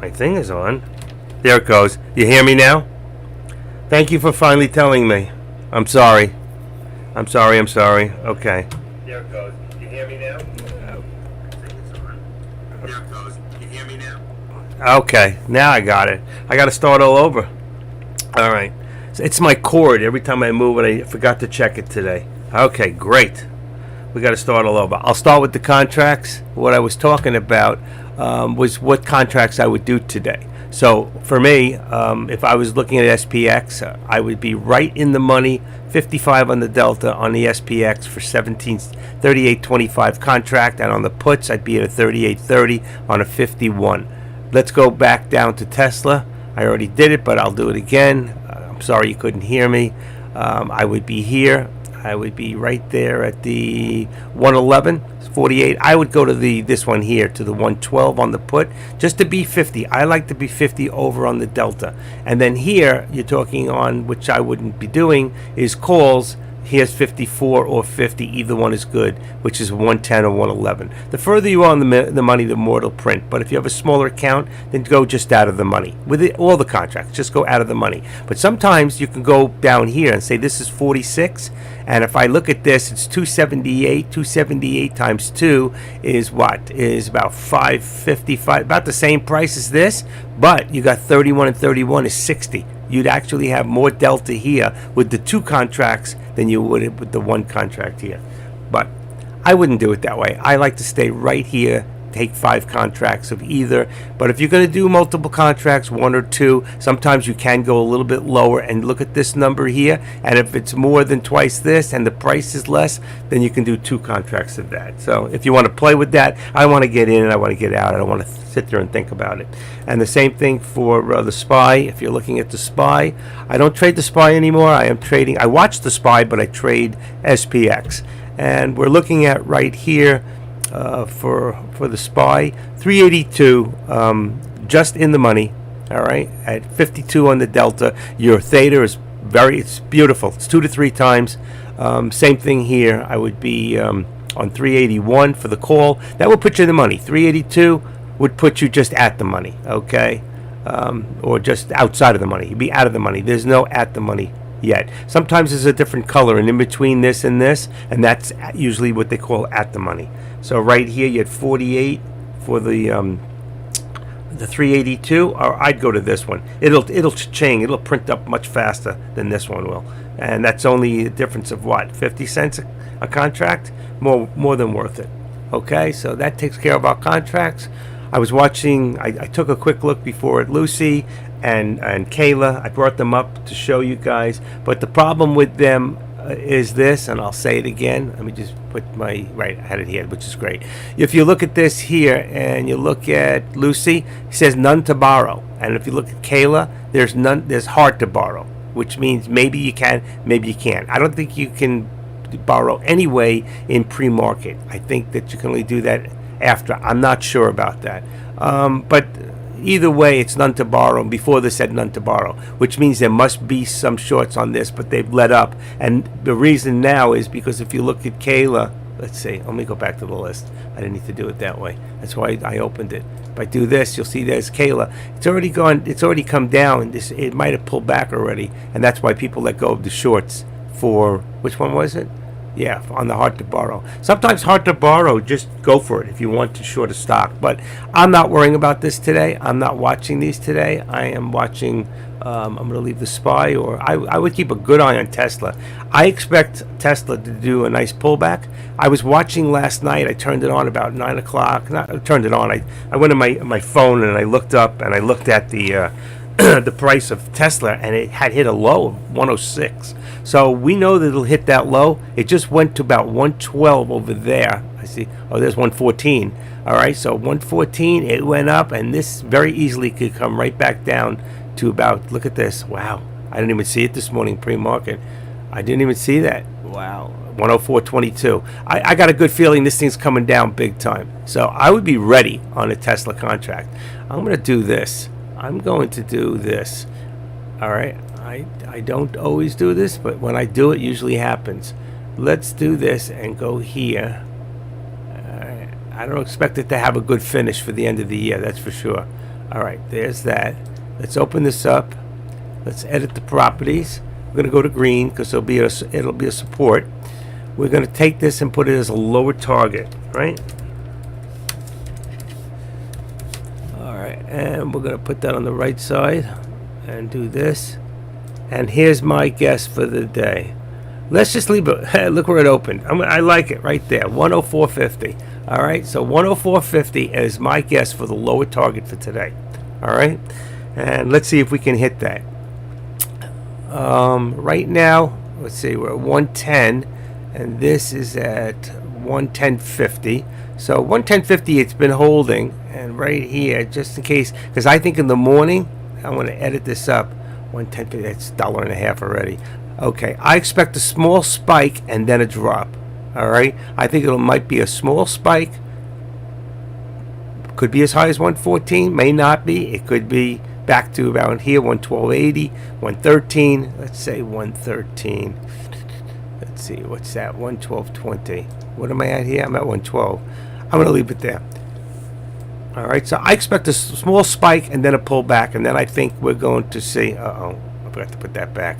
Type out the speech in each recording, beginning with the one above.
My thing is on. There it goes. You hear me now? Thank you for finally telling me. I'm sorry. I'm sorry. Okay. There it goes. You hear me now? There it goes. You hear me now? Okay. Now I got it. I got to start all over. All right. It's my cord. Every time I move it, I forgot to check it today. Okay, great. We got to start all over. I'll start with the contracts. What I was talking about was what contracts I would do today. So for me, if I was looking at SPX, I would be right in the money, 55 on the delta on the SPX for 38.25 contract, and on the puts, I'd be at a 38.30 on a 51. Let's go back down to Tesla. I already did it, but I'll do it again. I'm sorry you couldn't hear me. I would be here. I would be right there at the 111, 48. I would go to this one here, to the 112 on the put, just to be 50. I like to be 50 over on the delta. And then here, you're talking on, which I wouldn't be doing, is calls. Here's 54 or 50. Either one is good, which is 110 or 111. The further you are on the money, the more it'll print. But if you have a smaller account, then go just out of the money. With all the contracts, just go out of the money. But sometimes you can go down here and say this is 46. And if I look at this, it's 278. 278 times 2 is what? Is about 555. About the same price as this. But you got 31 and 31 is 60. You'd actually have more delta here with the two contracts than you would with the one contract here. But I wouldn't do it that way. I like to stay right here, take 5 contracts of either. But if you're going to do multiple contracts, 1 or 2, sometimes you can go a little bit lower and look at this number here. And if it's more than twice this and the price is less, then you can do 2 contracts of that. So if you want to play with that, I want to get in and I want to get out. I don't want to sit there and think about it. And the same thing for the SPY. If you're looking at the SPY, I don't trade the SPY anymore. I watch the SPY, but I trade SPX. And we're looking at right here for the SPY, 382, just in the money. All right, at 52 on the delta. Your theta is it's beautiful. It's 2 to 3 times. Same thing here. I would be on 381 for the call. That will put you in the money. 382 would put you just at the money, okay? Or just outside of the money. You'd be out of the money. There's no at the money yet. Sometimes there's a different color, and in between this and this, and that's usually what they call at the money. So right here, you had 48 for the 382, or I'd go to this one. It'll change. It'll print up much faster than this one will, and that's only a difference of what, 50 cents a contract? More than worth it. Okay, so that takes care of our contracts. I was watching, I took a quick look before at Lucy and Kayla. I brought them up to show you guys. But the problem with them is this, and I'll say it again. Let me just put I had it here, which is great. If you look at this here and you look at Lucy, it says none to borrow. And if you look at Kayla, there's hard to borrow, which means maybe you can, maybe you can't. I don't think you can borrow anyway in pre-market. I think that you can only do that after. I'm not sure about that. But either way, it's none to borrow. Before they said none to borrow, which means there must be some shorts on this, but they've let up. And the reason now is because if you look at Kayla, let's see, let me go back to the list. I didn't need to do it that way. That's why I opened it. If I do this, you'll see there's Kayla. It's already gone. It's already come down. It might have pulled back already, and that's why people let go of the shorts for, which one was it? Yeah, on the hard to borrow. Sometimes hard to borrow, just go for it if you want to short a stock. But I'm not worrying about this today. I'm not watching these today. I am watching, I'm going to leave the SPY, or I would keep a good eye on Tesla. I expect Tesla to do a nice pullback. I was watching last night. I turned it on about 9 o'clock. I turned it on. I went to my phone and I looked up and I looked at the the price of Tesla, and it had hit a low of 106. So we know that it'll hit that low. It just went to about 112 over there. I see. Oh, there's 114. All right, so 114, it went up, and this very easily could come right back down to about, look at this. Wow, I didn't even see it this morning pre-market. I didn't even see that. Wow, 104.22. I got a good feeling this thing's coming down big time. So I would be ready on a Tesla contract. I'm going to do this. I'm going to do this. All right. I don't always do this, but when I do, it usually happens. Let's do this and go here. I don't expect it to have a good finish for the end of the year, that's for sure. All right, there's that. Let's open this up. Let's edit the properties. We're going to go to green because it'll be a support. We're going to take this and put it as a lower target, right? All right, and we're going to put that on the right side and do this. And here's my guess for the day. Let's just leave it. Look where it opened. I like it right there, 104.50. All right, so 104.50 is my guess for the lower target for today. All right, and let's see if we can hit that. Right now, let's see, we're at 110, and this is at 110.50. So 110.50, it's been holding, and right here, just in case, because I think in the morning, I want to edit this up. 110.50, that's $1.50 already. Okay, I expect a small spike and then a drop. All right, I think it might be a small spike. Could be as high as 114, may not be. It could be back to about here, 112.80, 113. Let's say 113. Let's see, what's that? 112.20. What am I at here? I'm at 112. I'm going to leave it there. All right, so I expect a small spike and then a pullback, and then I think we're going to see. I forgot to put that back.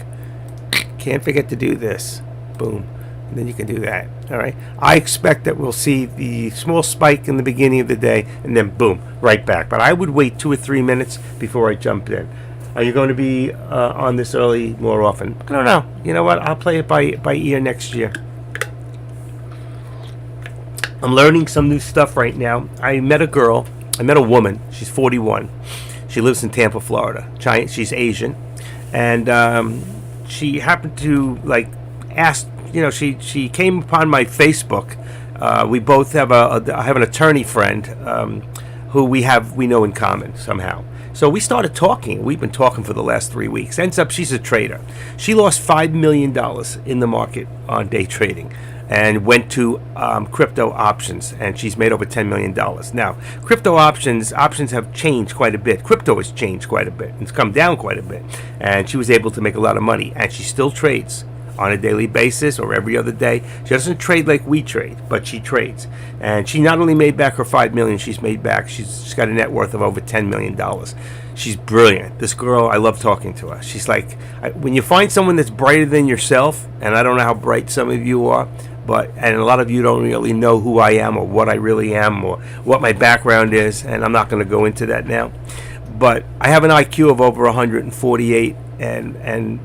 Can't forget to do this. Boom. And then you can do that. All right. I expect that we'll see the small spike in the beginning of the day and then boom, right back. But I would wait 2 or 3 minutes before I jump in. Are you going to be on this early more often? I don't know. You know what? I'll play it by ear next year. I'm learning some new stuff right now. I met a woman. She's 41. She lives in Tampa, Florida. She's Asian. And she happened to ask, she came upon my Facebook. We both have I have an attorney friend who we know in common somehow. So we started talking. We've been talking for the last 3 weeks. Ends up she's a trader. She lost $5 million in the market on day trading and went to crypto options, and she's made over $10 million. Now, crypto options have changed quite a bit. Crypto has changed quite a bit. It's come down quite a bit, and she was able to make a lot of money, and she still trades on a daily basis or every other day. She doesn't trade like we trade, but she trades. And she not only made back her $5 million, she's got a net worth of over $10 million. She's brilliant. This girl, I love talking to her. She's when you find someone that's brighter than yourself, and I don't know how bright some of you are, and a lot of you don't really know who I am or what I really am or what my background is, and I'm not going to go into that now. But I have an IQ of over 148, and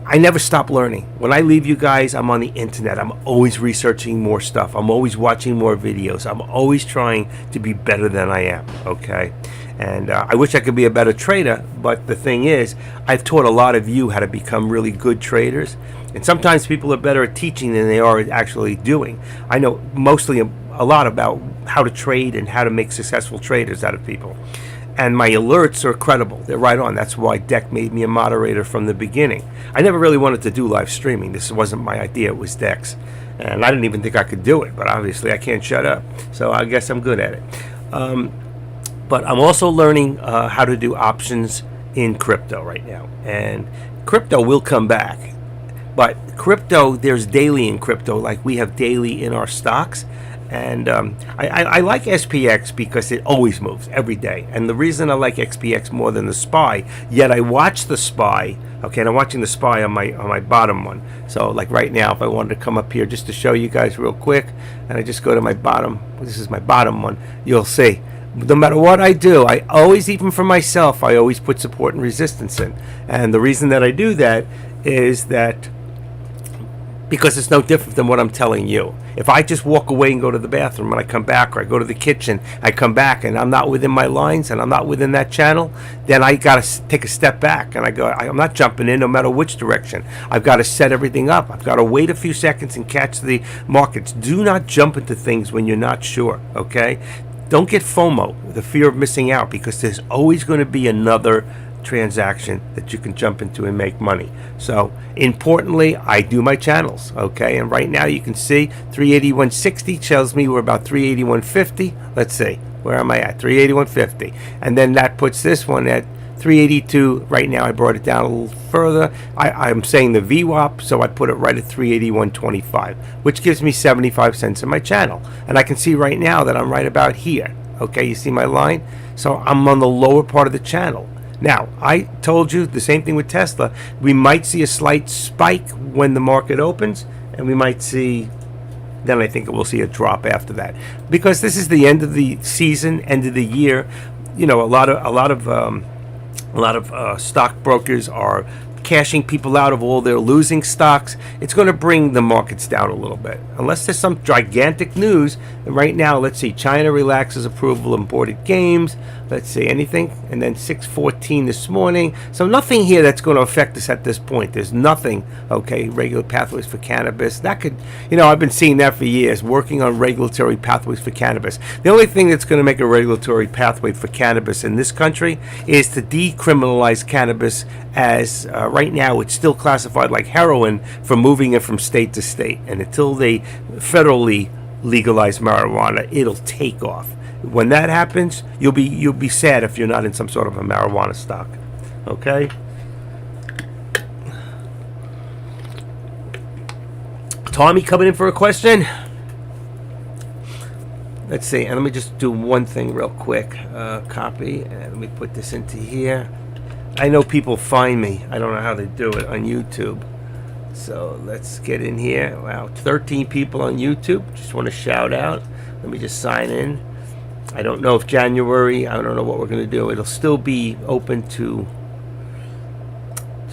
I never stop learning. When I leave you guys, I'm on the internet. I'm always researching more stuff. I'm always watching more videos. I'm always trying to be better than I am, okay? And I wish I could be a better trader, but the thing is, I've taught a lot of you how to become really good traders. And sometimes people are better at teaching than they are at actually doing. I know mostly a lot about how to trade and how to make successful traders out of people. And my alerts are credible. They're right on. That's why Deck made me a moderator from the beginning. I never really wanted to do live streaming. This wasn't my idea. It was Deck's. And I didn't even think I could do it. But obviously I can't shut up. So I guess I'm good at it. But I'm also learning how to do options in crypto right now. And crypto will come back. But crypto, there's daily in crypto, like we have daily in our stocks. And I like SPX because it always moves every day. And the reason I like SPX more than the SPY, yet I watch the SPY. Okay, and I'm watching the SPY on my bottom one. So like right now, if I wanted to come up here just to show you guys real quick, and I just go to my bottom, this is my bottom one, you'll see. No matter what I do, I always, even for myself, I always put support and resistance in. And the reason that I do that is that because it's no different than what I'm telling you. If I just walk away and go to the bathroom and I come back, or I go to the kitchen, I come back and I'm not within my lines and I'm not within that channel, then I got to take a step back and I go, I'm not jumping in no matter which direction. I've got to set everything up. I've got to wait a few seconds and catch the markets. Do not jump into things when you're not sure, okay? Don't get FOMO, the fear of missing out, because there's always going to be another transaction that you can jump into and make money. So importantly, I do my channels, okay? And right now you can see 381.60 tells me we're about 381.50. Let's see, where am I at? 381.50. And then that puts this one at 382. Right now I brought it down a little further. I'm saying the VWAP, so I put it right at 381.25, which gives me 75 cents in my channel. And I can see right now that I'm right about here. Okay, you see my line? So I'm on the lower part of the channel. Now, I told you the same thing with Tesla. We might see a slight spike when the market opens, and we might see, then I think we'll see a drop after that, because this is the end of the season, end of the year. You know, a lot of stockbrokers are cashing people out of all their losing stocks. It's going to bring the markets down a little bit, unless there's some gigantic news. And right now, let's see, China relaxes approval of imported games. Let's see, anything, and then 6:14 this morning. So nothing here that's going to affect us at this point. There's nothing. Okay, regular pathways for cannabis. That could, you know, I've been seeing that for years, working on regulatory pathways for cannabis. The only thing that's going to make a regulatory pathway for cannabis in this country is to decriminalize cannabis, as right now it's still classified like heroin, for moving it from state to state. And until they federally legalize marijuana, it'll take off. When that happens, you'll be sad if you're not in some sort of a marijuana stock. Okay? Tommy coming in for a question. Let's see, and let me just do one thing real quick. Copy, and let me put this into here. I know people find me. I don't know how they do it on YouTube. So let's get in here. Wow, 13 people on YouTube. Just want to shout out. Let me just sign in. I don't know if January, I don't know what we're going to do. It'll still be open to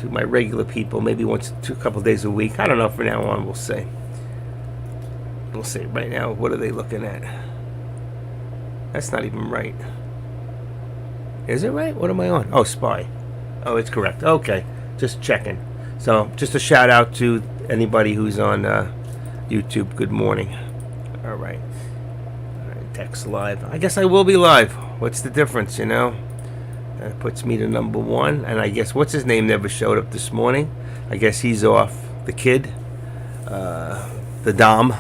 my regular people, maybe once, a couple days a week. I don't know. From now on, we'll see. We'll see. Right now, what are they looking at? That's not even right. Is it right? What am I on? Oh, Spy. Oh, it's correct. Okay, just checking. So, just a shout out to anybody who's on YouTube. Good morning. All right. Text live. I guess I will be live. What's the difference, you know? That puts me to number one. And I guess, what's his name, never showed up this morning. I guess he's off. The kid. The Dom.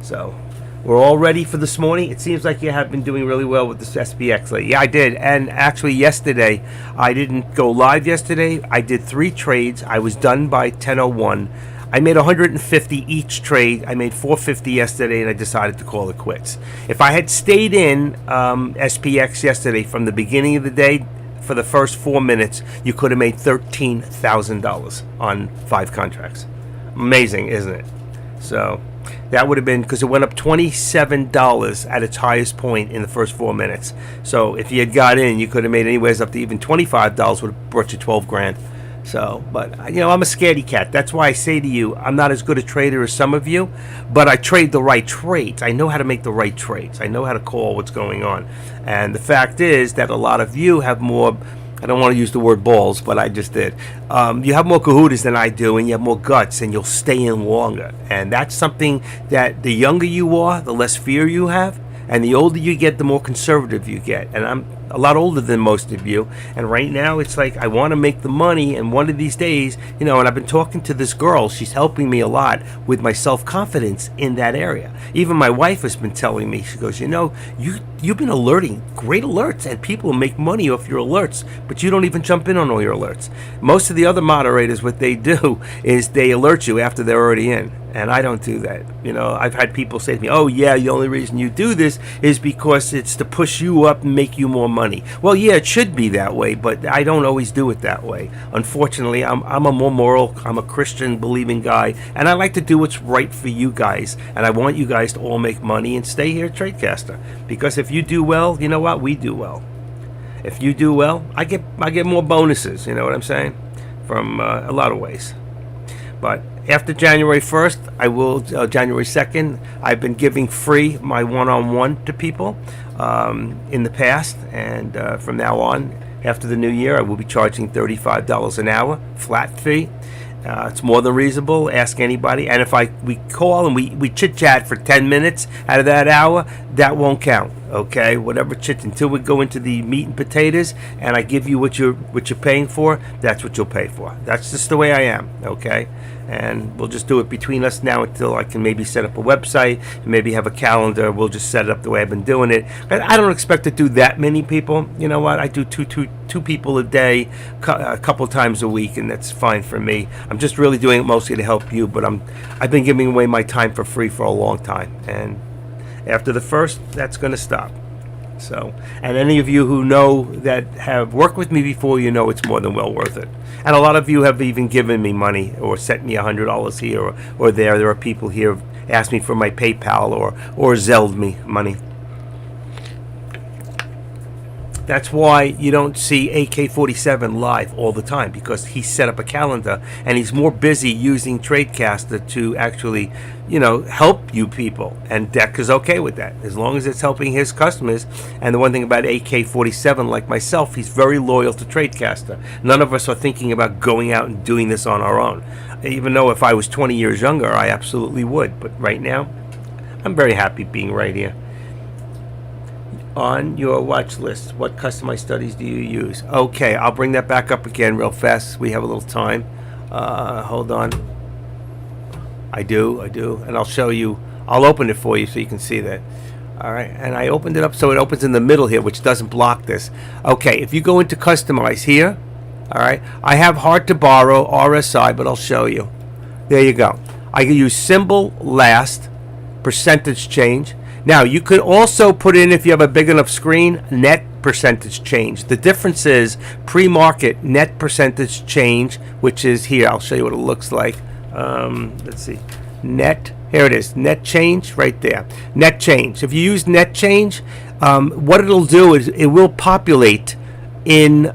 So, we're all ready for this morning. It seems like you have been doing really well with this SPX lately. Yeah, I did. And actually yesterday, I didn't go live yesterday. I did 3 trades. I was done by 10:01. I made 150 each trade. I made 450 yesterday, and I decided to call it quits. If I had stayed in SPX yesterday from the beginning of the day, for the first 4 minutes, you could have made $13,000 on 5 contracts. Amazing, isn't it? So that would have been, because it went up $27 at its highest point in the first 4 minutes. So if you had got in, you could have made anywhere up to even $25, would have brought you 12 grand. So, but, you know, I'm a scaredy cat. That's why I say to you, I'm not as good a trader as some of you, but I trade the right trades. I know how to make the right trades. I know how to call what's going on. And the fact is that a lot of you have more, I don't want to use the word balls, but I just did. You have more kahootas than I do, and you have more guts, and you'll stay in longer. And that's something that the younger you are, the less fear you have. And the older you get, the more conservative you get. And I'm a lot older than most of you. And right now, it's like, I want to make the money. And one of these days, you know, and I've been talking to this girl. She's helping me a lot with my self-confidence in that area. Even my wife has been telling me, she goes, you know, you've been alerting great alerts. And people make money off your alerts. But you don't even jump in on all your alerts. Most of the other moderators, what they do is they alert you after they're already in. And I don't do that. You know, I've had people say to me, oh, yeah, the only reason you do this is because it's to push you up and make you more money. Well, yeah, it should be that way, but I don't always do it that way. Unfortunately, I'm a more moral, I'm a Christian believing guy, and I like to do what's right for you guys. And I want you guys to all make money and stay here at Tradecaster. Because if you do well, you know what? We do well. If you do well, I get more bonuses, you know what I'm saying? From a lot of ways. But after January 1st, I will, January 2nd, I've been giving free my one-on-one to people in the past. And from now on, after the new year, I will be charging $35 an hour, flat fee. It's more than reasonable. Ask anybody. And if we call and we chit-chat for 10 minutes out of that hour, that won't count. Okay? Whatever chit, until we go into the meat and potatoes and I give you what you're paying for, that's what you'll pay for. That's just the way I am. Okay? And we'll just do it between us now until I can maybe set up a website, maybe have a calendar. We'll just set it up the way I've been doing it. But I don't expect to do that many people. You know what? I do two people a day, a couple times a week, and that's fine for me. I'm just really doing it mostly to help you, but I've been giving away my time for free for a long time, and After the first, that's going to stop. So, and any of you who know that have worked with me before, you know it's more than well worth it. And a lot of you have even given me money or sent me $100 here or there. There are people here who asked me for my PayPal or Zelled me money. That's why you don't see AK-47 live all the time, because he set up a calendar and he's more busy using Tradecaster to actually, help you people. And Deck is okay with that, as long as it's helping his customers. And the one thing about AK-47, like myself, he's very loyal to Tradecaster. None of us are thinking about going out and doing this on our own. Even though if I was 20 years younger, I absolutely would. But right now, I'm very happy being right here. On your watch list, what customized studies do you use? Okay, I'll bring that back up again real fast. We have a little time. Hold on. I do, and I'll show you. I'll open it for you so you can see that. All right, and I opened it up so it opens in the middle here, which doesn't block this. Okay, if you go into customize here, all right, I have hard to borrow RSI, but I'll show you. There you go. I can use symbol last, percentage change. Now, you could also put in, if you have a big enough screen, net percentage change. The difference is pre-market net percentage change, which is here. I'll show you what it looks like. Let's see. Net. Here it is. Net change right there. Net change. If you use net change, what it'll do is it will populate in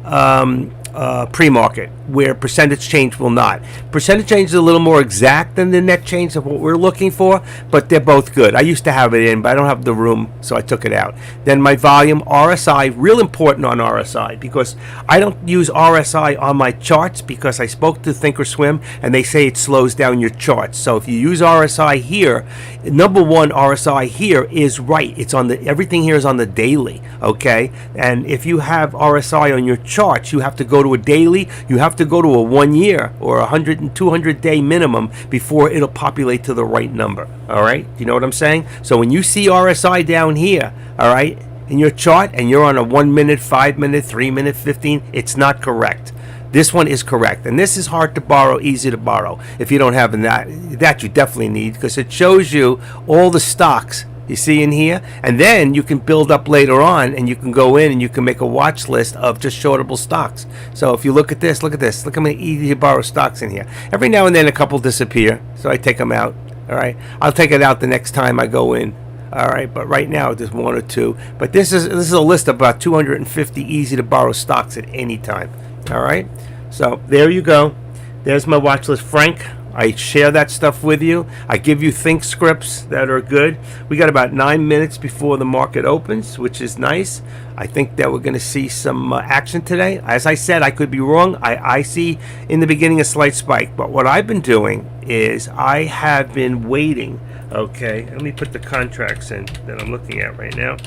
pre-market, where percentage change will not. Percentage change is a little more exact than the net change of what we're looking for, but they're both good. I used to have it in, but I don't have the room, so I took it out. Then my volume, RSI, real important on RSI, because I don't use RSI on my charts, because I spoke to Thinkorswim, and they say it slows down your charts. So if you use RSI here, number one, RSI here is right. It's on the, everything here is on the daily, okay? And if you have RSI on your charts, you have to go to a daily, you have to go to a 1 year or 100 and 200 day minimum before it'll populate to the right number. All right, you know what I'm saying? So when you see RSI down here, all right, in your chart, and you're on a 1 minute, 5 minute, 3 minute, 15, it's not correct. This one is correct, and this is hard to borrow, easy to borrow. If you don't have that you definitely need, because it shows you all the stocks you see in here, and then you can build up later on, and you can go in and you can make a watch list of just shortable stocks. So if you look at this, look how many easy to borrow stocks in here. Every now and then a couple disappear, so I take them out. All right, I'll take it out the next time I go in. All right, but right now there's one or two. But this is a list of about 250 easy to borrow stocks at any time. All right, so there you go. There's my watch list, Frank. I share that stuff with you. I give you think scripts that are good. We got about 9 minutes before the market opens, which is nice. I think that we're going to see some action today. As I said, I could be wrong. I see in the beginning a slight spike. But what I've been doing is I have been waiting. Okay, let me put the contracts in that I'm looking at right now.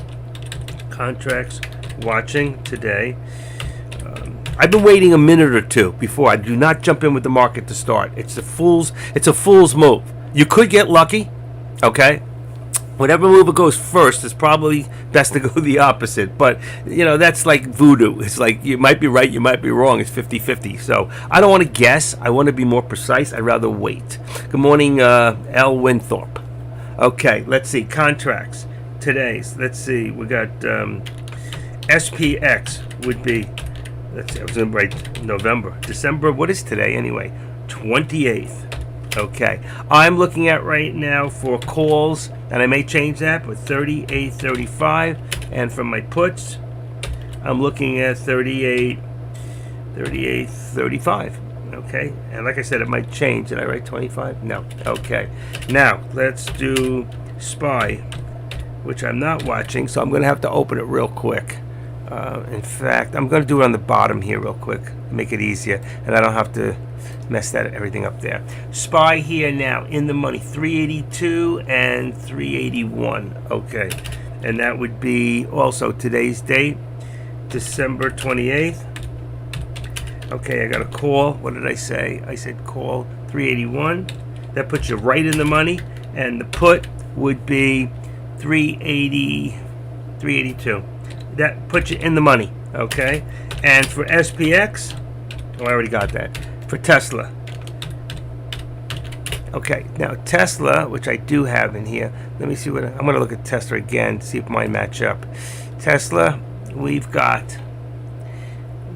Contracts watching today. I've been waiting a minute or two before. I do not jump in with the market to start. It's a fool's move. You could get lucky, okay? Whatever move it goes first, it's probably best to go the opposite. But, that's like voodoo. It's like you might be right, you might be wrong. It's 50-50. So I don't want to guess. I want to be more precise. I'd rather wait. Good morning, L. Winthorpe. Okay, let's see. Contracts. Today's. Let's see. We got SPX would be... Let's see, I was going to write November. December, what is today anyway? 28th. Okay. I'm looking at right now for calls, and I may change that, but 38.35. And for my puts, I'm looking at 38.35. Okay. And like I said, it might change. Did I write 25? No. Okay. Now, let's do SPY, which I'm not watching, so I'm going to have to open it real quick. In fact, I'm going to do it on the bottom here real quick, make it easier, and I don't have to mess everything up there. SPY here now in the money, 382 and 381. Okay, and that would be also today's date, December 28th. Okay, I got a call. What did I say? I said call 381. That puts you right in the money, and the put would be 382. That puts you in the money, okay? And for SPX, I already got that. For Tesla, Okay, now Tesla, which I do have in here. Let me see what I'm going to look at Tesla again, see if mine match up. Tesla, we've got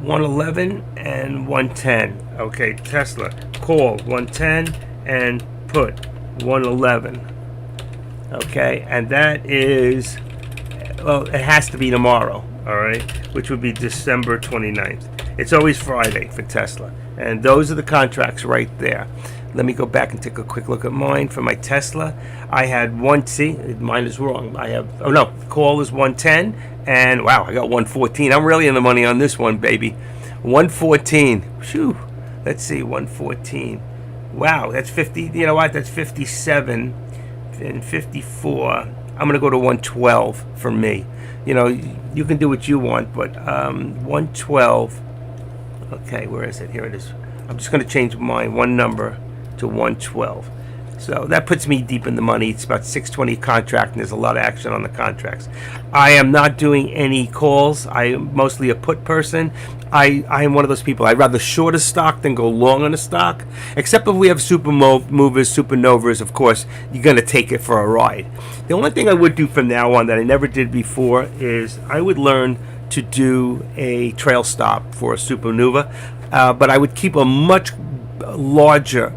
111 and 110. Okay, Tesla, call 110 and put 111. Okay, and that is, well, it has to be tomorrow, all right, which would be December 29th. It's always Friday for Tesla, and those are the contracts right there. Let me go back and take a quick look at mine. For my Tesla, I had mine is wrong. I have, oh no, call is 110, and wow, I got 114. I'm really in the money on this one, baby. 114. Phew. Let's see, 114. Wow, that's 50. You know what? That's 57 and 54. I'm going to go to 112 for me. You know, you can do what you want, but 112. Okay, where is it? Here it is. I'm just going to change mine one number to 112. So that puts me deep in the money. It's about 620 contract, and there's a lot of action on the contracts. I am not doing any calls. I am mostly a put person. I am one of those people. I'd rather short a stock than go long on a stock. Except if we have super movers, supernovas, of course, you're going to take it for a ride. The only thing I would do from now on that I never did before is I would learn to do a trail stop for a supernova, but I would keep a much larger.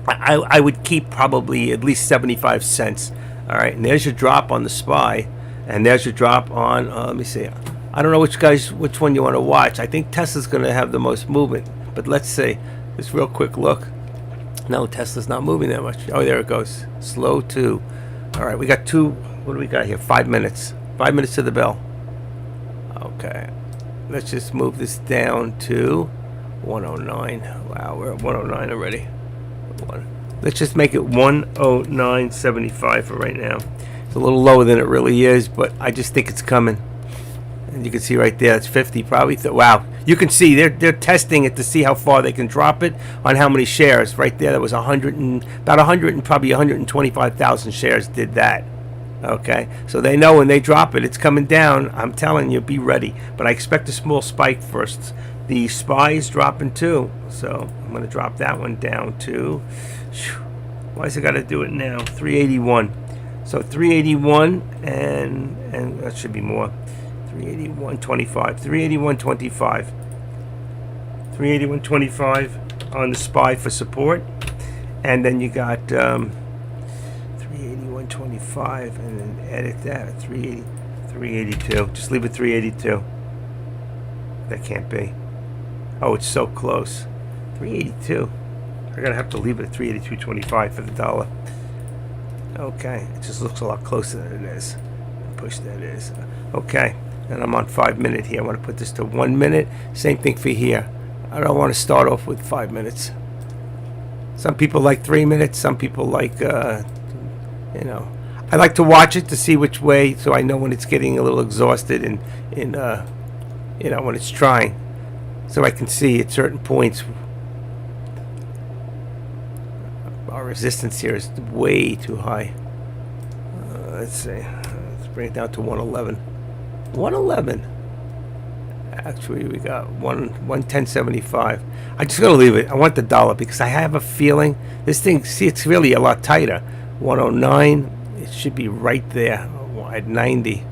I would keep probably at least 75 cents. All right, and there's your drop on the SPY, and there's your drop on. Let me see. I don't know which one you want to watch. I think Tesla's going to have the most movement, but let's see. Just real quick look. No, Tesla's not moving that much. Oh, there it goes. Slow too. All right, we got two. What do we got here? 5 minutes. 5 minutes to the bell. Okay, let's just move this down to 109. Wow, we're at 109 already. Let's just make it 109.75 for right now. It's a little lower than it really is, but I just think it's coming. And you can see right there, it's 50 probably. Wow, you can see they're testing it to see how far they can drop it on how many shares. Right there, that was about 100 and probably 125,000 shares did that. Okay, so they know when they drop it, it's coming down. I'm telling you, be ready. But I expect a small spike first. The SPY is dropping too, so I'm going to drop that one down to, why has it got to do it now? 381. So 381, and that should be more. 381.25. 381.25. 381.25 on the SPY for support, and then you got 381.25, and then edit that at 382. Just leave it 382. That can't be. Oh, it's so close. 382. I'm gonna have to leave it at 382.25 for the dollar. Okay, it just looks a lot closer than it is. Push that is. Okay, and I'm on 5 minute here. I want to put this to 1 minute. Same thing for here. I don't want to start off with 5 minutes. Some people like 3 minutes. Some people like, I like to watch it to see which way, so I know when it's getting a little exhausted and when it's trying. So I can see at certain points our resistance here is way too high. Let's see. Let's bring it down to 111. 111. Actually, we got 110.75. I'm just gonna leave it. I want the dollar because I have a feeling this thing. See, it's really a lot tighter. 109. It should be right there at 90.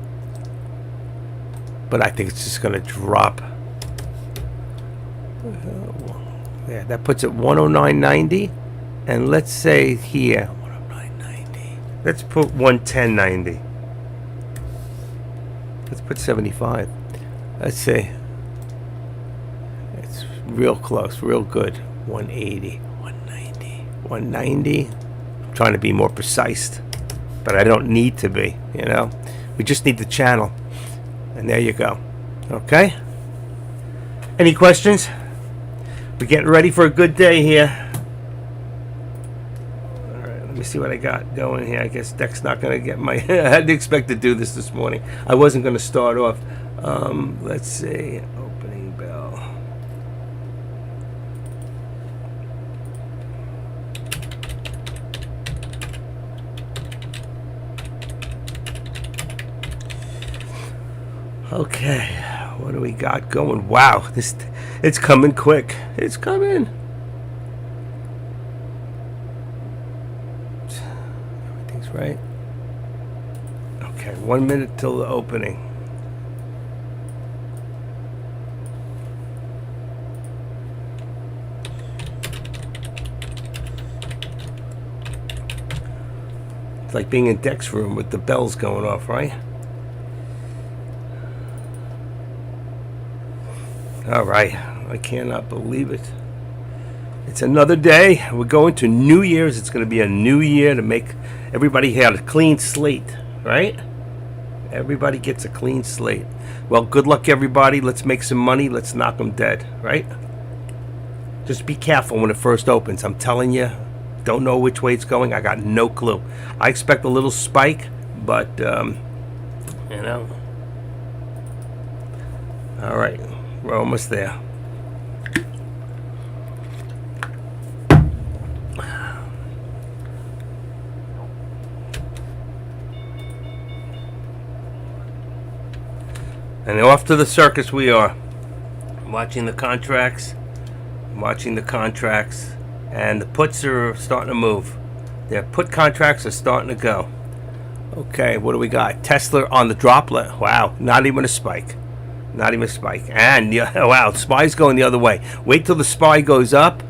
But I think it's just gonna drop. Yeah, that puts it 109.90, and let's say here 109.90. Let's put 110.90. Let's put 75. Let's see. It's real close, real good. 180, 190, 190. I'm trying to be more precise, but I don't need to be. We just need the channel, and there you go. Okay. Any questions? We're getting ready for a good day here. All right, let me see what I got going here. I guess Deck's not going to get my... I didn't expect to do this morning. I wasn't going to start off. Let's see. Opening bell. Okay. What do we got going? Wow, it's coming quick. It's coming. things, right? Okay, 1 minute till the opening. It's like being in Deck's room with the bells going off, right? All right, I cannot believe it. It's another day. We're going to New Year's. It's going to be a new year to make everybody have a clean slate, right? Everybody gets a clean slate. Well, good luck, everybody. Let's make some money. Let's knock them dead, right? Just be careful when it first opens. I'm telling you, don't know which way it's going. I got no clue. I expect a little spike, but, you know. All right, we're almost there. And off to the circus we are. Watching the contracts, and the puts are starting to move. Their put contracts are starting to go. Okay, what do we got? Tesla on the droplet. Wow, not even a spike. Not even a spike. And, wow, SPY's going the other way. Wait till the SPY goes up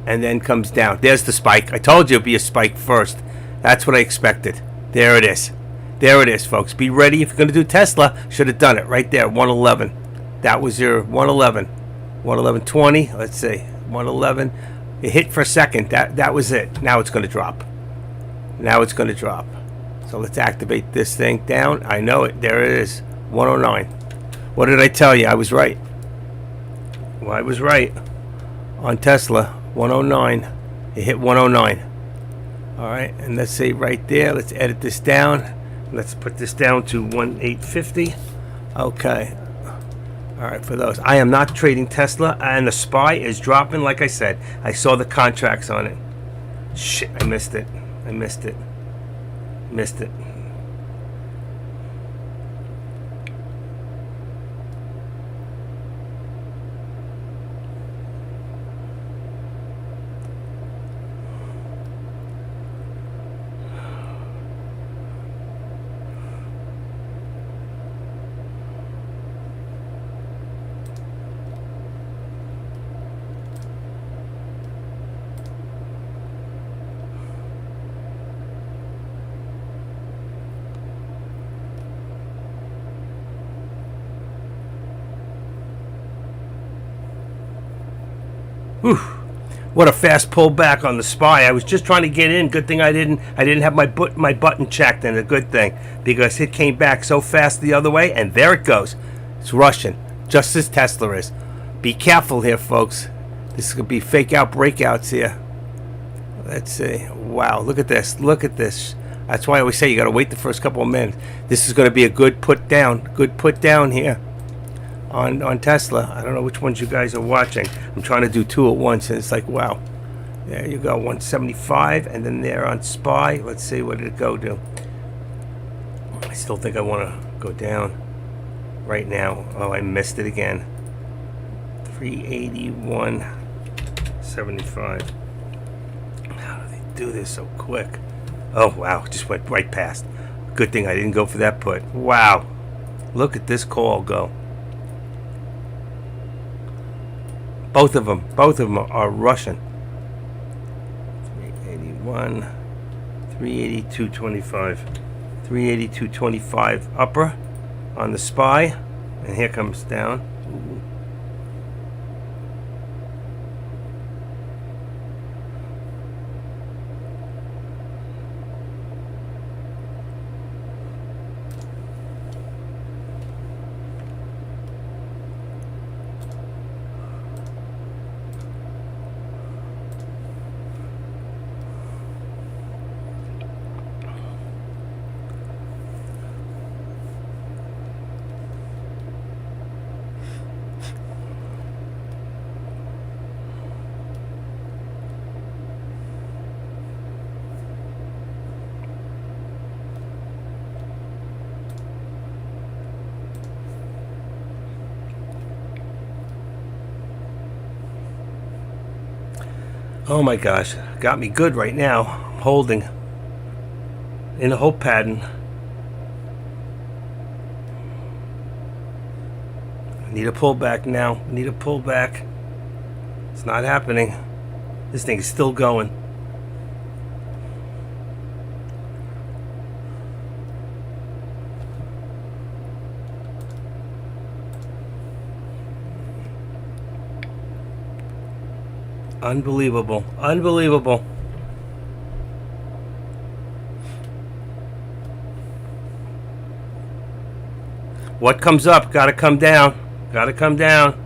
and then comes down. There's the spike. I told you it'd be a spike first. That's what I expected. There it is. There it is, folks. Be ready. If you're going to do Tesla, should have done it right there, 111. That was your 111. 111.20. Let's see. 111. It hit for a second. That was it. Now it's going to drop. Now it's going to drop. So let's activate this thing down. I know it. There it is. 109. What did I tell you? I was right. Well, I was right. On Tesla, 109. It hit 109. All right. And let's say right there. Let's edit this down. Let's put this down to 1850. Okay. All right, for those. I am not trading Tesla, and the SPY is dropping like I said. I saw the contracts on it. Shit, I missed it. Missed it. Whew. What a fast pullback on the SPY. I was just trying to get in. Good thing I didn't have my button checked, and a good thing, because it came back so fast the other way, and there it goes. It's Russian, just as Tesla is. Be careful here, folks. This is going to be fake out breakouts here. Let's see. Wow, look at this. Look at this. That's why I always say you got to wait the first couple of minutes. This is going to be a good put down. Good put down here. On Tesla. I don't know which ones you guys are watching. I'm trying to do two at once, and it's like, wow. There you go, 175, and then there on SPY. Let's see, what did it go to? I still think I want to go down right now. Oh, I missed it again. 381.75. How do they do this so quick? Oh, wow, just went right past. Good thing I didn't go for that put. Wow. Look at this call go. Both of them are Russian. 381, 382.25, 382.25 upper on the SPY, and here comes down. Ooh. Oh my gosh, got me good right now. I'm holding. in a hope pattern. I need a pullback now. I need a pullback. It's not happening. This thing is still going. Unbelievable. Unbelievable. What comes up? Gotta come down. Gotta come down.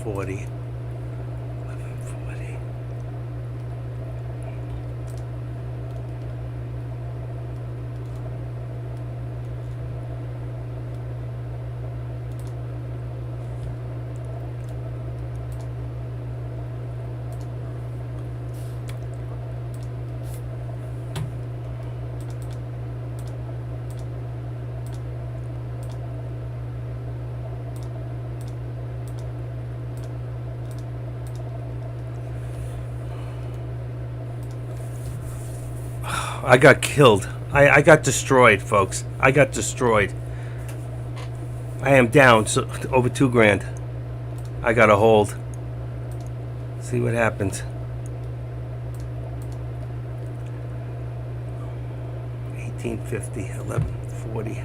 $11.40. I got killed. I got destroyed, folks. I got destroyed. I am down over $2,000. I got to hold. See what happens. 1850, 1140.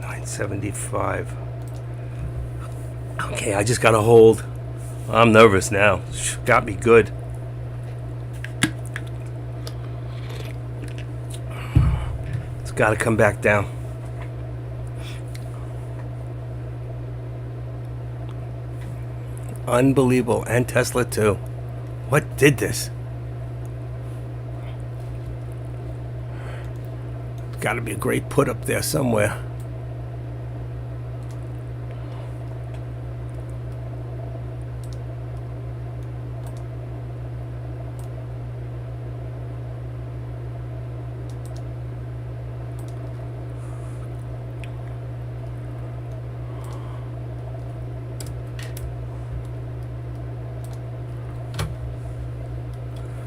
$9.75. Okay, I just got to hold. I'm nervous now. Got me good. It's got to come back down. Unbelievable. And Tesla too. What did this? Got to be a great put up there somewhere.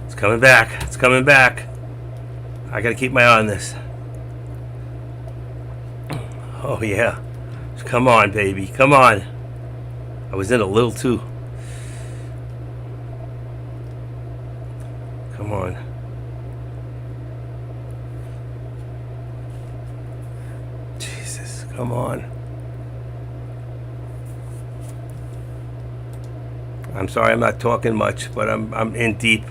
It's coming back. It's coming back. I gotta keep my eye on this. Oh yeah. Come on, baby. Come on. I was in a little too. Come on. Jesus, come on. I'm sorry I'm not talking much, but I'm in deep.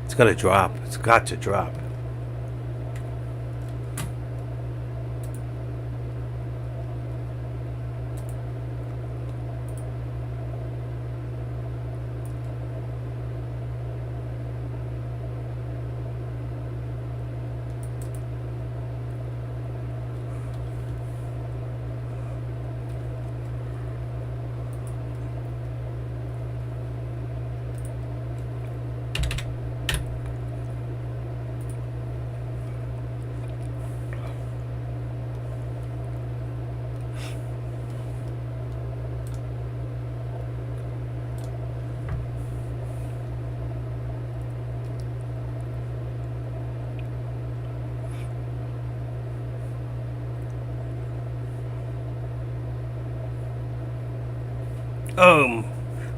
It's gonna drop. It's got to drop. Oh,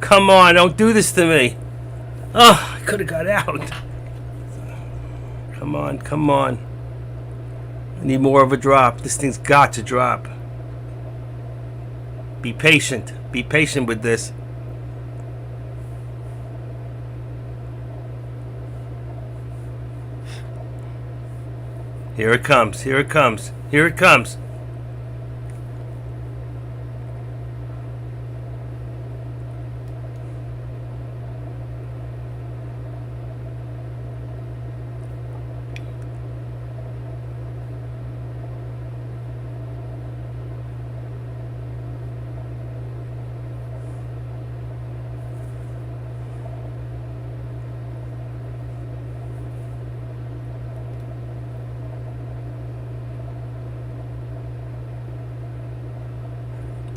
come on, don't do this to me. Oh, I could have got out. Come on, come on. I need more of a drop. This thing's got to drop. Be patient. Be patient with this. Here it comes. Here it comes. Here it comes.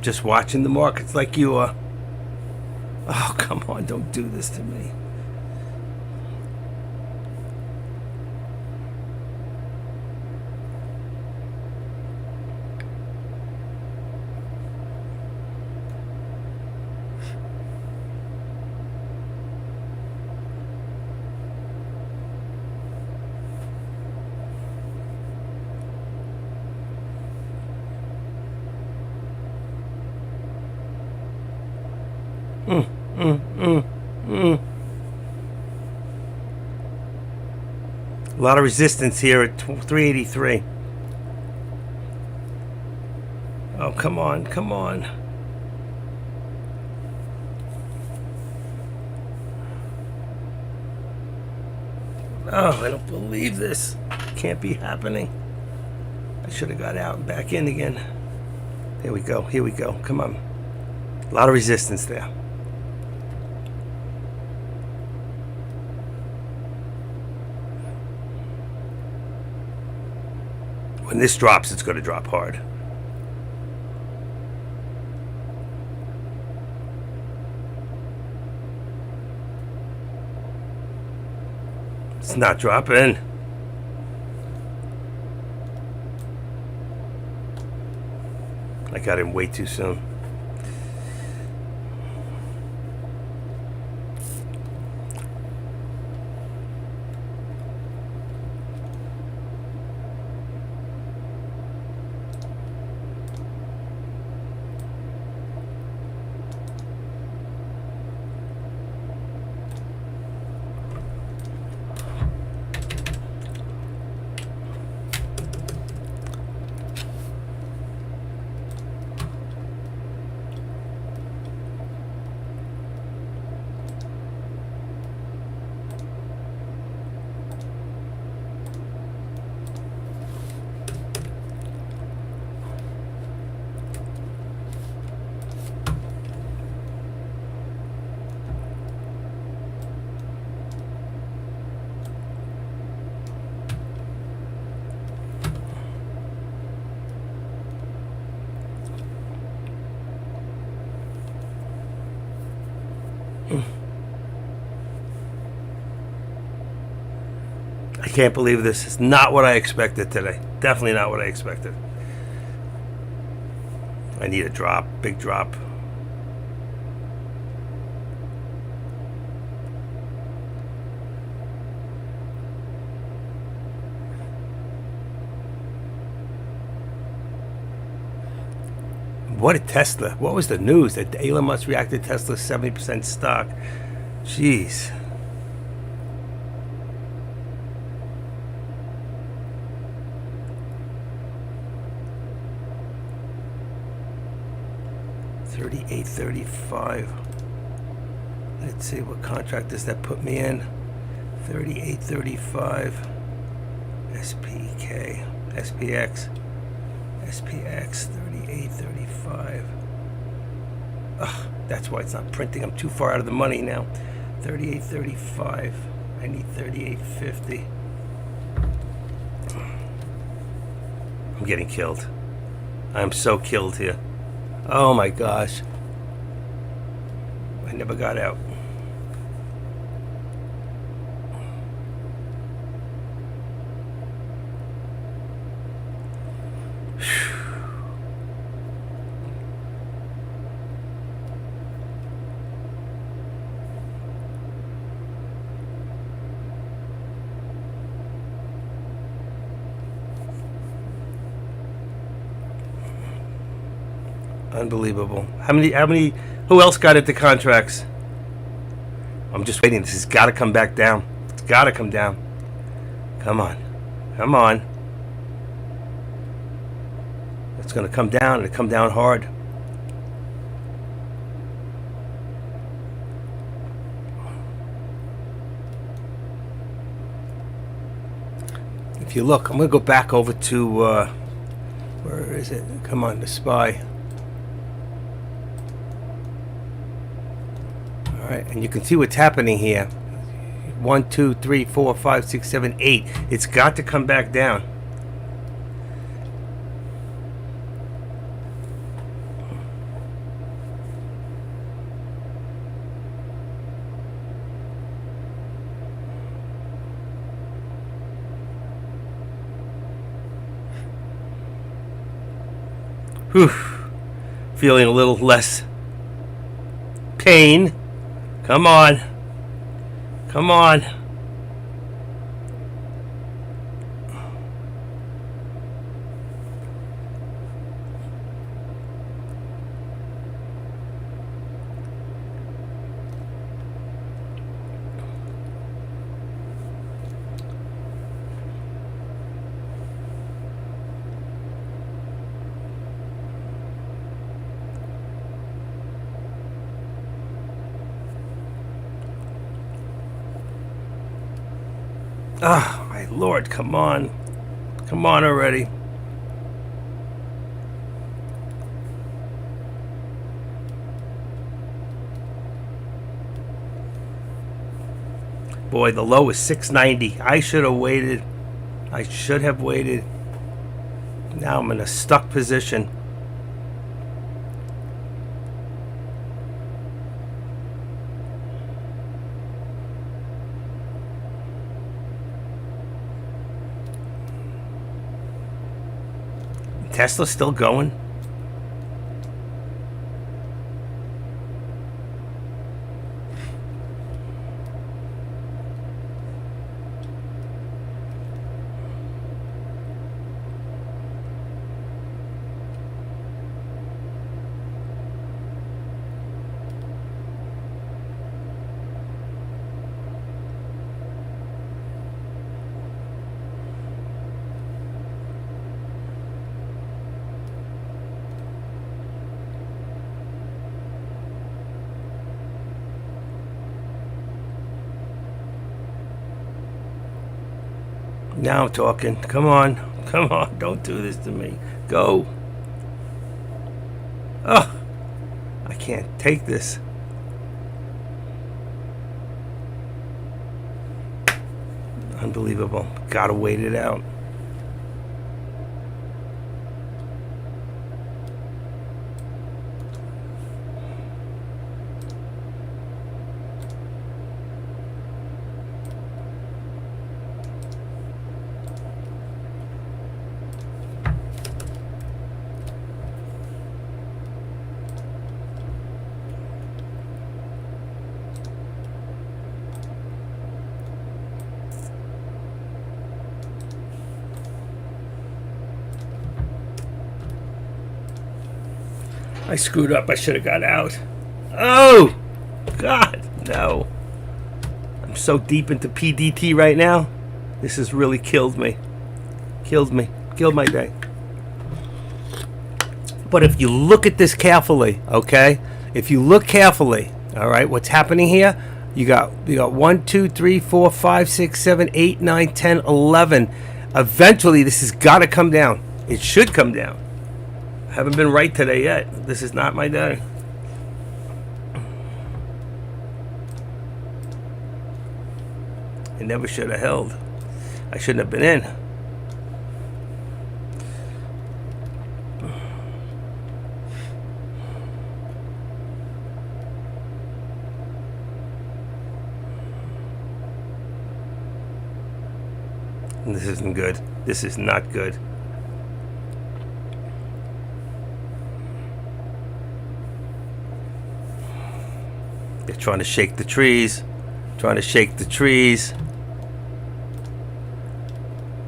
Just watching the markets like you are. Oh, come on, don't do this to me. A lot of resistance here at 383. Oh, come on, come on. Oh, I don't believe this. Can't be happening. I should have got out and back in again. Here we go, here we go. Come on. A lot of resistance there. When this drops, it's going to drop hard. It's not dropping. I got in way too soon. I can't believe this. It's not what I expected today. Definitely not what I expected. I need a drop, big drop. What a Tesla. What was the news? That Elon Musk reacted to Tesla's 70% stock. Jeez. $38.35. Let's see what contract does that put me in. $38.35. SPK. SPX. SPX. $38.35. Ugh, that's why it's not printing. I'm too far out of the money now. $38.35. I need $38.50. I'm getting killed. I'm so killed here. Oh my gosh. I never got out. Unbelievable. How many, who else got into contracts? I'm just waiting. This has got to come back down. It's got to come down. Come on. Come on. It's going to come down, and it'll come down hard. If you look, I'm going to go back over to, where is it? Come on, the SPY. All right, and you can see what's happening here. 1, 2, 3, 4, 5, 6, 7, 8. It's got to come back down. Whew. Feeling a little less pain. Come on. Come on. Ah, my Lord, come on. Come on already. Boy, the low is 690. I should have waited. I should have waited. Now I'm in a stuck position. Tesla's still going. Now I'm talking. Come on. Come on. Don't do this to me. Go. Oh, I can't take this. Unbelievable. Gotta wait it out. I screwed up. I should have got out. Oh, God, no. I'm so deep into PDT right now. This has really killed me. Killed me. Killed my day. But if you look at this carefully, okay? If you look carefully, all right, what's happening here? You got 1, 2, 3, 4, 5, 6, 7, 8, 9, 10, 11. Eventually, this has got to come down. It should come down. I haven't been right today yet. This is not my day. It never should have held. I shouldn't have been in. This isn't good. This is not good. They're trying to shake the trees. Trying to shake the trees.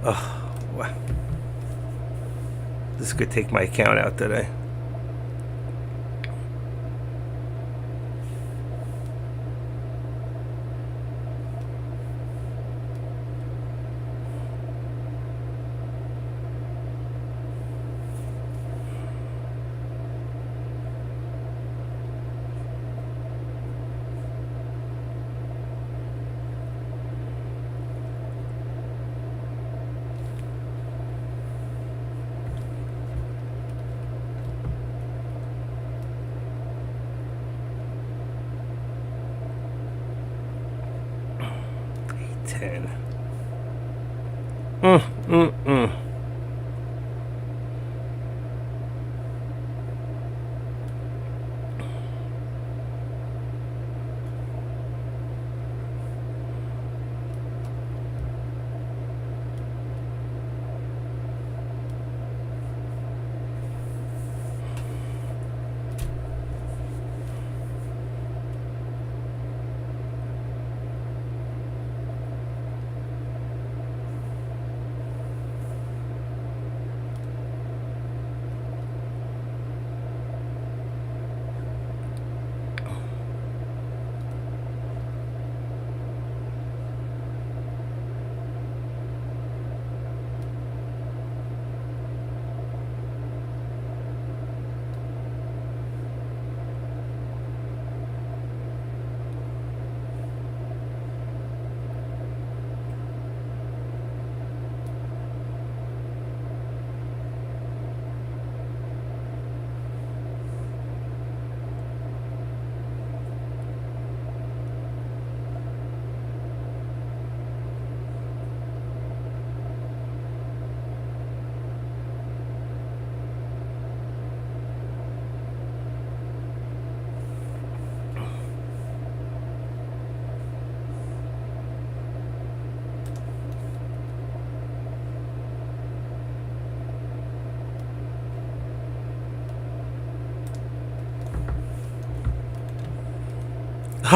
Oh, wow. This could take my account out today.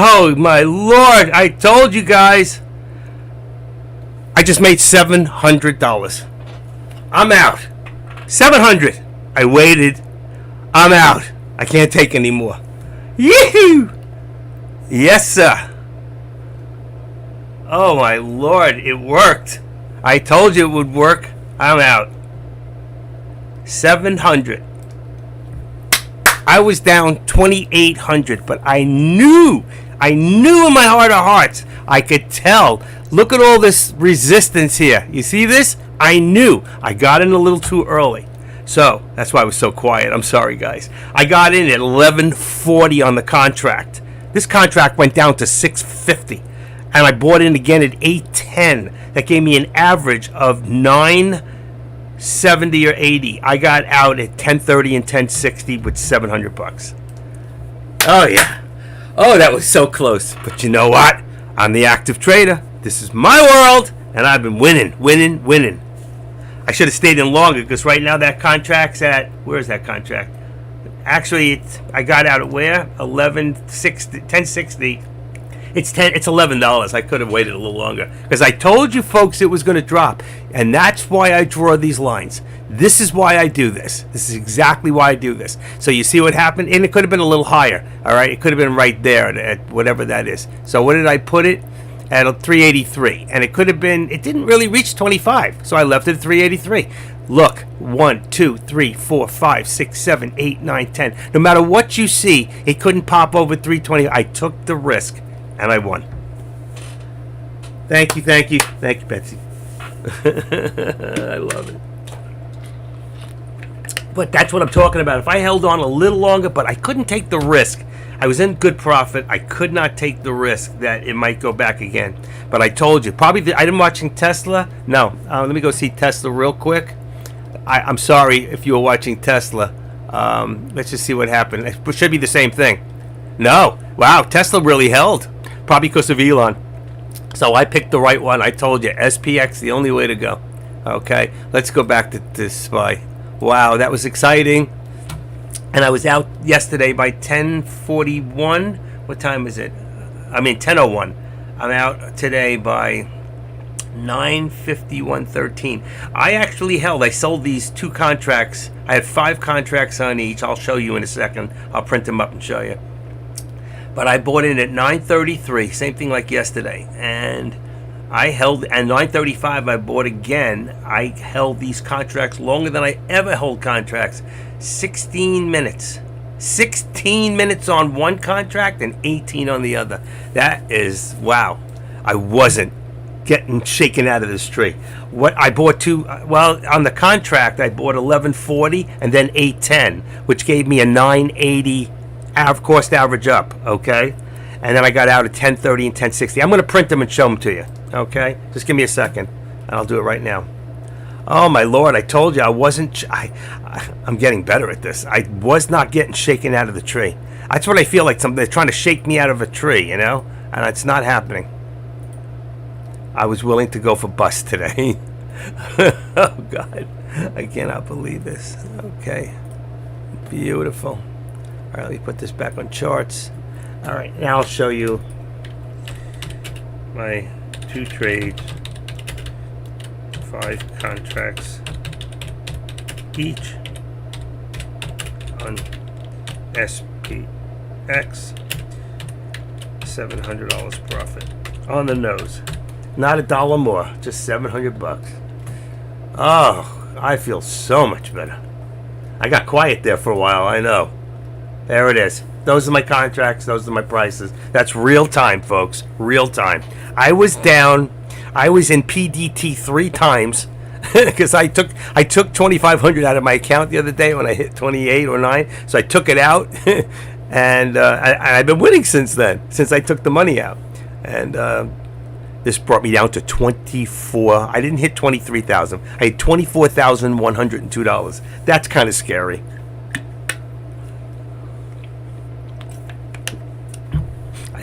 Oh my lord! I told you guys. I just made $700. I'm out. 700. I waited. I'm out. I can't take any more. Yee-hoo! Yes, sir. Oh my lord! It worked. I told you it would work. I'm out. 700. I was down 2,800, but I knew in my heart of hearts, I could tell. Look at all this resistance here. You see this? I knew. I got in a little too early. So, that's why I was so quiet. I'm sorry, guys. I got in at 1140 on the contract. This contract went down to 650, and I bought in again at 810. That gave me an average of 970 or 80. I got out at 1030 and 1060 with $700. Oh yeah. Oh, that was so close. But you know what? I'm the active trader. This is my world, and I've been winning. I should have stayed in longer, because right now that contract's at, where is that contract? Actually, I got out at where? 1060. It's $11. I could have waited a little longer, because I told you folks it was going to drop, and that's why I draw these lines. This is why I do this. This is exactly why I do this. So you see what happened, and it could have been a little higher. All right, it could have been right there at whatever that is. So what did I put it at? 383, and it could have been. It didn't really reach 25, so I left it at 383. Look, 1, 2, 3, 4, 5, 6, 7, 8, 9, 10. No matter what you see, it couldn't pop over 320. I took the risk, and I won. Thank you, Betsy. I love it. But that's what I'm talking about. If I held on a little longer, but I couldn't take the risk. I was in good profit. I could not take the risk that it might go back again. But I told you, probably I didn't watching Tesla. No, let me go see Tesla real quick. I'm sorry if you were watching Tesla. Let's just see what happened. It should be the same thing. No, wow, Tesla really held, probably because of Elon. So I picked the right one. I told you, SPX, the only way to go. Okay, let's go back to this SPY. Wow, that was exciting. And I was out yesterday by 10:41. What time is it? 10:01. I'm out today by 9:51:13. I actually held. I sold these 2 contracts. I had 5 contracts on each. I'll show you in a second. I'll print them up and show you. But I bought in at 9:33. Same thing like yesterday. And I held, and 9:35 I bought again. I held these contracts longer than I ever hold contracts. 16 minutes. 16 minutes on one contract and 18 on the other. That is, wow. I wasn't getting shaken out of this tree. What I bought on the contract I bought 1140 and then 810, which gave me a 980 cost average up, okay? And then I got out at 1030 and 1060. I'm going to print them and show them to you, okay? Just give me a second, and I'll do it right now. Oh my Lord! I told you I wasn't. I'm getting better at this. I was not getting shaken out of the tree. That's what I feel like. They're trying to shake me out of a tree, and it's not happening. I was willing to go for bust today. Oh God, I cannot believe this. Okay, beautiful. All right, let me put this back on charts. All right, now I'll show you my 2 trades, 5 contracts each on SPX, $700 profit on the nose. Not $1 more, just $700. Oh, I feel so much better. I got quiet there for a while, I know. There it is. Those are my contracts. Those are my prices. That's real time, folks. Real time. I was down. I was in PDT 3 times because I took 2,500 out of my account the other day when I hit 28 or 9. So I took it out, and I've been winning since then. Since I took the money out, and this brought me down to 24. I didn't hit 23,000. I had $24,102. That's kind of scary.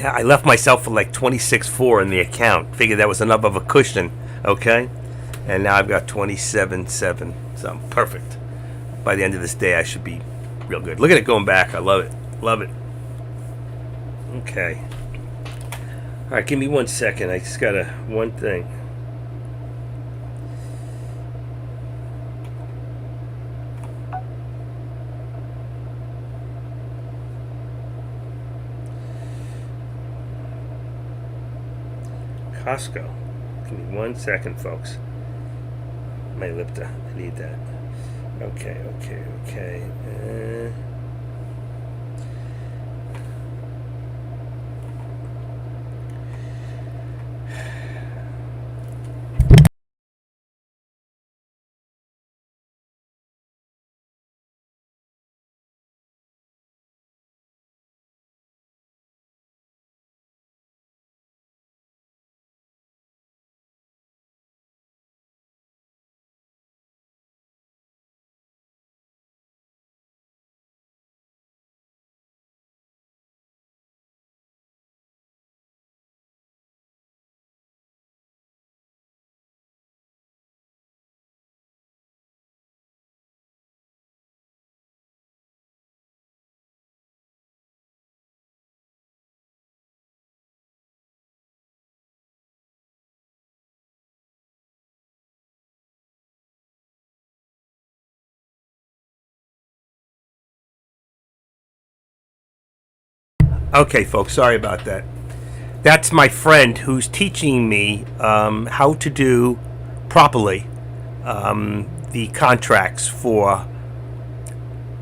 I left myself for like 26.4 in the account. Figured that was enough of a cushion, okay? And now I've got 27.7, so I'm perfect. By the end of this day, I should be real good. Look at it going back. I love it. Love it. Okay. All right, give me 1 second. I just got one thing. Costco. Give me 1 second, folks. My Lipta. I need that. Okay. Okay, folks. Sorry about that. That's my friend who's teaching me how to do properly the contracts for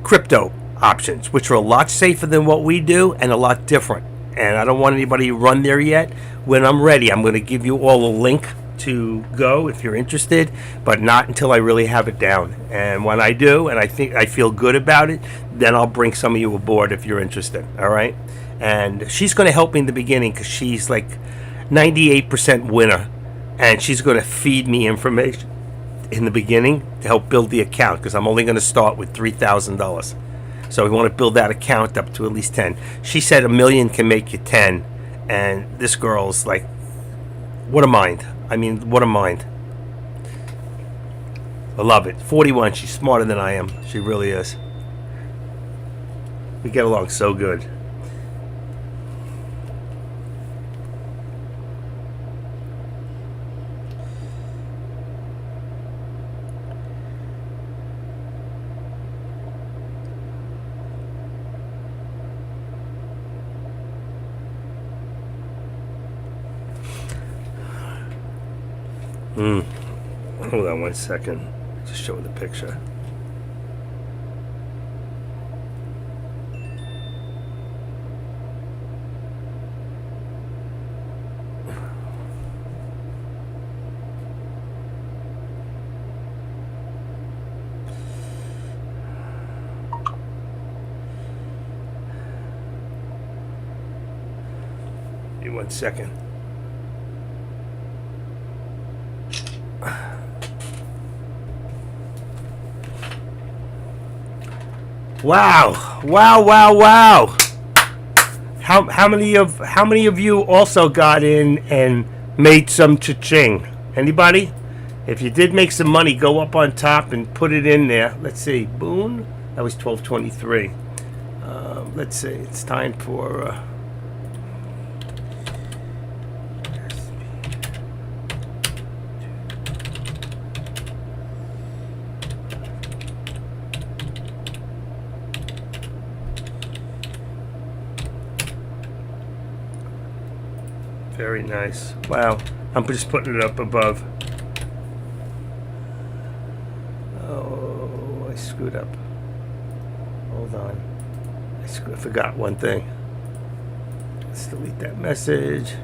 crypto options, which are a lot safer than what we do and a lot different. And I don't want anybody to run there yet. When I'm ready, I'm going to give you all a link to go if you're interested, but not until I really have it down. And when I do, and I think I feel good about it, then I'll bring some of you aboard if you're interested. All right. And she's going to help me in the beginning because she's like 98% winner, and she's going to feed me information in the beginning to help build the account because I'm only going to start with $3,000. So we want to build that account up to at least 10. She said $1 million can make you 10, and this girl's like, what a mind. I mean, what a mind. I love it. 41. She's smarter than I am. She really is. We get along so good. Hold on 1 second. Just show the picture. Give me 1 second. Wow. Wow, wow, wow. How many of you also got in and made some cha-ching? Anybody? If you did make some money, go up on top and put it in there. Let's see. Boone? That was 1223. Let's see. It's time for... very nice. Wow. I'm just putting it up above. Oh, I screwed up. Hold on. I forgot one thing. Let's delete that message.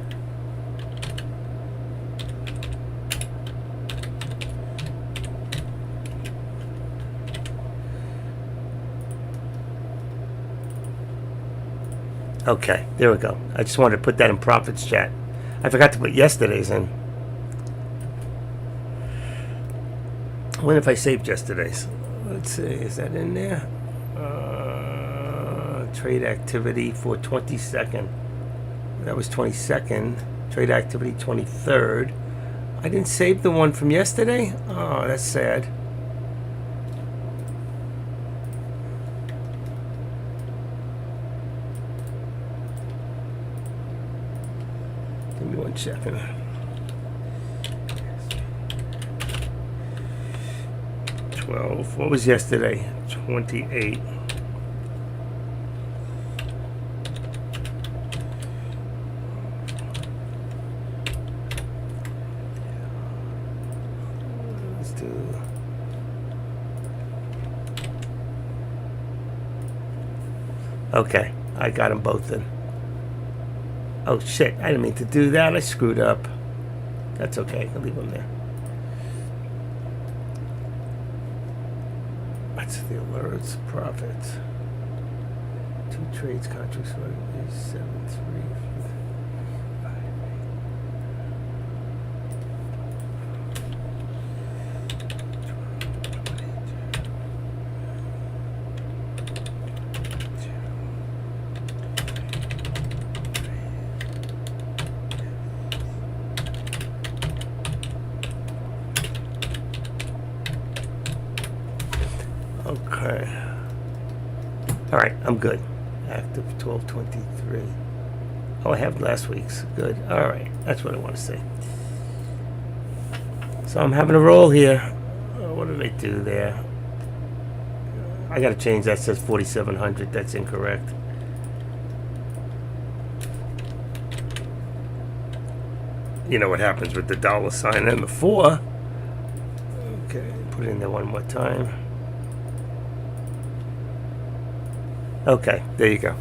Okay, there we go. I just wanted to put that in profits chat. I forgot to put yesterday's in. I wonder if I saved yesterday's. Let's see, is that in there? Trade activity for 22nd. That was 22nd. Trade activity 23rd. I didn't save the one from yesterday? Oh, that's sad. Give me 1 second. What was yesterday? 28. Let's do. Okay, I got them both in. Oh shit! I didn't mean to do that. I screwed up. That's okay. I'll leave them there. That's the alerts, profits. 2 trades, contracts, 7, 3, 5, 8. Okay. All right, I'm good. Active 1223. Oh, I have last week's. Good. All right, that's what I want to say. So I'm having a roll here. Oh, what did I do there? I got to change that. It says 4,700. That's incorrect. You know what happens with the dollar sign and the 4. Okay, put it in there one more time. Okay, there you go.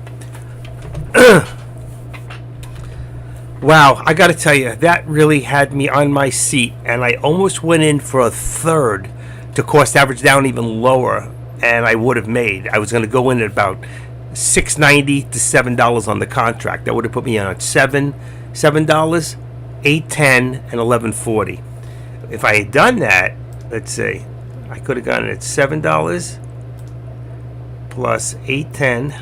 Wow, I got to tell you, that really had me on my seat, and I almost went in for a third to cost average down even lower, and I would have made. I was going to go in at about $6.90 to $7 on the contract. That would have put me on $7, $8.10, and $11.40. If I had done that, let's see, I could have gotten it at $7 plus $8.10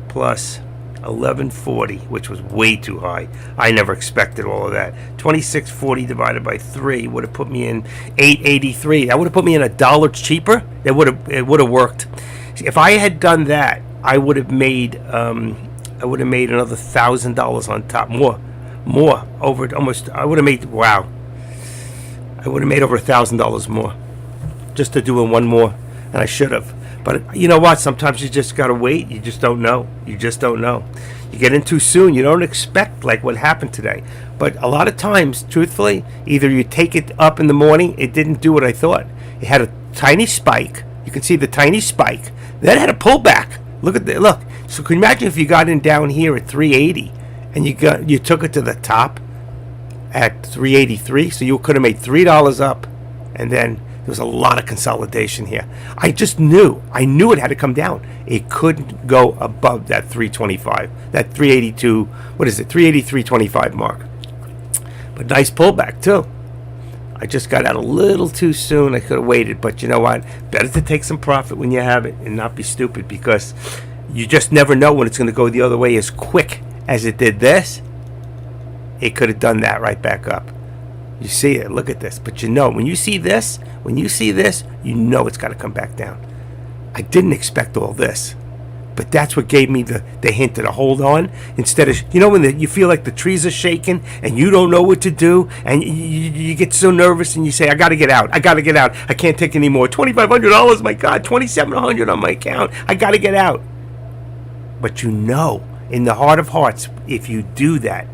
plus $11.40, which was way too high. I never expected all of that. $26.40 divided by 3 would have put me in $8.83. That would have put me in $1 cheaper. It would have worked. If I had done that, I would have made another $1,000 on top, more over almost. I would have made I would have made over $1,000 more just to do one more, and I should have. But you know what? Sometimes you just gotta wait. You just don't know. You get in too soon. You don't expect like what happened today. But a lot of times, truthfully, either you take it up in the morning. It didn't do what I thought. It had a tiny spike. You can see the tiny spike. Then it had a pullback. Look. So can you imagine if you got in down here at 380 and you took it to the top at 383? So you could have made $3 up, and then there was a lot of consolidation here. I just knew. I knew it had to come down. It couldn't go above that 325, that 382, 383.25 mark. But nice pullback, too. I just got out a little too soon. I could have waited, but you know what? Better to take some profit when you have it and not be stupid, because you just never know when it's going to go the other way as quick as it did this. It could have done that right back up. You see it. Look at this. But you know, when you see this, you know it's got to come back down. I didn't expect all this. But that's what gave me the hint to hold on. Instead of, you know, when you feel like the trees are shaking and you don't know what to do, and you get so nervous and you say, I got to get out. I can't take any more. $2,500, my God, $2,700 on my account. I got to get out. But you know, in the heart of hearts, if you do that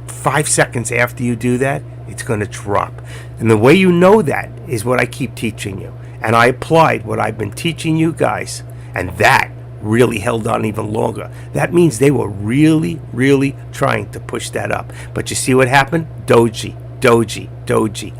5 seconds after you do that, it's going to drop. And the way you know that is what I keep teaching you. And I applied what I've been teaching you guys, and that really held on even longer. That means they were really, really trying to push that up. But you see what happened? Doji,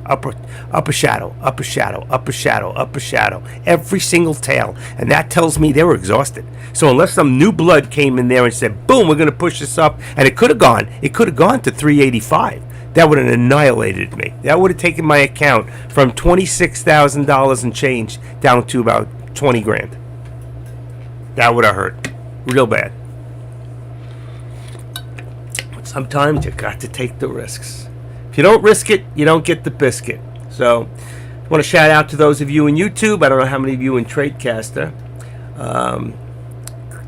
upper shadow, upper shadow, upper shadow, upper shadow, every single tail. And that tells me they were exhausted. So unless some new blood came in there and said, boom, we're going to push this up, and it could have gone to 385. That would have annihilated me. That would have taken my account from $26,000 and change down to about 20 grand. That would have hurt real bad. But sometimes you got to take the risks. If you don't risk it, you don't get the biscuit. So I want to shout out to those of you in YouTube. I don't know how many of you in Tradecaster.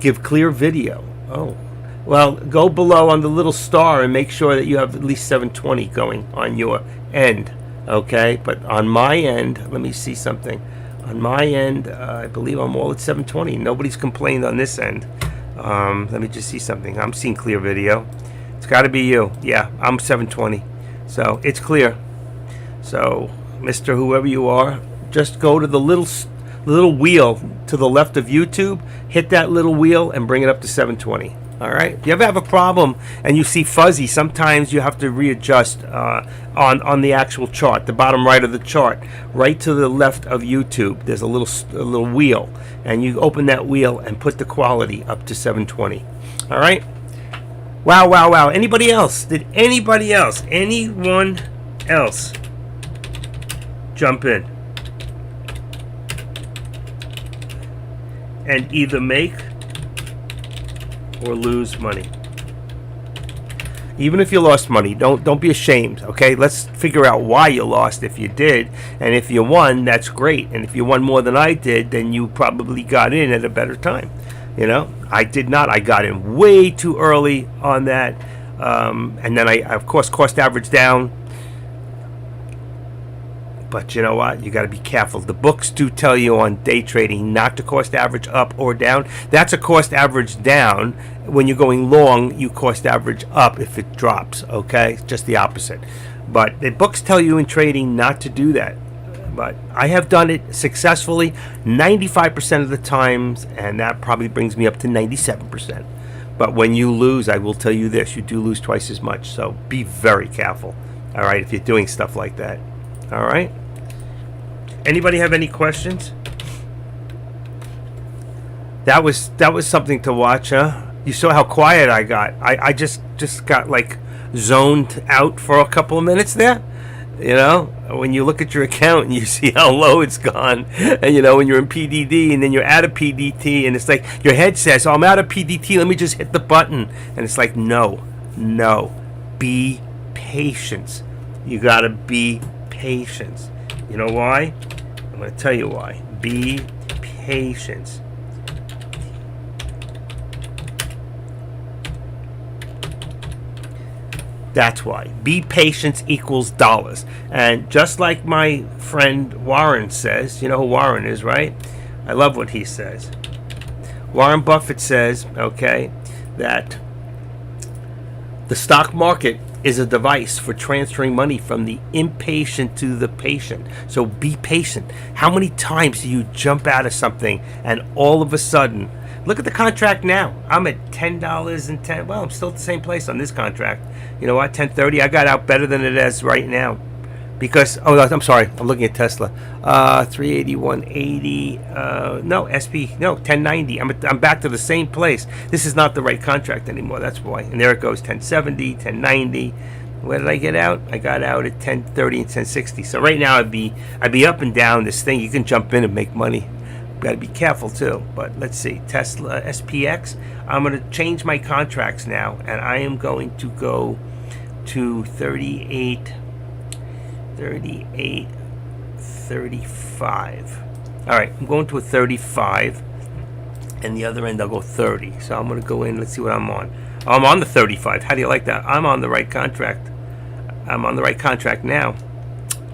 Give clear video. Oh, well, go below on the little star and make sure that you have at least 720 going on your end. Okay, but on my end, let me see something. On my end, I believe I'm all at 720. Nobody's complained on this end. Let me just see something. I'm seeing clear video. It's got to be you. Yeah, I'm 720. So it's clear. So, Mr. Whoever you are, just go to the little wheel to the left of YouTube. Hit that little wheel and bring it up to 720. All right. If you ever have a problem and you see fuzzy, sometimes you have to readjust on the actual chart, the bottom right of the chart, right to the left of YouTube. There's a little wheel, and you open that wheel and put the quality up to 720. All right. Wow. Anybody else? Did anyone else jump in and either make or lose money? Even if you lost money, don't be ashamed, okay? Let's figure out why you lost if you did. And if you won, that's great. And if you won more than I did, then you probably got in at a better time. You know, I did not. I got in way too early on that. And then I, of course, cost average down. But you know what? You got to be careful. The books do tell you on day trading not to cost average up or down. That's a cost average down. When you're going long, you cost average up if it drops, okay? Just the opposite. But the books tell you in trading not to do that. But I have done it successfully 95% of the times, and that probably brings me up to 97%. But when you lose, I will tell you this, you do lose twice as much. So be very careful, all right, if you're doing stuff like that. All right. Anybody have any questions? That was something to watch, huh? You saw how quiet I got. I just got like zoned out for a couple of minutes there. You know, when you look at your account and you see how low it's gone, and you know when you're in PDD and then you're out of PDT, and it's like your head says, "Oh, I'm out of PDT. Let me just hit the button," and it's like, no. Be patient. You gotta be patient. You know why? I'm going to tell you why. Be patient. That's why. Be patient equals dollars. And just like my friend Warren says, you know who Warren is, right? I love what he says. Warren Buffett says, okay, that the stock market is a device for transferring money from the impatient to the patient. So be patient. How many times do you jump out of something and all of a sudden, look at the contract now. I'm at $10.10. Well, I'm still at the same place on this contract. You know what? 10.30. I got out better than it is right now. Because, I'm sorry. I'm looking at Tesla. 381.80. No, SP. No, 1090. I'm back to the same place. This is not the right contract anymore. That's why. And there it goes. 1070, 1090. Where did I get out? I got out at 10:30 and 10:60. So right now I'd be up and down this thing. You can jump in and make money. Got to be careful too. But let's see, Tesla SPX. I'm going to change my contracts now, and I am going to go to 35. All right, I'm going to a 35, and the other end I'll go 30. So I'm going to go in. Let's see what I'm on. I'm on the 35. How do you like that? I'm on the right contract. I'm on the right contract now.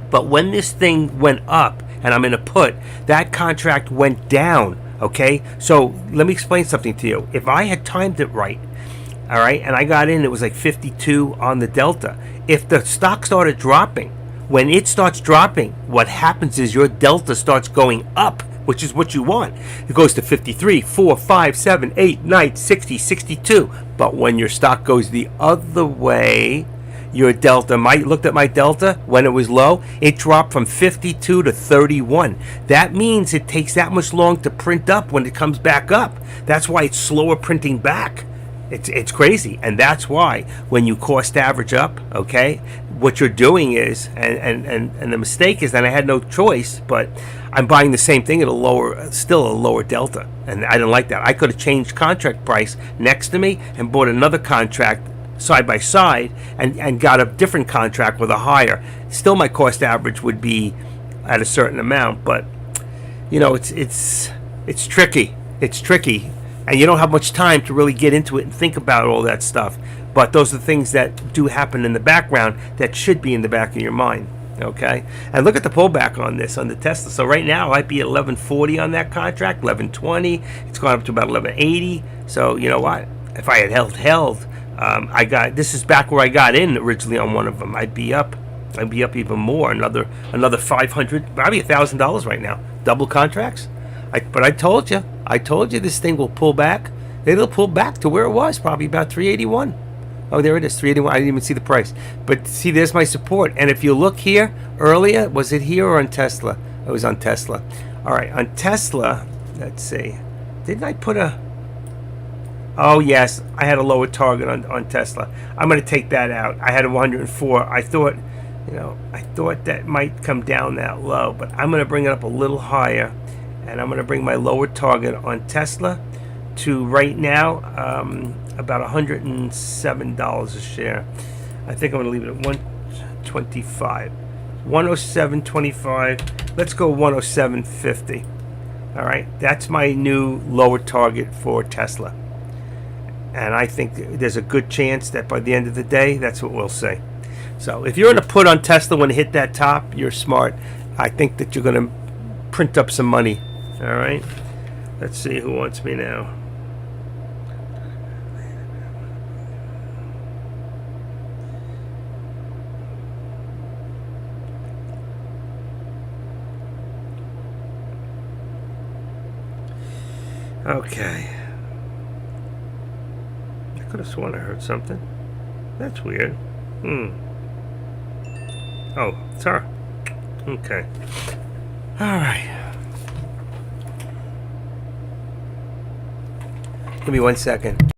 But when this thing went up, and I'm in a put, that contract went down. Okay, so let me explain something to you. If I had timed it right, all right, and I got in, it was like 52 on the delta. If the stock started dropping, when it starts dropping, what happens is your delta starts going up, which is what you want. It goes to 53, 4, 5, 7, 8, 9, 60, 62. But when your stock goes the other way, your delta, looked at my delta when it was low, it dropped from 52 to 31. That means it takes that much long to print up when it comes back up. That's why it's slower printing back. It's crazy. And that's why when you cost average up, okay, what you're doing is, and the mistake is that I had no choice, but I'm buying the same thing at still a lower delta. And I didn't like that. I could have changed contract price next to me and bought another contract side by side and got a different contract with a higher. Still my cost average would be at a certain amount, but you know, it's tricky. It's tricky. And you don't have much time to really get into it and think about all that stuff. But those are the things that do happen in the background that should be in the back of your mind. Okay? And look at the pullback on this, on the Tesla. So right now, I'd be at 1140 on that contract, 1120. It's gone up to about 1180. So you know what? If I had held, this is back where I got in originally on one of them. I'd be up even more, another 500, probably $1,000 right now. Double contracts. But I told you this thing will pull back. It'll pull back to where it was, probably about 381. Oh, there it is, 381. I didn't even see the price. But see, there's my support. And if you look here earlier, was it here or on Tesla? It was on Tesla. All right, on Tesla, let's see. Didn't I put a... Oh, yes, I had a lower target on Tesla. I'm going to take that out. I had a 104. I thought that might come down that low, but I'm going to bring it up a little higher. And I'm going to bring my lower target on Tesla to right now about $107 a share. I think I'm going to leave it at 125, 107.25. Let's go 107.50. All right, that's my new lower target for Tesla. And I think there's a good chance that by the end of the day, that's what we'll see. So if you're in a put on Tesla when it hit that top, you're smart. I think that you're going to print up some money. All right, let's see who wants me now. Okay. I could have sworn I heard something. That's weird. Oh, it's her. Okay. All right. Give me 1 second.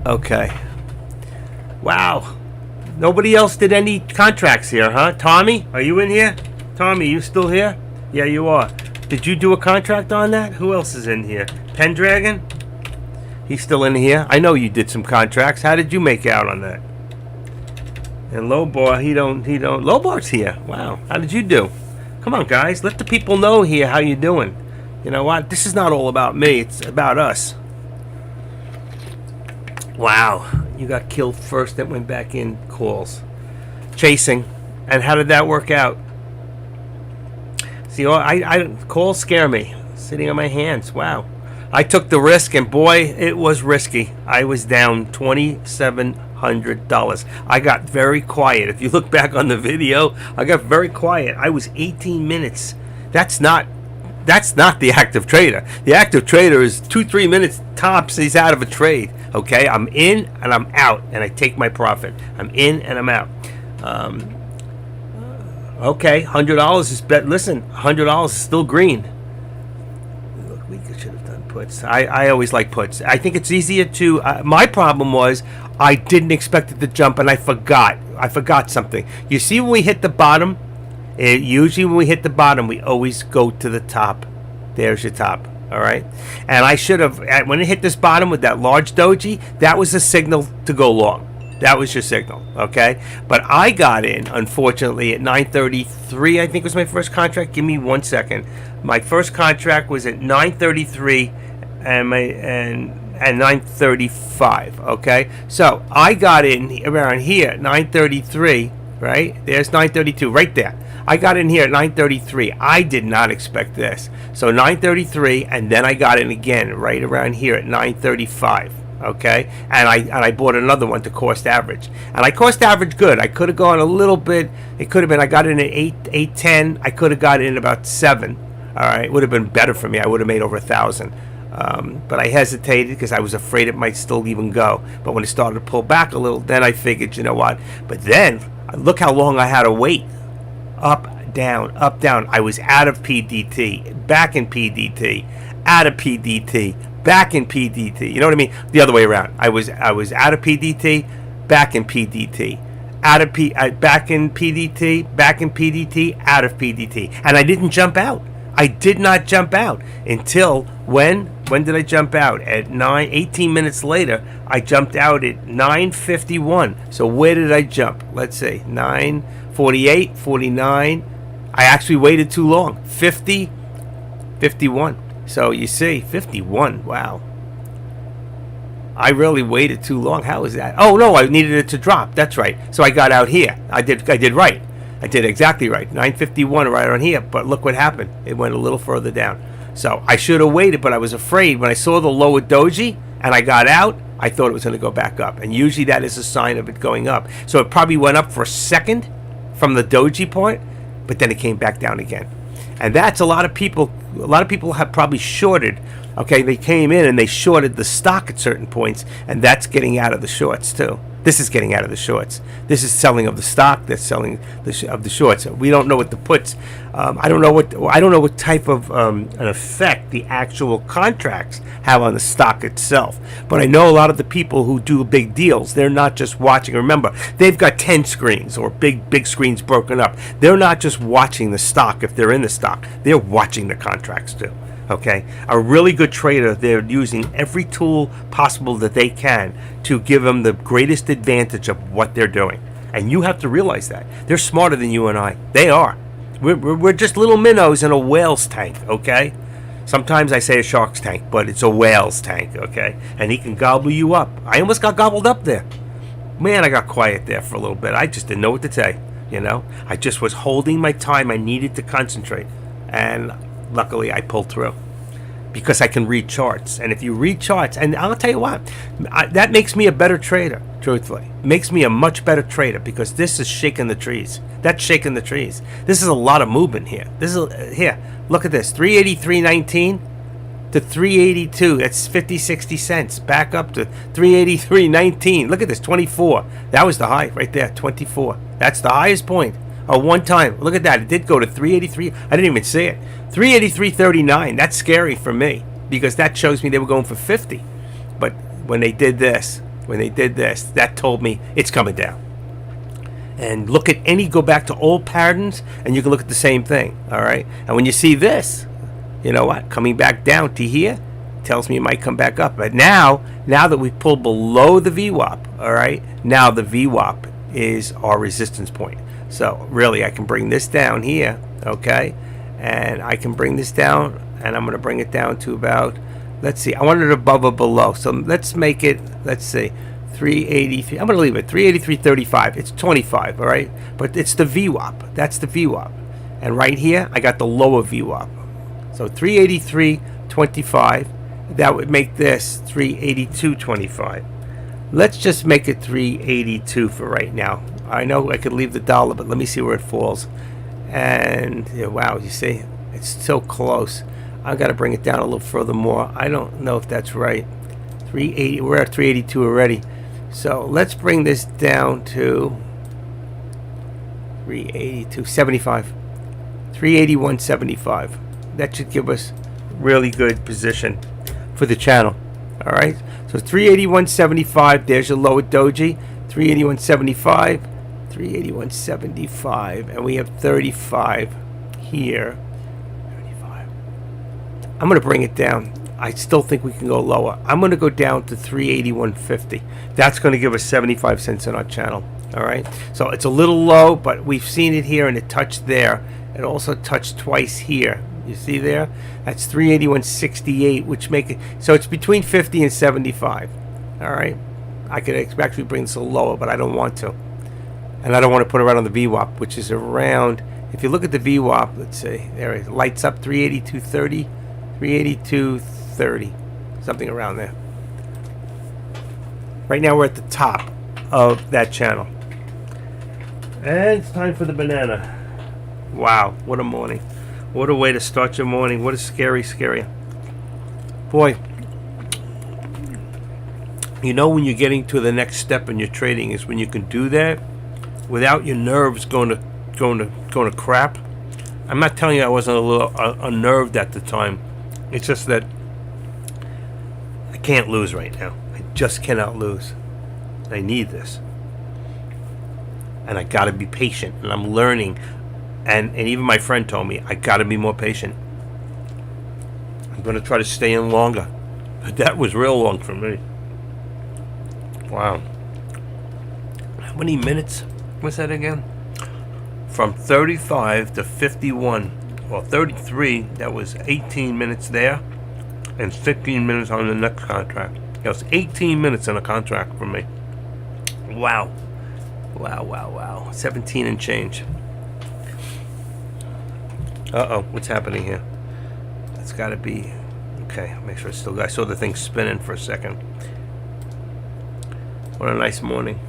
Okay. Wow. Nobody else did any contracts here, huh? Tommy, are you in here? Tommy, you still here? Yeah, you are. Did you do a contract on that? Who else is in here? Pendragon? He's still in here. I know you did some contracts. How did you make out on that? And Lowbar, he don't. Lowbar's here. Wow. How did you do? Come on, guys. Let the people know here how you doing. You know what? This is not all about me. It's about us. Wow. You got killed first, then went back in calls. Chasing. And how did that work out? See, calls scare me. Sitting on my hands. Wow. I took the risk, and boy, it was risky. I was down $2,700. I got very quiet. If you look back on the video, I got very quiet. I was 18 minutes. That's not That's not the active trader. The active trader is 2-3 minutes tops. He's out of a trade. Okay, I'm in and I'm out, and I take my profit. I'm in and I'm out. Okay, $100 is bet. Listen, $100 is still green. Look, we should have done puts. I always like puts. I think it's easier to. My problem was I didn't expect it to jump, and I forgot. I forgot something. You see, when we hit the bottom, usually when we hit the bottom, we always go to the top. There's your top. All right, and I should have, when it hit this bottom with that large doji, that was a signal to go long. That was your signal, okay? But I got in, unfortunately, at 9:33. I think was my first contract. Give me 1 second. My first contract was at 9:33 and 9:35. Okay, so I got in around here, 9:33. Right there's 9:32, right there. I got in here at 9:33. I did not expect this. So 9:33, and then I got in again right around here at 9:35. Okay, and I bought another one to cost average, and I cost average good. I could have gone a little bit. It could have been. I got in at 8:10. I could have got in about 7. All right, it would have been better for me. I would have made over 1,000. But I hesitated because I was afraid it might still even go. But when it started to pull back a little, then I figured, you know what? But then look how long I had to wait. Up, down, up, down. I was out of PDT, back in PDT, out of PDT, back in PDT. You know what I mean? The other way around. I was out of PDT, back in PDT, back in PDT, back in PDT, out of PDT, and I didn't jump out. I did not jump out until when? When did I jump out? At 18 minutes later, I jumped out at 9:51. So where did I jump? Let's see, 9:48, 49. I actually waited too long. 50, 51. So you see, 51. Wow. I really waited too long. How is that? Oh no, I needed it to drop. That's right. So I got out here. I did right. I did exactly right. 9:51 right on here. But look what happened. It went a little further down. So I should have waited, but I was afraid. When I saw the lower doji and I got out, I thought it was going to go back up. And usually that is a sign of it going up. So it probably went up for a second from the doji point, but then it came back down again. And that's a lot of people have probably shorted. Okay, they came in and they shorted the stock at certain points, and that's getting out of the shorts too. This is getting out of the shorts. This is selling of the stock. That's selling of the shorts. We don't know what the puts. I don't know what type of an effect the actual contracts have on the stock itself. But I know a lot of the people who do big deals. They're not just watching. Remember, they've got 10 screens or big screens broken up. They're not just watching the stock if they're in the stock. They're watching the contracts too. Okay, a really good trader, they're using every tool possible that they can to give them the greatest advantage of what they're doing. And you have to realize that. They're smarter than you and I. They are. We're just little minnows in a whale's tank, okay? Sometimes I say a shark's tank, but it's a whale's tank, okay? And he can gobble you up. I almost got gobbled up there. Man, I got quiet there for a little bit. I just didn't know what to say, you know? I just was holding my time. I needed to concentrate. And luckily, I pulled through because I can read charts. And if you read charts, and I'll tell you what, that makes me a better trader, truthfully. It makes me a much better trader because this is shaking the trees. That's shaking the trees. This is a lot of movement here. Here, look at this, 383.19 to 382. That's 50-60 cents. Back up to 383.19. Look at this, 24. That was the high right there, 24. That's the highest point. One time. Look at that. It did go to 383. I didn't even see it. 383.39. That's scary for me because that shows me they were going for 50. But when they did this, that told me it's coming down. And go back to old patterns and you can look at the same thing. All right. And when you see this, you know what? Coming back down to here tells me it might come back up. But now that we've pulled below the VWAP, all right, now the VWAP is our resistance point. So really, I can bring this down here, okay? And I can bring this down, and I'm going to bring it down to about, let's see, I want it above or below. So let's make it, let's see, 383. I'm going to leave it, 383.35. It's 25, all right? But it's the VWAP. That's the VWAP. And right here, I got the lower VWAP. So 383.25. That would make this 382.25. Let's just make it 382 for right now. I know I could leave the dollar, but let me see where it falls. And yeah, wow, you see, it's so close. I've got to bring it down a little further more. I don't know if that's right. 380. We're at 382 already. So let's bring this down to 382.75. 381.75. That should give us really good position for the channel. All right. So 381.75. There's your lower doji. 381.75. 381.75. And we have 35 here. 35. I'm going to bring it down. I still think we can go lower. I'm going to go down to 381.50. That's going to give us 75 cents on our channel. All right. So it's a little low, but we've seen it here and it touched there. It also touched twice here. You see there? That's 381.68, which make it so it's between 50 and 75. All right. I could actually bring this a little lower, but I don't want to. And I don't want to put it right on the VWAP, which is around, if you look at the VWAP, let's see, there it lights up 382.30, 382.30, something around there. Right now we're at the top of that channel. And it's time for the banana. Wow, what a morning. What a way to start your morning. What a scary. Boy, you know when you're getting to the next step in your trading is when you can do that without your nerves going to crap. I'm not telling you I wasn't a little unnerved at the time. It's just that I can't lose right now. I just cannot lose. I need this. And I got to be patient. And I'm learning. And even my friend told me, I got to be more patient. I'm going to try to stay in longer. But that was real long for me. Wow. How many minutes was that again? From 35 to 51. Well, 33, that was 18 minutes there. And 15 minutes on the next contract. That was 18 minutes in a contract for me. Wow. Wow. 17 and change. Uh-oh, what's happening here? It's got to be... Okay, make sure it's still... I saw the thing spinning for a second. What a nice morning.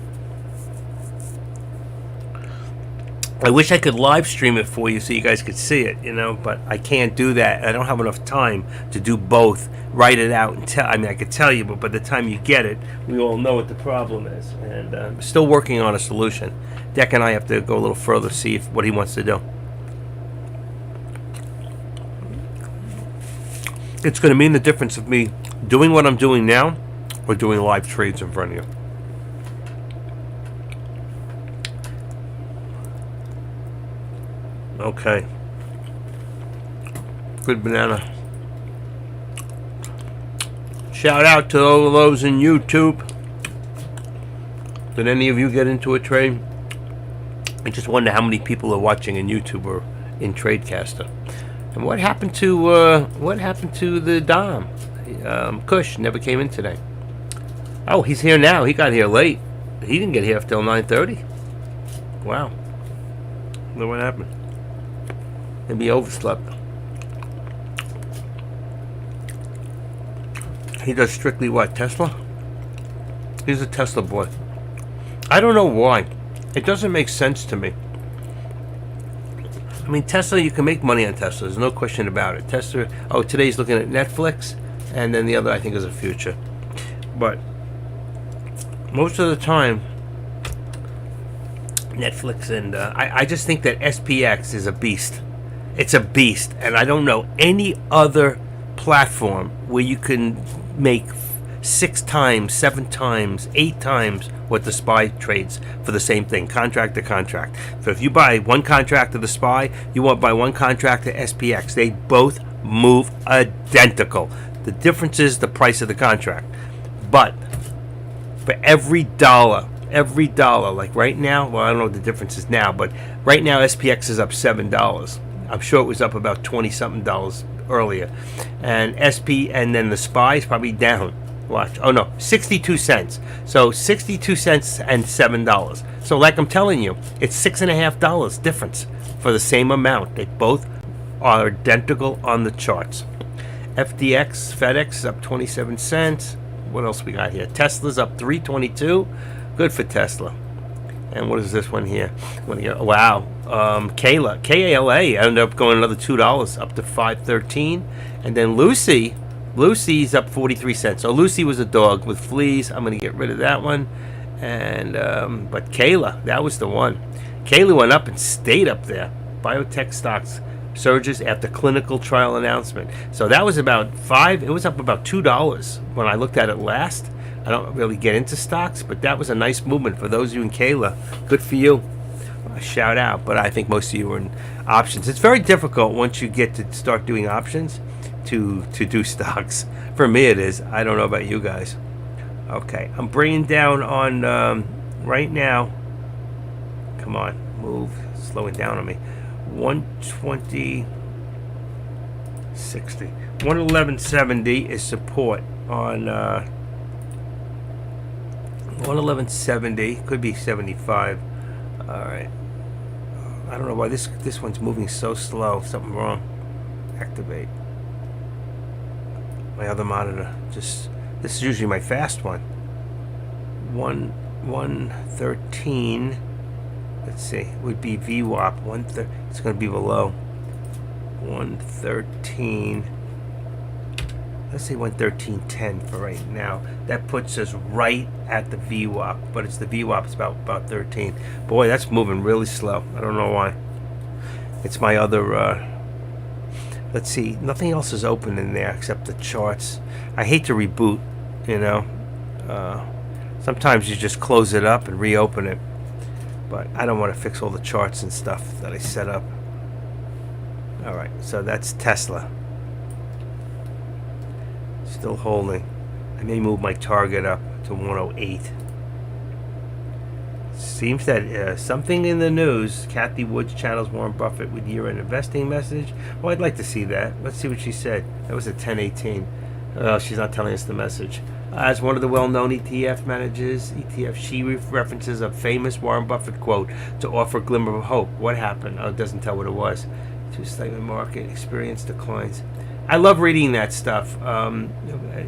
I wish I could live stream it for you so you guys could see it, you know, but I can't do that. I don't have enough time to do both. Write it out and tell... I mean, I could tell you, but by the time you get it, we all know what the problem is. And I'm still working on a solution. Deck and I have to go a little further, see what he wants to do. It's going to mean the difference of me doing what I'm doing now or doing live trades in front of you. Okay. Good banana. Shout out to all of those in YouTube. Did any of you get into a trade? I just wonder how many people are watching in YouTube or in Tradecaster. And what happened to the Dom? Kush never came in today. Oh, he's here now. He got here late. He didn't get here till 9:30. Wow. Look what happened. Maybe he overslept. He does strictly what? Tesla? He's a Tesla boy. I don't know why. It doesn't make sense to me. I mean, Tesla, you can make money on Tesla. There's no question about it. Tesla, today he's looking at Netflix, and then the other, I think, is a future. But most of the time, Netflix and I just think that SPX is a beast. It's a beast, and I don't know any other platform where you can make 6 times, 7 times, 8 times what the SPY trades for the same thing, contract to contract. So if you buy one contract to the SPY, you want to buy one contract to SPX. They both move identical. The difference is the price of the contract. But for every dollar, like right now, well, I don't know what the difference is now, but right now SPX is up $7. I'm sure it was up about $20-something earlier. And and then the SPY is probably down. Watch. Oh no, 62 cents. So 62 cents and $7. So like I'm telling you, it's $6.50 difference for the same amount. They both are identical on the charts. FDX, FedEx is up 27 cents. What else we got here? Tesla's up 322. Good for Tesla. And what is this one here? Wow. Kayla, KALA ended up going another $2 up to 513, and then Lucy's up 43 cents. So Lucy was a dog with fleas. I'm gonna get rid of that one, and but Kayla, that was the one. Kayla went up and stayed up there. Biotech stocks surges after clinical trial announcement. So that was about it was up about $2 when I looked at it last. I don't really get into stocks, but that was a nice movement for those of you in Kayla. Good for you. A shout out, but I think most of you are in options. It's very difficult once you get to start doing options to do stocks. For me it is. I don't know about you guys. Okay, I'm bringing down on right now. Come on, move. Slowing down on me. 120.60. 111.70 is support on 111.70. Could be 75. All right. I don't know why this one's moving so slow. Something wrong. Activate. My other monitor. This is usually my fast one. 113. Let's see. Would be VWAP. It's going to be below 113. Let's say 113.10 for right now. That puts us right at the VWAP, but it's the VWAP. It's about 13. Boy, that's moving really slow. I don't know why. It's my other. Let's see. Nothing else is open in there except the charts. I hate to reboot. You know. Sometimes you just close it up and reopen it, but I don't want to fix all the charts and stuff that I set up. All right. So that's Tesla. Still holding. I may move my target up to 108. Seems that something in the news. Kathy Woods channels Warren Buffett with year-end investing message. Well, I'd like to see that. Let's see what she said. That was at 10:18. She's not telling us the message. As one of the well-known ETF managers, she references a famous Warren Buffett quote to offer a glimmer of hope. What happened? Oh, it doesn't tell what it was. Two-statement market experience declines. I love reading that stuff.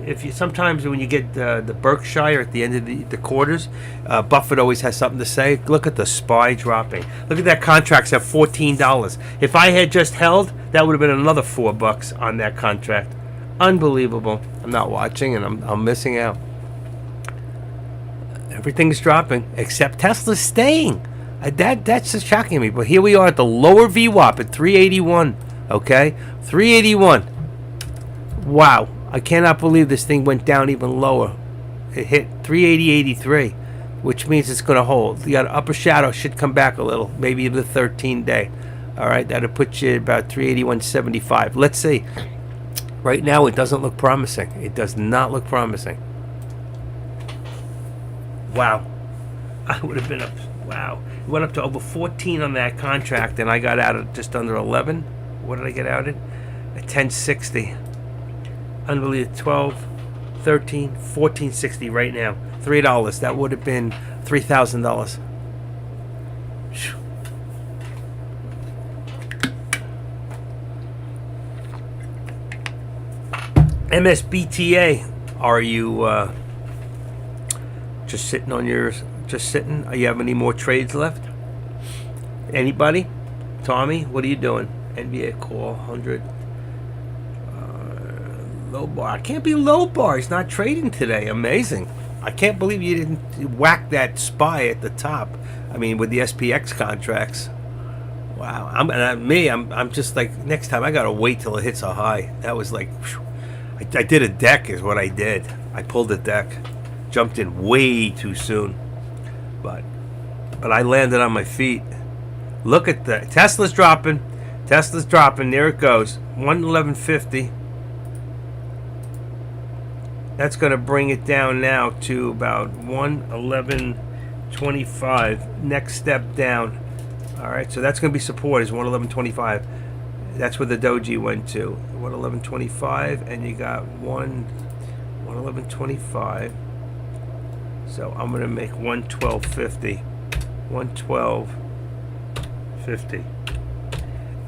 If you sometimes when you get the Berkshire at the end of the quarters, Buffett always has something to say. Look at the SPY dropping. Look at that contract's at $14. If I had just held, that would have been another $4 on that contract. Unbelievable. I'm not watching and I'm missing out. Everything's dropping except Tesla's staying. That's just shocking me. But here we are at the lower VWAP at 381. Okay, 381. Wow, I cannot believe this thing went down even lower. It hit 380.83, which means it's going to hold. You got an upper shadow, should come back a little, maybe the 13-day. All right, that'll put you at about 381.75. Let's see. Right now, it doesn't look promising. It does not look promising. Wow, I would have been up. Wow, it went up to over 14 on that contract, and I got out at just under 11. What did I get out at? At 1060. Unbelievable. 12, 13, 1460 right now. $3. That would have been $3,000. MSBTA. Are you just sitting on yours? Just sitting? Are you have any more trades left? Anybody? Tommy, what are you doing? NBA call 100. Low bar. I can't be low bar. He's not trading today. Amazing. I can't believe you didn't whack that SPY at the top. I mean, with the SPX contracts. Wow. I'm just like, next time I gotta wait till it hits a high. That was like, I did a deck is what I did. I pulled a deck, jumped in way too soon, but I landed on my feet. Look at that. Tesla's dropping. There it goes. 111.50. That's going to bring it down now to about 111.25. Next step down. All right, so that's going to be support is 111.25. That's where the doji went to. 111.25, and you got 111.25. So I'm going to make 112.50. 112.50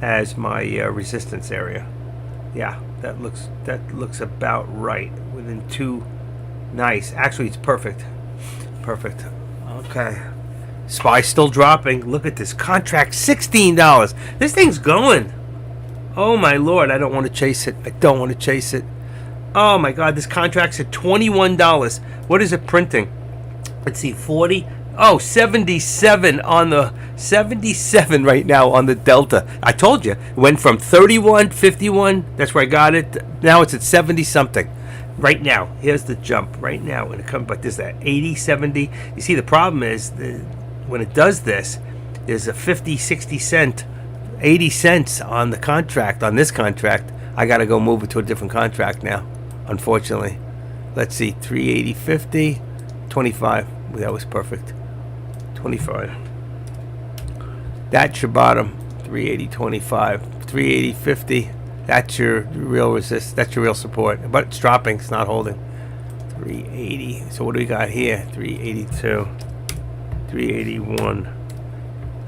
as my resistance area. Yeah, that looks about right. Within two. Nice. Actually, it's perfect. Okay. SPY's still dropping. Look at this contract, $16. This thing's going. Oh my Lord, I don't want to chase it. I don't want to chase it. Oh my God, this contract's at $21. What is it printing? Let's see, 40. Oh, 77 on the 77 right now on the Delta. I told you, it went from 31, 51. That's where I got it. Now it's at 70 something. Right now, here's the jump. Right now, when it comes, but there's that 80, 70. You see, the problem is when it does this, there's a 50, 60 cent, 80 cents on the contract. On this contract, I got to go move it to a different contract now. Unfortunately, let's see, 380, 50, 25. That was perfect. 25. That's your bottom. 380, 25. 380, 50. That's your real resist. That's your real support. But it's dropping. It's not holding. 380. So what do we got here? 382. 381.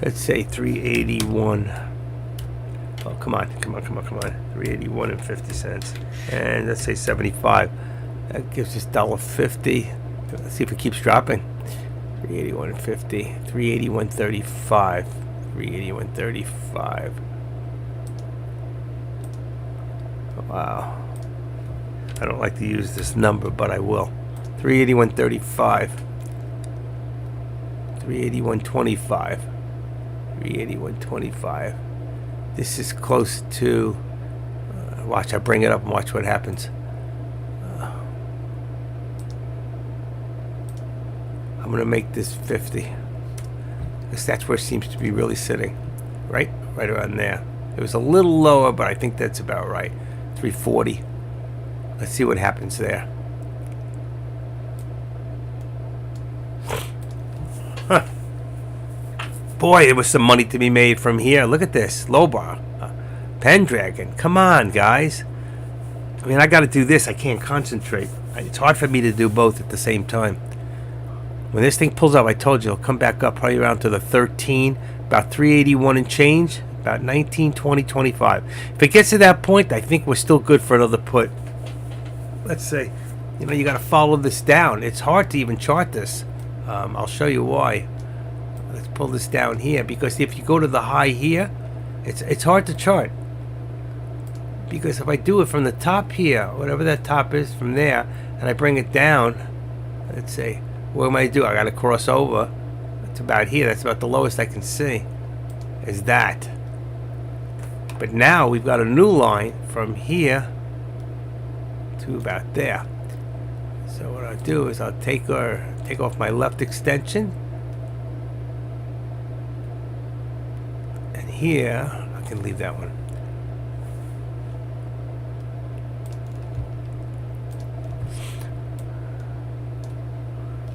Let's say 381. Oh, come on. 381 and 50 cents. And let's say 75. That gives us $1.50. Let's see if it keeps dropping. 381 and 50. 381.35. 381.35. Wow. I don't like to use this number, but I will. 381.35. 381.25. 381.25. This is close to. Watch, I bring it up and watch what happens. I'm going to make this 50. Because that's where it seems to be really sitting. Right around there. It was a little lower, but I think that's about right. 340. Let's see what happens there. Huh. Boy, there was some money to be made from here. Look at this. Low bar. Pendragon. Come on, guys. I mean, I got to do this. I can't concentrate. It's hard for me to do both at the same time. When this thing pulls up, I told you, it'll come back up probably around to the 13, about 381 and change, about 19, 20, 25. If it gets to that point, I think we're still good for another put. Let's say, you got to follow this down. It's hard to even chart this. I'll show you why. Let's pull this down here, because if you go to the high here, it's hard to chart. Because if I do it from the top here, whatever that top is from there, and I bring it down, let's say, what am I do? I got to cross over. It's about here. That's about the lowest I can see. Is that. But now we've got a new line from here to about there. So what I'll do is I'll take off my left extension. And here, I can leave that one.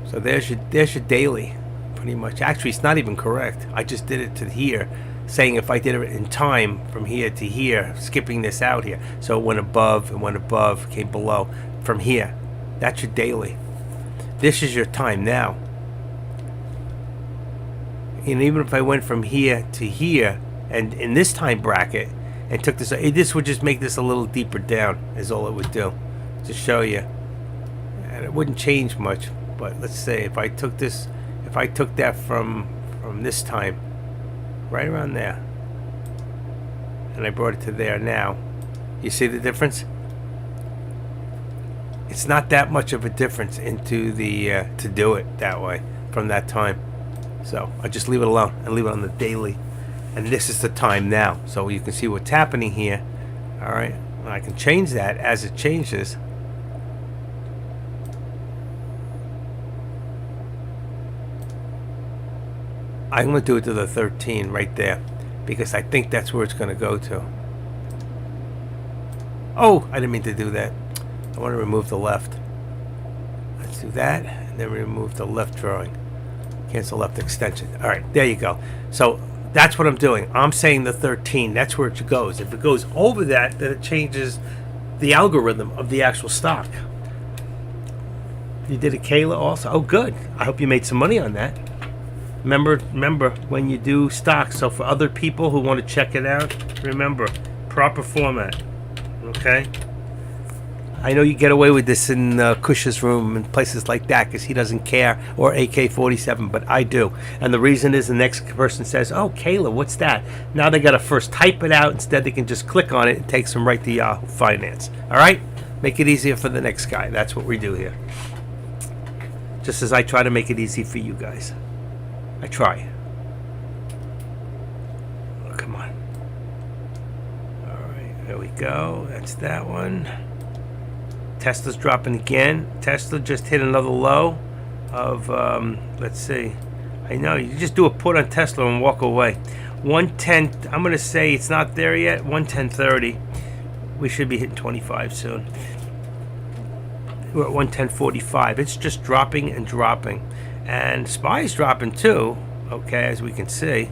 So there's your daily, pretty much. Actually, it's not even correct. I just did it to here, saying if I did it in time from here to here, skipping this out here. So it went above, came below. From here, that's your daily. This is your time now. And even if I went from here to here, and in this time bracket, and took this would just make this a little deeper down, is all it would do, to show you. And it wouldn't change much. But let's say if I took that from this time, right around there, and I brought it to there now, you see the difference? It's not that much of a difference into the to do it that way from that time. So I just leave it alone and leave it on the daily, and this is the time now, so you can see what's happening here. All right, and I can change that as it changes. I'm going to do it to the 13 right there, because I think that's where it's going to go to. Oh, I didn't mean to do that. I want to remove the left. Let's do that, and then remove the left drawing. Cancel left extension. All right, there you go. So that's what I'm doing. I'm saying the 13. That's where it goes. If it goes over that, then it changes the algorithm of the actual stock. You did a Kayla also? Oh, good. I hope you made some money on that. Remember when you do stocks, so for other people who want to check it out, remember, proper format, okay? I know you get away with this in Cush's room and places like that because he doesn't care, or AK-47, but I do. And the reason is the next person says, oh, Kayla, what's that? Now they got to first type it out. Instead, they can just click on it. It takes them right to Yahoo Finance. All right? Make it easier for the next guy. That's what we do here. Just as I try to make it easy for you guys. I try. Oh, come on. All right, there we go. That's that one. Tesla's dropping again. Tesla just hit another low of, let's see. I know, you just do a put on Tesla and walk away. 110, I'm going to say it's not there yet. 110.30. We should be hitting 25 soon. We're at 110.45. It's just dropping and dropping. And SPY's dropping too, okay, as we can see.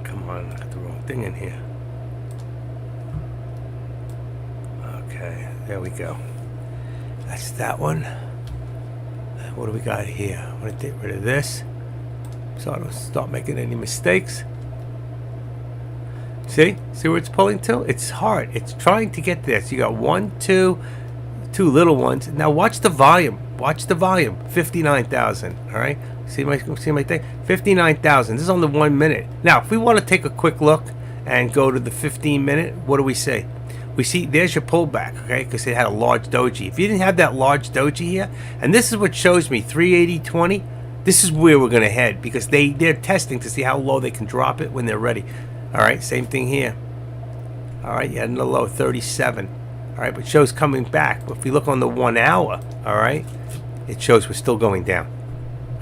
Come on, I got the wrong thing in here. Okay, there we go. That's that one. What do we got here? I'm going to get rid of this so I don't start making any mistakes. See where it's pulling to? It's hard. It's trying to get there. So you got one, two little ones. Now watch the volume. Watch the volume. 59,000. All right. See my thing. 59,000. This is on the 1 minute. Now, if we want to take a quick look and go to the 15-minute, what do we see? We see there's your pullback, okay? Because it had a large doji. If you didn't have that large doji here, and this is what shows me 380.20. This is where we're going to head because they're testing to see how low they can drop it when they're ready. All right, same thing here. All right, you had a low 37. All right, but it shows coming back. But if we look on the 1 hour, all right, it shows we're still going down.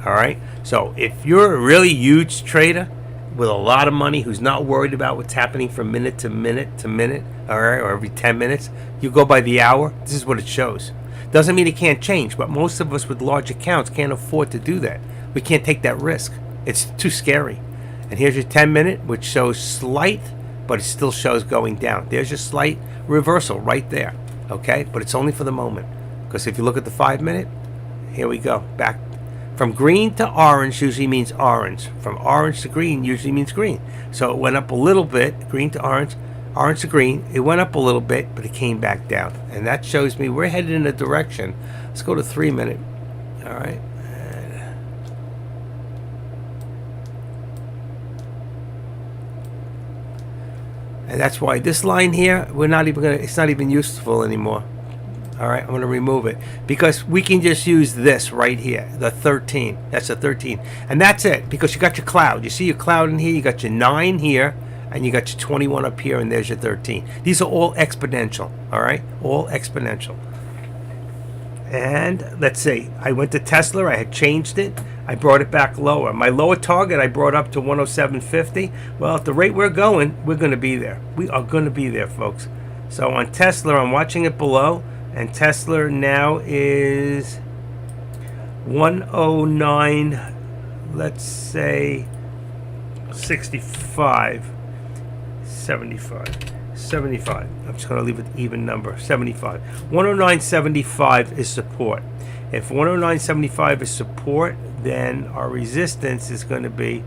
All right, so if you're a really huge trader with a lot of money who's not worried about what's happening from minute to minute to minute, all right, or every 10 minutes, you go by the hour, this is what it shows. Doesn't mean it can't change, but most of us with large accounts can't afford to do that. We can't take that risk. It's too scary. And here's your 10-minute, which shows slight, but it still shows going down. There's your slight reversal right there, okay? But it's only for the moment. Because if you look at the 5-minute, here we go. Back from green to orange usually means orange. From orange to green usually means green. So it went up a little bit, green to orange, orange to green. It went up a little bit, but it came back down. And that shows me we're headed in a direction. Let's go to 3-minute, all right? And that's why this line here, it's not even useful anymore. All right, I'm going to remove it because we can just use this right here, the 13. That's a 13. And that's it because you got your cloud. You see your cloud in here, you got your 9 here, and you got your 21 up here, and there's your 13. These are all exponential, all right? All exponential. And let's see, I went to Tesla, I had changed it, I brought it back lower. My lower target I brought up to 107.50. Well, at the rate we're going, we're going to be there. We are going to be there, folks. So on Tesla, I'm watching it below, and Tesla now is 109, let's say 65, 75. I'm just going to leave it even number, 75. 109.75 is support. If 109.75 is support, then our resistance is going to be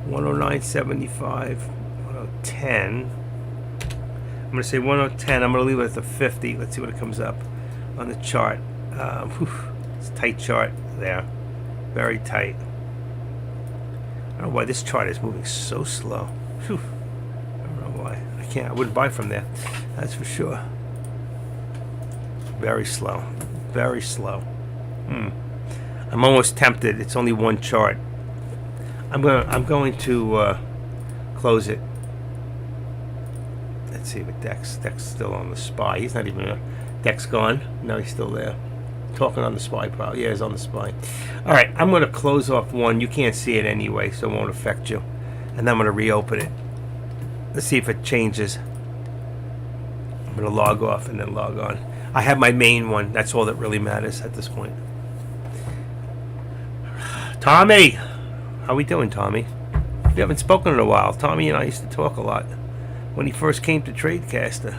109.75, 110. I'm going to say 110. I'm going to leave it at the 50. Let's see what it comes up on the chart. It's a tight chart there. Very tight. I don't know why this chart is moving so slow. Whew. I don't know why. I wouldn't buy from there. That's for sure. Very slow. Very slow. I'm almost tempted. It's only one chart. I'm going to close it. Let's see what Dex still on the SPY. He's not even Dex gone. No, he's still there. Talking on the SPY probably. Yeah, he's on the SPY. All right, I'm going to close off one. You can't see it anyway, so it won't affect you. And then I'm going to reopen it. Let's see if it changes. I'm going to log off and then log on. I have my main one. That's all that really matters at this point. Tommy! How we doing, Tommy? We haven't spoken in a while. Tommy and I used to talk a lot when he first came to Tradecaster.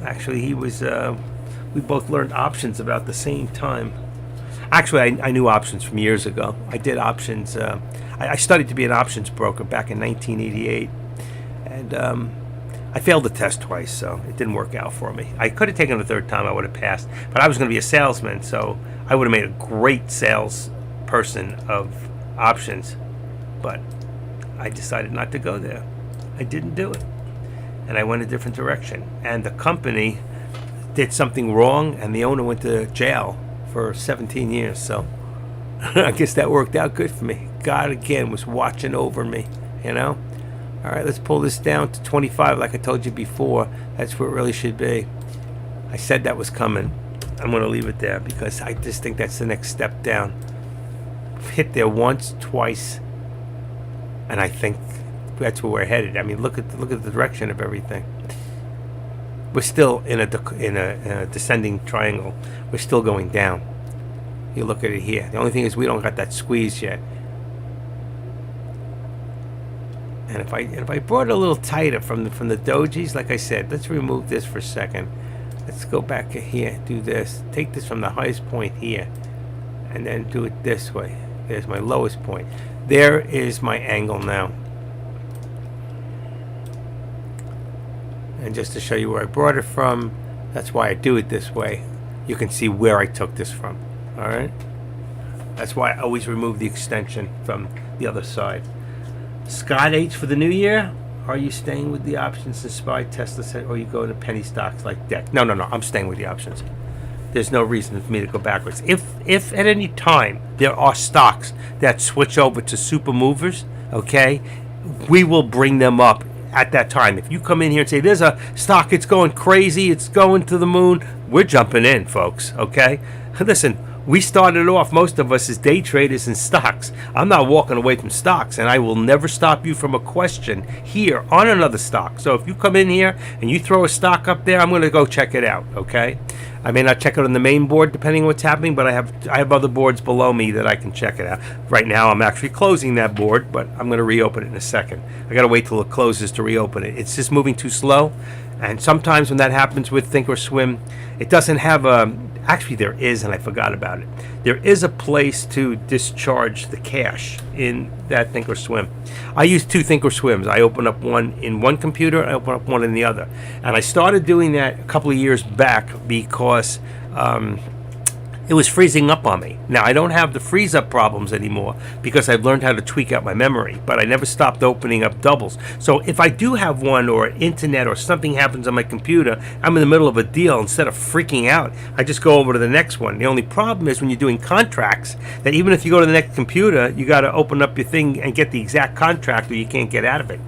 Actually, he was, we both learned options about the same time. Actually, I knew options from years ago. I did options. I studied to be an options broker back in 1988, and I failed the test twice, so it didn't work out for me. I could have taken it a third time, I would have passed, but I was going to be a salesman, so I would have made a great salesperson of options, but I decided not to go there. I didn't do it, and I went a different direction, and the company did something wrong, and the owner went to jail for 17 years, so I guess that worked out good for me. God, again, was watching over me, you know? All right, let's pull this down to 25 like I told you before. That's where it really should be. I said that was coming. I'm going to leave it there because I just think that's the next step down. Hit there once, twice, and I think that's where we're headed. I mean, look at the direction of everything. We're still in a descending triangle. We're still going down. You look at it here. The only thing is we don't got that squeeze yet. And if I brought it a little tighter from the dojis, like I said, let's remove this for a second. Let's go back here, do this. Take this from the highest point here, and then do it this way. There's my lowest point. There is my angle now. And just to show you where I brought it from, that's why I do it this way. You can see where I took this from. All right. That's why I always remove the extension from the other side. Scott H for the new year. Are you staying with the options and SPY, Tesla, or you go to penny stocks like DEC? No. I'm staying with the options. There's no reason for me to go backwards. If at any time there are stocks that switch over to super movers, okay, we will bring them up at that time. If you come in here and say there's a stock, it's going crazy, it's going to the moon, we're jumping in, folks. Okay, listen. We started off, most of us, as day traders in stocks. I'm not walking away from stocks, and I will never stop you from a question here on another stock. So if you come in here and you throw a stock up there, I'm going to go check it out, okay? I may not check it on the main board depending on what's happening, but I have other boards below me that I can check it out. Right now, I'm actually closing that board, but I'm going to reopen it in a second. I got to wait till it closes to reopen it. It's just moving too slow, and sometimes when that happens with Thinkorswim, it doesn't have a... Actually, there is, and I forgot about it. There is a place to discharge the cash in that Thinkorswim. I use two Thinkorswims. I open up one in one computer, I open up one in the other. And I started doing that a couple of years back because it was freezing up on me. Now, I don't have the freeze up problems anymore because I've learned how to tweak out my memory, but I never stopped opening up doubles. So if I do have one, or internet or something happens on my computer, I'm in the middle of a deal, instead of freaking out, I just go over to the next one. The only problem is when you're doing contracts, that even if you go to the next computer, you got to open up your thing and get the exact contract, or you can't get out of it.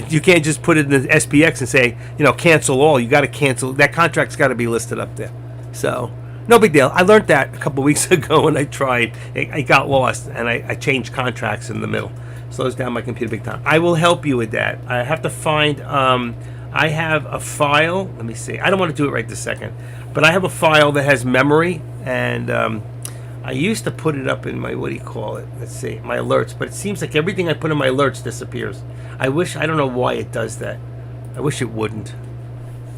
You can't just put it in the SPX and say, cancel all. You got to cancel. That contract's got to be listed up there. So... no big deal. I learned that a couple of weeks ago when I tried. I got lost, and I changed contracts in the middle. Slows down my computer big time. I will help you with that. I have to find... I have a file. Let me see. I don't want to do it right this second. But I have a file that has memory, and I used to put it up in my... what do you call it? Let's see. My alerts. But it seems like everything I put in my alerts disappears. I don't know why it does that. I wish it wouldn't.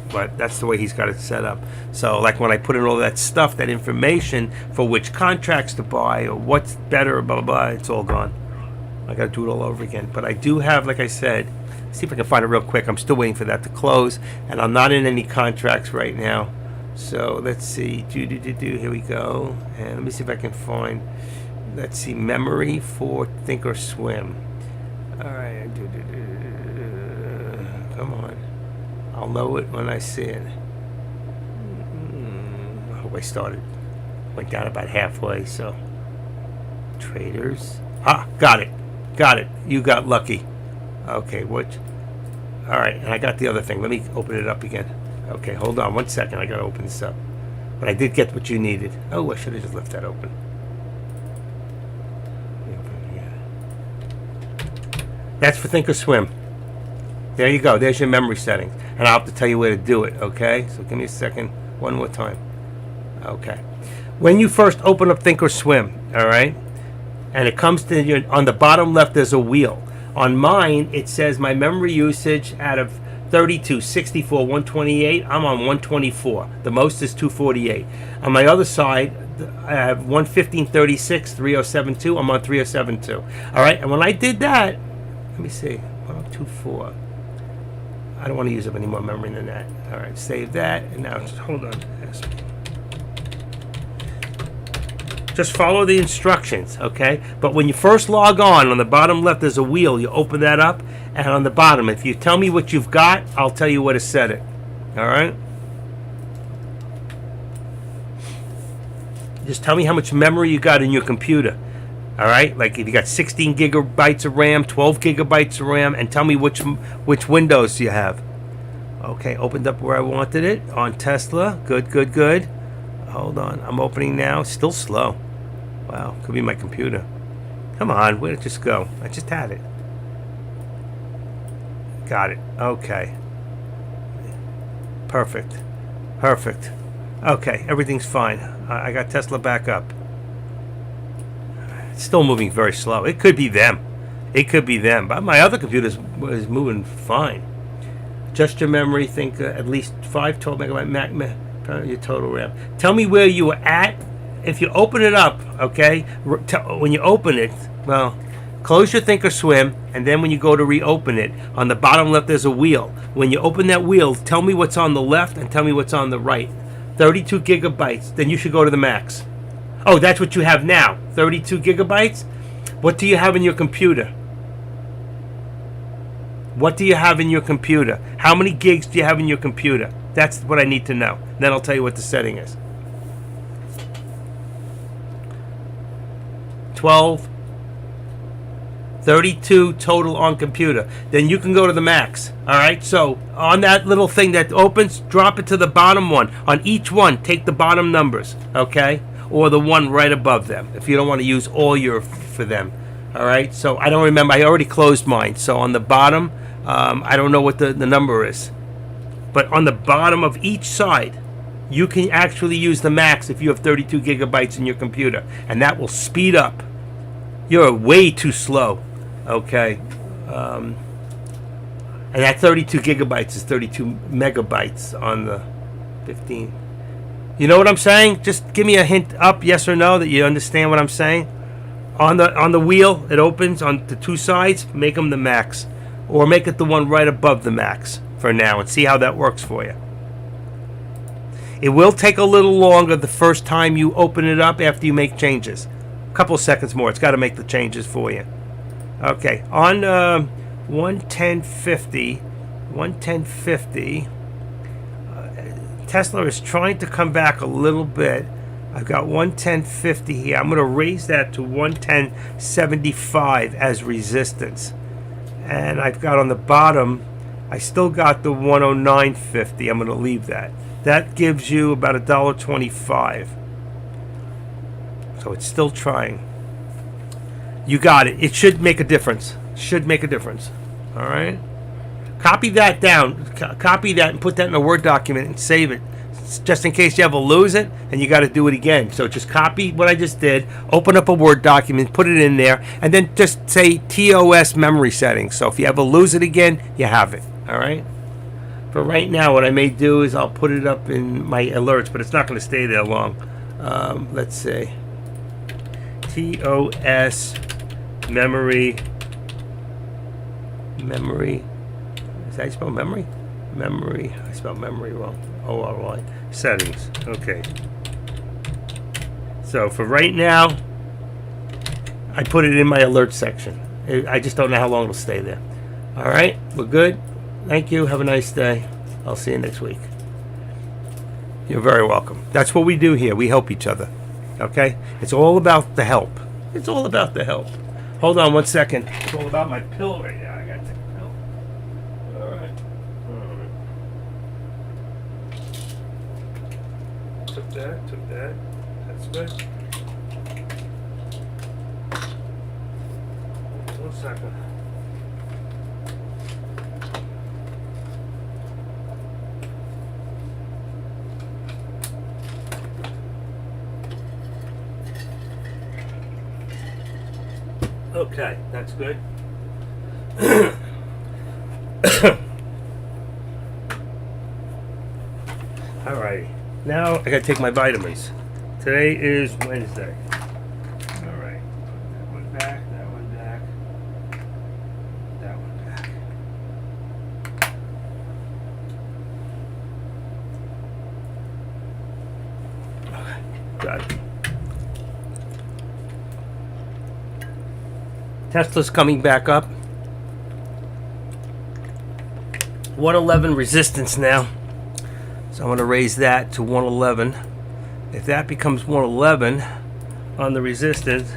But that's the way he's got it set up. So like when I put in all that stuff, that information for which contracts to buy or what's better, blah, blah, blah, it's all gone. I got to do it all over again. But I do have, like I said, see if I can find it real quick. I'm still waiting for that to close, and I'm not in any contracts right now. So let's see. Here we go. And let me see if I can find, let's see, memory for Thinkorswim. All right. Come on. I'll know it when I see it. I hope I started. Went down about halfway, so. Traders. Got it. You got lucky. Okay, what? All right, and I got the other thing. Let me open it up again. Okay, hold on 1 second. I got to open this up. But I did get what you needed. Oh, I should have just left that open. That's for Thinkorswim. There you go. There's your memory settings. And I'll have to tell you where to do it, okay? So give me a second. One more time. Okay. When you first open up Thinkorswim, all right, and it comes to your, on the bottom left, there's a wheel. On mine, it says my memory usage out of 32, 64, 128, I'm on 124. The most is 248. On my other side, I have 11536 3072. I'm on 3072. All right, and when I did that, let me see, 1024. I don't want to use up any more memory than that. All right, save that, and now just hold on. Just follow the instructions, okay? But when you first log on the bottom left, there's a wheel. You open that up, and on the bottom, if you tell me what you've got, I'll tell you where to set it. All right? Just tell me how much memory you got in your computer. All right? Like if you got 16 gigabytes of RAM, 12 gigabytes of RAM, and tell me which windows you have. Okay, opened up where I wanted it on Tesla. Good, good, good. Hold on. I'm opening now. Still slow. Wow, could be my computer. Come on, where'd it just go? I just had it. Got it. Okay. Perfect. Perfect. Okay, everything's fine. I got Tesla back up. It's still moving very slow. It could be them. It could be them. But my other computer is moving fine. Adjust your memory. Think at least 12 megabyte your total RAM. Tell me where you were at. If you open it up, okay, when you open it, well, close your Thinkorswim, and then when you go to reopen it, on the bottom left there's a wheel. When you open that wheel, tell me what's on the left and tell me what's on the right. 32 gigabytes, then you should go to the max. Oh, that's what you have now, 32 gigabytes? What do you have in your computer? What do you have in your computer? How many gigs do you have in your computer? That's what I need to know. Then I'll tell you what the setting is. 12, 32 total on computer. Then you can go to the max. All right. So on that little thing that opens, drop it to the bottom one. On each one, take the bottom numbers. Okay. Or the one right above them if you don't want to use all your for them. All right. So I don't remember. I already closed mine. So on the bottom, I don't know what the number is. But on the bottom of each side, you can actually use the max if you have 32 gigabytes in your computer. And that will speed up. You're way too slow. Okay. And that 32 gigabytes is 32 megabytes on the 15. You know what I'm saying? Just give me a hint up, yes or no, that you understand what I'm saying. On the wheel, it opens on the two sides. Make them the max. Or make it the one right above the max for now and see how that works for you. It will take a little longer the first time you open it up after you make changes. A couple of seconds more. It's got to make the changes for you. Okay. On 11050, Tesla is trying to come back a little bit. I've got 11050 here. I'm going to raise that to 11075 as resistance. And I've got on the bottom, I still got the 10950. I'm going to leave that. That gives you about $1.25. So it's still trying. You got it. It should make a difference. Should make a difference. All right? Copy that down. Copy that and put that in a Word document and save it. Just in case you ever lose it and you got to do it again. So just copy what I just did. Open up a Word document. Put it in there. And then just say TOS memory settings. So if you ever lose it again, you have it. All right? But right now, what I may do is I'll put it up in my alerts, but it's not going to stay there long. Let's see. TOS memory. Is that how you spell memory? Memory. I spelled memory wrong. ORY. Settings. Okay. So for right now, I put it in my alert section. I just don't know how long it'll stay there. All right. We're good. Thank you. Have a nice day. I'll see you next week. You're very welcome. That's what we do here. We help each other. Okay? It's all about the help. It's all about the help. Hold on 1 second. It's all about my pill right now. I got to take a pill. All right. Took that. That's good. 1 second. Okay, that's good. Alrighty. Now I gotta take my vitamins. Today is Wednesday. All right. That one back, that one back, that one back. Okay, got it. Tesla's coming back up. 111 resistance now. So I'm going to raise that to 111. If that becomes 111 on the resistance,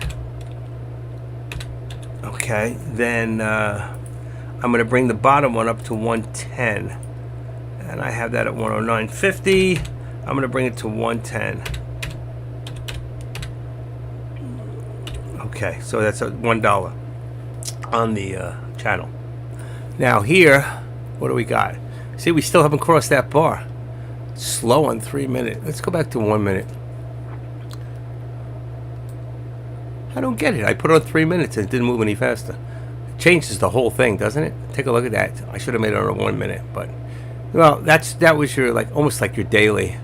okay, then I'm going to bring the bottom one up to 110. And I have that at 109.50. I'm going to bring it to 110. Okay, so that's $1 on the channel. Now here, what do we got? See, we still haven't crossed that bar. Slow on 3 minute. Let's go back to 1 minute. I don't get it. I put it on 3 minutes and it didn't move any faster. It changes the whole thing, doesn't it? Take a look at that. I should have made it on 1 minute, but well, that was your almost like your daily.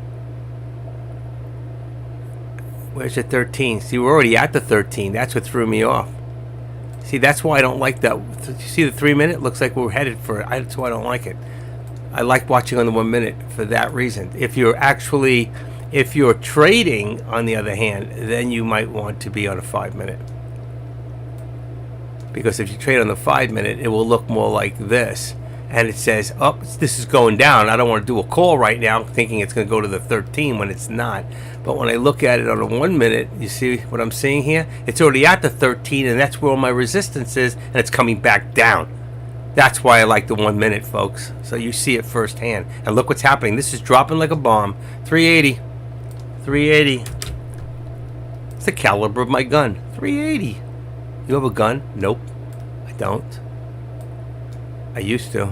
Where's your 13? See, we're already at the 13. That's what threw me off. See, that's why I don't like that. You see the 3 minute? Looks like we're headed for it. That's why I don't like it. I like watching on the 1 minute for that reason. If you're trading, on the other hand, then you might want to be on a 5 minute. Because if you trade on the 5 minute, it will look more like this. And it says, oh, this is going down. I don't want to do a call right now thinking it's going to go to the 13 when it's not. But when I look at it on a 1 minute, you see what I'm seeing here? It's already at the 13, and that's where all my resistance is, and it's coming back down. That's why I like the 1 minute, folks. So you see it firsthand. And look what's happening. This is dropping like a bomb. 380. 380. It's the caliber of my gun. 380. You have a gun? Nope. I don't. I used to.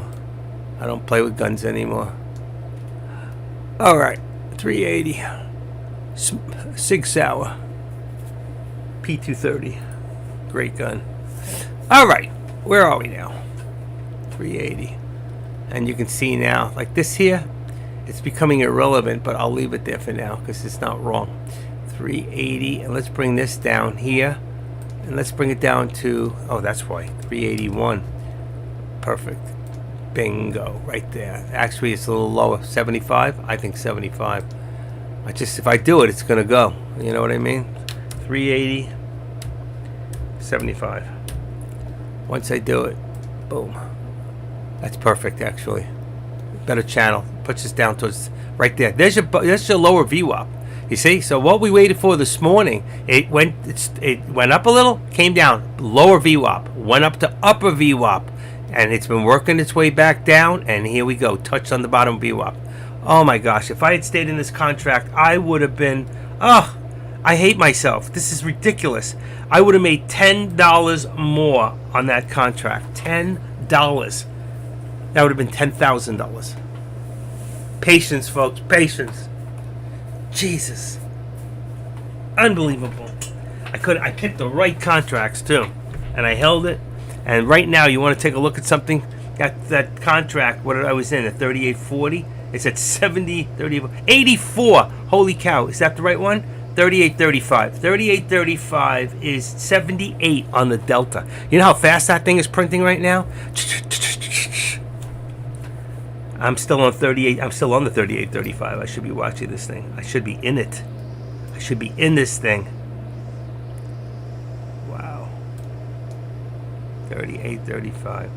I don't play with guns anymore. All right. 380. Sig Sauer. P230. Great gun. All right. Where are we now? 380. And you can see now, like this here, it's becoming irrelevant, but I'll leave it there for now because it's not wrong. 380. And let's bring this down here. And let's bring it down to, oh, that's why. 381. Perfect. Bingo. Right there. Actually, it's a little lower. 75? I think 75. If I do it, it's going to go. You know what I mean? 380. 75. Once I do it, boom. That's perfect, actually. Better channel. Puts us down towards right there. There's your lower VWAP. You see? So what we waited for this morning, it went up a little, came down. Lower VWAP. Went up to upper VWAP. And it's been working its way back down, and here we go. Touched on the bottom VWAP. Oh my gosh, if I had stayed in this contract, I would have been, oh, I hate myself. This is ridiculous. I would have made $10 more on that contract. $10. That would have been $10,000. Patience, folks, patience. Jesus. Unbelievable. I picked the right contracts too, and I held it. And right now, you want to take a look at something. That contract, what I was in at 38.40. It's at 70, 30, 84. Holy cow! Is that the right one? 38.35. 38.35 is 78 on the Delta. You know how fast that thing is printing right now? I'm still on 38. I'm still on the 38.35. I should be watching this thing. I should be in it. I should be in this thing. 38.35.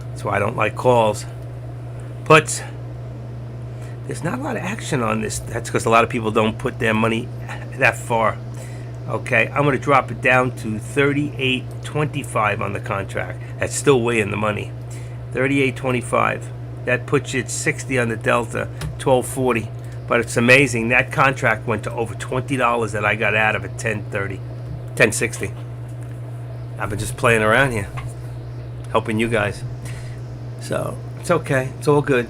That's why I don't like calls. Puts. There's not a lot of action on this. That's because a lot of people don't put their money that far. Okay, I'm going to drop it down to 38.25 on the contract. That's still way in the money. 38.25. That puts you at 60 on the Delta. 12.40. But it's amazing. That contract went to over $20 that I got out of it. 10.30. 1060. I've been just playing around here, helping you guys. So it's okay. It's all good.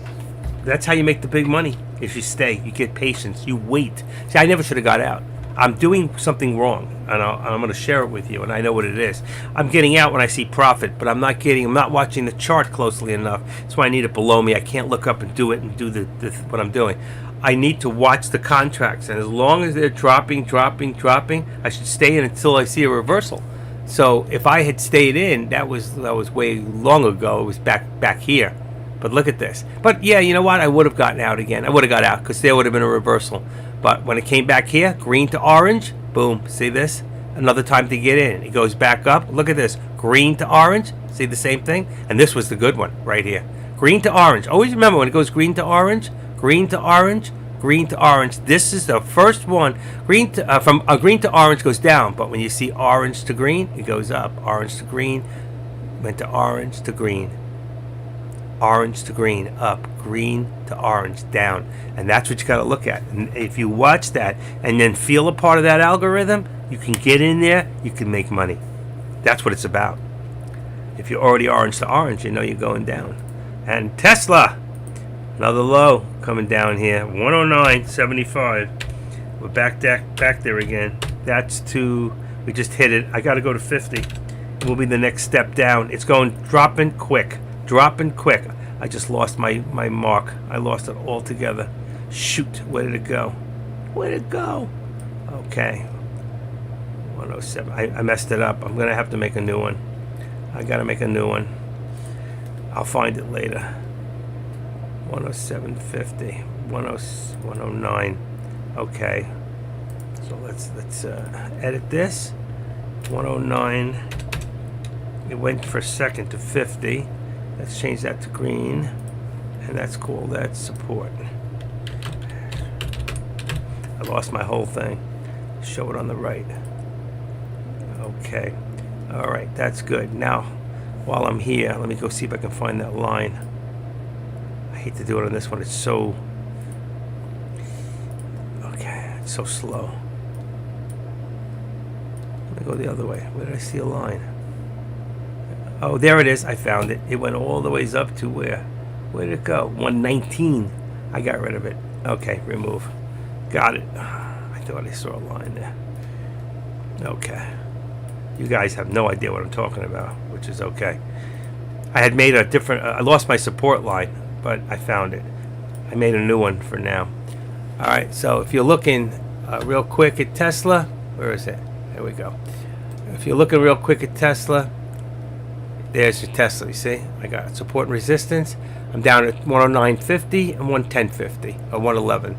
That's how you make the big money. If you stay, you get patience. You wait. See, I never should have got out. I'm doing something wrong, and I'm going to share it with you, and I know what it is. I'm getting out when I see profit, but I'm not watching the chart closely enough. That's why I need it below me. I can't look up and do it and do what I'm doing. I need to watch the contracts, and as long as they're dropping, I should stay in until I see a reversal. So if I had stayed in, that was way long ago. It was back here. But look at this. But yeah, you know what? I would have gotten out again. I would have got out because there would have been a reversal. But when it came back here, green to orange, boom. See this? Another time to get in. It goes back up. Look at this. Green to orange. See the same thing? And this was the good one right here. Green to orange. Always remember when it goes green to orange, green to orange, green to orange. This is the first one. Green to orange goes down. But when you see orange to green, it goes up. Orange to green, went to orange to green. Orange to green, up, green to orange, down. And that's what you got to look at. And if you watch that and then feel a part of that algorithm, you can get in there, you can make money. That's what it's about. If you're already orange to orange, you know you're going down. And Tesla, another low coming down here, 109.75. We're back there again. We just hit it. I got to go to 50. It will be the next step down. It's dropping quick. I just lost my mark. I lost it altogether. Shoot, where did it go? Okay. 107. I messed it up. I'm going to have to make a new one. I got to make a new one. I'll find it later. 107.50. 109. Okay. So let's edit this. 109. It went for a second to 50. Let's change that to green, and that's cool. That's support. I lost my whole thing. Show it on the right. Okay. All right, that's good. Now, while I'm here, let me go see if I can find that line. I hate to do it on this one. It's so... Okay, it's so slow. Let me go the other way. Where did I see a line? Oh, there it is. I found it. It went all the ways up to where? Where did it go? 119. I got rid of it. Okay, remove. Got it. I thought I saw a line there. Okay. You guys have no idea what I'm talking about, which is okay. I had made a different... I lost my support line, but I found it. I made a new one for now. All right, so if you're looking real quick at Tesla... Where is it? There we go. If you're looking real quick at Tesla... There's your Tesla, you see? I got support and resistance. I'm down at 109.50 and 110.50, or 111.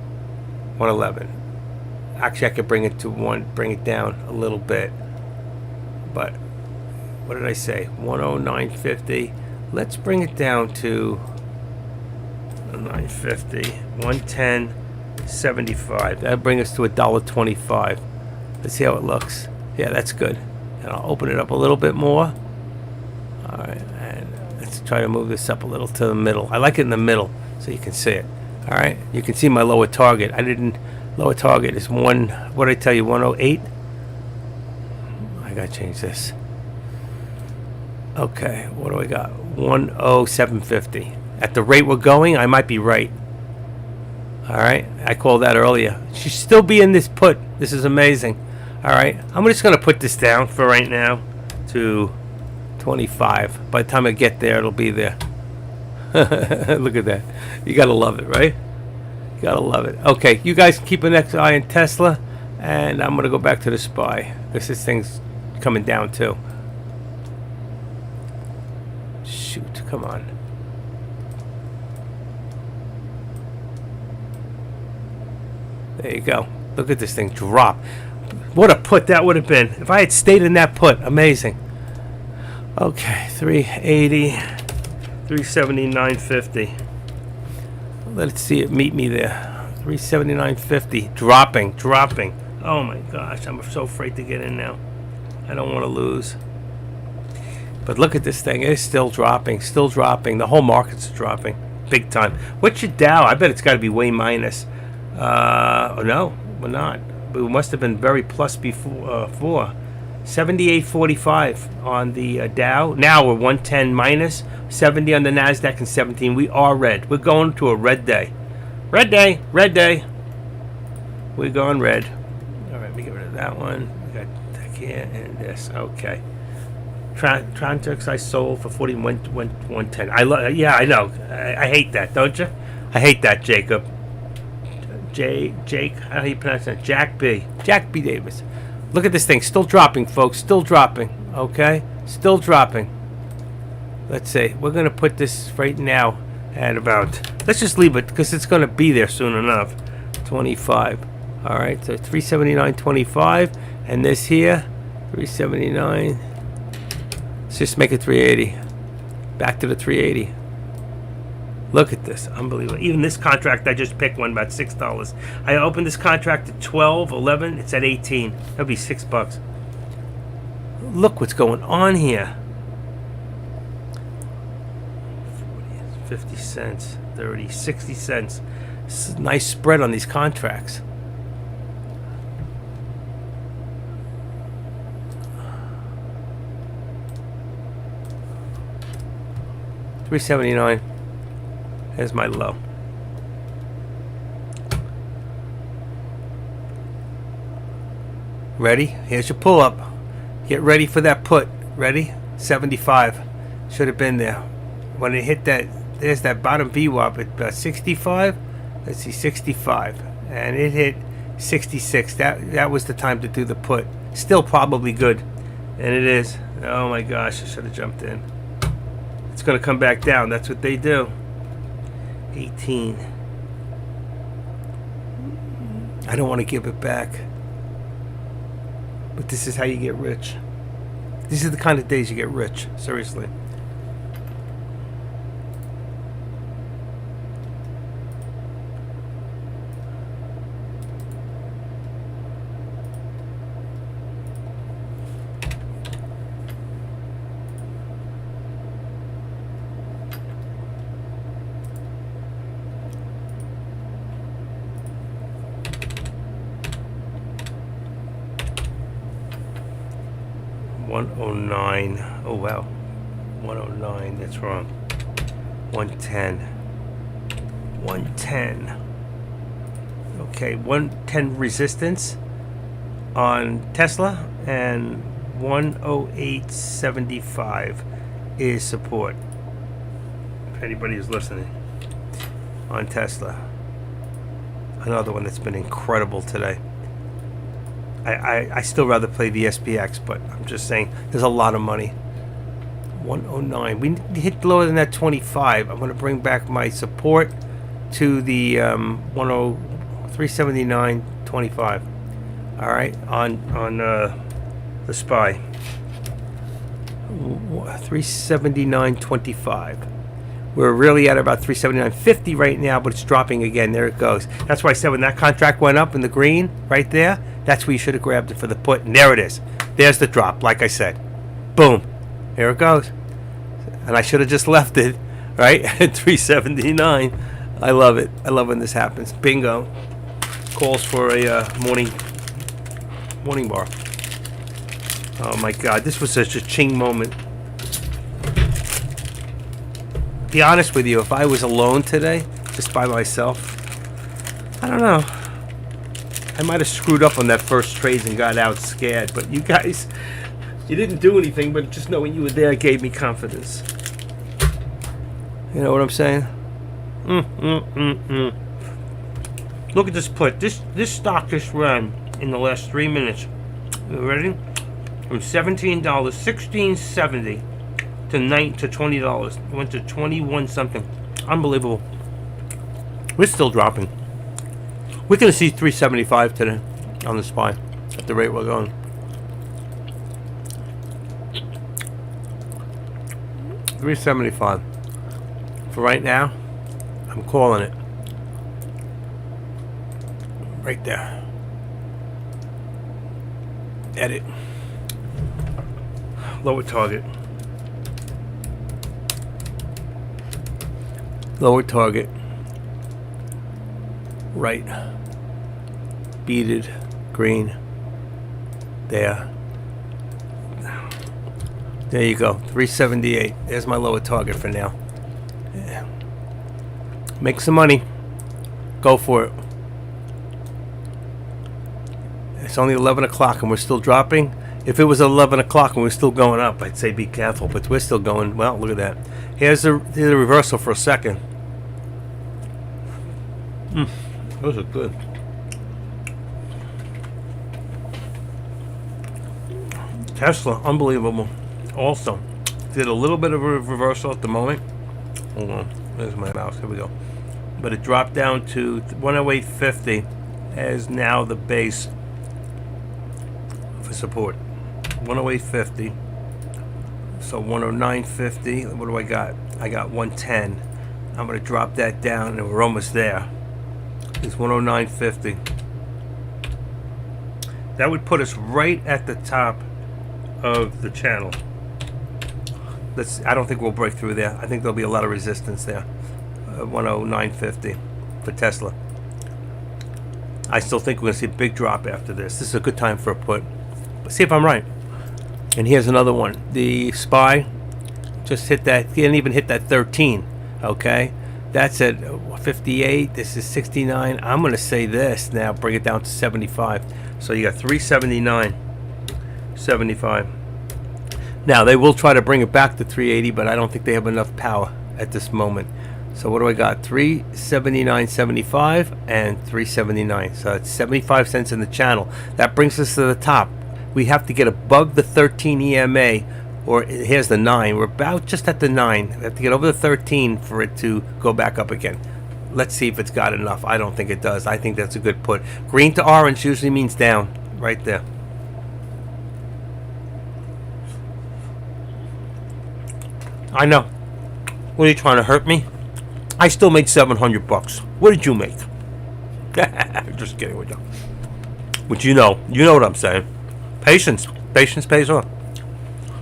111. Actually, I could bring it down a little bit. But, what did I say? 109.50. Let's bring it down to 109.50, 110.75. That'll bring us to $1.25. Let's see how it looks. Yeah, that's good. And I'll open it up a little bit more. Alright, and let's try to move this up a little to the middle. I like it in the middle so you can see it. Alright, you can see my lower target. Lower target is what did I tell you, 108? I gotta change this. Okay, what do I got? 107.50. At the rate we're going, I might be right. Alright, I called that earlier. Should still be in this put. This is amazing. Alright, I'm just gonna put this down for right now to 25. By the time I get there, it'll be there. Look at that. You gotta love it, right? You gotta love it. Okay, you guys keep an eye on Tesla, and I'm gonna go back to the SPY. This thing's coming down too. Shoot, come on. There you go. Look at this thing drop. What a put that would have been. If I had stayed in that put, amazing. Okay, 380, 379.50. Let's see it meet me there. 379.50. Dropping. Oh my gosh, I'm so afraid to get in now. I don't want to lose. But look at this thing. It's still dropping. The whole market's dropping. Big time. What's your Dow? I bet it's got to be way minus. No, we're not. We must have been very plus before. 78.45 on the Dow. Now we're 110 minus. 70 on the NASDAQ and 17. We are red. We're going to a red day. Red day. We're going red. All right, we get rid that one. We got that here and this. Okay. Trontex I sold for 110. Yeah, I know. I hate that, don't you? I hate that, Jacob. Jake, how do you pronounce that? Jack B Davis. Look at this thing, still dropping, folks. Still dropping. Okay, still dropping. Let's see. We're gonna put this right now at about. Let's just leave it because it's gonna be there soon enough. 25. All right, so 379.25, and this here, 379. Let's just make it 380. Back to the 380. Look at this, unbelievable. Even this contract, I just picked one about $6. I opened this contract at 12, 11. It's at 18. That'd be $6. Look what's going on here. 40, 50 cents, 30, 60 cents. This is a nice spread on these contracts. $3.79. There's my low. Ready? Here's your pull up. Get ready for that put. Ready? 75. Should have been there. When it hit that, there's that bottom VWAP at 65. Let's see, 65. And it hit 66. That was the time to do the put. Still probably good. And it is. Oh my gosh, I should have jumped in. It's going to come back down. That's what they do. 18. I don't want to give it back. But this is how you get rich. These are the kind of days you get rich. Seriously. $109. Oh wow. 109. That's wrong. 110. 110. Okay, 110 resistance on Tesla and 108.75 is support. If anybody is listening on Tesla. Another one that's been incredible today. I still rather play the SPX, but I'm just saying there's a lot of money. 109. We hit lower than that 25. I'm going to bring back my support to the 379.25. All right, on the SPY. 379.25. We're really at about 379.50 right now, but it's dropping again. There it goes. That's why I said when that contract went up in the green right there, that's where you should have grabbed it for the put. And there it is. There's the drop, like I said. Boom. Here it goes. And I should have just left it, right, at 379. I love it. I love when this happens. Bingo. Calls for a morning bar. Oh, my God. This was such a ching moment. To be honest with you, if I was alone today, just by myself, I don't know. I might have screwed up on that first trade and got out scared. But you guys, you didn't do anything, but just knowing you were there gave me confidence. You know what I'm saying? Look at this put. This stock just ran in the last 3 minutes. You ready? From $17, $16.70 to $20. It went to 21 something. Unbelievable. We're still dropping. We're going to see 375 today on the SPY at the rate we're going. $375. For right now, I'm calling it. Right there. Edit. Lower target. Lower target. Right. Beaded. Green. There. There you go. 378. There's my lower target for now. Yeah. Make some money. Go for it. It's only 11 o'clock and we're still dropping. If it was 11 o'clock and we're still going up, I'd say be careful. But we're still going. Well, look at that. Here's the reversal for a second. Those are good. Tesla, unbelievable. Also, did a little bit of a reversal at the moment. Hold on. There's my mouse. Here we go. But it dropped down to 108.50 as now the base for support. 108.50. So 109.50. What do I got? I got 110. I'm going to drop that down and we're almost there. It's 109.50. That would put us right at the top of the channel. I don't think we'll break through there. I think there'll be a lot of resistance there. 109.50 for Tesla. I still think we're going to see a big drop after this. This is a good time for a put. Let's see if I'm right. And here's another one. The SPY just hit that. He didn't even hit that 13. Okay, that's at 58. This is 69. I'm going to say this now. Bring it down to 75. So you got 379, 75. Now they will try to bring it back to 380, but I don't think they have enough power at this moment. So what do I got? 379.75 and 379. So it's 75 cents in the channel. That brings us to the top. We have to get above the 13 EMA, or here's the 9. We're about just at the 9. We have to get over the 13 for it to go back up again. Let's see if it's got enough. I don't think it does. I think that's a good put. Green to orange usually means down. Right there. I know. What are you trying to hurt me? I still made $700. What did you make? Just kidding with you. But you know what I'm saying. Patience pays off.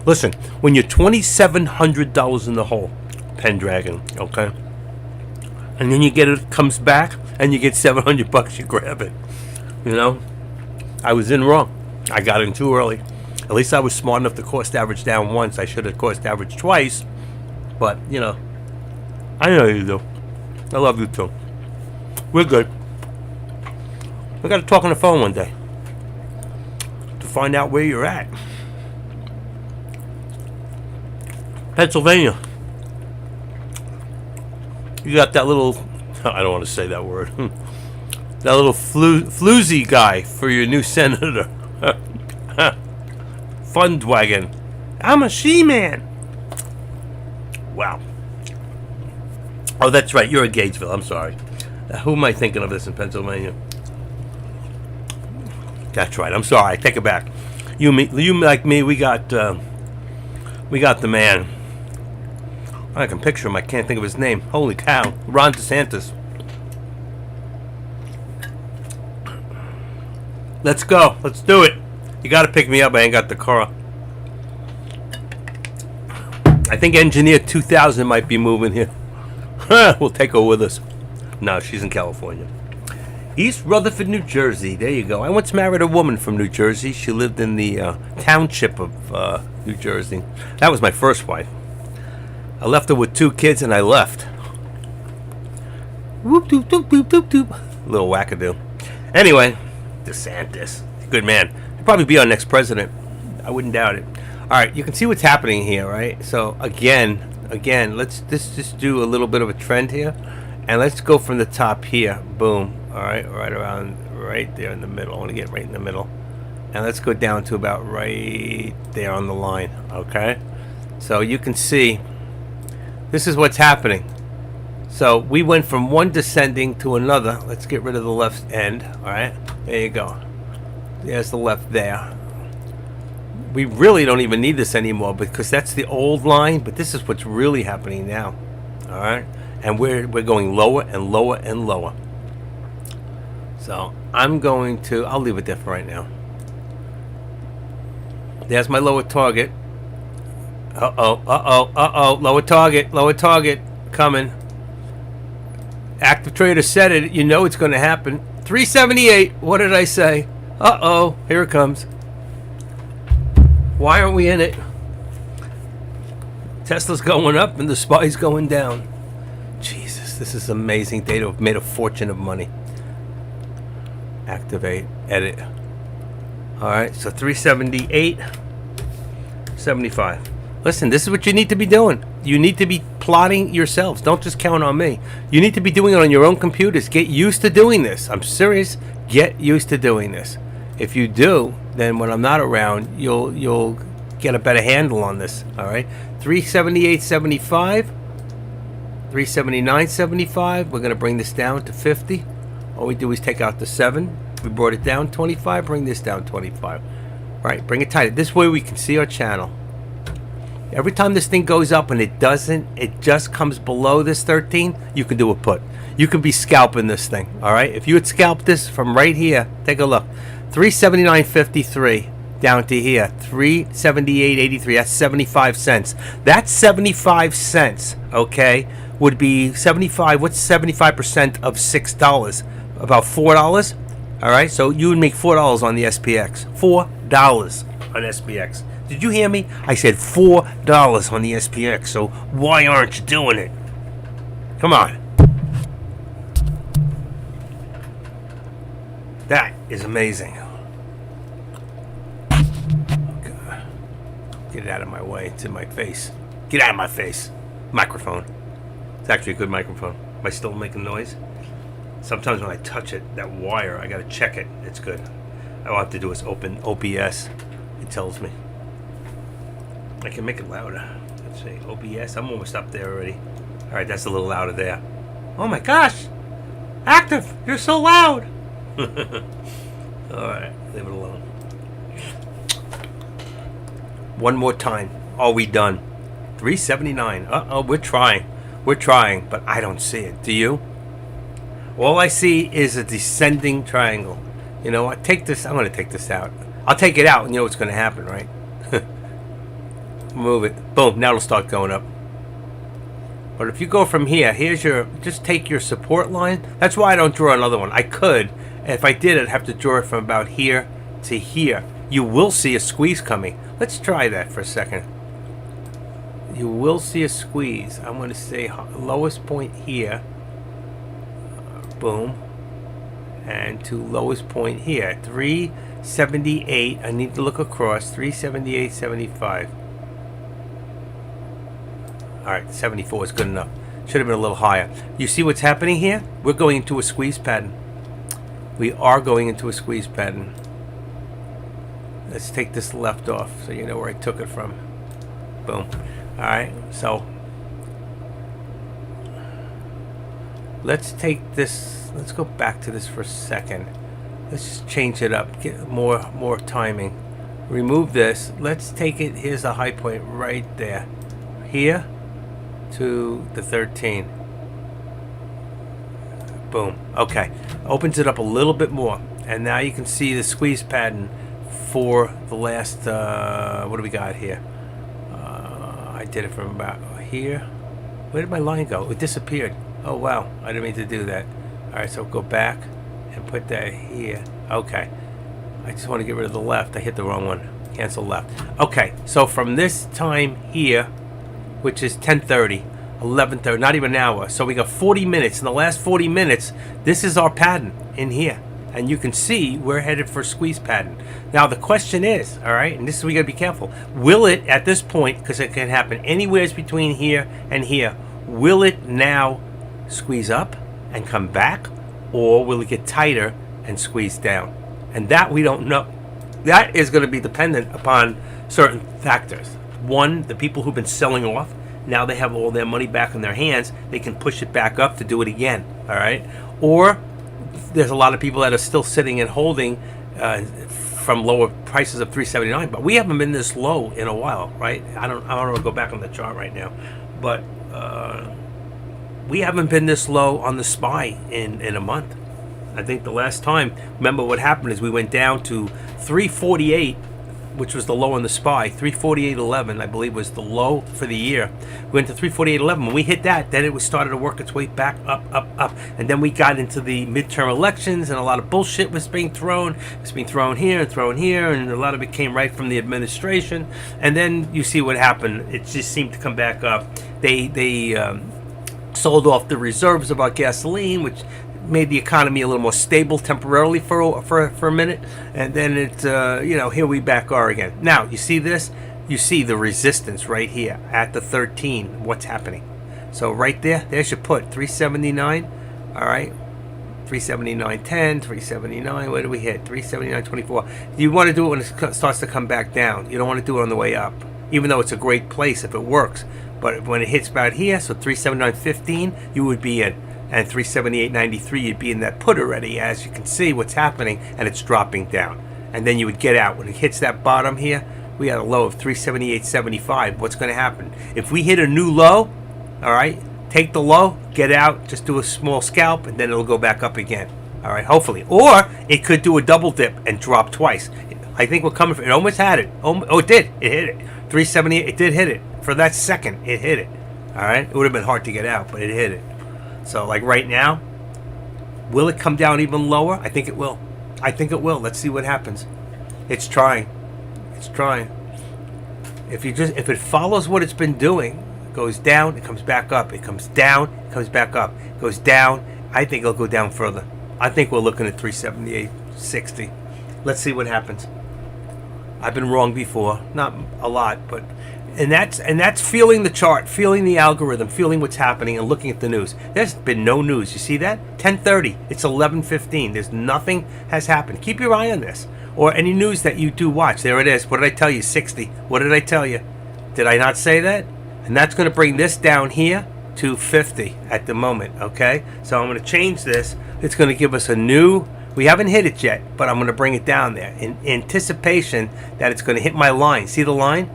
Listen, when you're $2,700 in the hole, Pendragon, okay, and then it comes back, and you get $700, you grab it. You know, I was in wrong. I got in too early. At least I was smart enough to cost average down once. I should have cost average twice. But, you know, I know you do. I love you too. We're good. We got to talk on the phone one day to find out where you're at. Pennsylvania. You got that little, I don't want to say that word, that little floozy guy for your new senator. Fundwagon. I'm a she-man. Wow. Oh, that's right. You're in Gatesville. I'm sorry. Who am I thinking of this in Pennsylvania? That's right. I'm sorry. I take it back. You like me. We got the man. I can picture him. I can't think of his name. Holy cow. Ron DeSantis. Let's go. Let's do it. You got to pick me up. I ain't got the car. I think Engineer 2000 might be moving here. We'll take her with us. No, she's in California. East Rutherford, New Jersey. There you go. I once married a woman from New Jersey. She lived in the township of New Jersey. That was my first wife. I left her with 2 kids and I left. Whoop, doop, doop, doop, doop, doop. Little wackadoo. Anyway, DeSantis. Good man. He'll probably be our next president. I wouldn't doubt it. All right, you can see what's happening here, right? So again, let's just do a little bit of a trend here, and let's go from the top here. Boom. All right, right around, right there in the middle. I want to get right in the middle, and let's go down to about right there on the line. Okay, so you can see this is what's happening. So we went from one descending to another. Let's get rid of the left end. All right, there you go. There's the left there. We really don't even need this anymore because that's the old line, but this is what's really happening now. All right, and we're going lower and lower and lower. So I'll leave it there for right now. There's my lower target. Lower target coming. Active trader said it. You know it's going to happen. 378. What did I say? Here it comes. Why aren't we in it? Tesla's going up and the SPY's going down. Jesus, this is amazing. They have made a fortune of money. Activate, edit. All right, so 378.75. Listen, this is what you need to be doing. You need to be plotting yourselves. Don't just count on me. You need to be doing it on your own computers. Get used to doing this. I'm serious. Get used to doing this. If you do, then when I'm not around, you'll get a better handle on this. All right, 378.75, 379.75. We're gonna bring this down to 50. All we do is take out the 7. We brought it down 25. Bring this down 25. All right, bring it tighter. This way we can see our channel. Every time this thing goes up and it just comes below this 13, you can do a put. You can be scalping this thing, all right? If you had scalped this from right here, take a look. 379.53 down to here, 378.83. That's 75 cents. That's 75 cents, okay, would be 75. What's 75% of $6? About $4, all right? So you would make $4 on the SPX. $4 on SPX. Did you hear me? I said $4 on the SPX, so why aren't you doing it? Come on. That is amazing. Get it out of my way. It's in my face. Get out of my face. Microphone. It's actually a good microphone. Am I still making noise? Sometimes when I touch it, that wire, I gotta check it. It's good. All I have to do is open OBS. It tells me. I can make it louder. Let's see, OBS. I'm almost up there already. All right, that's a little louder there. Oh my gosh, Active, you're so loud. All right, leave it alone. One more time. Are we done? 379. Uh-oh, we're trying, but I don't see it. Do you? All I see is a descending triangle. You know what? Take this. I'm going to take this out. I'll take it out, and you know what's going to happen, right? Move it. Boom. Now it'll start going up. But if you go from here, here's your, just take your support line. That's why I don't draw another one. I could. If I did, I'd have to draw it from about here to here. You will see a squeeze coming. Let's try that for a second. You will see a squeeze. I'm going to say lowest point here. Boom. And to lowest point here. 378. I need to look across. 378.75. All right, 74 is good enough. Should have been a little higher. You see what's happening here? We're going into a squeeze pattern. We are going into a squeeze pattern. Let's take this left off so you know where I took it from. Boom. All right, so let's take this. Let's go back to this for a second. Let's just change it up. Get more timing. Remove this. Let's take it. Here's a high point right there. Here to the 13. Boom. Okay. Opens it up a little bit more. And now you can see the squeeze pattern for the last, what do we got here? I did it from about here. Where did my line go? It disappeared. Oh, wow. I didn't mean to do that. All right, so go back and put that here. Okay. I just want to get rid of the left. I hit the wrong one. Cancel left. Okay, so from this time here, which is 10:30, 11:30, not even an hour. So we got 40 minutes. In the last 40 minutes, this is our pattern in here. And you can see we're headed for squeeze pattern. Now the question is, all right, and this is we got to be careful. Will it, at this point, because it can happen anywhere between here and here, will it now squeeze up and come back, or will it get tighter and squeeze down? And that we don't know. That is going to be dependent upon certain factors. One, the people who've been selling off, now they have all their money back in their hands. They can push it back up to do it again, all right? Or there's a lot of people that are still sitting and holding from lower prices of 379, but we haven't been this low in a while, right? I don't want to go back on the chart right now, but we haven't been this low on the SPY in a month. I think the last time, remember what happened is we went down to 348, which was the low on the SPY. 348.11, I believe, was the low for the year. We went to 348.11. When we hit that, then it was started to work its way back up. And then we got into the midterm elections, and a lot of bullshit was being thrown. It's being thrown here, and a lot of it came right from the administration. And then you see what happened. It just seemed to come back up. They sold off the reserves of our gasoline, which made the economy a little more stable temporarily for a minute, and then it here we back are again. Now you see this, you see the resistance right here at the 13. What's happening? So right there's your put 379. All right, 379.10, 379. Where do we hit? 379.24. You want to do it when it starts to come back down. You don't want to do it on the way up, even though it's a great place if it works. But when it hits about here, so 379.15, you would be in, and 378.93, you'd be in that put already. As you can see, what's happening, and it's dropping down, and then you would get out when it hits that bottom here. We had a low of 378.75. What's going to happen if we hit a new low? All right, take the low, get out, just do a small scalp, and then it'll go back up again. All right, hopefully. Or it could do a double dip and drop twice. I think we're coming for it. Almost had it. Oh, it did. It hit it. 378. It did hit it. For that second, it hit it. All right, it would have been hard to get out, but it hit it. So, like right now, will it come down even lower? I think it will. I think it will. Let's see what happens. It's trying. It's trying. If it follows what it's been doing, it goes down, it comes back up. It comes down, it comes back up. It goes down. I think it'll go down further. I think we're looking at 378.60. Let's see what happens. I've been wrong before, not a lot, but and that's feeling the chart, feeling the algorithm, feeling what's happening, and looking at the news. There's been no news. You see that? 10:30. It's 11:15. There's nothing has happened. Keep your eye on this, or any news that you do watch. There it is. What did I tell you? 60. What did I tell you? Did I not say that? And that's going to bring this down here to 50 at the moment. Okay. So I'm going to change this. It's going to give us a new. We haven't hit it yet, but I'm going to bring it down there in anticipation that it's going to hit my line. See the line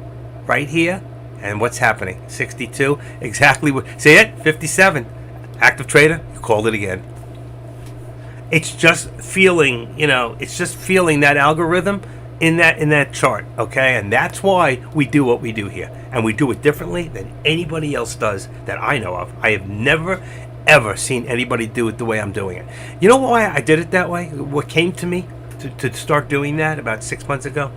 right here? And what's happening? 62. Exactly what. See it? 57. Active trader, you called it again. It's just feeling, it's just feeling that algorithm in that chart, okay? And that's why we do what we do here. And we do it differently than anybody else does that I know of. I have never ever seen anybody do it the way I'm doing it. You know why I did it that way? What came to me to start doing that about 6 months ago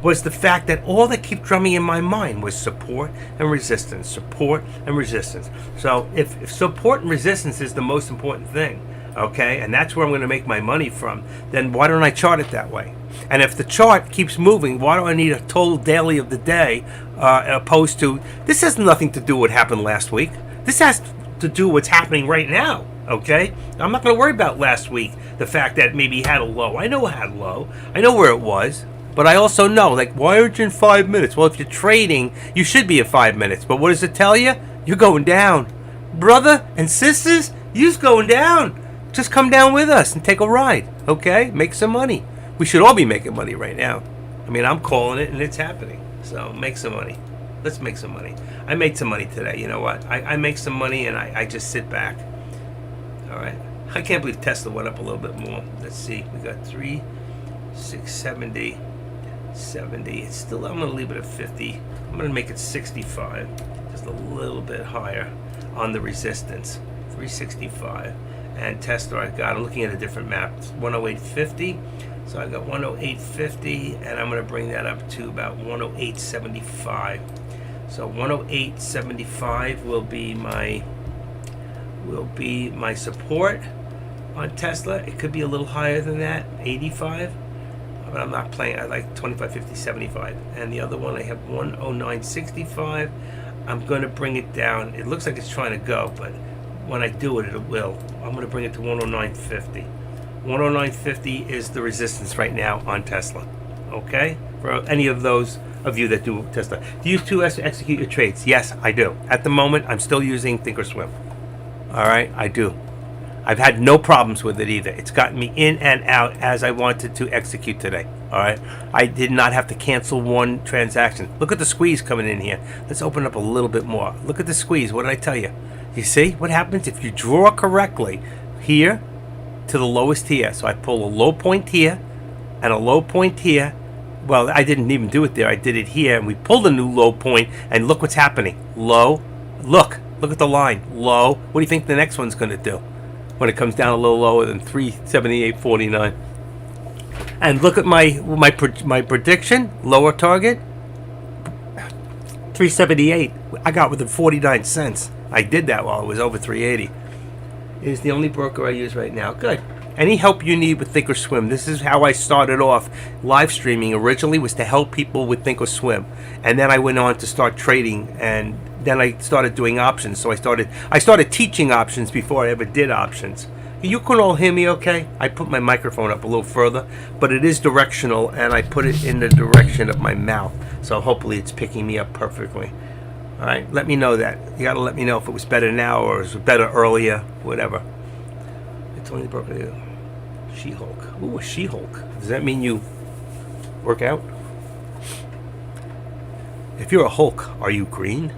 was the fact that all that kept drumming in my mind was support and resistance, support and resistance. So if support and resistance is the most important thing, okay, and that's where I'm going to make my money from, then why don't I chart it that way? And if the chart keeps moving, why do I need a total daily of the day opposed to, this has nothing to do with what happened last week. This has to do what's happening right now, okay? I'm not going to worry about last week, the fact that maybe it had a low. I know it had a low. I know where it was. But I also know, like, why aren't you in 5 minutes? Well, if you're trading, you should be in 5 minutes. But what does it tell you? You're going down. Brother and sisters, you're going down. Just come down with us and take a ride, okay? Make some money. We should all be making money right now. I mean, I'm calling it, and it's happening. So make some money. Let's make some money. I made some money today. You know what? I make some money, and I just sit back. All right. I can't believe Tesla went up a little bit more. Let's see. We got 670. 70. It's still, I'm going to leave it at 50. I'm going to make it 65. Just a little bit higher on the resistance. 365. And Tesla, I'm looking at a different map. It's 108.50. So I got 108.50, and I'm going to bring that up to about 108.75. So 108.75 will be my support on Tesla. It could be a little higher than that, 85. But I'm not playing. I like 25, 50, 75. And the other one, I have 109.65. I'm going to bring it down. It looks like it's trying to go, but when I do it, it will. I'm going to bring it to 109.50. 109.50 is the resistance right now on Tesla. Okay? For any of those of you that do Tesla. Do you too execute your trades? Yes, I do. At the moment, I'm still using Thinkorswim. All right? I do. I've had no problems with it either. It's gotten me in and out as I wanted to execute today. All right? I did not have to cancel one transaction. Look at the squeeze coming in here. Let's open up a little bit more. Look at the squeeze. What did I tell you? You see what happens if you draw correctly here to the lowest here. So I pull a low point here and a low point here. Well, I didn't even do it there. I did it here, and we pulled a new low point, and look what's happening. Low. Look at the line. Low. What do you think the next one's going to do when it comes down a little lower than 378.49? And look at my prediction, lower target, 378. I got within 49 cents. I did that while it was over 380. is the only broker I use right now. Good. Any help you need with Thinkorswim. This is how I started off. Live streaming originally was to help people with Thinkorswim, and then I went on to start trading, and then I started doing options. So I started teaching options before I ever did options. You can all hear me okay? I put my microphone up a little further, but it is directional, and I put it in the direction of my mouth. So hopefully it's picking me up perfectly. All right, let me know that. You got to let me know if it was better now or it was better earlier, whatever. It's only broken. She-Hulk. Ooh, a She-Hulk. Does that mean you work out? If you're a Hulk, are you green?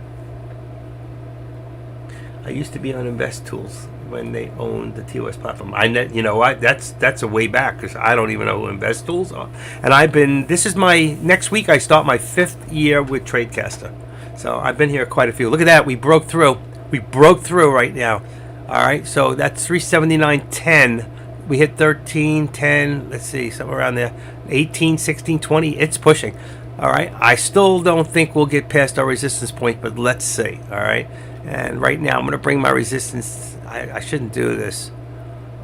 I used to be on Invest Tools when they owned the TOS platform. You know what? That's a way back because I don't even know who Invest Tools are. And this is next week I start my 5th year with TradeCaster. So I've been here quite a few. Look at that. We broke through. We broke through right now. All right. So that's 379.10. We hit 13.10. Let's see. Somewhere around there. 18, 16, 20. It's pushing. All right. I still don't think we'll get past our resistance point, but let's see. All right. And right now I'm going to bring my resistance. I shouldn't do this,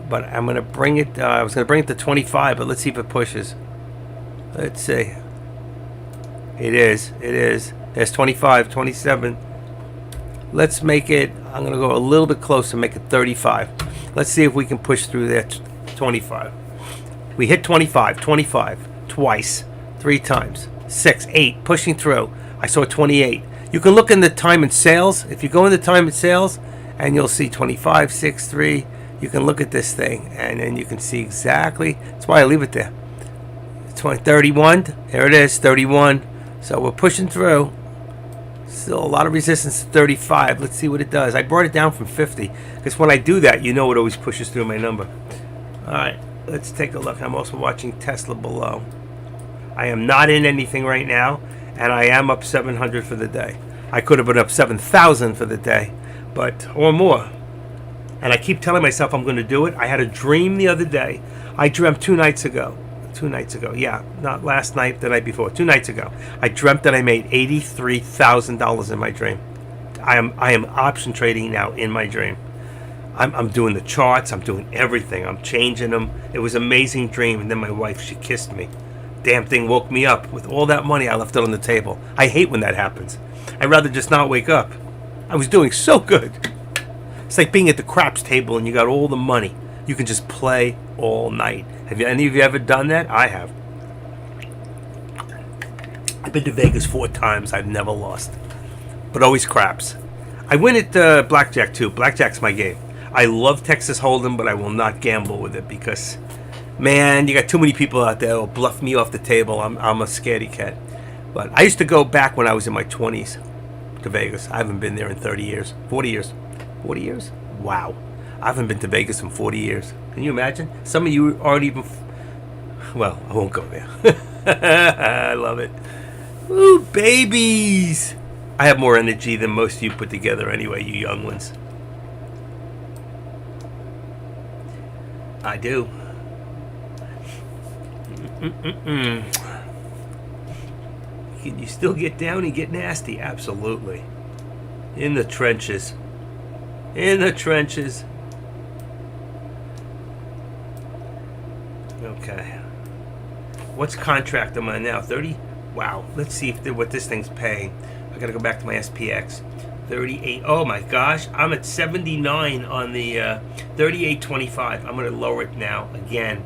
but I'm going to bring it. I was going to bring it to 25, but let's see if it pushes. Let's see. It is. There's 25, 27. Let's make it. I'm going to go a little bit closer, make it 35. Let's see if we can push through there. 25. We hit 25, twice, 3 times, 6, 8, pushing through. I saw 28. You can look in the time and sales. If you go in the time and sales, and you'll see 25, 6, 3. You can look at this thing, and then you can see exactly. That's why I leave it there. 31. There it is, 31. So we're pushing through. Still a lot of resistance to 35. Let's see what it does. I brought it down from 50 because when I do that, you know it always pushes through my number. All right, let's take a look. I'm also watching Tesla below. I am not in anything right now, and I am up 700 for the day. I could have been up 7,000 for the day, or more. And I keep telling myself I'm going to do it. I had a dream the other day. I dreamt 2 nights ago. 2 nights ago. Yeah, not last night, the night before. 2 nights ago. I dreamt that I made $83,000 in my dream. I am option trading now in my dream. I'm doing the charts. I'm doing everything. I'm changing them. It was an amazing dream. And then my wife, she kissed me. Damn thing woke me up. With all that money, I left it on the table. I hate when that happens. I'd rather just not wake up. I was doing so good. It's like being at the craps table and you got all the money. You can just play all night. Have any of you ever done that? I have. I've been to Vegas 4 times. I've never lost. But always craps. I win at blackjack too. Blackjack's my game. I love Texas Hold'em, but I will not gamble with it because, man, you got too many people out there who will bluff me off the table. I'm a scaredy cat. But I used to go back when I was in my 20s to Vegas. I haven't been there in 30 years. 40 years. 40 years? Wow. I haven't been to Vegas in 40 years. Can you imagine? Some of you aren't even... Well, I won't go there. I love it. Ooh, babies! I have more energy than most of you put together anyway, you young ones. I do. Can you still get down and get nasty? Absolutely. In the trenches. In the trenches. Okay. What's contract am I now? 30? Wow. Let's see what this thing's paying. I gotta go back to my SPX. 38. Oh my gosh. I'm at 79 on the 38.25. I'm gonna lower it now again.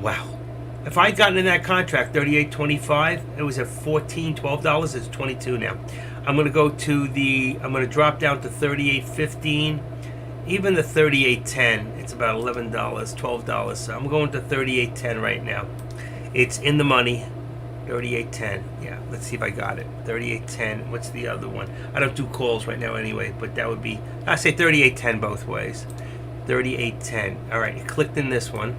Wow. If I'd gotten in that contract, $38.25, it was at $14, $12. It's $22 now. I'm gonna drop down to $38.15. Even the $38.10, it's about $11, $12. So I'm going to $38.10 right now. It's in the money. $38.10. Yeah, let's see if I got it. $38.10. What's the other one? I don't do calls right now anyway, but that would be, I say $38.10 both ways. $38.10. All right, it clicked in this one.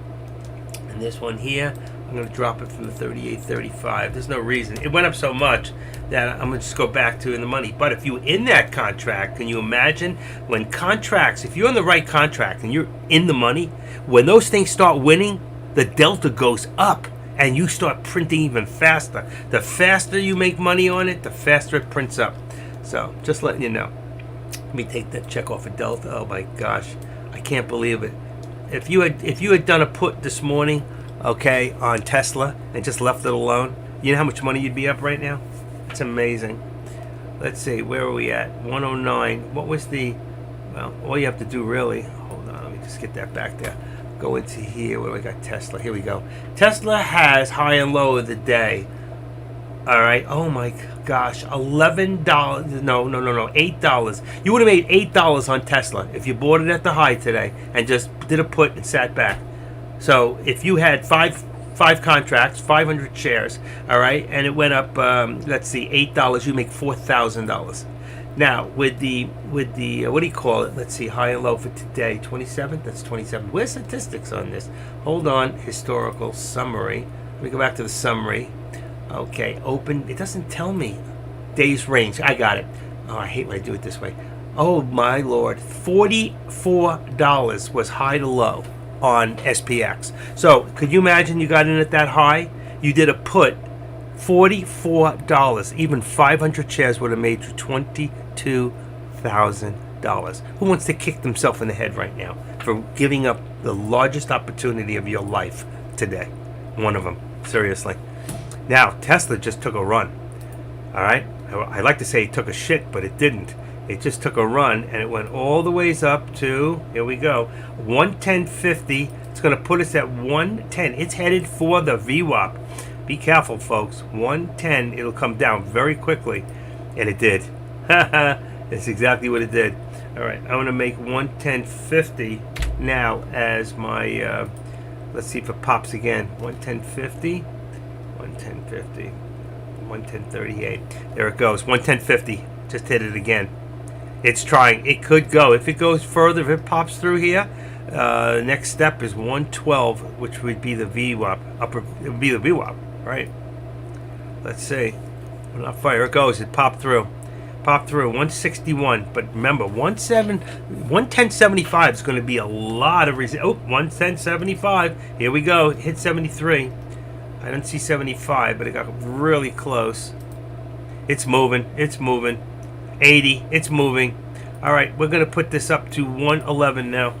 And this one here, I'm going to drop it from the $38.35. There's no reason. It went up so much that I'm going to just go back to in the money. But if you're in that contract, can you imagine when contracts, if you're in the right contract and you're in the money, when those things start winning, the delta goes up and you start printing even faster. The faster you make money on it, the faster it prints up. So just letting you know. Let me take that check off of delta. Oh my gosh. I can't believe it. If you had done a put this morning, okay, on Tesla and just left it alone, you know how much money you'd be up right now? It's amazing. Let's see, where are we at? 109. What was the? Well, all you have to do really. Hold on, let me just get that back there. Go into here. Where we got Tesla? Here we go. Tesla has high and low of the day. All right. Oh my gosh, $11. No, $8. You would have made $8 on Tesla if you bought it at the high today and just did a put and sat back. So if you had five contracts, 500 shares, all right, and it went up, let's see, $8, you make $4,000. Now with the what do you call it? Let's see, high and low for today, 27. That's 27. Where's statistics on this? Hold on, historical summary. Let me go back to the summary. Okay, open. It doesn't tell me days range. I got it. Oh, I hate when I do it this way. Oh my Lord, $44 was high to low on SPX. So could you imagine you got in at that high? You did a put, $44. Even 500 shares would have made you $22,000. Who wants to kick themselves in the head right now for giving up the largest opportunity of your life today? One of them, seriously. Now, Tesla just took a run, all right? I like to say it took a shit, but it didn't. It just took a run, and it went all the ways up to, here we go, 110.50. It's going to put us at 110. It's headed for the VWAP. Be careful, folks. 110, it'll come down very quickly, and it did. That's exactly what it did. All right, I'm going to make 110.50 now as my, let's see if it pops again. 110.50. 110.50, 110.38. There it goes. 110.50. Just hit it again. It's trying. It could go. If it goes further, if it pops through here, next step is 112, which would be the VWAP. It would be the VWAP, right? Let's see. Well, fire it goes. It popped through. 161. But remember, 110.75 is going to be a lot of resistance. Oh, 110.75. Here we go. It hit 73. I didn't see 75, but it got really close. It's moving. 80. It's moving. All right, we're going to put this up to 111 now.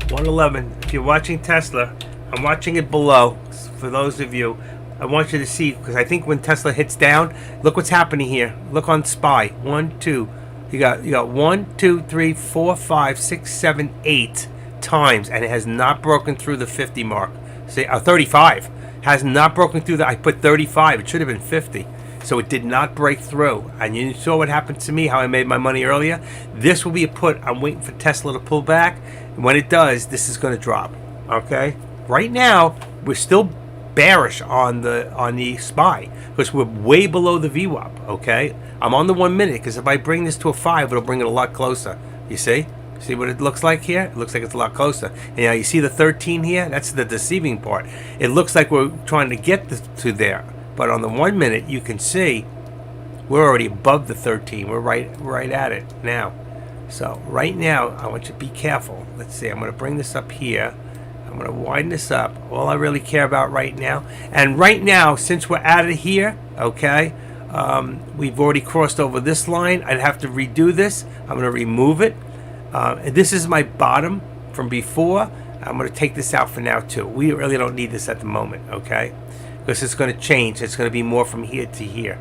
111. If you're watching Tesla, I'm watching it below. For those of you, I want you to see, because I think when Tesla hits down, look what's happening here. Look on SPY. 1, 2. You got 1, 2, 3, 4, 5, 6, 7, 8 times, and it has not broken through the 50 mark. See, 35. Has not broken through that. I put 35. It should have been 50. So it did not break through. And you saw what happened to me, how I made my money earlier. This will be a put. I'm waiting for Tesla to pull back. And when it does, this is going to drop. Okay? Right now, we're still bearish on the SPY because we're way below the VWAP. Okay? I'm on the 1 minute because if I bring this to a 5, it'll bring it a lot closer. You see? See what it looks like here? It looks like it's a lot closer. And now you see the 13 here? That's the deceiving part. It looks like we're trying to get to there. But on the 1 minute, you can see we're already above the 13. We're right at it now. So right now, I want you to be careful. Let's see. I'm going to bring this up here. I'm going to widen this up. All I really care about right now. And right now, since we're out of here, okay, we've already crossed over this line. I'd have to redo this. I'm going to remove it. This is my bottom from before. I'm going to take this out for now too. We really don't need this at the moment, okay? Because it's going to change. It's going to be more from here to here.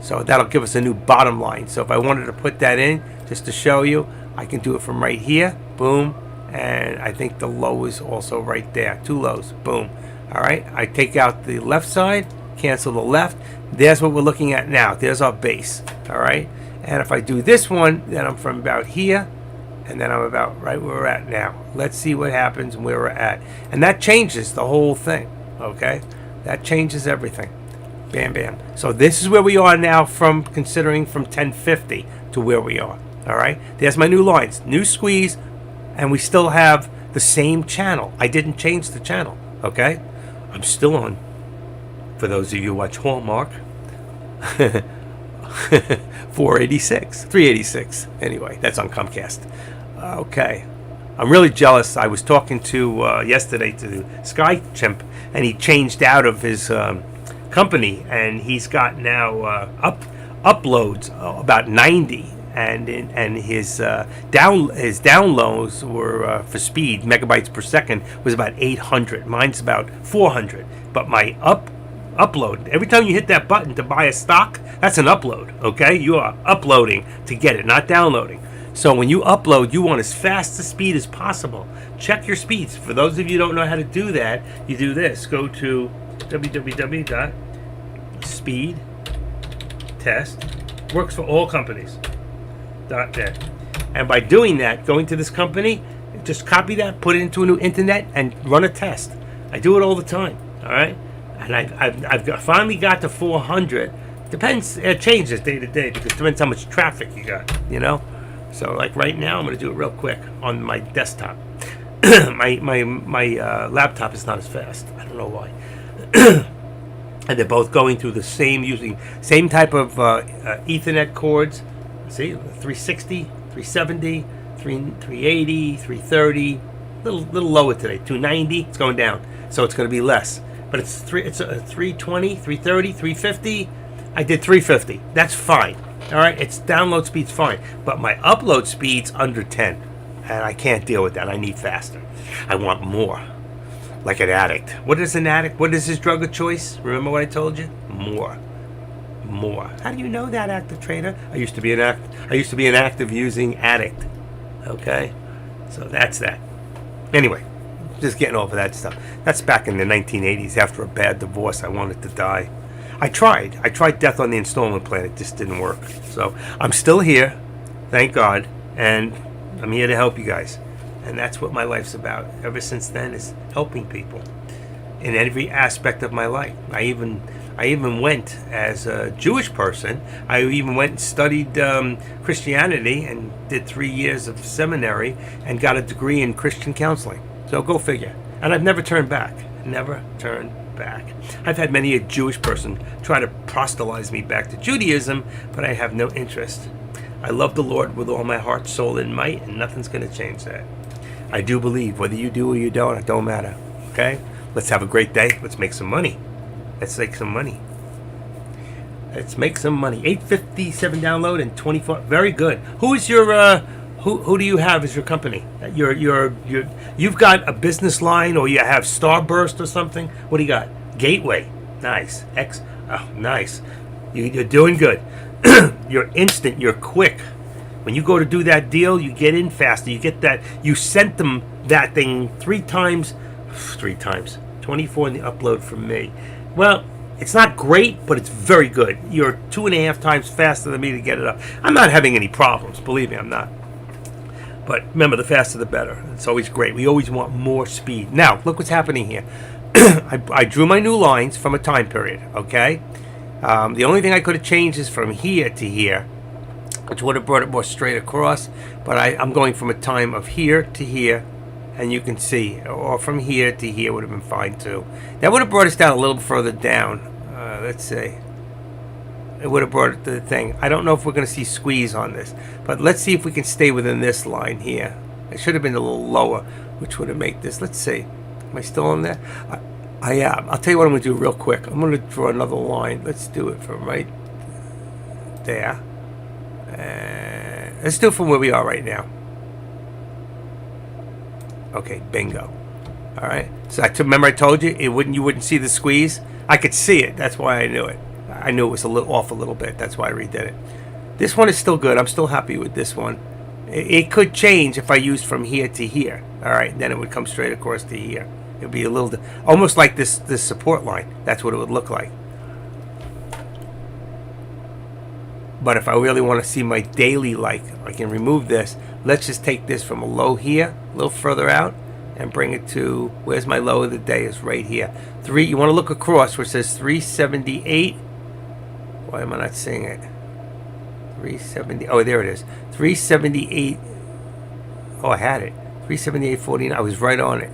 So that'll give us a new bottom line. So if I wanted to put that in, just to show you, I can do it from right here. Boom. And I think the low is also right there. 2 lows. Boom. All right. I take out the left side, cancel the left. There's what we're looking at now. There's our base. All right. And if I do this one, then I'm from about here. And then I'm about right where we're at now. Let's see what happens and where we're at. And that changes the whole thing. Okay. That changes everything. Bam, bam. So this is where we are now from considering from 1050 to where we are. All right. There's my new lines. New squeeze. And we still have the same channel. I didn't change the channel. Okay. I'm still on. For those of you who watch Hallmark. 486. 386. Anyway, that's on Comcast. Okay. I'm really jealous. I was talking to yesterday to Sky Chimp, and he changed out of his company, and he's got now uploads about 90 and his downloads were for speed, megabytes per second, was about 800. Mine's about 400. But my upload, every time you hit that button to buy a stock, that's an upload. Okay, you are uploading to get it, not downloading. So when you upload, you want as fast a speed as possible. Check your speeds. For those of you who don't know how to do that, you do this. Go to www.speedtest. Works for all companies. .net. And by doing that, going to this company, just copy that, put it into a new internet, and run a test. I do it all the time. All right, and I've finally got to 400. Depends. It changes day to day because it depends how much traffic you got. You know. So like right now, I'm going to do it real quick on my desktop. my laptop is not as fast. I don't know why. And they're both going through the using same type of Ethernet cords. See, 360, 370, 380, 330. Little lower today. 290. It's going down, so it's going to be less. But it's a 320, 330, 350. I did 350. That's fine. All right, its download speed's fine, but my upload speed's under 10, and I can't deal with that. I need faster. I want more, like an addict. What is an addict? What is his drug of choice? Remember what I told you? More. How do you know that, active trader? I used to be an active using addict. Okay, so that's that. Anyway, just getting over that stuff. That's back in the 1980s. After a bad divorce, I wanted to die. I tried death on the installment plan. It just didn't work. So I'm still here, thank God, and I'm here to help you guys. And that's what my life's about. Ever since then, is helping people in every aspect of my life. I even went as a Jewish person. I even went and studied Christianity and did 3 years of seminary and got a degree in Christian counseling. So go figure. And I've never turned back. Never turned back. I've had many a Jewish person try to proselytize me back to Judaism, but I have no interest. I love the Lord with all my heart, soul, and might, and nothing's going to change that. I do believe, whether you do or you don't, it don't matter. Okay? Let's have a great day. Let's make some money. Let's make some money. 857 download and 24. Very good. Who is your who do you have as your company? You've got a business line, or you have Starburst or something? What do you got? Gateway. Nice. Nice. You're doing good. You're instant. You're quick. When you go to do that deal, you get in faster. You get that. You sent them that thing 3 times. 24 in the upload from me. Well, it's not great, but it's very good. You're 2.5 times faster than me to get it up. I'm not having any problems. Believe me, I'm not. But remember, the faster the better. It's always great. We always want more speed. Now, look what's happening here. I drew my new lines from a time period, okay? The only thing I could have changed is from here to here, which would have brought it more straight across. But I'm going from a time of here to here, and you can see, or from here to here would have been fine too. That would have brought us down a little further down. Let's see. It would have brought the thing. I don't know if we're going to see squeeze on this, but let's see if we can stay within this line here. It should have been a little lower, which would have made this. Let's see. Am I still on there? I am. I'll tell you what I'm going to do real quick. I'm going to draw another line. Let's do it from right there. Let's do it from where we are right now. Okay, bingo. All right. So remember I told you you wouldn't see the squeeze. I could see it. That's why I knew it. I knew it was off a little bit. That's why I redid it. This one is still good. I'm still happy with this one. It could change if I used from here to here. All right, then it would come straight across to here. It would be a little, almost like this support line. That's what it would look like. But if I really want to see my daily, I can remove this. Let's just take this from a low here, a little further out, and bring it to, where's my low of the day, is right here. You want to look across where it says 378. Why am I not seeing it? 370. Oh, there it is. 378. Oh, I had it. 378.49. I was right on it.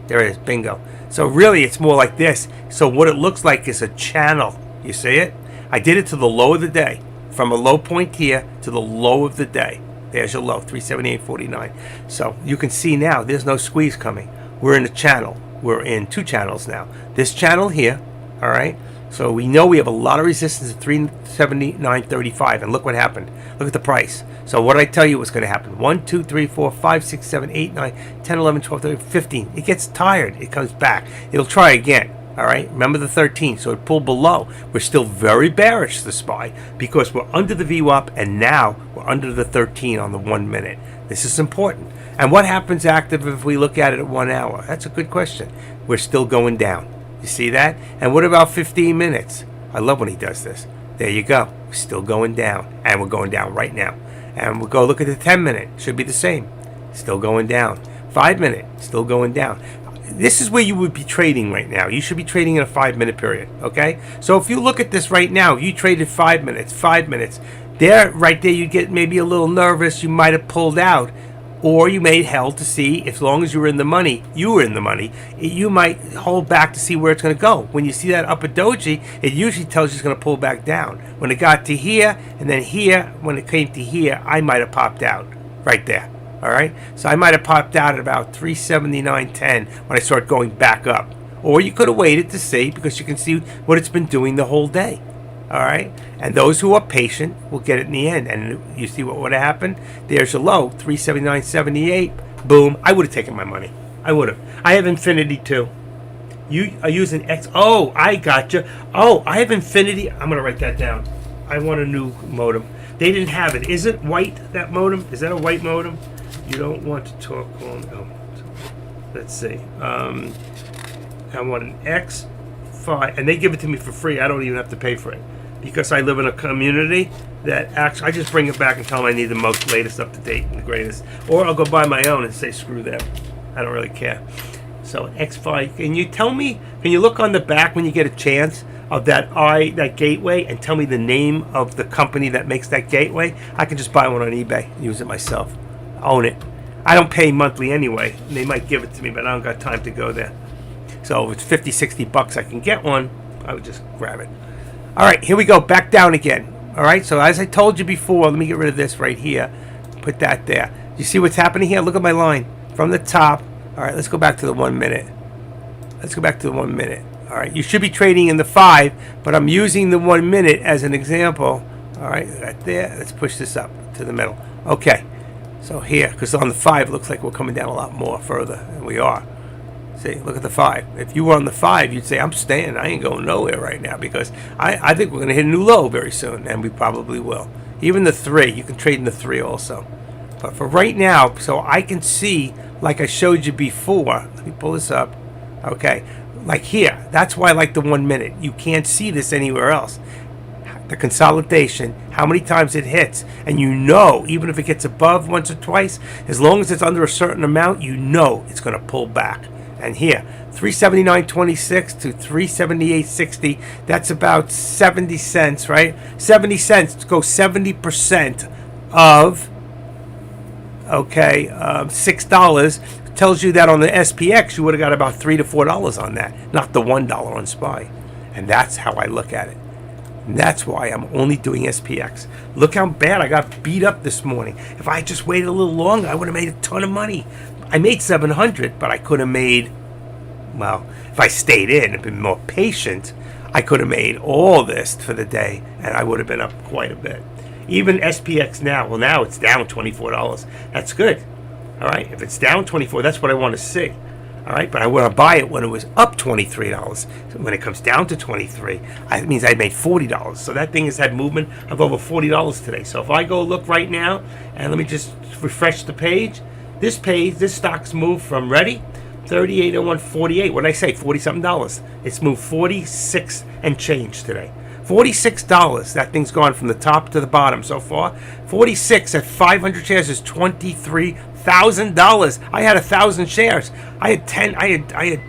There it is. Bingo. So really, it's more like this. So what it looks like is a channel. You see it? I did it to the low of the day. From a low point here to the low of the day. There's your low, 378.49. So you can see now there's no squeeze coming. We're in a channel. We're in 2 channels now. This channel here, all right, So we know we have a lot of resistance at 379.35, and look what happened. Look at the price. So what did I tell you was going to happen? 1, 2, 3, 4, 5, 6, 7, 8, 9, 10, 11, 12, 13, 15. It gets tired. It comes back. It'll try again. All right. Remember the 13. So it pulled below. We're still very bearish, the SPY, because we're under the VWAP, and now we're under the 13 on the 1 minute. This is important. And what happens active if we look at it at 1 hour? That's a good question. We're still going down. You see that? And what about 15 minutes? I love when he does this. There you go. We're still going down. And we're going down right now. And we'll go look at the 10 minute. Should be the same. Still going down. 5 minute. Still going down. This is where you would be trading right now. You should be trading in a 5 minute period. Okay? So if you look at this right now, you traded 5 minutes. 5 minutes. There, right there, you get maybe a little nervous. You might have pulled out. Or you may held to see, as long as you were in the money, you might hold back to see where it's going to go. When you see that upper doji, it usually tells you it's going to pull back down. When it got to here, and then here, when it came to here, I might have popped out right there. All right? So I might have popped out at about 379.10 when I started going back up. Or you could have waited to see, because you can see what it's been doing the whole day. All right, and those who are patient will get it in the end. And you see what would have happened? There's your low, 379.78. Boom! I would have taken my money. I would have. I have Infinity too. You are using X. Oh, I got you. Oh, I have Infinity. I'm gonna write that down. I want a new modem. They didn't have it. Is it white? That modem? Is that a white modem? You don't want to talk on. Oh, let's see. I want an X5, and they give it to me for free. I don't even have to pay for it, because I live in a community that actually, I just bring it back and tell them I need the most latest, up to date, and the greatest. Or I'll go buy my own and say screw them. I don't really care. So X5. Can you tell me? Can you look on the back when you get a chance of that gateway, and tell me the name of the company that makes that gateway? I can just buy one on eBay and use it myself. Own it. I don't pay monthly anyway. They might give it to me, but I don't got time to go there. So if it's 50, 60 bucks, I can get one. I would just grab it. All right, here we go. Back down again. All right, so as I told you before, let me get rid of this right here. Put that there. You see what's happening here? Look at my line. From the top. All right, let's go back to the 1 minute. Let's go back to the 1 minute. All right, you should be trading in the 5, but I'm using the 1 minute as an example. All right, right there. Let's push this up to the middle. Okay, so here, because on the 5, it looks like we're coming down a lot more further than we are. See, look at the 5. If you were on the 5, you'd say, I'm staying. I ain't going nowhere right now, because I think we're going to hit a new low very soon, and we probably will. Even the 3, you can trade in the 3 also. But for right now, so I can see, like I showed you before, let me pull this up. Okay, like here, that's why I like the 1 minute. You can't see this anywhere else. The consolidation, how many times it hits, and you know, even if it gets above once or twice, as long as it's under a certain amount, you know it's going to pull back. And here, 379.26 to 378.60, that's about 70 cents, right? 70 cents to go 70% of, okay, $6. Tells you that on the SPX, you would have got about $3 to $4 on that, not the $1 on SPY. And that's how I look at it. And that's why I'm only doing SPX. Look how bad I got beat up this morning. If I just waited a little longer, I would have made a ton of money. I made 700, but I could have made, well, if I stayed in and been more patient, I could have made all this for the day, and I would have been up quite a bit. Even SPX now, well, now it's down $24. That's good. All right, if it's down 24, that's what I want to see. All right, but I want to buy it when it was up $23. So when it comes down to 23, it means I made $40. So that thing has had movement of over $40 today. So if I go look right now, and let me just refresh the page. This stock's moved from, ready? 38.01.48. What did I say? 40-something dollars. It's moved 46 and change today. $46. That thing's gone from the top to the bottom so far. 46 at 500 shares is $23,000. I had 1,000 shares. I had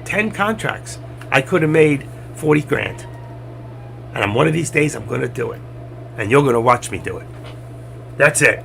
10 contracts. I could have made 40 grand. And one of these days I'm going to do it. And you're going to watch me do it. That's it.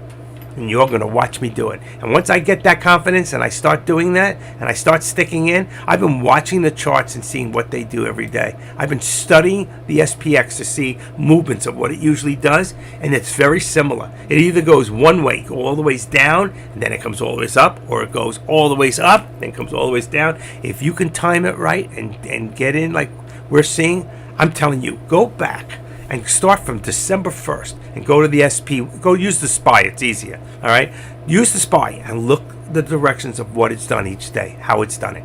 And you're going to watch me do it. And once I get that confidence and I start doing that and I start sticking in, I've been watching the charts and seeing what they do every day. I've been studying the SPX to see movements of what it usually does, and it's very similar. It either goes one way, all the ways down, and then it comes all the ways up, or it goes all the ways up, then comes all the ways down. If you can time it right and get in like we're seeing, I'm telling you, go back and start from December 1st and go to the SP. Go use the SPY. It's easier. All right. Use the SPY and look the directions of what it's done each day, how it's done it.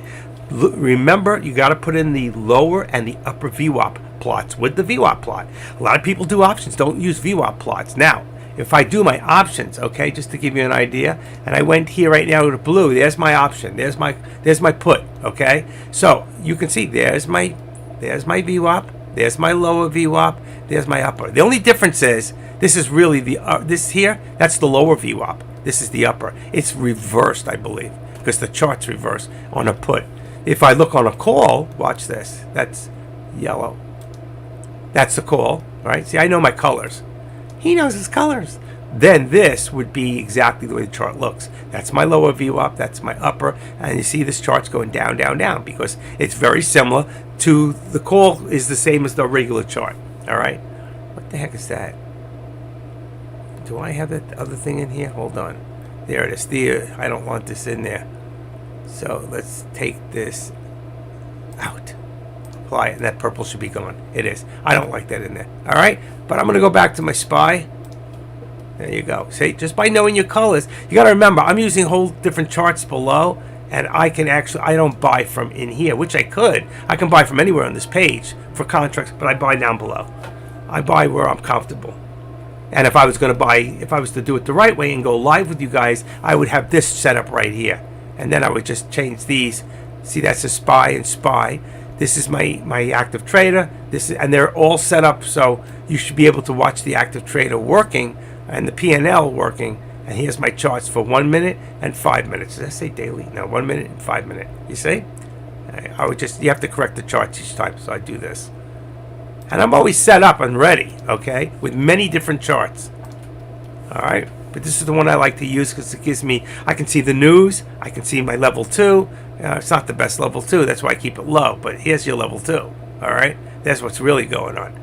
Remember, you got to put in the lower and the upper VWAP plots with the VWAP plot. A lot of people do options, don't use VWAP plots. Now, if I do my options, okay, just to give you an idea, and I went here right now to blue, there's my option, there's my put, okay? So you can see there's my VWAP, there's my lower VWAP, there's my upper. The only difference is this is really this here, that's the lower VWAP. This is the upper. It's reversed, I believe, because the chart's reversed on a put. If I look on a call, watch this. That's yellow. That's the call, right? See, I know my colors. He knows his colors. Then this would be exactly the way the chart looks. That's my lower VWAP. That's my upper. And you see this chart's going down, down, down because it's very similar to the call is the same as the regular chart. All right? What the heck is that? Do I have that other thing in here? Hold on. There it is. I don't want this in there. So let's take this out. Apply it, and that purple should be gone. It is. I don't like that in there. All right? But I'm going to go back to my SPY. There you go. See, just by knowing your colors, you got to remember, I'm using whole different charts below, and I don't buy from in here, which I could. I can buy from anywhere on this page for contracts, but I buy down below. I buy where I'm comfortable. And if I was to do it the right way and go live with you guys, I would have this set up right here. And then I would just change these. See, that's a SPY and SPY. This is my active trader. And they're all set up so you should be able to watch the active trader working and the P&L working. And here's my charts for 1 minute and 5 minutes. Did I say daily? No, 1 minute and 5 minutes. You see? You have to correct the charts each time. So I do this. And I'm always set up and ready, okay, with many different charts. All right. But this is the one I like to use because it gives me, I can see the news. I can see my level 2. It's not the best level 2. That's why I keep it low. But here's your level 2. All right. That's what's really going on.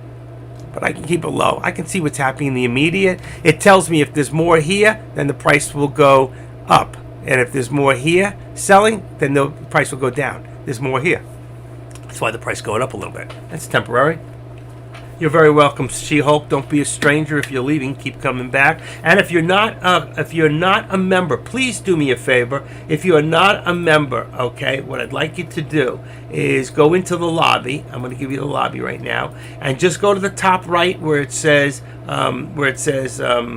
But I can keep it low. I can see what's happening in the immediate. It tells me if there's more here, then the price will go up. And if there's more here selling, then the price will go down. There's more here. That's why the price is going up a little bit. That's temporary. You're very welcome, She-Hulk. Don't be a stranger. If you're leaving, keep coming back. And if you're not a member, please do me a favor. If you are not a member, okay, what I'd like you to do is go into the lobby. I'm going to give you the lobby right now, and just go to the top right where it says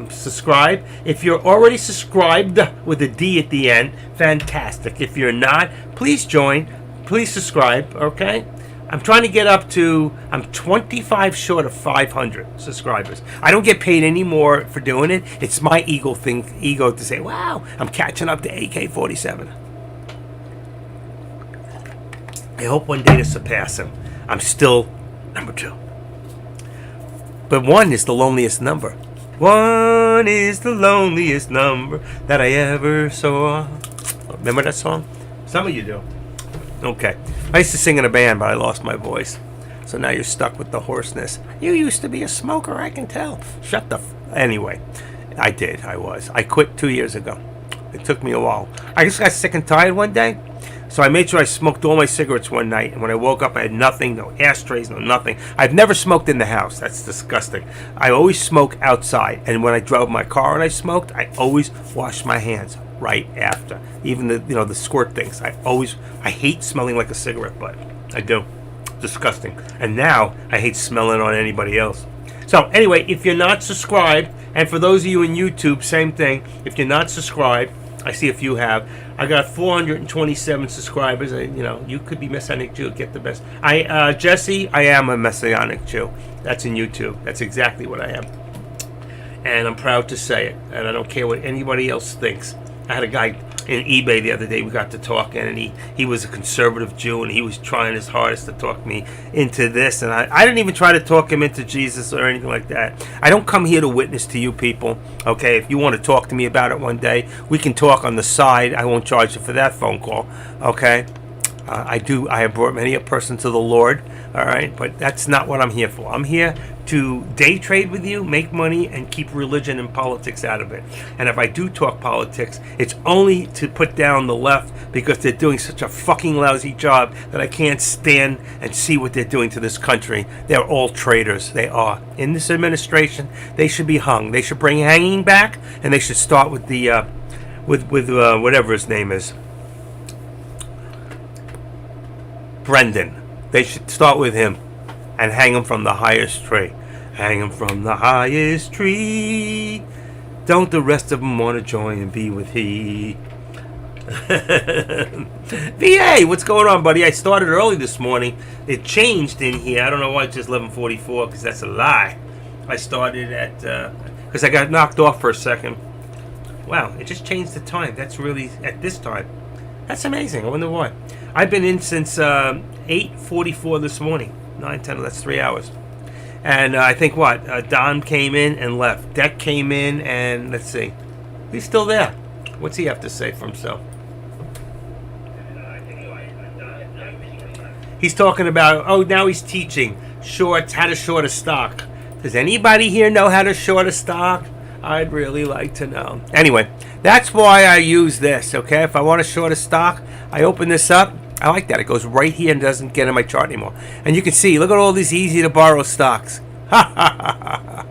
subscribe. If you're already subscribed with a D at the end, fantastic. If you're not, please join. Please subscribe. Okay. I'm trying to get up to, I'm 25 short of 500 subscribers. I don't get paid any more for doing it. It's my ego to say, wow, I'm catching up to AK-47. I hope one day to surpass him. I'm still number 2. But 1 is the loneliest number. 1 is the loneliest number that I ever saw. Remember that song? Some of you do. Okay. I used to sing in a band, but I lost my voice. So now you're stuck with the hoarseness. You used to be a smoker, I can tell. Shut the Anyway, I did. I quit 2 years ago. It took me a while. I just got sick and tired one day. So I made sure I smoked all my cigarettes one night. And when I woke up, I had nothing, no ashtrays, no nothing. I've never smoked in the house. That's disgusting. I always smoke outside. And when I drove my car and I smoked, I always washed my hands right after. Even the squirt things. I hate smelling like a cigarette butt. I do. Disgusting. And now I hate smelling on anybody else. So anyway, if you're not subscribed, and for those of you in YouTube, same thing. If you're not subscribed, I see a few have. I got 427 subscribers. You could be Messianic Jew. Get the best. Jesse, I am a Messianic Jew. That's in YouTube. That's exactly what I am. And I'm proud to say it. And I don't care what anybody else thinks. I had a guy in eBay the other day. We got to talking, and he was a conservative Jew, and he was trying his hardest to talk me into this. And I didn't even try to talk him into Jesus or anything like that. I don't come here to witness to you people. Okay, if you want to talk to me about it one day, we can talk on the side. I won't charge you for that phone call. Okay, I have brought many a person to the Lord, All right, but that's not what I'm here for. I'm here to day trade with you, make money, and keep religion and politics out of it. And if I do talk politics, it's only to put down the left because they're doing such a fucking lousy job that I can't stand and see what they're doing to this country. They're all traitors. They are. In this administration, they should be hung. They should bring hanging back, and they should start with the with whatever his name is, Brendan. They should start with him and hang him from the highest tree. Hang him from the highest tree. Don't the rest of them want to join and be with he? VA, what's going on, buddy? I started early this morning. It changed in here. I don't know why it's just 11:44 because that's a lie. I started at because I got knocked off for a second. Wow, it just changed the time. That's really at this time. That's amazing. I wonder why. I've been in since 8:44 this morning. 9, 10, that's 3 hours. And I think what? Don came in and left. Deck came in and let's see. He's still there. What's he have to say for himself? He's talking about, oh, now he's teaching shorts, how to short a stock. Does anybody here know how to short a stock? I'd really like to know. Anyway, that's why I use this, okay? If I want to short a stock, I open this up. I like that. It goes right here and doesn't get in my chart anymore. And you can see, look at all these easy to borrow stocks. I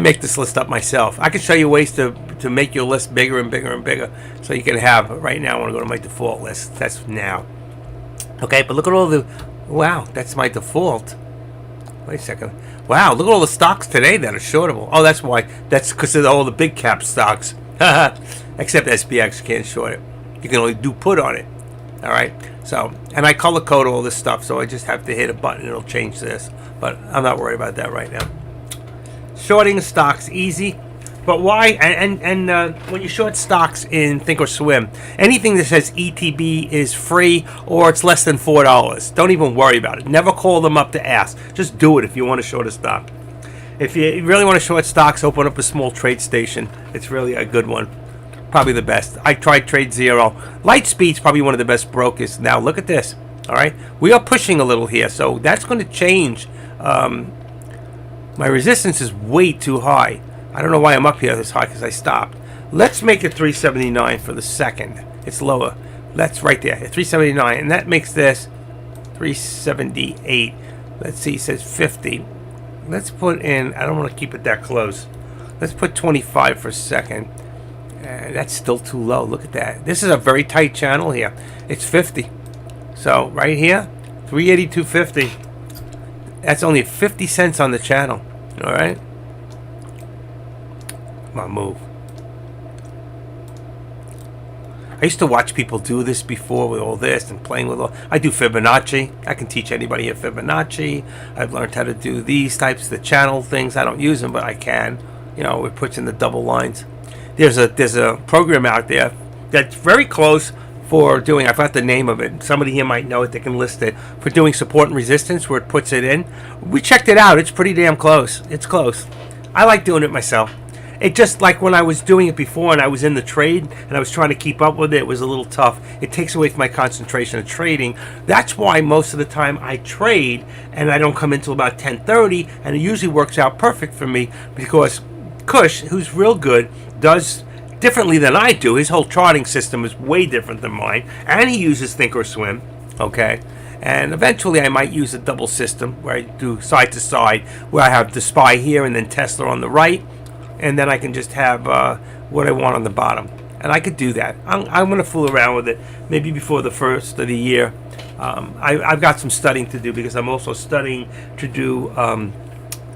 make this list up myself. I can show you ways to make your list bigger and bigger and bigger so you can have, right now I want to go to my default list. That's now. Okay, but look at all the, wow, that's my default. Wait a second. Wow, look at all the stocks today that are shortable. Oh, that's why. That's because of all the big cap stocks. Except SPX, you can't short it. You can only do put on it. All right. So, and I color code all this stuff, so I just have to hit a button and it'll change this. But I'm not worried about that right now. Shorting stocks, easy. But why? And when you short stocks in Thinkorswim, anything that says ETB is free or it's less than $4. Don't even worry about it. Never call them up to ask. Just do it if you want to short a stock. If you really want to short stocks, open up a small trade station. It's really a good one. Probably the best. I tried Trade Zero. Lightspeed's probably one of the best brokers. Now look at this. All right, we are pushing a little here, so that's going to change. My resistance is way too high. I don't know why I'm up here this high because I stopped. Let's make it 379 for the second. It's lower. That's right there, 379, and that makes this 378. Let's see, it says 50. Let's put in, I don't want to keep it that close. Let's put 25 for a second. That's still too low. Look at that. This is a very tight channel here. It's 50. So right here, 382.50. That's only 50 cents on the channel. All right. Come on, move. I used to watch people do this before with all this and playing with all. I do Fibonacci. I can teach anybody a Fibonacci. I've learned how to do these types, the channel things. I don't use them, but I can. You know, it puts in the double lines. There's a program out there that's very close for doing, I forgot the name of it. Somebody here might know it. They can list it for doing support and resistance where it puts it in. We checked it out. It's pretty damn close. It's close. I like doing it myself. It just like when I was doing it before and I was in the trade and I was trying to keep up with it, it was a little tough. It takes away from my concentration of trading. That's why most of the time I trade and I don't come until about 10:30, and it usually works out perfect for me because Kush, who's real good, does differently than I do. His whole charting system is way different than mine, and he uses Thinkorswim, okay? And eventually I might use a double system where I do side to side, where I have the SPY here and then Tesla on the right, and then I can just have what I want on the bottom. And I could do that. I'm going to fool around with it maybe before the first of the year. I've got some studying to do because I'm also studying to do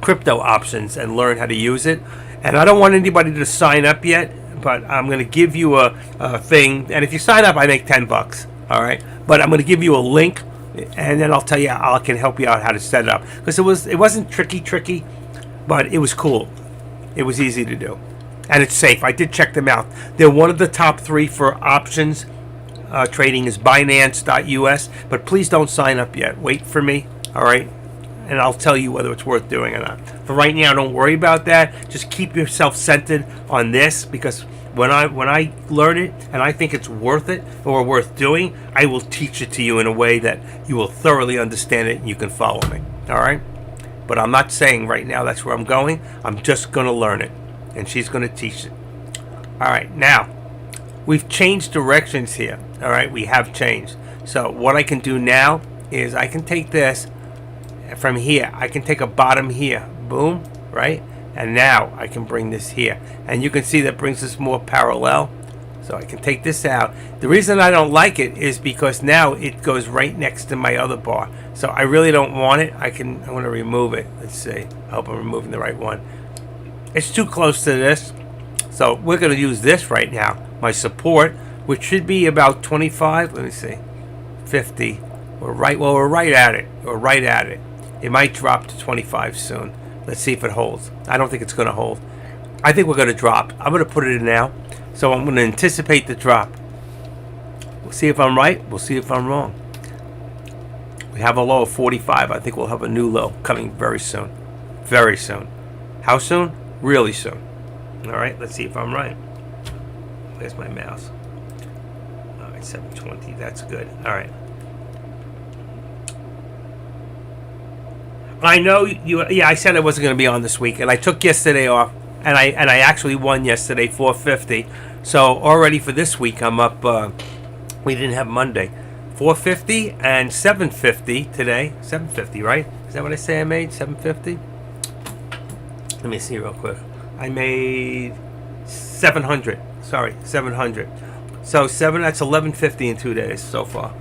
crypto options and learn how to use it. And I don't want anybody to sign up yet, but I'm going to give you a thing. And if you sign up, I make $10. All right. But I'm going to give you a link, and then I'll tell you I can help you out how to set it up, because it wasn't tricky, but it was cool. It was easy to do, and it's safe. I did check them out. They're one of the top 3 for options trading is Binance.us. But please don't sign up yet. Wait for me. All right. And I'll tell you whether it's worth doing or not. For right now, don't worry about that. Just keep yourself centered on this, because When I learn it and I think it's worth it or worth doing, I will teach it to you in a way that you will thoroughly understand it and you can follow me. All right? But I'm not saying right now that's where I'm going. I'm just going to learn it, and she's going to teach it. All right, now we've changed directions here. All right, we have changed. So what I can do now is I can take this from here. I can take a bottom here. Boom, right? And now I can bring this here. And you can see that brings us more parallel. So I can take this out. The reason I don't like it is because now it goes right next to my other bar. So I really don't want it. I want to remove it. Let's see. I hope I'm removing the right one. It's too close to this. So we're going to use this right now. My support, which should be about 25. Let me see. 50. We're right at it. We're right at it. It might drop to 25 soon. Let's see if it holds. I don't think it's going to hold. I think we're going to drop. I'm going to put it in now. So I'm going to anticipate the drop. We'll see if I'm right. We'll see if I'm wrong. We have a low of 45. I think we'll have a new low coming very soon. Very soon. How soon? Really soon. All right. Let's see if I'm right. Where's my mouse? All right. 720. That's good. All right. I know you. Yeah, I said I wasn't going to be on this week, and I took yesterday off, and I actually won yesterday, 450. So already for this week, I'm up. We didn't have Monday, 450 and 750 today. 750, right? Is that what I say I made? 750. Let me see real quick. I made 700. Sorry, 700. So that's 1150 in 2 days so far.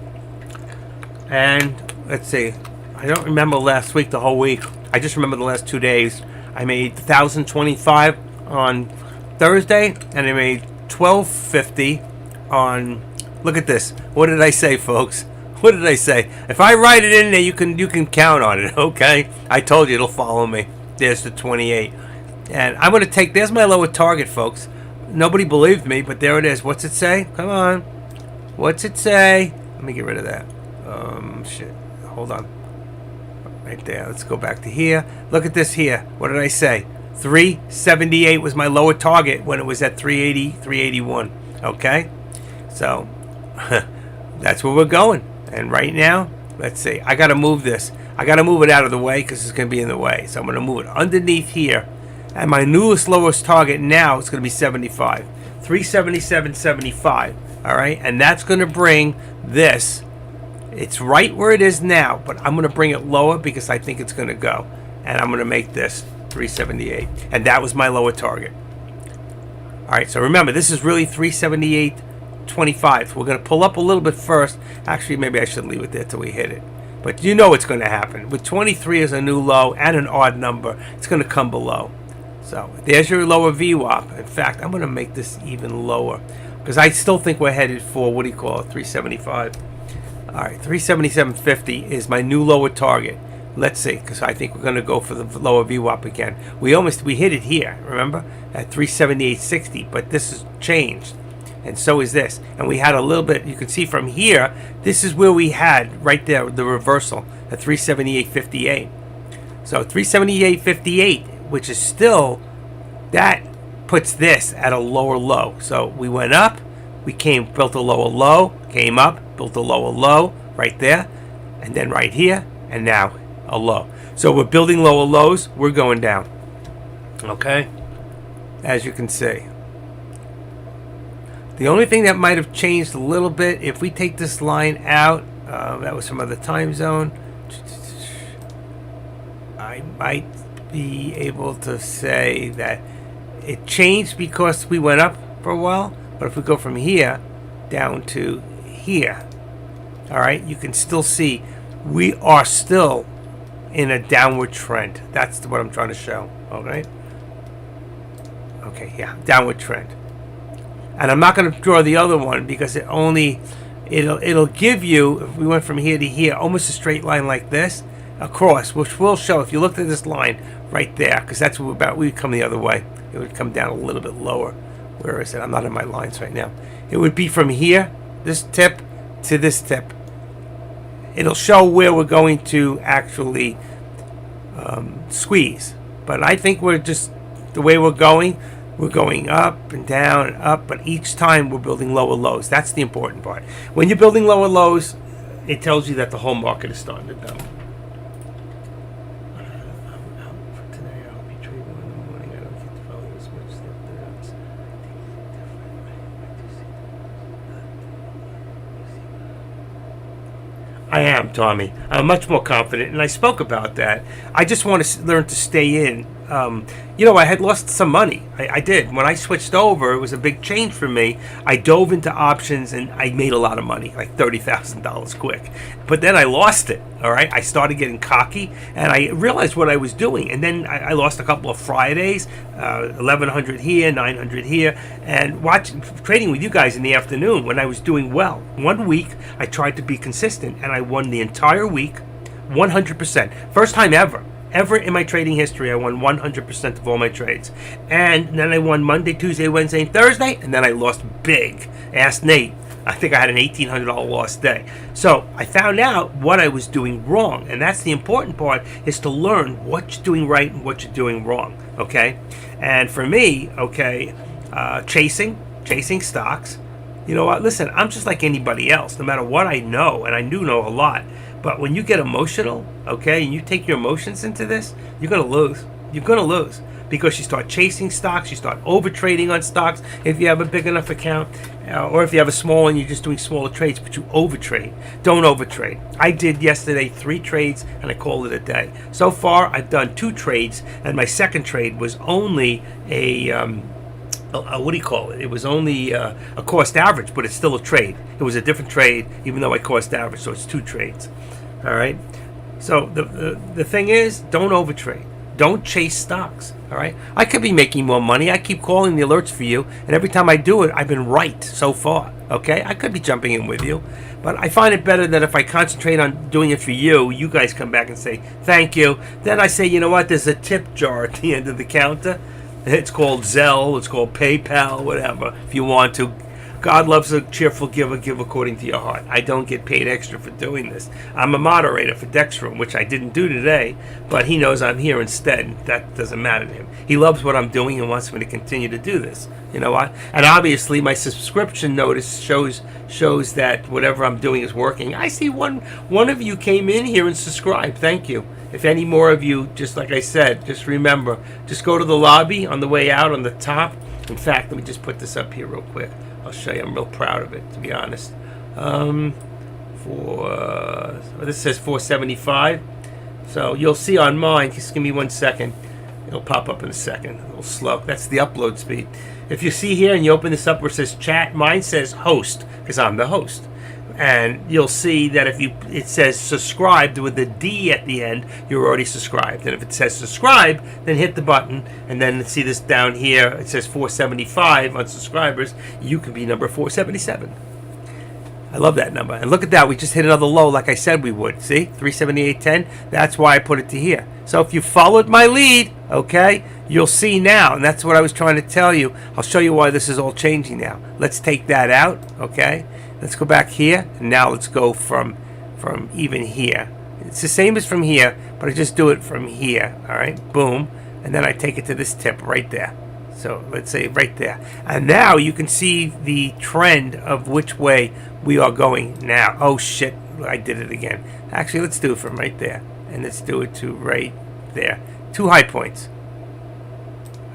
And let's see. I don't remember last week, the whole week. I just remember the last 2 days. I made 1,025 on Thursday, and I made 1,250 on. Look at this. What did I say, folks? What did I say? If I write it in there, you can count on it. Okay, I told you it'll follow me. There's the 28, and I'm gonna take. There's my lower target, folks. Nobody believed me, but there it is. What's it say? Come on. What's it say? Let me get rid of that. Shit. Hold on. Right there. Let's go back to here. Look at this here. What did I say? 378 was my lower target when it was at 380, 381. Okay? So, that's where we're going. And right now, let's see. I got to move this. I got to move it out of the way because it's going to be in the way. So I'm going to move it underneath here. And my newest lowest target now is going to be 75. 377.75. All right? And that's going to bring this. It's right where it is now, but I'm going to bring it lower because I think it's going to go. And I'm going to make this 378. And that was my lower target. All right, so remember, this is really 378.25. We're going to pull up a little bit first. Actually, maybe I should leave it there till we hit it. But you know what's going to happen. With 23 as a new low and an odd number, it's going to come below. So there's your lower VWAP. In fact, I'm going to make this even lower because I still think we're headed for, 375. All right, 377.50 is my new lower target. Let's see, because I think we're going to go for the lower VWAP again. We hit it here, remember, at 378.60, but this has changed, and so is this. And we had a little bit. You can see from here, this is where we had right there the reversal at 378.58. So 378.58, which is still that puts this at a lower low. So we went up, we built a lower low, came up, built a lower low right there, and then right here, and now a low. So we're building lower lows, we're going down. Okay? As you can see. The only thing that might have changed a little bit, if we take this line out, that was some other time zone, I might be able to say that it changed because we went up for a while. But if we go from here down to here, all right, you can still see we are still in a downward trend. That's what I'm trying to show. All right. Okay, yeah, downward trend. And I'm not going to draw the other one because it'll give you, if we went from here to here, almost a straight line like this across, which will show if you looked at this line right there, because that's what we would come the other way. It would come down a little bit lower. Where is it? I'm not in my lines right now. It would be from here, this tip, to this tip. It'll show where we're going to actually squeeze. But I think we're just, the way we're going, We're going up and down and up, but each time we're building lower lows. That's the important part. When you're building lower lows, it tells you that the whole market is starting to dump. I am, Tommy. I'm much more confident, and I spoke about that. I just want to learn to stay in. I had lost some money. I did. When I switched over, it was a big change for me. I dove into options, and I made a lot of money, like $30,000 quick. But then I lost it, all right? I started getting cocky, and I realized what I was doing. And then I lost a couple of Fridays, 1,100 here, 900 here, and trading with you guys in the afternoon when I was doing well. 1 week, I tried to be consistent, and I won the entire week, 100%. First time ever in my trading history, I won 100% of all my trades. And then I won Monday, Tuesday, Wednesday, and Thursday, and then I lost big. Ask Nate. I think I had an $1,800 loss day. So I found out what I was doing wrong, and that's the important part, is to learn what you're doing right and what you're doing wrong, okay? And for me, okay, chasing stocks, you know what, listen, I'm just like anybody else, no matter what I know, and I do know a lot. But when you get emotional, okay, and you take your emotions into this, you're going to lose. You're going to lose because you start chasing stocks, you start over trading on stocks if you have a big enough account, or if you have a small one, you're just doing smaller trades, but you overtrade. Don't overtrade. I did yesterday 3 trades, and I called it a day. So far, I've done 2 trades, and my second trade was only what do you call it? It was only a cost average, but it's still a trade. It was a different trade, even though I cost average, so it's 2 trades. All right? So the thing is, don't overtrade. Don't chase stocks. All right? I could be making more money. I keep calling the alerts for you, and every time I do it, I've been right so far. Okay? I could be jumping in with you, but I find it better that if I concentrate on doing it for you, you guys come back and say, thank you. Then I say, you know what? There's a tip jar at the end of the counter. It's called Zelle, it's called PayPal, whatever, if you want to. God loves a cheerful giver, give according to your heart. I don't get paid extra for doing this. I'm a moderator for Dextrum, which I didn't do today, but he knows I'm here instead. That doesn't matter to him. He loves what I'm doing and wants me to continue to do this. You know what? And obviously my subscription notice shows that whatever I'm doing is working. I see one of you came in here and subscribed. Thank you. If any more of you, just like I said, just remember, just go to the lobby on the way out on the top. In fact, let me just put this up here real quick. I'll show you. I'm real proud of it, to be honest. This says 475. So you'll see on mine, just give me 1 second. It'll pop up in a second. A little slow. That's the upload speed. If you see here and you open this up where it says chat, mine says host, because I'm the host. And you'll see that if it says subscribed with the D at the end, you're already subscribed. And if it says subscribe, then hit the button. And then see this down here, it says 475 on subscribers. You can be number 477. I love that number. And look at that. We just hit another low like I said we would. See? 378.10. That's why I put it to here. So if you followed my lead, okay, you'll see now. And that's what I was trying to tell you. I'll show you why this is all changing now. Let's take that out, okay? Let's go back here, and now let's go from even here. It's the same as from here, but I just do it from here, all right? Boom, and then I take it to this tip right there. So let's say right there. And now you can see the trend of which way we are going now. Oh, shit, I did it again. Actually, let's do it from right there, and let's do it to right there. 2 high points.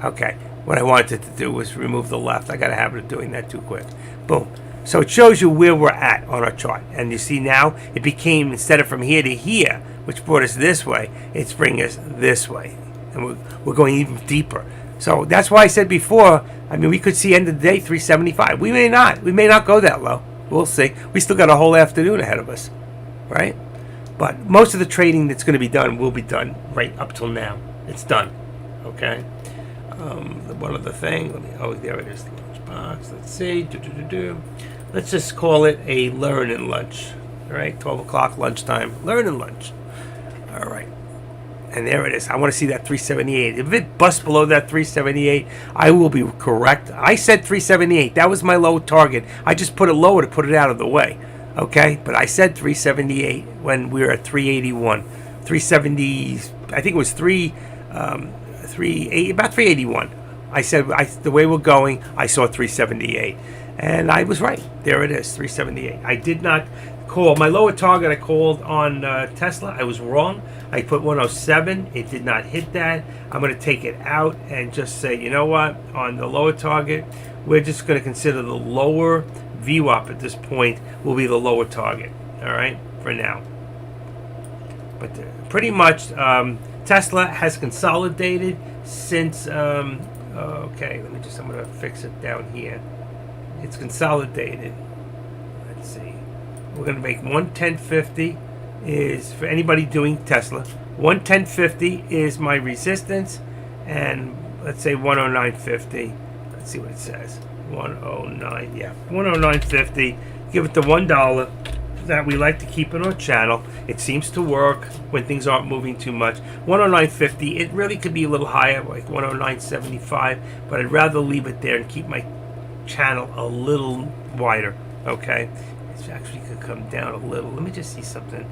Okay, what I wanted to do was remove the left. I got a habit of doing that too quick. Boom. So it shows you where we're at on our chart. And you see now it became, instead of from here to here, which brought us this way, it's bringing us this way. And we're going even deeper. So that's why I said before, I mean, we could see end of the day 375. We may not. We may not go that low. We'll see. We still got a whole afternoon ahead of us, right? But most of the trading that's going to be done will be done right up till now. It's done, okay? One other thing. There it is, the lunchbox. Let's see. Let's just call it a learn and lunch. All right, 12 o'clock lunchtime. Learn and lunch. All right. And there it is. I want to see that 378. If it busts below that 378, I will be correct. I said 378. That was my low target. I just put it lower to put it out of the way. Okay? But I said 378 when we were at 381. 370, I think it was about 381 I said the way we're going, I saw 378, and I was right. There it is, 378. I did not call my lower target. I called on Tesla. I was wrong. I put 107. It did not hit that. I'm going to take it out and just say, you know what? On the lower target, we're just going to consider the lower VWAP at this point will be the lower target. All right, for now. But pretty much, Tesla has consolidated since. Okay, I'm going to fix it down here. It's consolidated. Let's see. We're going to make 110.50 is for anybody doing Tesla. 110.50 is my resistance, and let's say 109.50. Let's see what it says. 109, yeah, 109.50. Give it the $1 that we like to keep in our channel. It seems to work when things aren't moving too much. 109.50. It really could be a little higher, like 109.75, but I'd rather leave it there and keep my channel a little wider. Okay, it actually could come down a little. Let me just see something.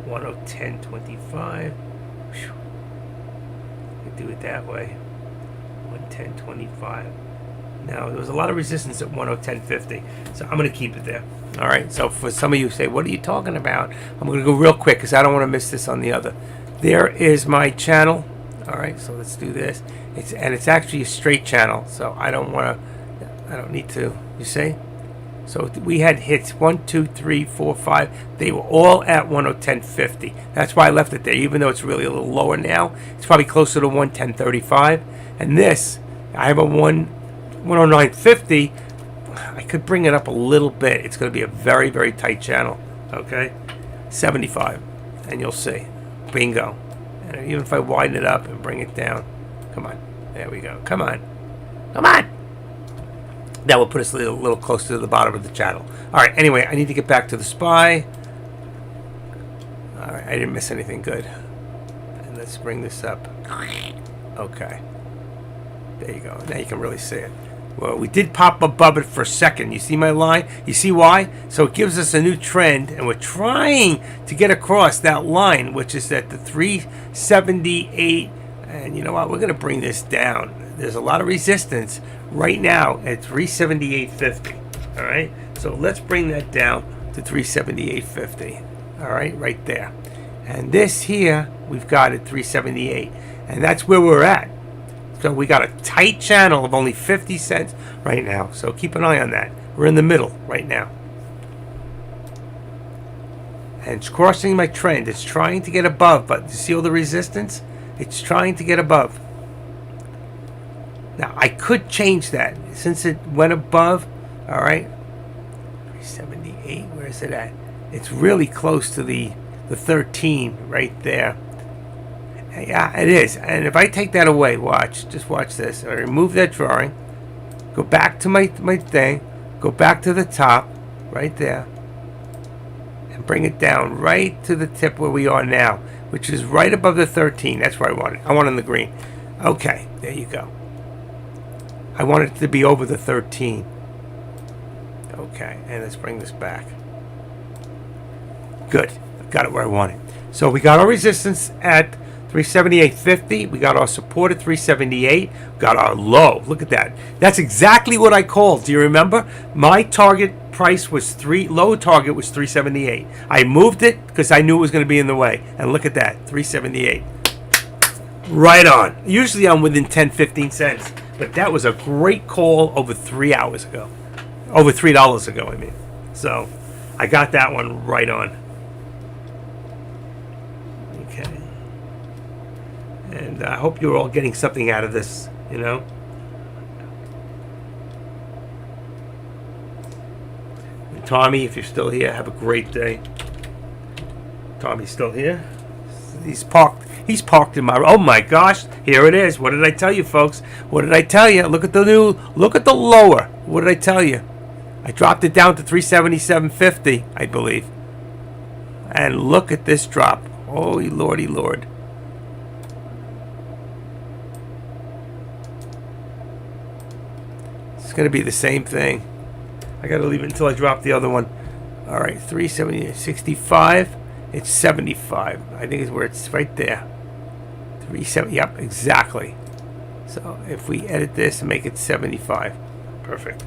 110.25. Could do it that way. 110.25. Now, there was a lot of resistance at 110.50, so I'm going to keep it there. All right, so for some of you who say, what are you talking about? I'm going to go real quick because I don't want to miss this on the other. There is my channel. All right, so let's do this. It's actually a straight channel, so I don't need to, you see? So we had hits 1, 2, 3, 4, 5. They were all at 110.50. That's why I left it there, even though it's really a little lower now. It's probably closer to 110.35. And this, I have a 109.50. I could bring it up a little bit. It's going to be a very, very tight channel. Okay, 75, and you'll see. Bingo. And even if I widen it up and bring it down, come on. There we go. Come on. Come on. That will put us a little closer to the bottom of the channel. All right. Anyway, I need to get back to the SPY. All right. I didn't miss anything good. And let's bring this up. Okay. There you go. Now you can really see it. Well, we did pop above it for a second. You see my line? You see why? So it gives us a new trend, and we're trying to get across that line, which is at the 378. And you know what? We're going to bring this down. There's a lot of resistance right now at 378.50. All right? So let's bring that down to 378.50. All right? Right there. And this here, we've got at 378. And that's where we're at. So we got a tight channel of only 50 cents right now. So keep an eye on that. We're in the middle right now. And it's crossing my trend. It's trying to get above, but you see all the resistance? It's trying to get above. Now, I could change that. Since it went above, all right, 378, where is it at? It's really close to the 13 right there. Yeah, it is. And if I take that away, just watch this. I remove that drawing, go back to my thing, go back to the top, right there, and bring it down right to the tip where we are now, which is right above the 13. That's where I want it. I want it in the green. Okay, there you go. I want it to be over the 13. Okay, and let's bring this back. Good. Got it where I want it. So we got our resistance at 378.50. We got our support at 378. Got our low. Look at that. That's exactly what I called. Do you remember? My target price was low target was 378. I moved it because I knew it was going to be in the way. And look at that, 378. Right on. Usually I'm within 10, 15 cents. But that was a great call over 3 hours ago. Over $3 ago, I mean. So I got that one right on. And I hope you're all getting something out of this, you know. And Tommy, if you're still here, have a great day. Tommy's still here. He's parked in my. Oh my gosh! Here it is. What did I tell you, folks? What did I tell you? Look at the lower. What did I tell you? I dropped it down to 377.50, I believe. And look at this drop. Holy lordy lord. It's going to be the same thing. I got to leave it until I drop the other one. All right, 370.65. It's 75. I think it's where it's right there. 37. Yep, exactly. So if we edit this and make it 75, perfect.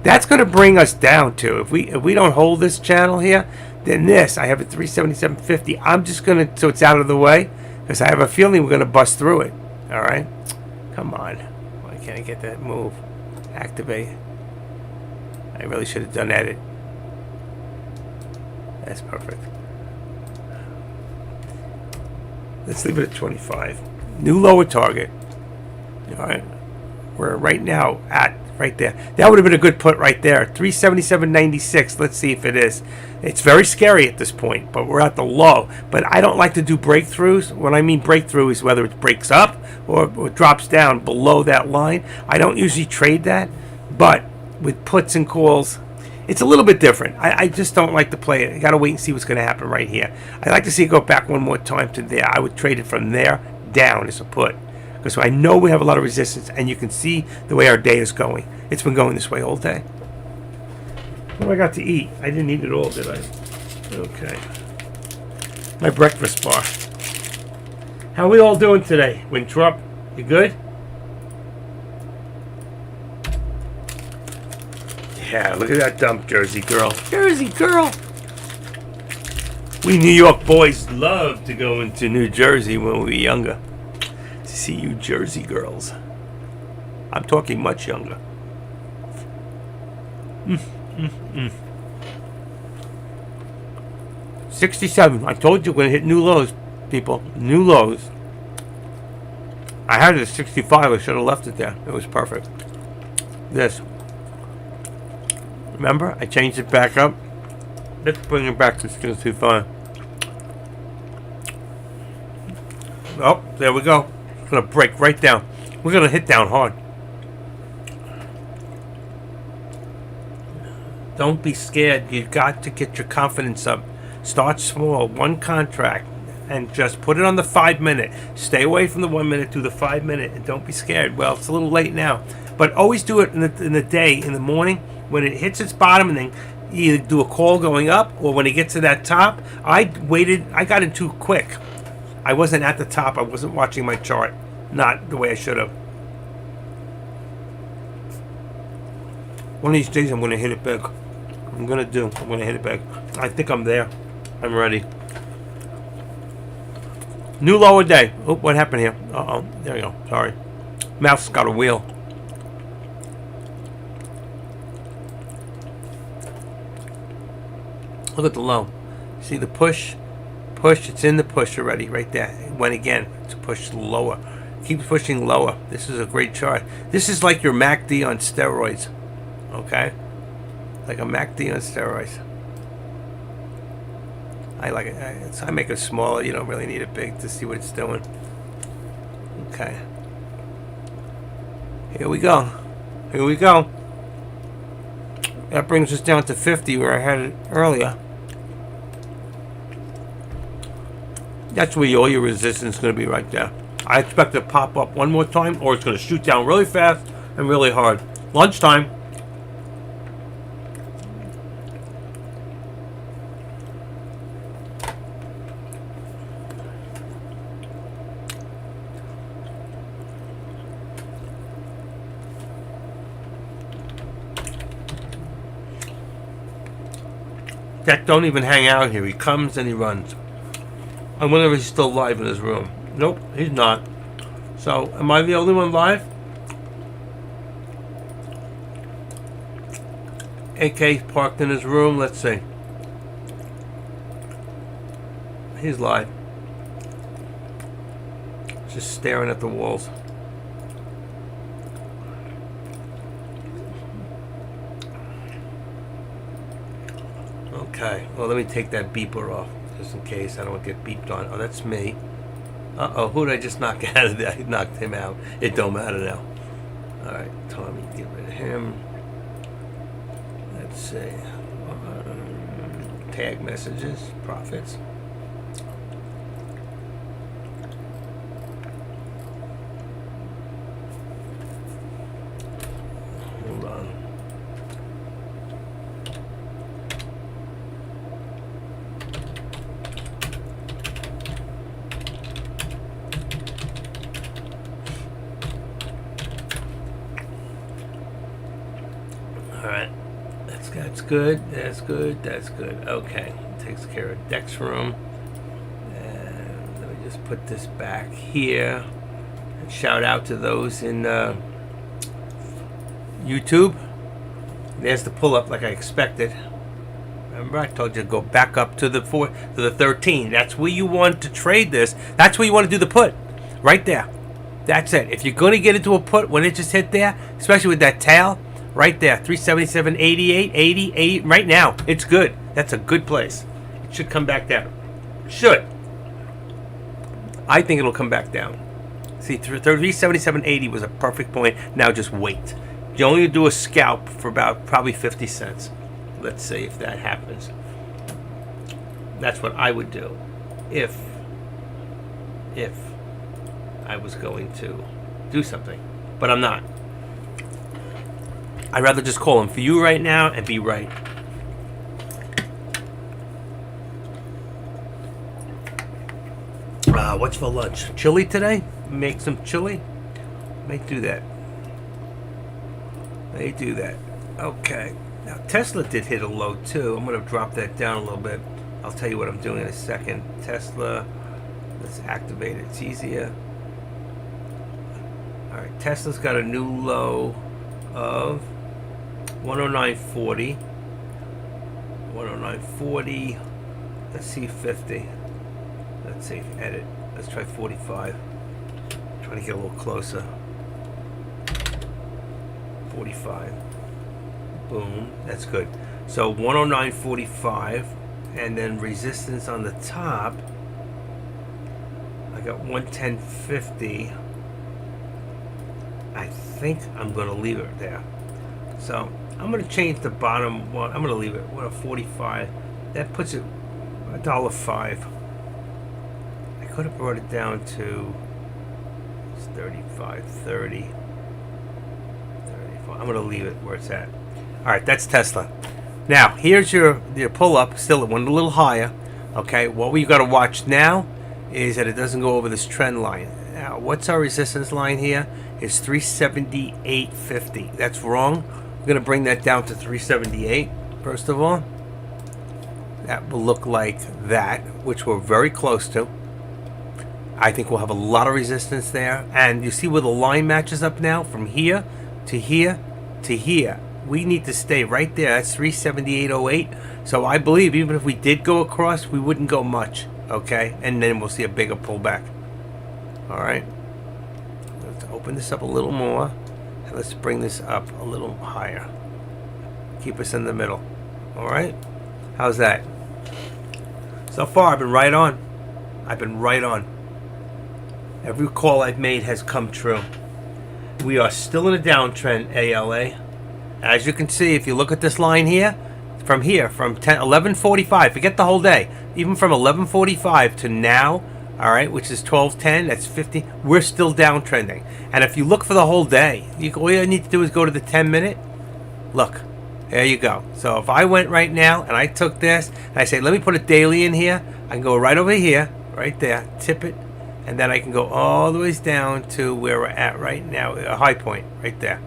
That's going to bring us down to, if we don't hold this channel here, then this, I have a 377.50. I'm just going to, so it's out of the way, because I have a feeling we're going to bust through it. All right? Come on. Why can't I get that move? Activate. I really should have done edit. That's perfect. Let's leave it at 25. New lower target. All right. We're right now at right there. That would have been a good put right there. 377.96. Let's see if it is. It's very scary at this point, but we're at the low. But I don't like to do breakthroughs. What I mean breakthrough is whether it breaks up or drops down below that line. I don't usually trade that, but with puts and calls, it's a little bit different. I just don't like to play it. I got to wait and see what's going to happen right here. I'd like to see it go back one more time to there. I would trade it from there down as a put, because I know we have a lot of resistance, and you can see the way our day is going. It's been going this way all day. What do I got to eat? I didn't eat it all, did I? Okay. My breakfast bar. How are we all doing today, Winthrop? You good? Yeah, look at that dump, Jersey girl. Jersey girl! We New York boys loved to go into New Jersey when we were younger. To see you Jersey girls. I'm talking much younger. 67. I told you we're going to hit new lows, people. New lows. I had it at 65. I should have left it there. It was perfect. This. Remember? I changed it back up. Let's bring it back to 65. Oh, there we go. It's going to break right down. We're going to hit down hard. Don't be scared. You've got to get your confidence up. Start small. One contract. And just put it on the 5 minute. Stay away from the 1 minute. Do the 5 minute. And don't be scared. Well, it's a little late now. But always do it in the day, in the morning, when it hits its bottom, and then either do a call going up, or when it gets to that top. I waited. I got in too quick. I wasn't at the top. I wasn't watching my chart. Not the way I should have. One of these days I'm going to hit it big. I'm going to hit it big. I think I'm there. I'm ready. New lower day. Oh, what happened here? Uh-oh. There you go. Sorry. Mouse got a wheel. Look at the low. See the push? Push. It's in the push already. Right there. It went again. To push lower. Keep pushing lower. This is a great chart. This is like your MACD on steroids. Okay? Like a MACD on steroids. I like it. I make it smaller. You don't really need it big to see what it's doing. Okay. Here we go. Here we go. That brings us down to 50 where I had it earlier. That's where all your resistance is going to be right there. I expect it to pop up one more time, or it's going to shoot down really fast and really hard. Lunchtime. Jack don't even hang out here. He comes and he runs. I wonder if he's still live in his room. Nope, he's not. So, am I the only one live? AK's parked in his room. Let's see. He's live. Just staring at the walls. Okay, well, let me take that beeper off, just in case I don't get beeped on. Oh, that's me. Uh-oh, who did I just knock out of there? I knocked him out. It don't matter now. All right, Tommy, get rid of him. Let's see. Tag messages, profits. Hold on. good. That's good. That's good. Okay. Takes care of Dex room. And let me just put this back here. And shout out to those in YouTube. There's the pull up like I expected. Remember, I told you to go back up to the 13. That's where you want to trade this. That's where you want to do the put. Right there. That's it. If you're going to get into a put when it just hit there, especially with that tail, right there, 377, 88, 80, 80. Right now, it's good. That's a good place. It should come back down. Should. I think it'll come back down. See, 377.80 was a perfect point. Now just wait. You only do a scalp for about probably 50 cents. Let's see if that happens. That's what I would do if I was going to do something. But I'm not. I'd rather just call them for you right now and be right. What's for lunch? Chili today? Make some chili? May do that. Okay. Now, Tesla did hit a low, too. I'm going to drop that down a little bit. I'll tell you what I'm doing in a second. Tesla, let's activate it. It's easier. All right, Tesla's got a new low of 109.40. 109.40. Let's see 50. Let's see, edit. Let's try 45. Trying to get a little closer. 45. Boom. That's good. So 109.45, and then resistance on the top. I got 110.50. I think I'm going to leave it there. So I'm going to change the bottom one. I'm going to leave it. What a 45. That puts it $1.05. I could have brought it down to 35, 30, 35. I'm going to leave it where it's at. All right, that's Tesla. Now, here's your pull-up, still at one a little higher. Okay, what we got to watch now is that it doesn't go over this trend line. Now, what's our resistance line here? It's 378.50. That's wrong. We're going to bring that down to 378, first of all. That will look like that, which we're very close to. I think we'll have a lot of resistance there. And you see where the line matches up now? From here to here to here. We need to stay right there. That's 378.08. So I believe even if we did go across, we wouldn't go much. Okay? And then we'll see a bigger pullback. All right? Let's open this up a little more. And let's bring this up a little higher. Keep us in the middle. All right? How's that? So far, I've been right on. Every call I've made has come true. We are still in a downtrend, ALA. As you can see, if you look at this line here, from 11:45, forget the whole day, even from 11:45 to now, all right, which is 12:10, that's 50, we're still downtrending. And if you look for the whole day, all you need to do is go to the 10-minute. Look, there you go. So if I went right now and I took this, and I say, let me put a daily in here, I can go right over here, right there, tip it, and then I can go all the way down to where we're at right now, a high point right there.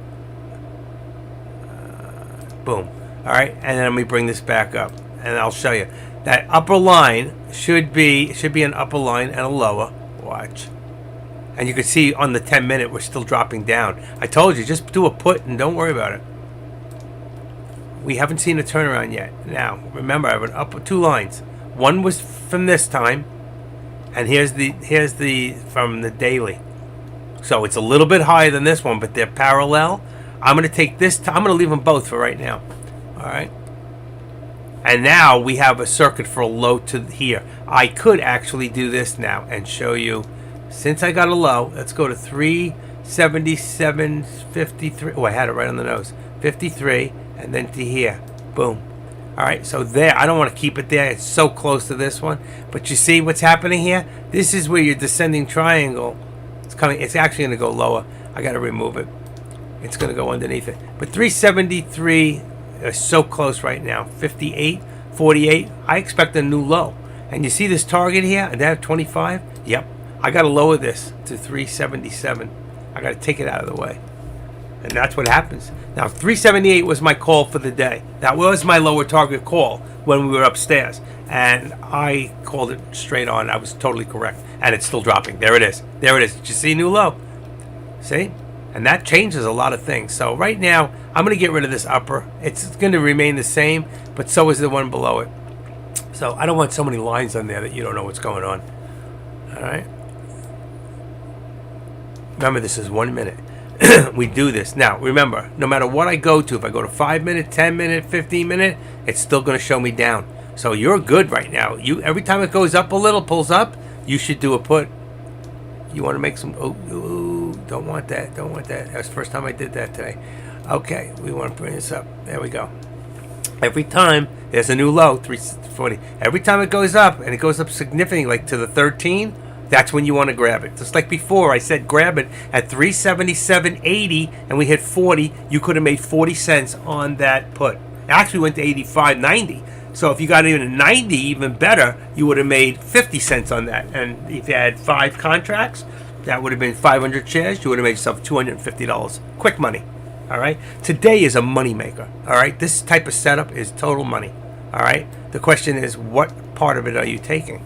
Boom. All right, and then let me bring this back up, and I'll show you that upper line should be an upper line and a lower. Watch, and you can see on the 10-minute we're still dropping down. I told you, just do a put and don't worry about it. We haven't seen a turnaround yet. Now remember, I have two lines. One was from this time. And here's the from the daily. So it's a little bit higher than this one, but they're parallel. I'm going to take this. I'm going to leave them both for right now. All right. And now we have a circuit for a low to here. I could actually do this now and show you. Since I got a low, let's go to 377.53. Oh, I had it right on the nose. 53, and then to here. Boom. All right, so there, I don't want to keep it there. It's so close to this one. But you see what's happening here? This is where your descending triangle is coming. It's actually going to go lower. I got to remove it. It's going to go underneath it. But 373 is so close right now. 58, 48. I expect a new low. And you see this target here? And that 25? Yep. I got to lower this to 377. I got to take it out of the way. And that's what happens. Now, 378 was my call for the day. That was my lower target call when we were upstairs. And I called it straight on. I was totally correct. And it's still dropping. There it is. There it is. Did you see new low? See? And that changes a lot of things. So right now, I'm going to get rid of this upper. It's going to remain the same, but so is the one below it. So I don't want so many lines on there that you don't know what's going on. All right? Remember, this is 1 minute. We do this. Now, remember, no matter what I go to, if I go to 5 minute, 10 minute, 15 minute, it's still going to show me down. So you're good right now. Every time it goes up a little, pulls up, you should do a put. You want to make some... Oh, don't want that. Don't want that. That's the first time I did that today. Okay, we want to bring this up. There we go. Every time there's a new low, 340. Every time it goes up, and it goes up significantly, like to the 13, that's when you want to grab it. Just like before, I said grab it at 377.80, and we hit 40. You could have made 40 cents on that put. It actually went to 85.90. So if you got even a 90, even better, you would have made 50 cents on that. And if you had 5 contracts, that would have been 500 shares. You would have made yourself $250. Quick money. All right. Today is a money maker. All right. This type of setup is total money. All right. The question is, what part of it are you taking?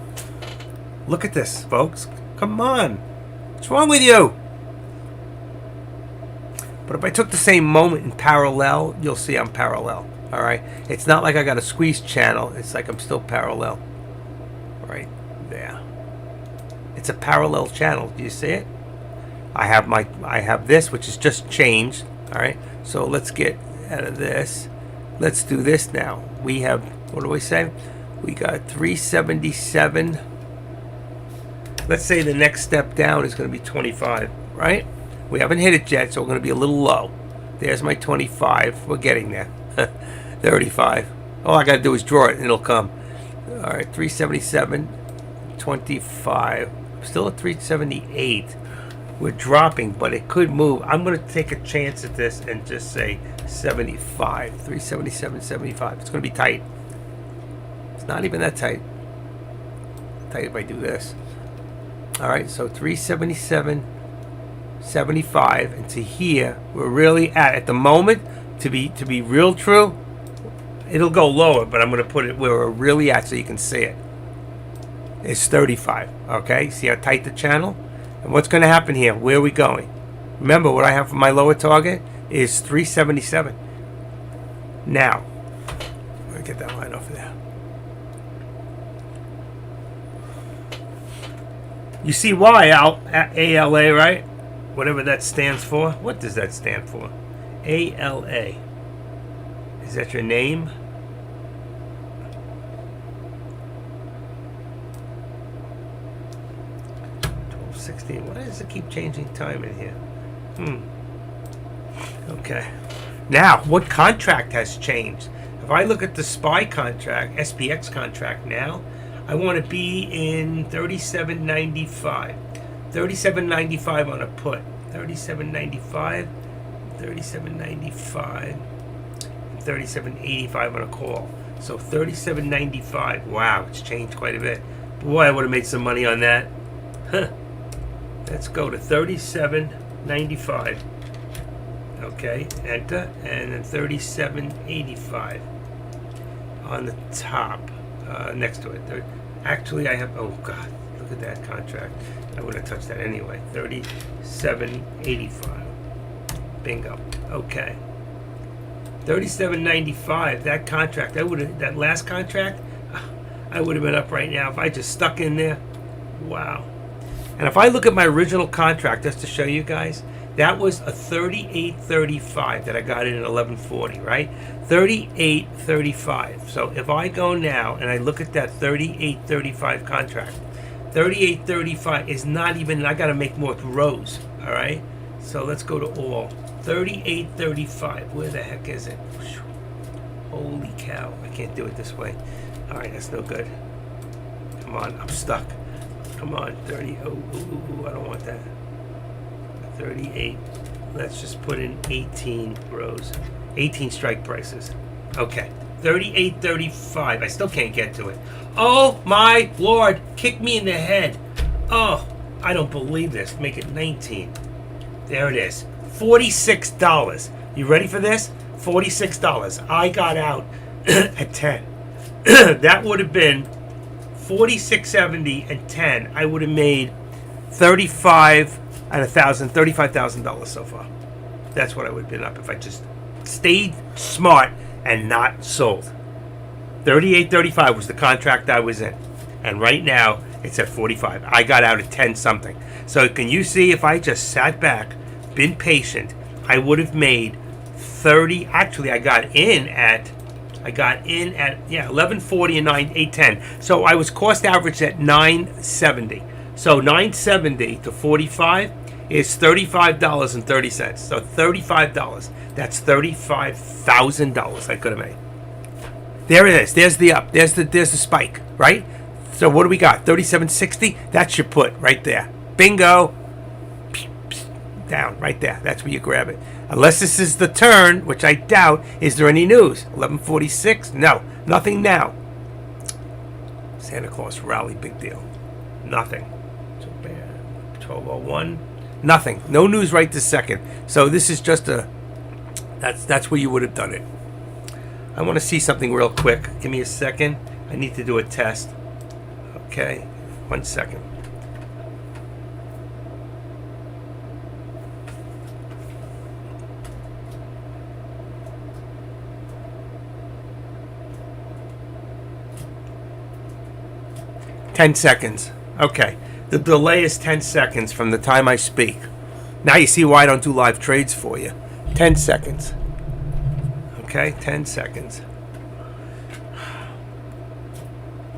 Look at this, folks. Come on. What's wrong with you? But if I took the same moment in parallel, you'll see I'm parallel. All right. It's not like I got a squeeze channel. It's like I'm still parallel. Right there. It's a parallel channel. Do you see it? I have this, which is just changed. All right. So let's get out of this. Let's do this now. We have, what do we say? We got 377. Let's say the next step down is going to be 25, right? We haven't hit it yet, so we're going to be a little low. There's my 25. We're getting there. 35. All I got to do is draw it, and it'll come. All right, 377, 25. Still at 378. We're dropping, but it could move. I'm going to take a chance at this and just say 75. 377, 75. It's going to be tight. It's not even that tight. Tight if I do this. All right, so 377, 75, and to here, we're really at the moment, to be real true, it'll go lower, but I'm going to put it where we're really at so you can see it. It's 35, okay? See how tight the channel? And what's going to happen here? Where are we going? Remember, what I have for my lower target is 377. Now, I'm going to get that line off of there. You see why ALA, right? Whatever that stands for. What does that stand for? ALA. Is that your name? Why does it keep changing time in here? Okay. Now, what contract has changed? If I look at the SPY contract, SPX contract now, I want to be in 37.95. 37.95 on a put. 37.95, 37.95, 37.85 on a call. So 37.95. Wow, it's changed quite a bit. Boy, I would have made some money on that. Huh. Let's go to 37.95. Okay, enter, and then 37.85 on the top, next to it. Actually, I have, oh God, look at that contract. I wouldn't have touched that anyway. 37.85. Bingo. Okay. 37.95. That contract, that last contract, I would have been up right now if I just stuck in there. Wow. And if I look at my original contract, just to show you guys, that was a 38.35 that I got in at 11.40, right? 38.35. So if I go now and I look at that 38.35 contract, 38.35 is not even, I got to make more rows, all right? So let's go to all. 38.35. Where the heck is it? Holy cow. I can't do it this way. All right, that's no good. Come on, I'm stuck. Come on, 30. Oh, I don't want that. 38. Let's just put in 18 rows. 18 strike prices. Okay. 38.35. I still can't get to it. Oh my Lord. Kick me in the head. Oh, I don't believe this. Make it 19. There it is. $46. You ready for this? $46. I got out at 10. That would have been $46.70 and 10. I would have made $35,000 so far. That's what I would have been up if I just stayed smart and not sold. 38.35 was the contract I was in, and right now it's at 45. I got out at 10 something. So can you see, if I just sat back, been patient, I would have made 30. Actually, I got in at 11.40 and 8.10. So I was cost averaged at 9.70. So 9.70 to 45 is $35.30. So $35. That's $35,000 I could have made. There it is. There's the up. There's the spike, right? So what do we got? 37.60. That's your put right there. Bingo. Down right there. That's where you grab it. Unless this is the turn, which I doubt. Is there any news? 11:46. No, nothing now. Santa Claus rally, big deal. Nothing. 12:01. Nothing. No news right this second. So this is just a. That's where you would have done it. I want to see something real quick. Give me a second. I need to do a test. Okay, 1 second. Ten seconds. Okay. The delay is 10 seconds from the time I speak. Now you see why I don't do live trades for you. 10 seconds. Okay, 10 seconds.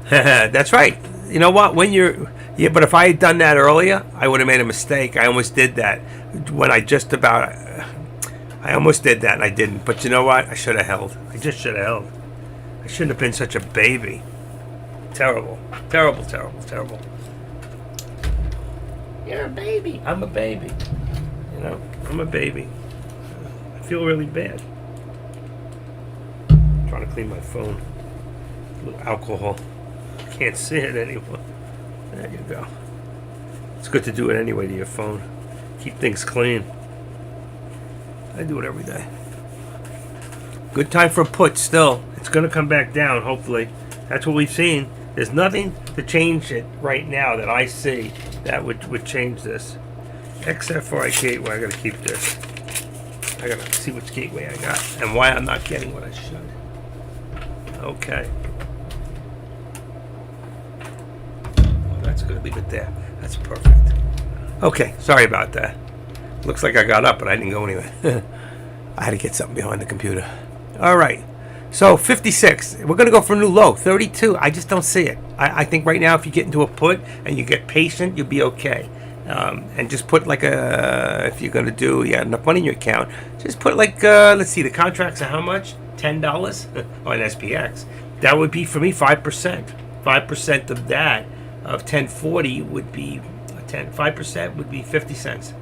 That's right. You know what? But if I had done that earlier, I would have made a mistake. I almost did that when I almost did that and I didn't. But you know what? I should have held. I just should have held. I shouldn't have been such a baby. Terrible. Terrible, terrible, terrible. You're a baby. I'm a baby. You know, I'm a baby. I feel really bad. I'm trying to clean my phone. A little alcohol. Can't see it anymore. There you go. It's good to do it anyway to your phone. Keep things clean. I do it every day. Good time for a put still. It's going to come back down, hopefully. That's what we've seen. There's nothing to change it right now that I see that would change this. XFI gateway, I got to keep this. I got to see which gateway I got and why I'm not getting what I should. Okay. Well, that's good. Leave it there. That's perfect. Okay, sorry about that. Looks like I got up, but I didn't go anywhere. I had to get something behind the computer. All right. So 56. We're going to go for a new low. 32. I just don't see it. I think right now if you get into a put and you get patient, you'll be okay. And just put like if you're going to do, you got enough money in your account, just put like, let's see, the contracts are how much? $10 on SPX. That would be for me 5%. 5% of that, of 1040 would be 5% would be 50 cents.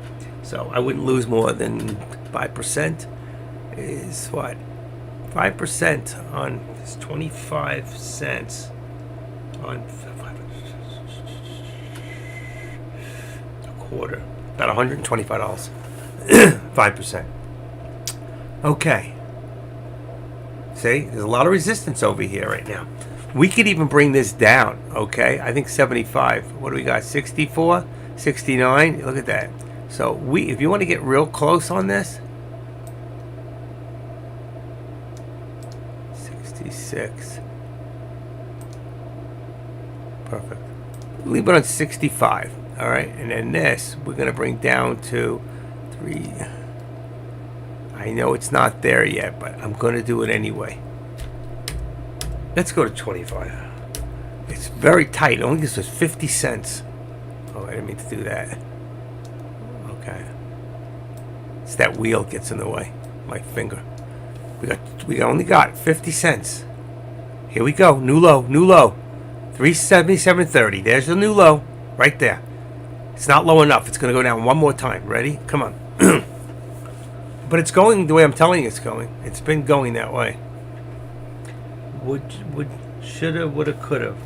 So I wouldn't lose more than 5% is what? 5% on is 25 cents on a quarter, about $125. 5%. Okay. See, there's a lot of resistance over here right now. We could even bring this down. Okay, I think 75. What do we got? 64, 69. Look at that. So if you want to get real close on this. 66. Perfect. Leave it on 65. All right, and then this we're going to bring down to 3. I know it's not there yet, but I'm going to do it anyway. Let's go to 25. It's very tight. It only gives us 50 cents. Oh, I didn't mean to do that. Okay. It's that wheel gets in the way. My finger. We only got 50 cents. Here we go. New low. New low. 377.30. There's the new low. Right there. It's not low enough. It's going to go down one more time. Ready? Come on. But it's going the way I'm telling you it's going. It's been going that way. Shoulda, woulda, coulda.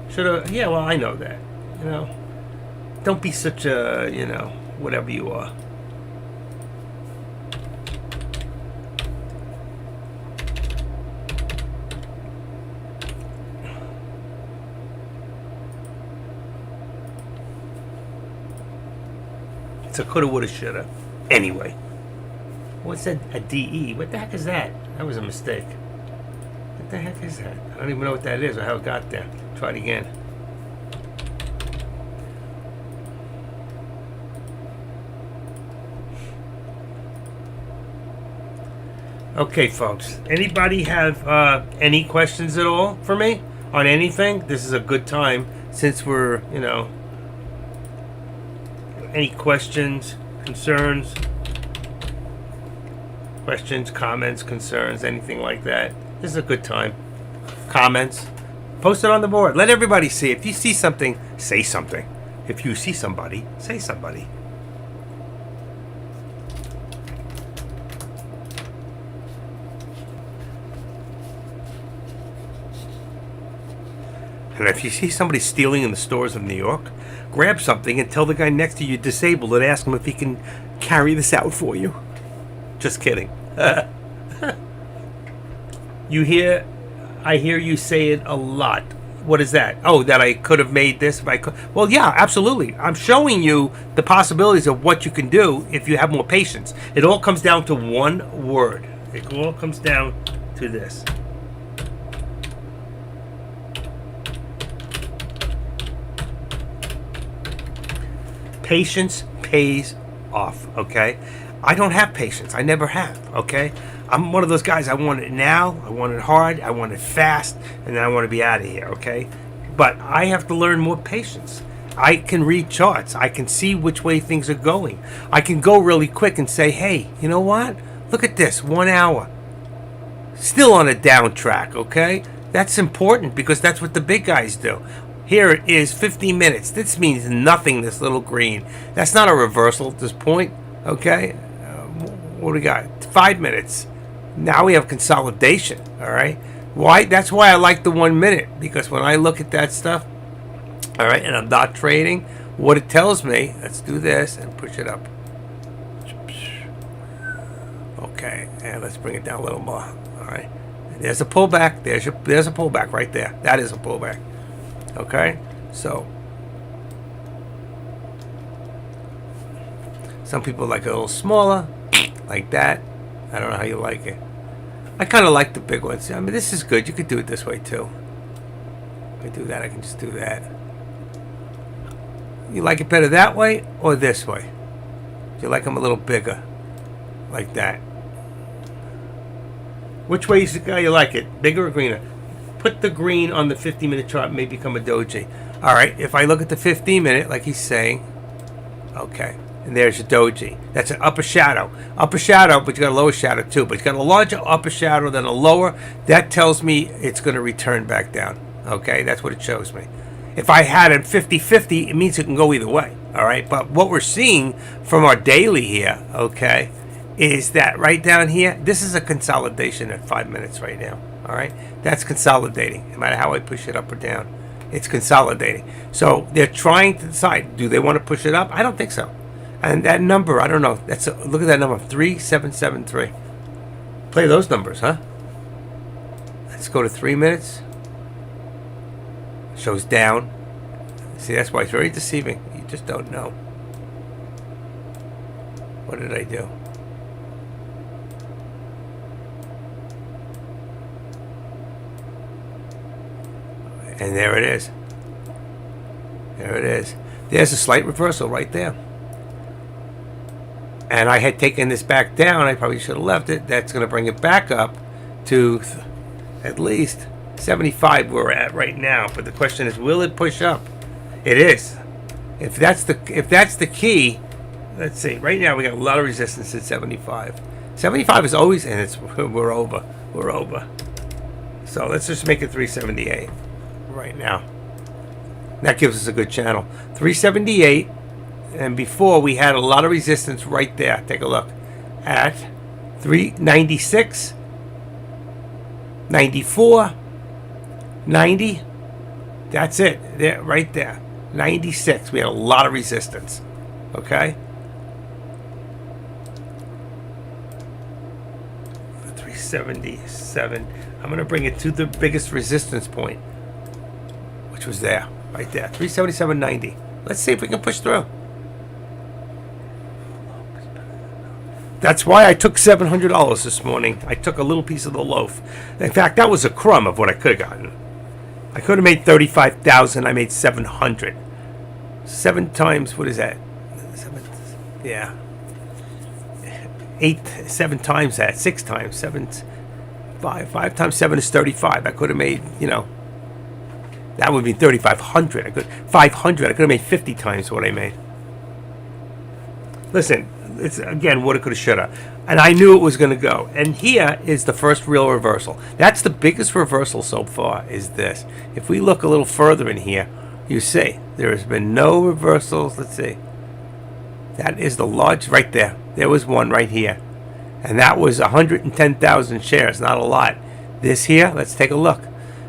Shoulda, yeah, well, I know that. You know. Don't be such a, whatever you are. It's a coulda, woulda, shoulda. Anyway. What's that? A DE? What the heck is that? That was a mistake. What the heck is that? I don't even know what that is or how it got there. Try it again. Okay, folks. Anybody have any questions at all for me on anything? This is a good time since we're, any questions, concerns? Questions, comments, concerns, anything like that. This is a good time. Comments. Post it on the board. Let everybody see. If you see something, say something. If you see somebody, say somebody. And if you see somebody stealing in the stores of New York, grab something and tell the guy next to you disabled and ask him if he can carry this out for you. Just kidding. I hear you say it a lot. What is that? Oh, that I could have made this if I could. Well, yeah, absolutely. I'm showing you the possibilities of what you can do if you have more patience. It all comes down to one word. It all comes down to this. Patience pays off, okay? I don't have patience. I never have, okay? I'm one of those guys. I want it now. I want it hard. I want it fast. And then I want to be out of here, okay? But I have to learn more patience. I can read charts. I can see which way things are going. I can go really quick and say, hey, you know what? Look at this, 1 hour. Still on a down track, okay? That's important because that's what the big guys do. Here it is, 15 minutes. This means nothing, this little green. That's not a reversal at this point, okay? What do we got? 5 minutes. Now we have consolidation, all right? Why? That's why I like the 1 minute, because when I look at that stuff, all right, and I'm not trading, what it tells me, let's do this and push it up. Okay, and let's bring it down a little more, all right? There's a pullback. There's a pullback right there. That is a pullback. Okay, so some people like it a little smaller, like that. I don't know how you like it. I kind of like the big ones. I mean, this is good. You could do it this way too. If I do that, I can just do that. You like it better that way or this way? Do you like them a little bigger, like that? Which way you like it? Bigger or greener? Put the green on the 50-minute chart, may become a doji. All right, if I look at the 15-minute, like he's saying, okay, and there's your doji. That's an upper shadow. Upper shadow, but you got a lower shadow too. But you got a larger upper shadow than a lower. That tells me it's going to return back down. Okay, that's what it shows me. If I had it 50-50, it means it can go either way. All right, but what we're seeing from our daily here, okay, is that right down here, this is a consolidation at 5 minutes right now. All right, that's consolidating. No matter how I push it up or down, it's consolidating. So they're trying to decide, do they want to push it up? I don't think so. And that number, I don't know. Look at that number, 3773. Play those numbers, huh? Let's go to 3 minutes. Shows down. See, that's why it's very deceiving. You just don't know. What did I do? And there it is. There it is. There's a slight reversal right there. And I had taken this back down. I probably should have left it. That's going to bring it back up to at least 75 where we're at right now. But the question is, will it push up? It is. If that's the key, let's see. Right now we got a lot of resistance at 75. 75 is always, and we're over. We're over. So let's just make it 378. Right now, that gives us a good channel. 378, and before we had a lot of resistance right there. Take a look at 396, 94, 90. That's it. There, right there. 96. We had a lot of resistance. Okay. 377. I'm going to bring it to the biggest resistance point, which was there, right there, 377.90. Let's see if we can push through. That's why I took $700 this morning. I took a little piece of the loaf. In fact, that was a crumb of what I could have gotten. I could have made 35,000. I made 700. 7 times, what is that? 7, yeah. 7 times that. 6 times 7. 5 times 7 is 35. I could have made, that would be 3,500. 500. I could have made 50 times what I made. Listen, it's again woulda, coulda, shoulda, and I knew it was going to go. And here is the first real reversal. That's the biggest reversal so far. Is this? If we look a little further in here, you see there has been no reversals. Let's see. That is the large right there. There was one right here, and that was 110,000 shares. Not a lot. This here, let's take a look.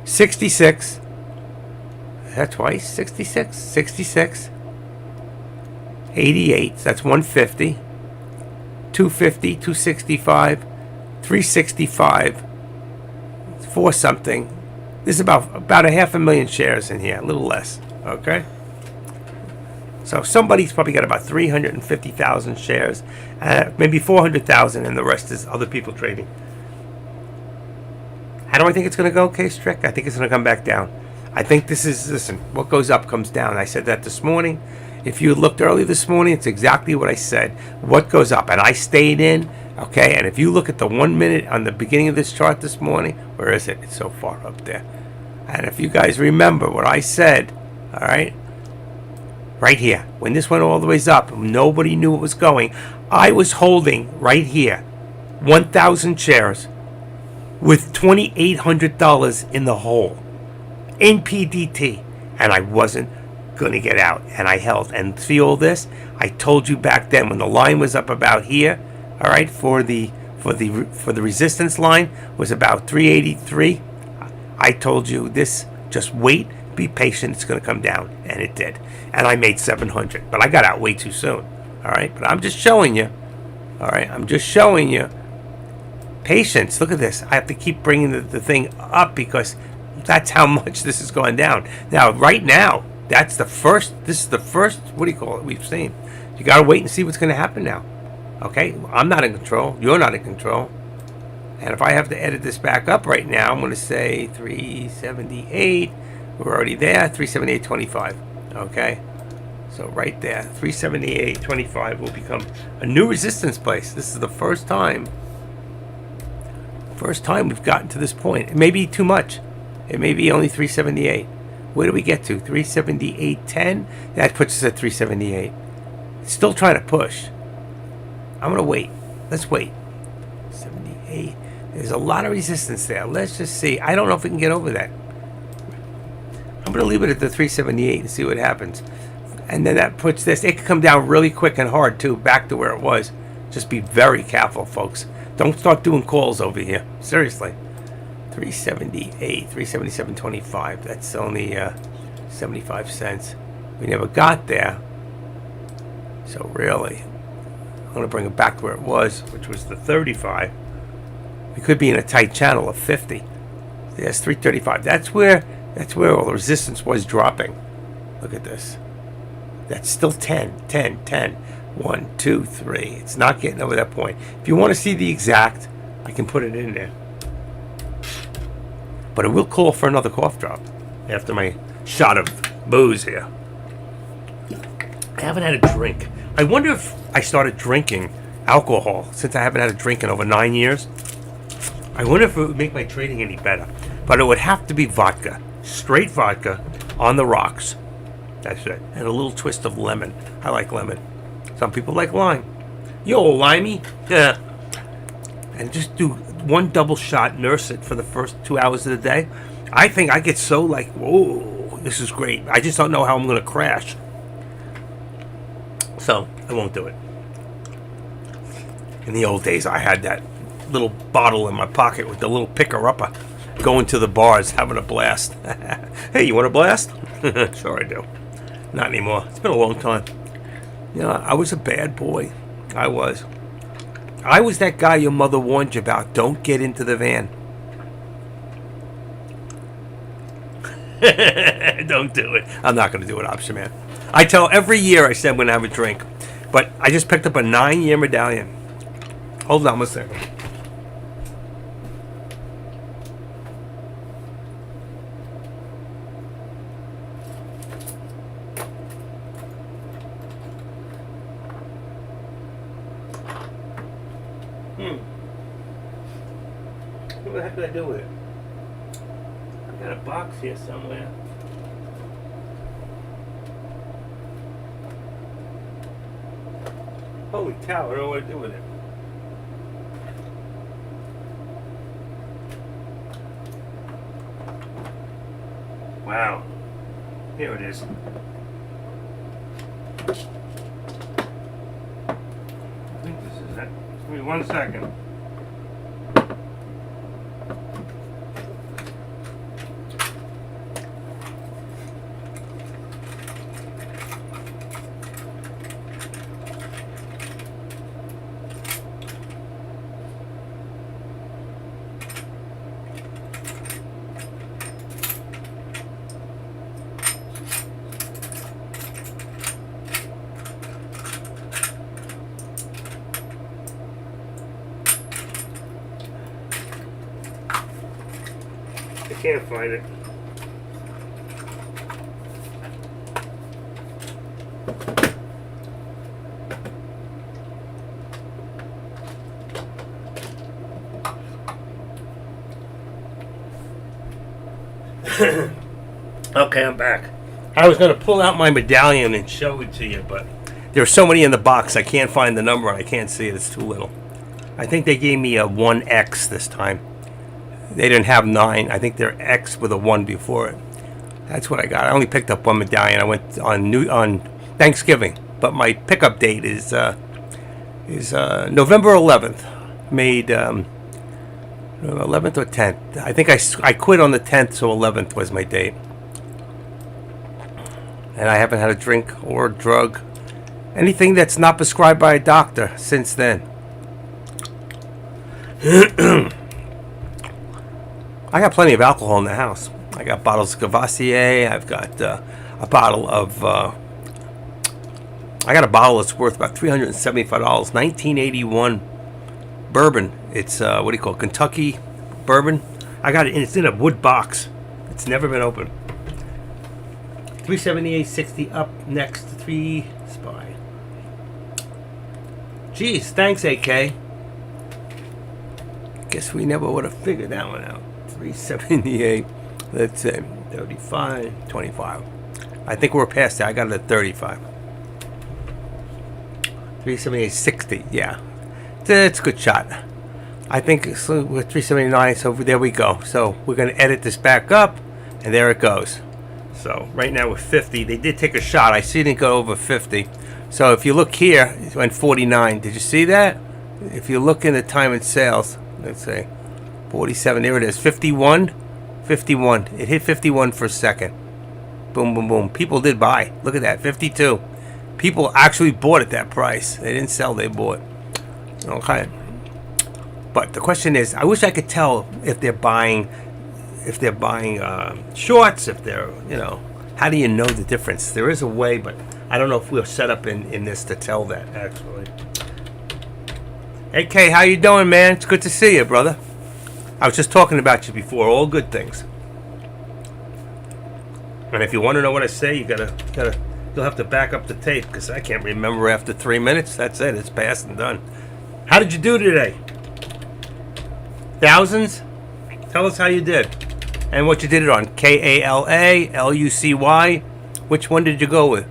66. That's twice. 66. 66. 88. That's 150. 250, 265, 365, 4 something. There's about 500,000 shares in here, a little less. Okay. So somebody's probably got about 350,000 shares, maybe 400,000, and the rest is other people trading. How do I think it's going to go, K-Strick? I think it's going to come back down. I think this is, listen, what goes up comes down. I said that this morning. If you looked early this morning, it's exactly what I said. What goes up? And I stayed in, okay? And if you look at the 1 minute on the beginning of this chart this morning, where is it? It's so far up there. And if you guys remember what I said, all right, right here, when this went all the way up, nobody knew it was going. I was holding right here 1,000 shares with $2,800 in the hole in PDT, and I wasn't going to get out, and I held. And see all this? I told you back then when the line was up about here, all right, for the resistance line was about 383. I told you this, just wait, be patient, it's going to come down, and it did. And I made 700, but I got out way too soon. All right, but I'm just showing you. All right, I'm just showing you patience. Look at this. I have to keep bringing the thing up because that's how much this is going down. Now, right now, this is the first, what do you call it, we've seen. You got to wait and see what's going to happen now. Okay? I'm not in control. You're not in control. And if I have to edit this back up right now, I'm going to say 378. We're already there. 378.25. Okay? So right there, 378.25 will become a new resistance place. This is the first time we've gotten to this point. It may be too much. It may be only 378. Where do we get to? 378.10? That puts us at 378. It's still trying to push. I'm going to wait. Let's wait. 78. There's a lot of resistance there. Let's just see. I don't know if we can get over that. I'm going to leave it at the 378 and see what happens. And then that puts this. It could come down really quick and hard, too, back to where it was. Just be very careful, folks. Don't start doing calls over here. Seriously. 378, 377.25. That's only 75 cents. We never got there. So really, I'm going to bring it back to where it was, which was the 35. We could be in a tight channel of 50. Yes, 335. That's where all the resistance was dropping. Look at this. That's still 10, 10, 10. 1, 2, 3. It's not getting over that point. If you want to see the exact, I can put it in there. But it will call for another cough drop after my shot of booze here. I haven't had a drink. I wonder if I started drinking alcohol since I haven't had a drink in over 9 years. I wonder if it would make my trading any better. But it would have to be vodka. Straight vodka on the rocks. That's it. And a little twist of lemon. I like lemon. Some people like lime. Yo, limey. Yeah. And just do one double shot, nurse it for the first 2 hours of the day. I think I get so like, whoa, this is great. I just don't know how I'm going to crash. So, I won't do it. In the old days, I had that little bottle in my pocket with the little picker-upper, going to the bars, having a blast. Hey, you want a blast? Sure I do. Not anymore. It's been a long time. You know, I was a bad boy. I was that guy your mother warned you about. Don't get into the van. Don't do it. I'm not going to do it, Option Man. I tell every year I said I'm going to have a drink. But I just picked up a 9-year medallion. Hold on a second. What the heck did I do with it? I got a box here somewhere. Holy cow, I don't know what to do with it. Wow. Here it is. I think this is it. Give me 1 second. I can't find it. Okay, I'm back. I was going to pull out my medallion and show it to you, but there are so many in the box, I can't find the number and I can't see it. It's too little. I think they gave me a 1X this time. They didn't have 9. I think they're X with a 1 before it. That's what I got. I only picked up one medallion. I went on Thanksgiving, but my pickup date is November 11th. Made 11th or 10th. I think I quit on the 10th, so 11th was my date. And I haven't had a drink or a drug, anything that's not prescribed by a doctor since then. I got plenty of alcohol in the house. I got bottles of Cavassier. I've got a bottle of. I got a bottle that's worth about $375. 1981 bourbon. It's what do you call it? Kentucky bourbon. I got it. It's in a wood box. It's never been opened. 378.60 up next. 3 Spy. Jeez, thanks, AK. Guess we never would have figured that one out. 378. Let's say 35, 25. I think we're past that. I got it at 35. 378.60. Yeah, it's a good shot. I think so, we're 379. So there we go. So we're gonna edit this back up, and there it goes. So right now we're 50. They did take a shot. I see it didn't go over 50. So if you look here, it went 49. Did you see that? If you look in the time and sales, let's say 47. There it is. 51. 51. It hit 51 for a second. Boom, boom, boom. People did buy. Look at that. 52. People actually bought at that price. They didn't sell. They bought. Okay. But the question is, I wish I could tell if they're buying. If they're buying shorts, if they're, how do you know the difference? There is a way, but I don't know if we're set up in this to tell that, actually. Hey, Kay, how you doing, man? It's good to see you, brother. I was just talking about you before. All good things. And if you want to know what I say, you'll have to back up the tape, because I can't remember after 3 minutes. That's it. It's past and done. How did you do today? Thousands? Tell us how you did. And what you did it on. KALA, LUCY. Which one did you go with?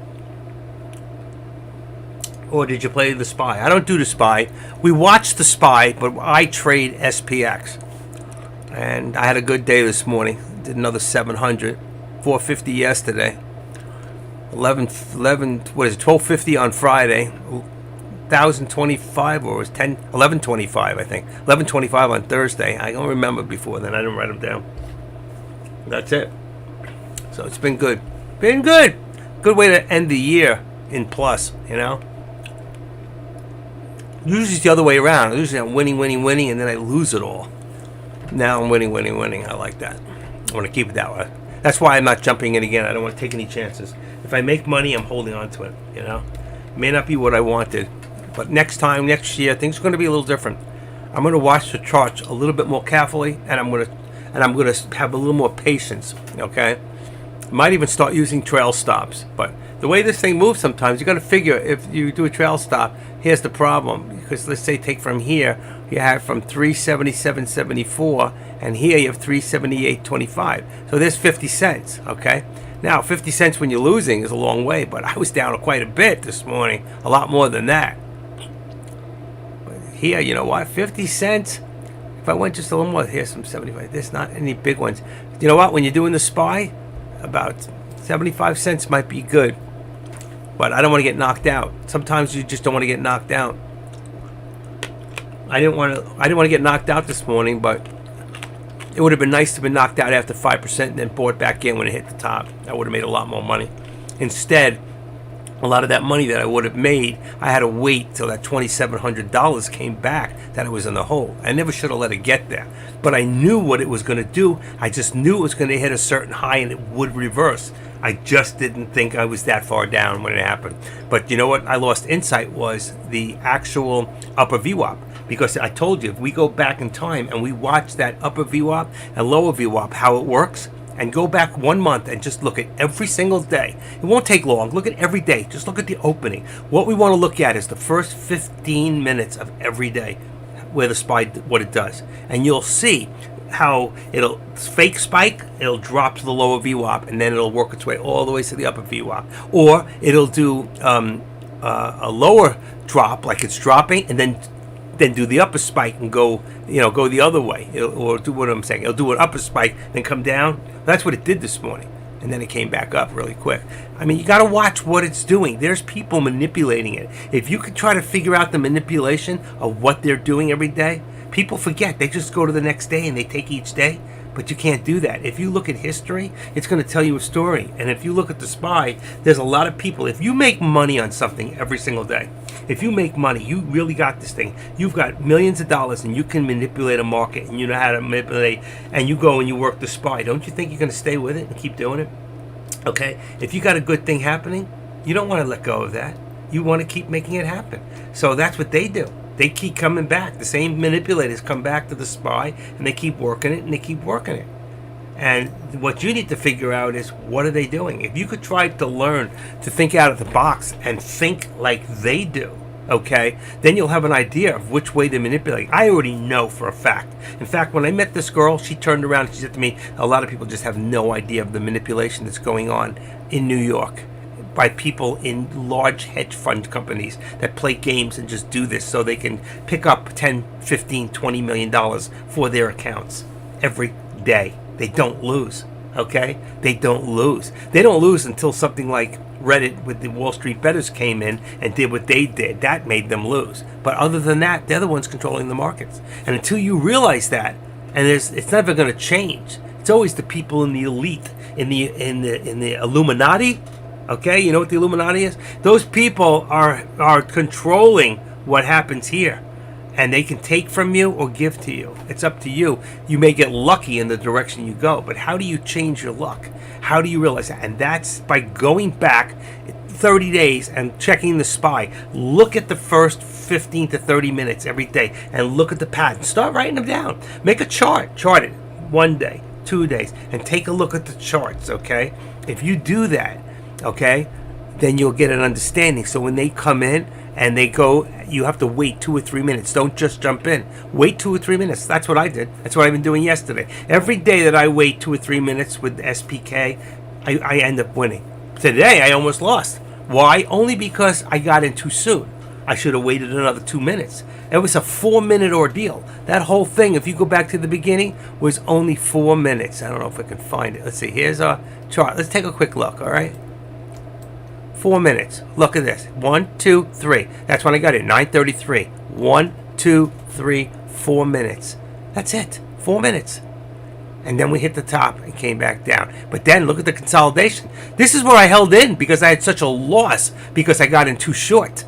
Or did you play the SPY? I don't do the SPY. We watch the SPY, but I trade SPX. And I had a good day this morning. Did another 700. 450 yesterday. 11, what is it? 1250 on Friday. 1,025, or it was 1125, I think. 1125 on Thursday. I don't remember before then. I didn't write them down. That's it. So it's been good. Been good. Good way to end the year in plus, Usually it's the other way around. Usually I'm winning, and then I lose it all. Now I'm winning. I like that. I want to keep it that way. That's why I'm not jumping in again. I don't want to take any chances. If I make money, I'm holding on to it, It may not be what I wanted But next year, things are going to be a little different. I'm going to watch the charts a little bit more carefully, and I'm going to have a little more patience. Okay, might even start using trail stops. But the way this thing moves, sometimes you got to figure if you do a trail stop. Here's the problem, because let's say take from here, you have from 377.74, and here you have 378.25. So there's 50 cents. Okay. Now 50 cents when you're losing is a long way, but I was down quite a bit this morning, a lot more than that. Here, you know what? 50 cents. If I went just a little more, here's some 75. There's not any big ones. You know what? When you're doing the SPY, about 75 cents might be good. But I don't want to get knocked out. Sometimes you just don't want to get knocked out. I didn't want to get knocked out this morning, but it would have been nice to have been knocked out after 5% and then bought back in when it hit the top. I would have made a lot more money. Instead, a lot of that money that I would have made, I had to wait till that $2,700 came back that it was in the hole. I never should have let it get there. But I knew what it was going to do. I just knew it was going to hit a certain high and it would reverse. I just didn't think I was that far down when it happened. But you know what I lost insight was the actual upper VWAP. Because I told you, if we go back in time and we watch that upper VWAP and lower VWAP, how it works, and go back 1 month and just look at every single day. It won't take long. Look at every day. Just look at the opening. What we want to look at is the first 15 minutes of every day, where the SPY, what it does. And you'll see how it'll fake spike, it'll drop to the lower VWAP, and then it'll work its way all the way to the upper VWAP. Or it'll do a lower drop, like it's dropping, and then do the upper spike and go the other way. Or do what I'm saying. It'll do an upper spike, then come down. That's what it did this morning. And then it came back up really quick. I mean, you got to watch what it's doing. There's people manipulating it. If you could try to figure out the manipulation of what they're doing every day, people forget. They just go to the next day and they take each day. But you can't do that. If you look at history, it's going to tell you a story. And if you look at the SPY, there's a lot of people. If you make money on something every single day, if you make money, you really got this thing. You've got millions of dollars and you can manipulate a market and you know how to manipulate, and you go and you work the SPY. Don't you think you're going to stay with it and keep doing it? Okay? If you got a good thing happening, you don't want to let go of that. You want to keep making it happen. So that's what they do. They keep coming back. The same manipulators come back to the SPY and they keep working it and they keep working it. And what you need to figure out is, what are they doing? If you could try to learn to think out of the box and think like they do, okay, then you'll have an idea of which way they manipulate. I already know for a fact. In fact, when I met this girl, she turned around and she said to me, a lot of people just have no idea of the manipulation that's going on in New York by people in large hedge fund companies that play games and just do this so they can pick up 10, 15, 20 million dollars for their accounts every day. They don't lose, okay? They don't lose. They don't lose until something like Reddit with the Wall Street bettors came in and did what they did. That made them lose. But other than that, they're the ones controlling the markets. And until you realize that, and it's never going to change. It's always the people in the elite, in the Illuminati. Okay, you know what the Illuminati is? Those people are controlling what happens here. And they can take from you or give to you. It's up to you. You may get lucky in the direction you go, but how do you change your luck? How do you realize that? And that's by going back 30 days and checking the SPY. Look at the first 15 to 30 minutes every day and look at the pattern. Start writing them down. Make a chart. Chart it 1 day, 2 days, and take a look at the charts, okay? If you do that, okay, then you'll get an understanding. So when they come in and they go, you have to wait 2 or 3 minutes. Don't just jump in. Wait 2 or 3 minutes. That's what I did. That's what I've been doing yesterday. Every day that I wait 2 or 3 minutes with SPK, I end up winning. Today, I almost lost. Why? Only because I got in too soon. I should have waited another 2 minutes. It was a 4-minute ordeal. That whole thing, if you go back to the beginning, was only 4 minutes. I don't know if I can find it. Let's see. Here's our chart. Let's take a quick look, all right? 4 minutes. Look at this. 1, 2, 3. That's when I got it. 9:33. 1, 2, 3, 4 minutes. That's it. 4 minutes. And then we hit the top and came back down. But then look at the consolidation. This is where I held in because I had such a loss because I got in too short.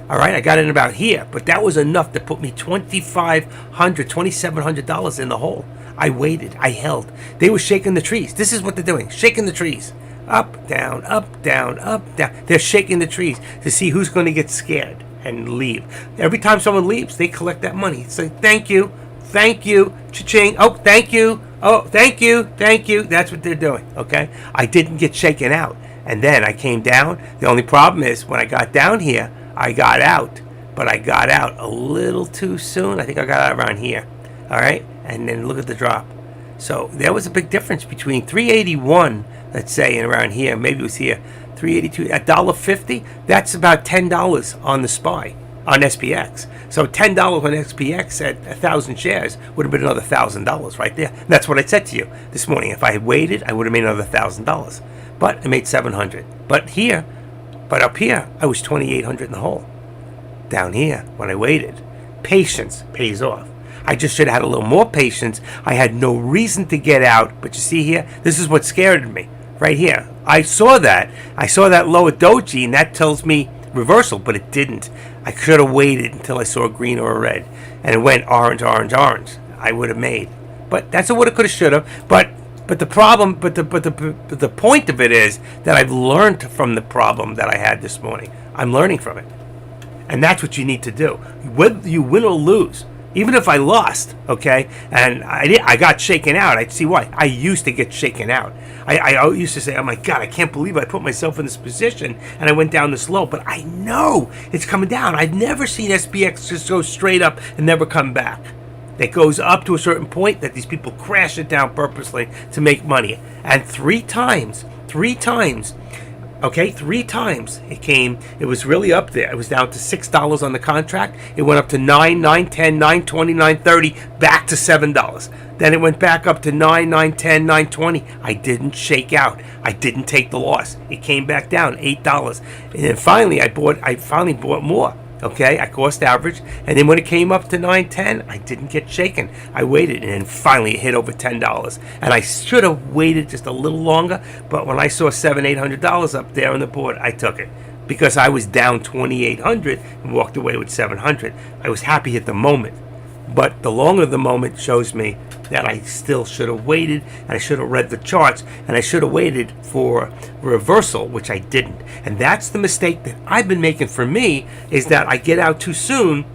All right, I got in about here, but that was enough to put me $2,500, $2,700 in the hole. I waited. I held. They were shaking the trees. This is what they're doing. Shaking the trees. Up, down, up, down, up, down. They're shaking the trees to see who's going to get scared. and leave. Every time someone leaves, they collect that money. Say thank you, cha-ching. Oh, thank you. Oh, thank you. That's what they're doing. Okay, I didn't get shaken out, and then I came down. The only problem is when I got down here, I got out, but I got out a little too soon. I think I got out around here. All right, and then look at the drop. So there was a big difference between 381, let's say, and around here. Maybe it was here, 382, $1.50. That's about $10 on the SPY, on SPX. So $10 on SPX at 1,000 shares would have been another $1,000 right there. And that's what I said to you this morning. If I had waited, I would have made another $1,000. But I made 700. But up here, I was 2,800 in the hole. Down here, when I waited, patience pays off. I just should have had a little more patience. I had no reason to get out. But you see here, this is what scared me. Right here. I saw that lower doji, and that tells me reversal, but it didn't. I could have waited until I saw a green or a red, and it went orange. I would have made. But that's a woulda, coulda, shoulda. But the problem, but the point of it is that I've learned from the problem that I had this morning. I'm learning from it. And that's what you need to do. Whether you win or lose, even if I lost, okay, and I got shaken out, I'd see why. I used to get shaken out. I used to say, oh my God, I can't believe I put myself in this position and I went down this low. But I know it's coming down. I've never seen SPX just go straight up and never come back. It goes up to a certain point that these people crash it down purposely to make money. And three times, okay, 3 times it was really up there. It was down to $6 on the contract. It went up to $9, $9, $10, $9, $20, $9, $30, back to $7. Then it went back up to $9, $9, $10, $9, $20. I didn't shake out. I didn't take the loss. It came back down $8. And then finally I finally bought more. Okay, I cost average, and then when it came up to $9, $10, I didn't get shaken. I waited, and then finally it hit over $10. And I should have waited just a little longer, but when I saw $700, $800 up there on the board, I took it because I was down $2,800 and walked away with $700. I was happy at the moment, but the longer the moment shows me that I still should have waited, and I should have read the charts, and I should have waited for reversal, which I didn't. And that's the mistake that I've been making for me, is that I get out too soon.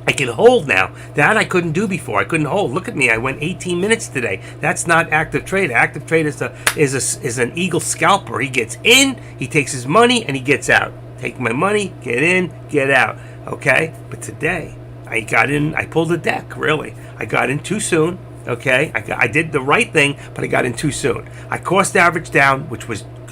I can hold now. That I couldn't do before. I couldn't hold. Look at me. I went 18 minutes today. That's not active trade. Active trade is an eagle scalper. He gets in, he takes his money, and he gets out. Take my money, get in, get out. Okay? But today, I got in, I pulled a deck, really. I got in too soon. Okay, I did the right thing, but I got in too soon. I cost average down,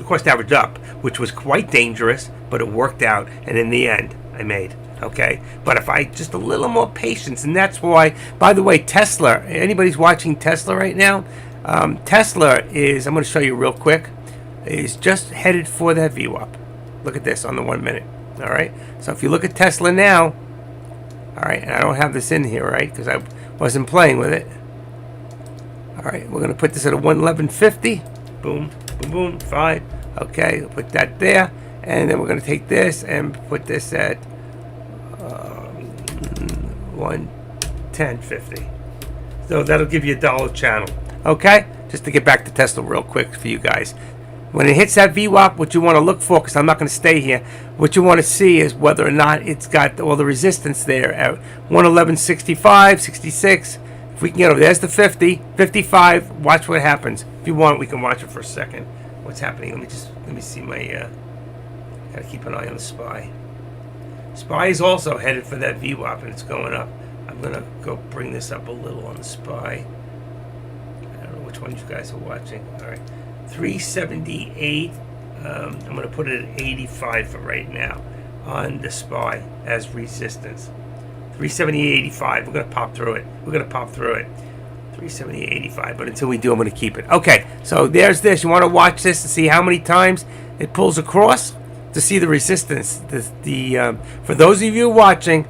cost average up, which was quite dangerous, but it worked out, and in the end, I made. Okay, but if I just a little more patience, and that's why. By the way, Tesla. Anybody's watching Tesla right now? Tesla is. I'm going to show you real quick. Is just headed for that VWAP. Look at this on the 1 minute. All right. So if you look at Tesla now, all right, and I don't have this in here, right, because I wasn't playing with it. All right, we're going to put this at a 111.50. Boom, boom, boom, fine. Okay, we'll put that there. And then we're going to take this and put this at 110.50. So that'll give you a dollar channel. Okay, just to get back to Tesla real quick for you guys. When it hits that VWAP, what you want to look for, because I'm not going to stay here, what you want to see is whether or not it's got all the resistance there at 111.65, 66. If we can get over, there's the 50, 55. Watch what happens. If you want, we can watch it for a second. What's happening? Let me see my. Gotta keep an eye on the SPY. SPY is also headed for that VWAP, and it's going up. I'm gonna go bring this up a little on the SPY. I don't know which one you guys are watching. All right, 378. I'm gonna put it at 85 for right now on the SPY as resistance. 378.85. We're going to pop through it. 378.85. But until we do, I'm going to keep it. Okay, so there's this. You want to watch this and see how many times it pulls across to see the resistance. For those of you watching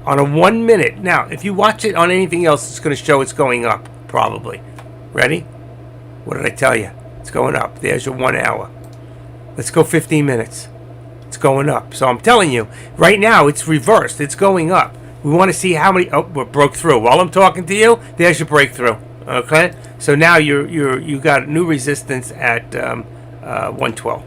on a 1 minute. Now, if you watch it on anything else, it's going to show it's going up, probably. Ready? What did I tell you? It's going up. There's your 1 hour. Let's go 15 minutes. It's going up. So I'm telling you, right now, it's reversed. It's going up. We want to see how many. Oh, we broke through. While I'm talking to you, there's your breakthrough. Okay, so now you got new resistance at 112.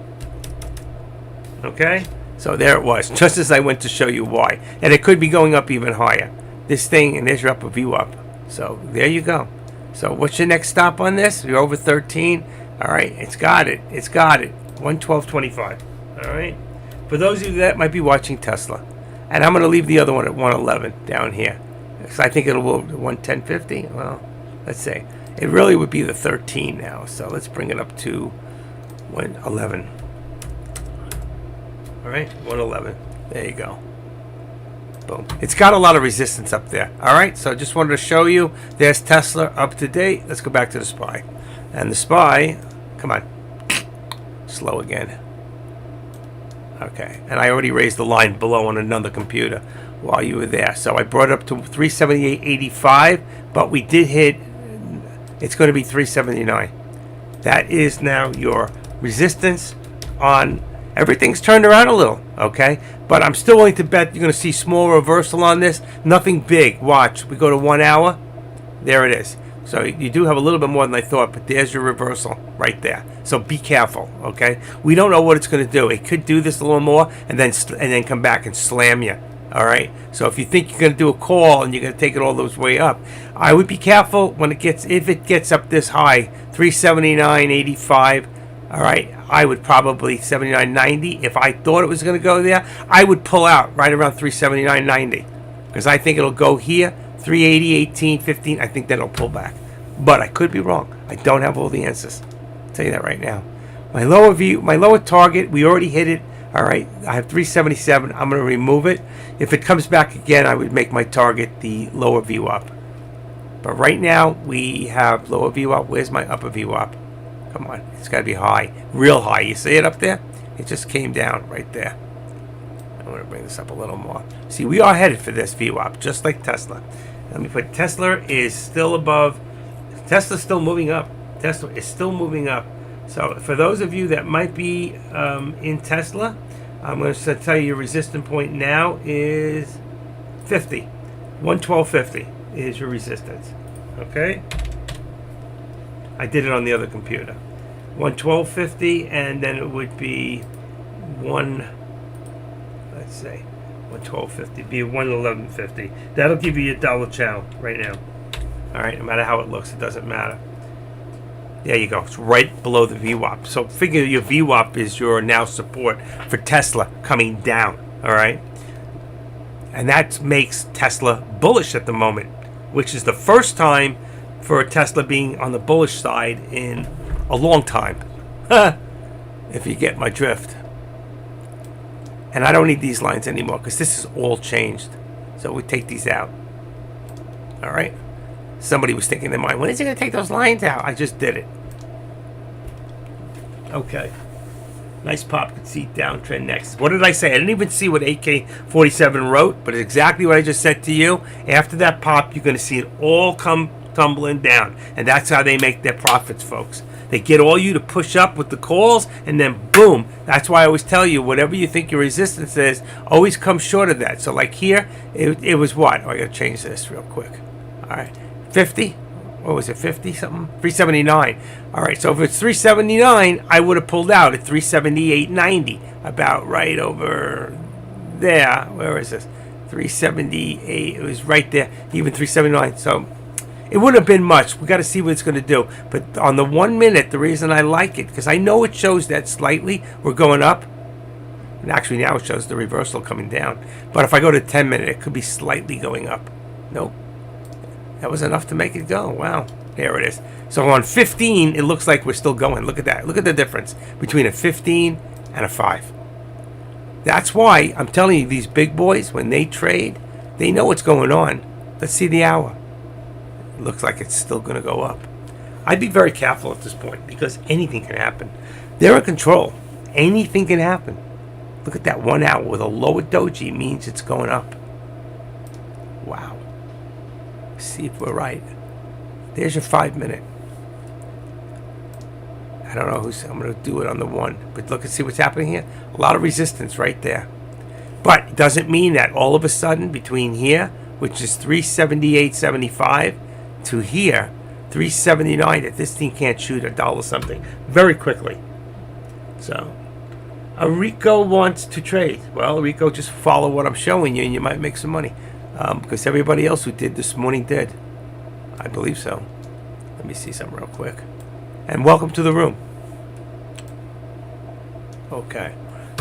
Okay, So there it was, just as I went to show you why. And it could be going up even higher. This thing, and there's your upper view up. So there you go. So what's your next stop on this? You're over 13. All right, it's got it. It's got it. 112.25. All right. For those of you that might be watching Tesla, and I'm going to leave the other one at 111 down here. Because I think it'll go to 110.50. Well, let's see. It really would be the 13 now. So let's bring it up to 111. All right, 111. There you go. Boom. It's got a lot of resistance up there. All right, so I just wanted to show you. There's Tesla up to date. Let's go back to the SPY. And the SPY, come on. Slow again. Okay, and I already raised the line below on another computer while you were there. So I brought it up to 378.85, but we did hit, it's going to be 379. That is now your resistance on, everything's turned around a little, okay? But I'm still willing to bet you're going to see small reversal on this. Nothing big. Watch, we go to 1 hour. There it is. So you do have a little bit more than I thought, but there's your reversal right there. So be careful, okay? We don't know what it's going to do. It could do this a little more and then come back and slam you, all right? So if you think you're going to do a call and you're going to take it all those way up, I would be careful when it gets, if it gets up this high, 379.85, all right? I would probably 79.90. If I thought it was going to go there, I would pull out right around 379.90 because I think it'll go here. 380, 18, 15, I think that'll pull back. But I could be wrong. I don't have all the answers. I'll tell you that right now. My lower target, we already hit it. All right, I have 377. I'm going to remove it. If it comes back again, I would make my target the lower view up. But right now, we have lower view up. Where's my upper view up? Come on, it's got to be high, real high. You see it up there? It just came down right there. I'm going to bring this up a little more. See, we are headed for this view up, just like Tesla. Let me put Tesla is still above. Tesla's still moving up. Tesla is still moving up. So for those of you that might be in Tesla, I'm going to tell you your resistance point now is 50. 112.50 is your resistance. Okay? I did it on the other computer. 112.50, and then it would be let's say 112.50, be 111.50. That'll give you your dollar channel right now. All right, no matter how it looks, it doesn't matter. There you go. It's right below the VWAP. So figure your VWAP is your now support for Tesla coming down. All right, and that makes Tesla bullish at the moment, which is the first time for Tesla being on the bullish side in a long time. If you get my drift. And I don't need these lines anymore because this is all changed. So we take these out. All right. Somebody was thinking in their mind, when is he going to take those lines out? I just did it. Okay. Nice pop. Could see downtrend next. What did I say? I didn't even see what AK-47 wrote, but it's exactly what I just said to you. After that pop, you're going to see it all come tumbling down. And that's how they make their profits, folks. They get all you to push up with the calls, and then boom. That's why I always tell you, whatever you think your resistance is, always come short of that. So like here, it was what? Oh, I got to change this real quick. All right. 50? What was it, 50 something? 379. All right, so if it's 379, I would have pulled out at 378.90. About right over there. Where is this? 378. It was right there. Even 379. So it wouldn't have been much. We got to see what it's going to do. But on the 1 minute, the reason I like it, because I know it shows that slightly we're going up. And actually now it shows the reversal coming down. But if I go to 10 minute, it could be slightly going up. Nope. That was enough to make it go. Wow. There it is. So on 15, it looks like we're still going. Look at that. Look at the difference between a 15 and a 5. That's why I'm telling you, these big boys, when they trade, they know what's going on. Let's see the hour. It looks like it's still going to go up. I'd be very careful at this point because anything can happen. They're in control. Anything can happen. Look at that 1 hour with a lower doji means it's going up. Wow. See if we're right. There's your 5 minute. I don't know who's. I'm going to do it on the 1. But look and see what's happening here. A lot of resistance right there. But it doesn't mean that all of a sudden between here, which is 378.75, to here, 379, that this thing can't shoot $1 something very quickly. So Rico wants to trade. Well, Rico, just follow what I'm showing you and you might make some money. Because everybody else who did this morning did. I believe so. Let me see something real quick. And welcome to the room. Okay.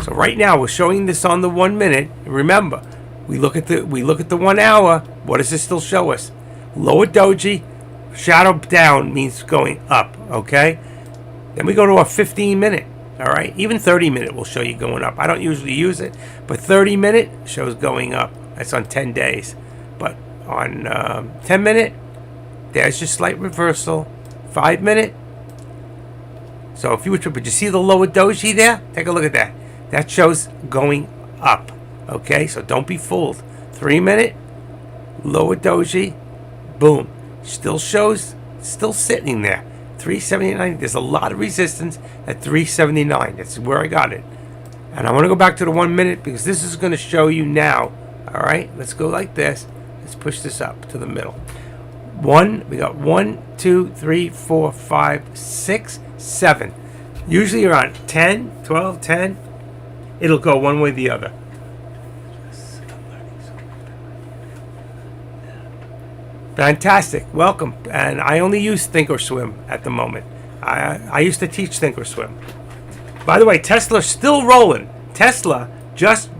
So right now we're showing this on the 1 minute. Remember, we look at the 1 hour. What does this still show us? Lower doji, shadow down means going up. Okay. Then we go to our 15 minute. All right. Even 30 minute will show you going up. I don't usually use it, but 30 minute shows going up. That's on 10 days. But on 10 minute, there's your slight reversal. 5 minute. So if you were to, but you see the lower doji there? Take a look at that. That shows going up. Okay, so don't be fooled. 3 minute, lower doji, boom. Still shows, still sitting there. 379. There's a lot of resistance at 379. That's where I got it. And I want to go back to the 1 minute because this is going to show you now. All right, let's go like this. Let's push this up to the middle. We got 1, 2, 3, 4, 5, 6, 7. Usually around 10, 12, 10. It'll go one way or the other. Fantastic. Welcome. And I only use Thinkorswim at the moment. I used to teach Thinkorswim. By the way, Tesla's still rolling. Tesla just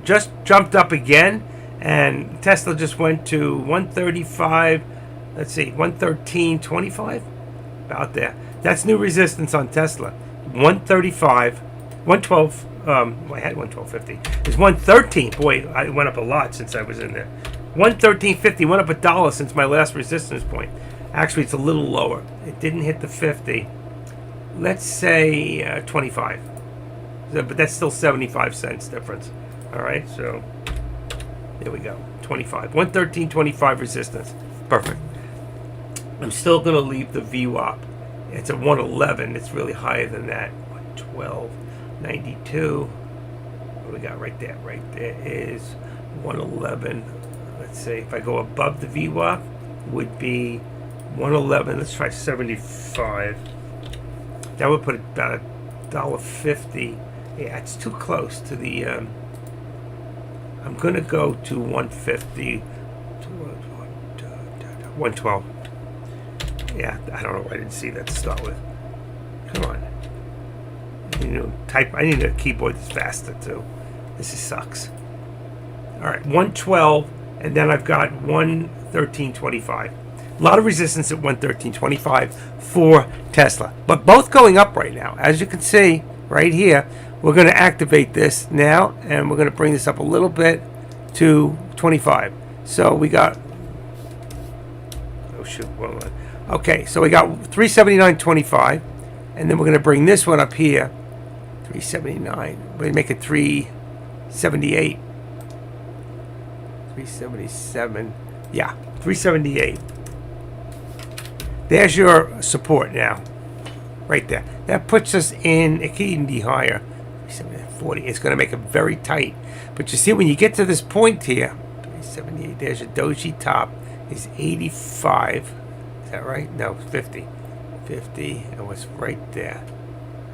jumped up again. And Tesla just went to 135. Let's see, 113.25. About there. That's new resistance on Tesla. 135. 112. I had 112.50. It's 113. Boy, I went up a lot since I was in there. 113.50 went up $1 since my last resistance point. Actually, it's a little lower. It didn't hit the 50. Let's say 25. So, but that's still 75 cents difference. All right, so there we go. 25. 113.25 resistance. Perfect. I'm still going to leave the VWAP. It's a 111. It's really higher than that. 112.92. What do we got right there? Right there is 111. Let's say if I go above the VWAP, would be 111. Let's try 75. That would put it about $1.50. Yeah, it's too close to the. I'm gonna go to 150 to 112. Yeah, I don't know why I didn't see that to start with. Come on. Type. I need a keyboard that's faster too. This sucks. All right, 112. And then I've got 113.25. A lot of resistance at 113.25 for Tesla. But both going up right now. As you can see right here, we're going to activate this now. And we're going to bring this up a little bit to 25. So we got... Oh, shoot. Okay, so we got 379.25. And then we're going to bring this one up here. 379. We're going to make it 378. 377. Yeah, 378. There's your support now. Right there. That puts us in, it can even be higher. 40. It's going to make it very tight. But you see, when you get to this point here, 378, there's your doji top is 85. Is that right? No, 50. 50. It was right there.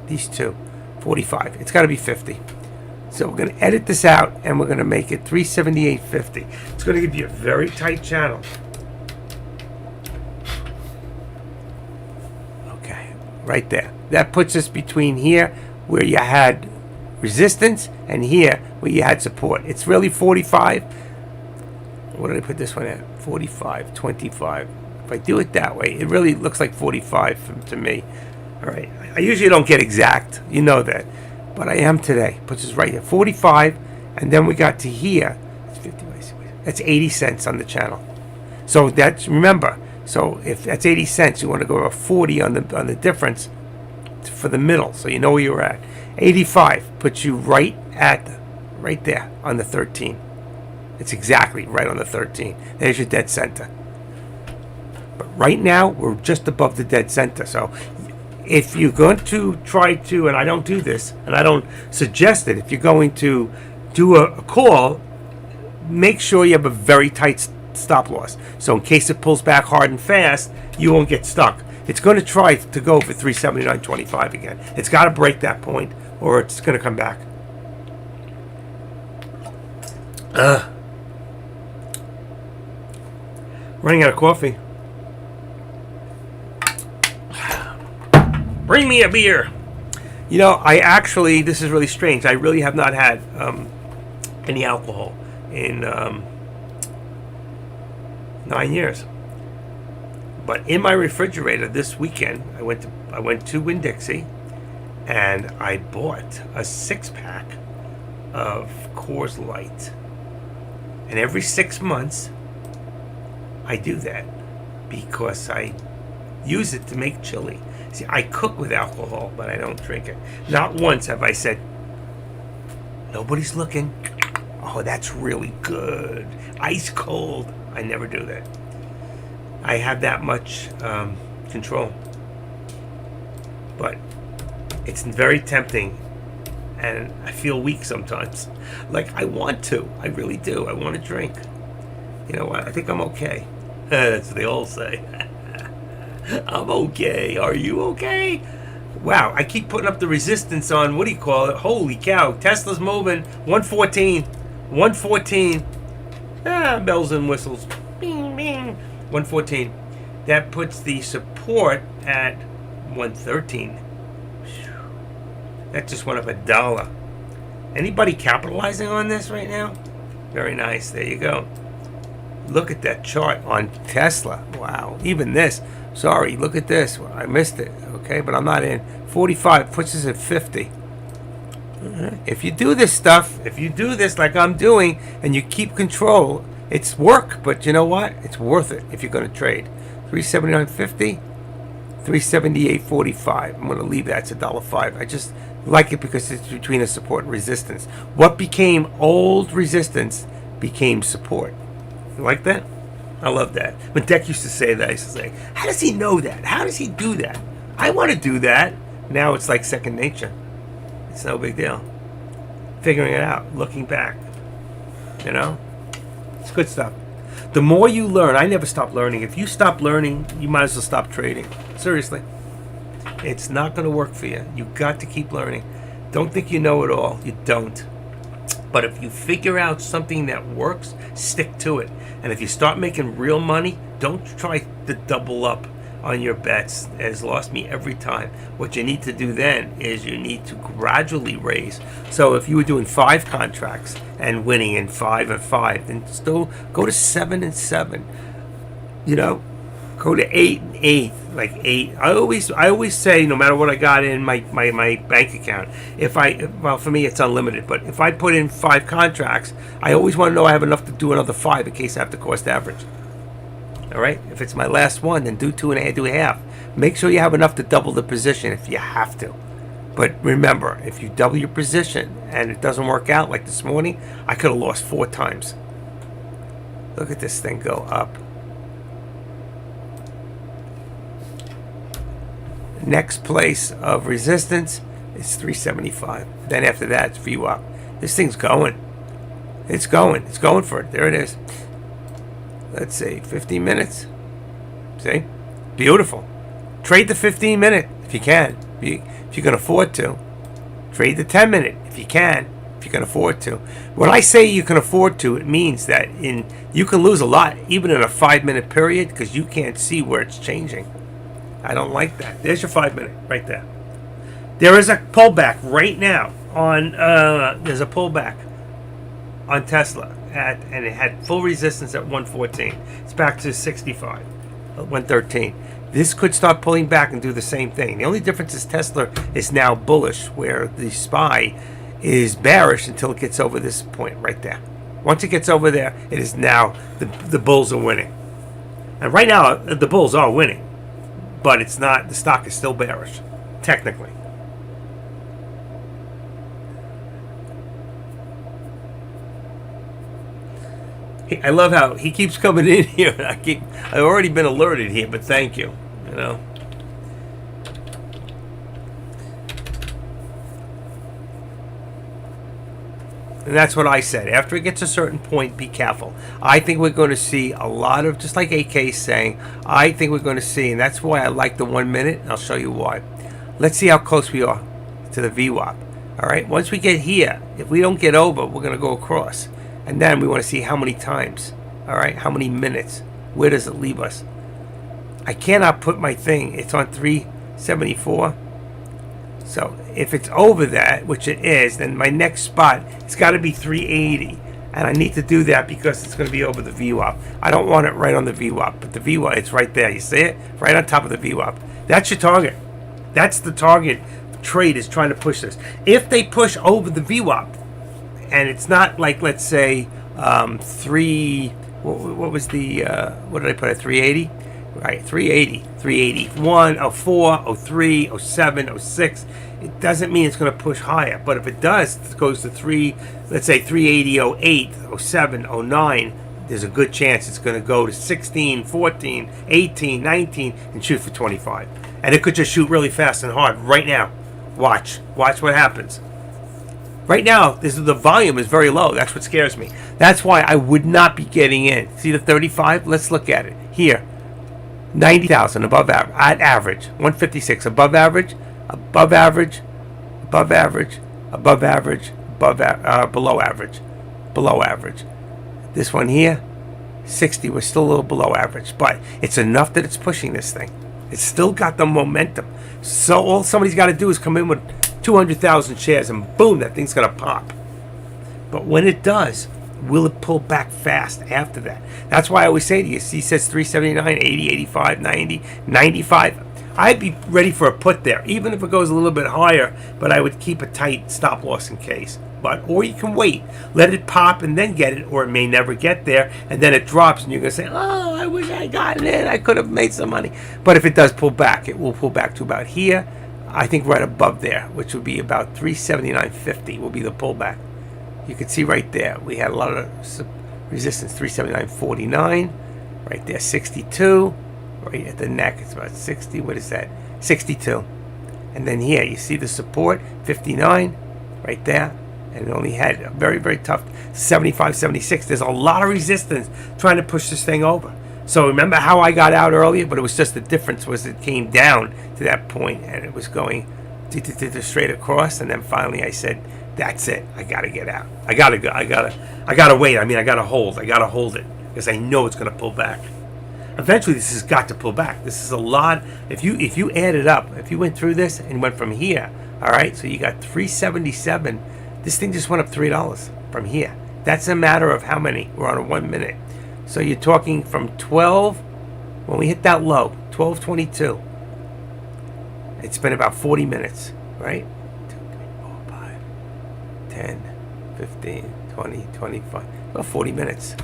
These two. 45. It's got to be 50. So we're going to edit this out, and we're going to make it 378.50. It's going to give you a very tight channel. Okay, right there. That puts us between here, where you had resistance, and here, where you had support. It's really 45. What did I put this one at? 45, 25. If I do it that way, it really looks like 45 to me. All right. I usually don't get exact. You know that. But I am today. Puts us right here. 45. And then we got to here. That's 50. That's 80 cents on the channel. So that's, remember, so if that's 80 cents, you want to go to 40 on the difference for the middle. So you know where you're at. 85 puts you right there on the 13. It's exactly right on the 13. There's your dead center. But right now, we're just above the dead center. So if you're going to try to, and I don't do this, and I don't suggest it, if you're going to do a call, make sure you have a very tight stop loss. So in case it pulls back hard and fast, you won't get stuck. It's going to try to go for 379.25 again. It's got to break that point, or it's going to come back. Running out of coffee. Bring me a beer. You know, this is really strange. I really have not had any alcohol in 9 years. But in my refrigerator this weekend, I went to Winn-Dixie, and I bought a 6-pack of Coors Light. And every 6 months, I do that because I use it to make chili. See, I cook with alcohol, but I don't drink it. Not once have I said, nobody's looking. Oh, that's really good. Ice cold. I never do that. I have that much control. But it's very tempting, and I feel weak sometimes. Like, I want to. I really do. I want to drink. You know what? I think I'm okay. That's what they all say. I'm okay. Are you okay? Wow, I keep putting up the resistance on, what do you call it? Holy cow. Tesla's moving. 114. 114. Bells and whistles. Bing, bing. 114. That puts the support at 113. That just went up $1. Anybody capitalizing on this right now? Very nice. There you go. Look at that chart on Tesla. Wow. Even this. Sorry, look at this. I missed it. Okay, but I'm not in. 45 puts us at 50. If you do this stuff, if you do this like I'm doing, and you keep control, it's work. But you know what? It's worth it if you're going to trade. 379.50, 378.45. I'm going to leave that. It's $1.05. I just like it because it's between a support and resistance. What became old resistance became support. You like that? I love that. When Deck used to say that, I used to say, how does he know that? How does he do that? I want to do that. Now it's like second nature. It's no big deal. Figuring it out, looking back. You know? It's good stuff. The more you learn, I never stop learning. If you stop learning, you might as well stop trading. Seriously. It's not going to work for you. You got to keep learning. Don't think you know it all. You don't. But if you figure out something that works, stick to it. And if you start making real money, don't try to double up on your bets. It has lost me every time. What you need to do then is you need to gradually raise. So if you were doing 5 contracts and winning in 5 and 5, then still go to 7 and 7. You know, go to 8 and 8, like 8. I always say, no matter what I got in my bank account, well, for me it's unlimited, but if I put in 5 contracts, I always want to know I have enough to do another 5 in case I have to cost average. All right, if it's my last one, then do 2 and do half. Make sure you have enough to double the position if you have to. But remember, if you double your position and it doesn't work out, like this morning, I could have lost 4 times. Look at this thing go up. Next place of resistance is 375. Then after that, it's VWAP. This thing's going. It's going. It's going for it. There it is. Let's see, 15 minutes. See? Beautiful. Trade the 15 minute if you can. If you can afford to. Trade the 10 minute if you can. If you can afford to. When I say you can afford to, it means that you can lose a lot, even in a 5-minute period, because you can't see where it's changing. I don't like that. There's your 5 minute right there. There is a pullback right now on. There's a pullback on Tesla and it had full resistance at 114. It's back to 65, 113. This could start pulling back and do the same thing. The only difference is Tesla is now bullish, where the SPY is bearish until it gets over this point right there. Once it gets over there, it is now the bulls are winning. And right now, the bulls are winning. But it's not, the stock is still bearish, technically. I love how he keeps coming in here. I've already been alerted here, but thank you. You know. And that's what I said. After it gets a certain point, be careful. I think we're going to see a lot of, just like AK's saying, I think we're going to see, and that's why I like the 1 minute, and I'll show you why. Let's see how close we are to the VWAP. All right, once we get here, if we don't get over, we're going to go across. And then we want to see how many times. All right, how many minutes? Where does it leave us? I cannot put my thing. It's on 374. So if it's over that, which it is, then my next spot, it's got to be 380. And I need to do that because it's going to be over the VWAP. I don't want it right on the VWAP, but the VWAP, it's right there. You see it? Right on top of the VWAP. That's your target. That's the target trade is trying to push this. If they push over the VWAP, and it's not like, let's say, what was the, what did I put at 380? Right, 380, 381, 04, 03, 07, 06. It doesn't mean it's going to push higher. But if it does, it goes to let's say 380, 08, 07, 09, there's a good chance it's going to go to 16, 14, 18, 19, and shoot for 25. And it could just shoot really fast and hard right now. Watch what happens. Right now, the volume is very low. That's what scares me. That's why I would not be getting in. See the 35? Let's look at it. Here. 90,000 above average, at average, 156 above average, above average, above average, above average, below average, below average. This one here, 60, we're still a little below average, but it's enough that it's pushing this thing. It's still got the momentum. So all somebody's got to do is come in with 200,000 shares and boom, that thing's going to pop. But when it does, will it pull back fast after that? That's why I always say to you, he says 379, 80, 85, 90, 95. I'd be ready for a put there, even if it goes a little bit higher, but I would keep a tight stop loss in case. Or you can wait, let it pop and then get it, or it may never get there, and then it drops, and you're going to say, oh, I wish I had gotten in, I could have made some money. But if it does pull back, it will pull back to about here, I think right above there, which would be about 379.50 will be the pullback. You can see right there, we had a lot of resistance, 379.49, right there, 62, right at the neck, it's about 60, what is that, 62. And then here, you see the support, 59, right there, and it only had a very, very tough 75, 76. There's a lot of resistance trying to push this thing over. So remember how I got out earlier, but it was just the difference was it came down to that point, and it was going straight across, and then finally I said, that's it. I gotta get out. I gotta go. I gotta wait. I mean, I gotta hold. I gotta hold it because I know it's gonna pull back. Eventually, this has got to pull back. This is a lot. If you add it up, if you went through this and went from here, all right. So you got 377. This thing just went up $3 from here. That's a matter of how many? We're on a 1 minute. So you're talking from 12 when we hit that low, 12:22. It's been about 40 minutes, right? 10, 15, 20, 25, about 40 minutes.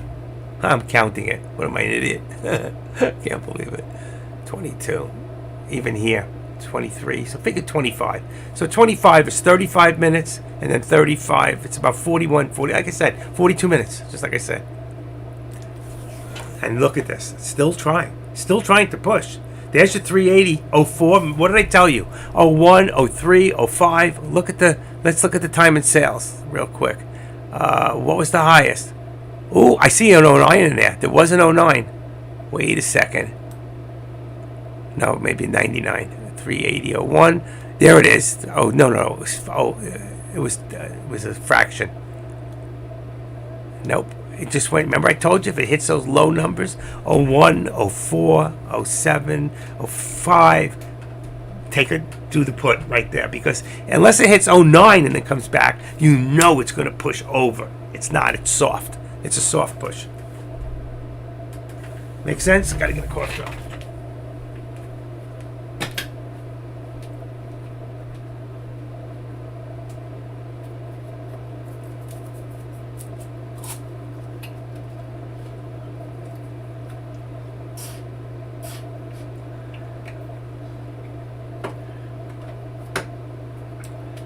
I'm counting it. What am I, an idiot? Can't believe it. 22. Even here, 23. So figure 25. So 25 is 35 minutes, and then 35, it's about 41, 40, like I said, 42 minutes, just like I said. And look at this. Still trying to push. There's your 380, 04. What did I tell you? 01, 03, 05. Let's look at the time in sales real quick. What was the highest? Oh, I see an 09 in there. There was an 09. Wait a second. No, maybe 99. 380, 01. There it is. Oh, no. It was a fraction. Nope. It just went, remember I told you if it hits those low numbers, 01, 04, 07, 05, do the put right there. Because unless it hits 09 and then comes back, you know it's going to push over. It's not, it's soft. It's a soft push. Make sense? Got to get a cough drop.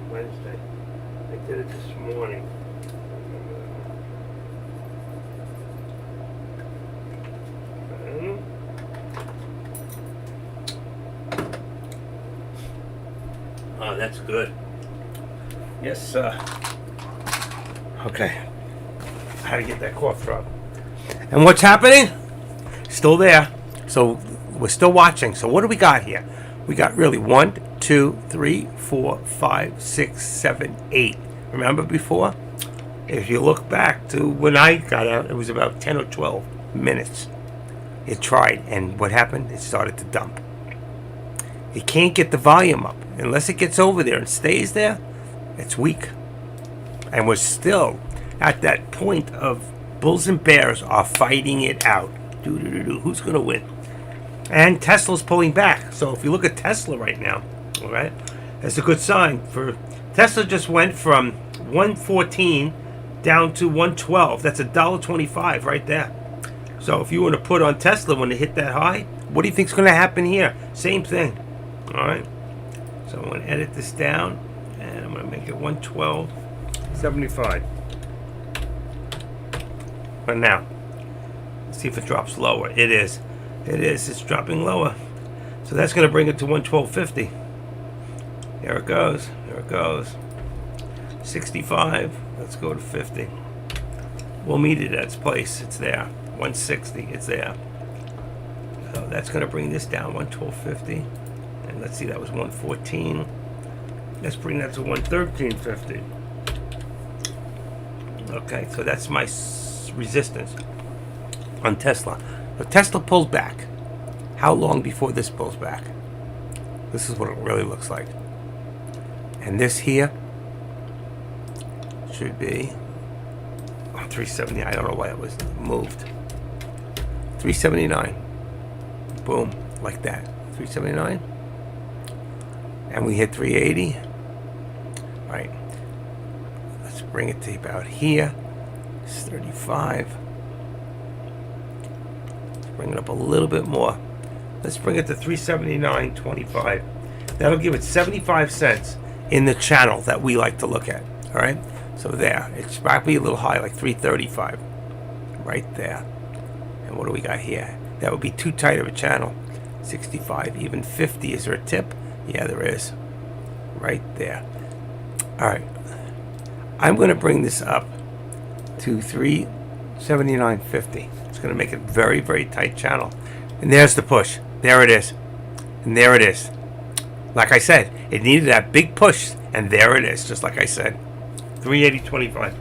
Wednesday. I did it this morning. Oh, that's good. Yes, sir. Okay. How to get that cough drop. And what's happening? Still there. So we're still watching. So what do we got here? We got really 1, 2, 3, 4, 5, 6, 7, 8. Remember before? If you look back to when I got out, it was about 10 or 12 minutes. It tried, and what happened? It started to dump. It can't get the volume up. Unless it gets over there and stays there, it's weak. And we're still at that point of bulls and bears are fighting it out. Who's going to win? And Tesla's pulling back. So if you look at Tesla right now, all right, that's a good sign. For Tesla just went from 114 down to 112. That's $1.25 right there. So if you want to put on Tesla when they hit that high, what do you think's going to happen here? Same thing. All right. So I'm going to edit this down, and I'm going to make it 112.75. But now, let's see if it drops lower. It is. It is. It's dropping lower. So that's going to bring it to 112.50. There it goes. There it goes. 65. Let's go to 50. We'll meet it at its place. It's there. 160. It's there. So that's going to bring this down 112.50. And let's see, that was 114. Let's bring that to 113.50. Okay, so that's my resistance on Tesla. But Tesla pulls back. How long before this pulls back? This is what it really looks like. And this here should be 370. I don't know why it was moved. 379. Boom, like that. 379. And we hit 380. All right. Let's bring it to about here. It's 35. Let's bring it up a little bit more. Let's bring it to 379.25. That'll give it 75 cents in the channel that we like to look at. All right. So there. It's probably a little high, like 335. Right there. And what do we got here? That would be too tight of a channel. 65, even 50. Is there a tip? Yeah, there is. Right there. All right. I'm going to bring this up to 379.50. It's going to make it very, very tight channel. And there's the push. There it is. And there it is. Like I said, it needed that big push. And there it is, just like I said. 380.25.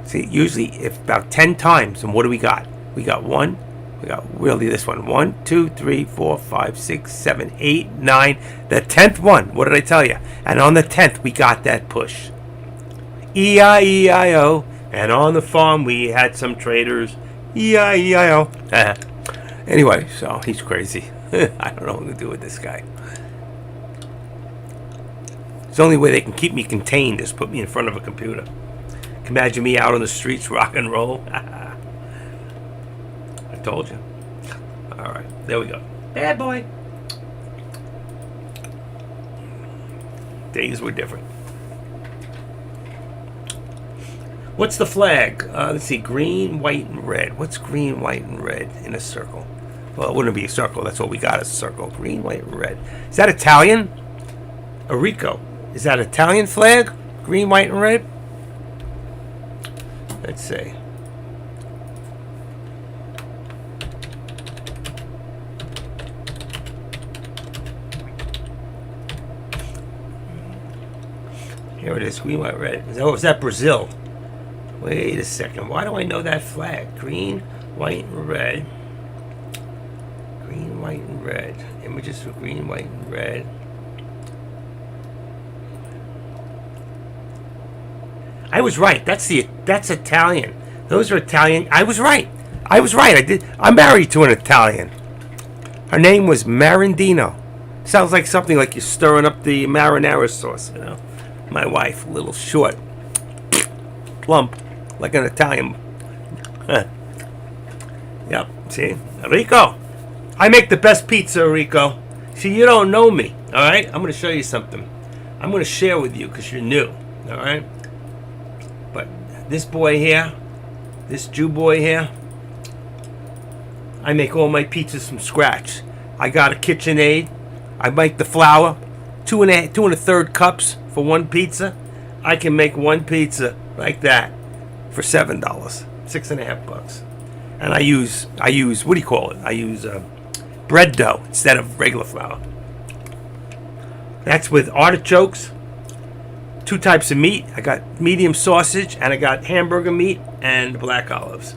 See, usually if about 10 times, and what do we got? We got one. We got really this one. 1, 2, 3, 4, 5, 6, 7, 8, 9. The 10th one. What did I tell you? And on the 10th, we got that push. E-I-E-I-O. And on the farm, we had some traders. E-I-E-I-O. Anyway, so he's crazy. I don't know what to do with this guy. It's the only way they can keep me contained is put me in front of a computer. Imagine me out on the streets, rock and roll. Told you. All right, there we go. Bad boy. Days were different. What's the flag? Let's see. Green, white, and red. What's green, white, and red in a circle? Well, it wouldn't be a circle. That's what we got as a circle. Green, white, and red. Is that Italian? Rico. Is that Italian flag? Green, white, and red? Let's see. Here it is, green, white, red. Is that Brazil? Wait a second. Why do I know that flag? Green, white, and red. Green, white, and red. Images for green, white, and red. I was right. That's Italian. Those are Italian. I was right. I'm married to an Italian. Her name was Marandino. Sounds like something like you're stirring up the marinara sauce, you know. My wife, a little short, plump, like an Italian. Yep, see? Rico, I make the best pizza, Rico. See, you don't know me, all right? I'm going to show you something. I'm going to share with you because you're new, all right? But this boy here, this Jew boy here, I make all my pizzas from scratch. I got a KitchenAid. I make the flour, 2 1/3 cups for one pizza. I can make one pizza like that for $7, $6.50. And I use what do you call it? I use bread dough instead of regular flour. That's with artichokes, 2 types of meat. I got medium sausage, and I got hamburger meat and black olives.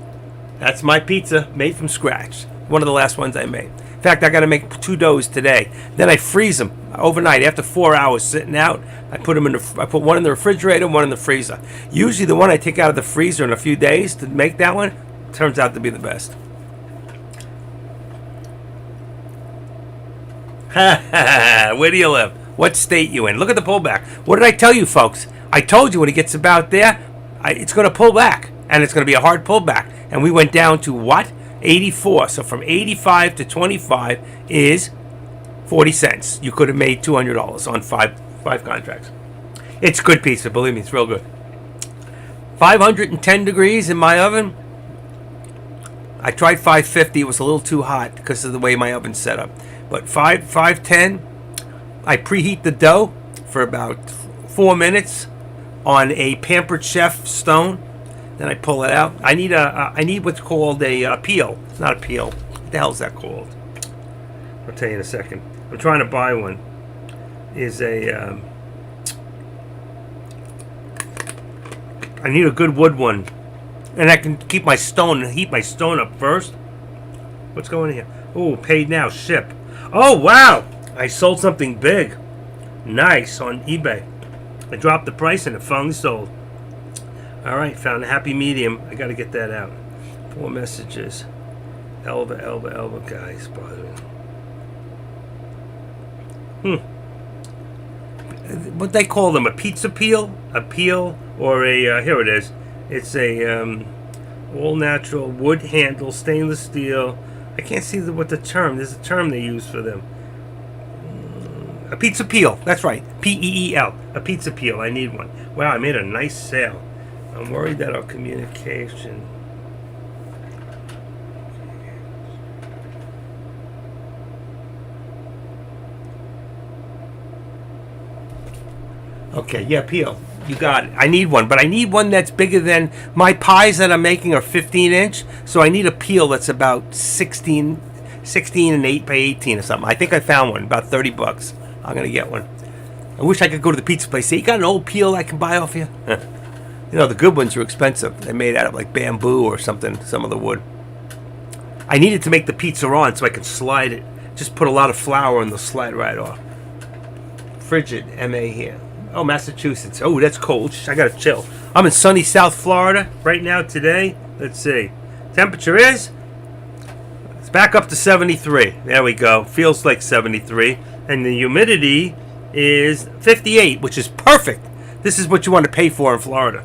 That's my pizza made from scratch. One of the last ones I made. In fact, I got to make 2 doughs today. Then I freeze them overnight. After 4 hours sitting out, I put them I put one in the refrigerator, one in the freezer. Usually, the one I take out of the freezer in a few days to make that one turns out to be the best. Where do you live? What state you in? Look at the pullback. What did I tell you, folks? I told you when it gets about there, it's going to pull back, and it's going to be a hard pullback. And we went down to what? 84. So from 85 to 25 is 40 cents. You could have made $200 on five contracts. It's good pizza, believe me, it's real good. 510 degrees in my oven. I tried 550. It was a little too hot because of the way my oven's set up. But 510, I preheat the dough for about 4 minutes on a Pampered Chef stone. Then I pull it out. I need what's called a peel. It's not a peel. What the hell is that called? I'll tell you in a second. I'm trying to buy one. I need a good wood one, and I can keep my stone and heat my stone up first. What's going here? Oh, paid now, ship. Oh wow! I sold something big, nice on eBay. I dropped the price and it finally sold. All right, found a happy medium. I got to get that out. 4 messages. Elba, guys, bothering. What they call them? A pizza peel? A peel or a here it is. It's a all natural wood handle, stainless steel. I can't see what the term. There's a term they use for them. A pizza peel. That's right. P-E-E-L. A pizza peel. I need one. Wow, I made a nice sale. I'm worried that our communication. Okay, yeah, peel. You got it. I need one, but I need one that's bigger than my pies that I'm making are 15-inch. So I need a peel that's about 16 and 8 by 18 or something. I think I found one, about $30. I'm gonna get one. I wish I could go to the pizza place. Say, you got an old peel I can buy off you? You know, the good ones are expensive. They're made out of like bamboo or something, some of the wood. I needed to make the pizza on so I could slide it. Just put a lot of flour and they'll slide right off. Frigid, M-A here. Oh, Massachusetts. Oh, that's cold. I gotta chill. I'm in sunny South Florida right now today. Let's see. Temperature is, it's back up to 73. There we go. Feels like 73. And the humidity is 58, which is perfect. This is what you want to pay for in Florida.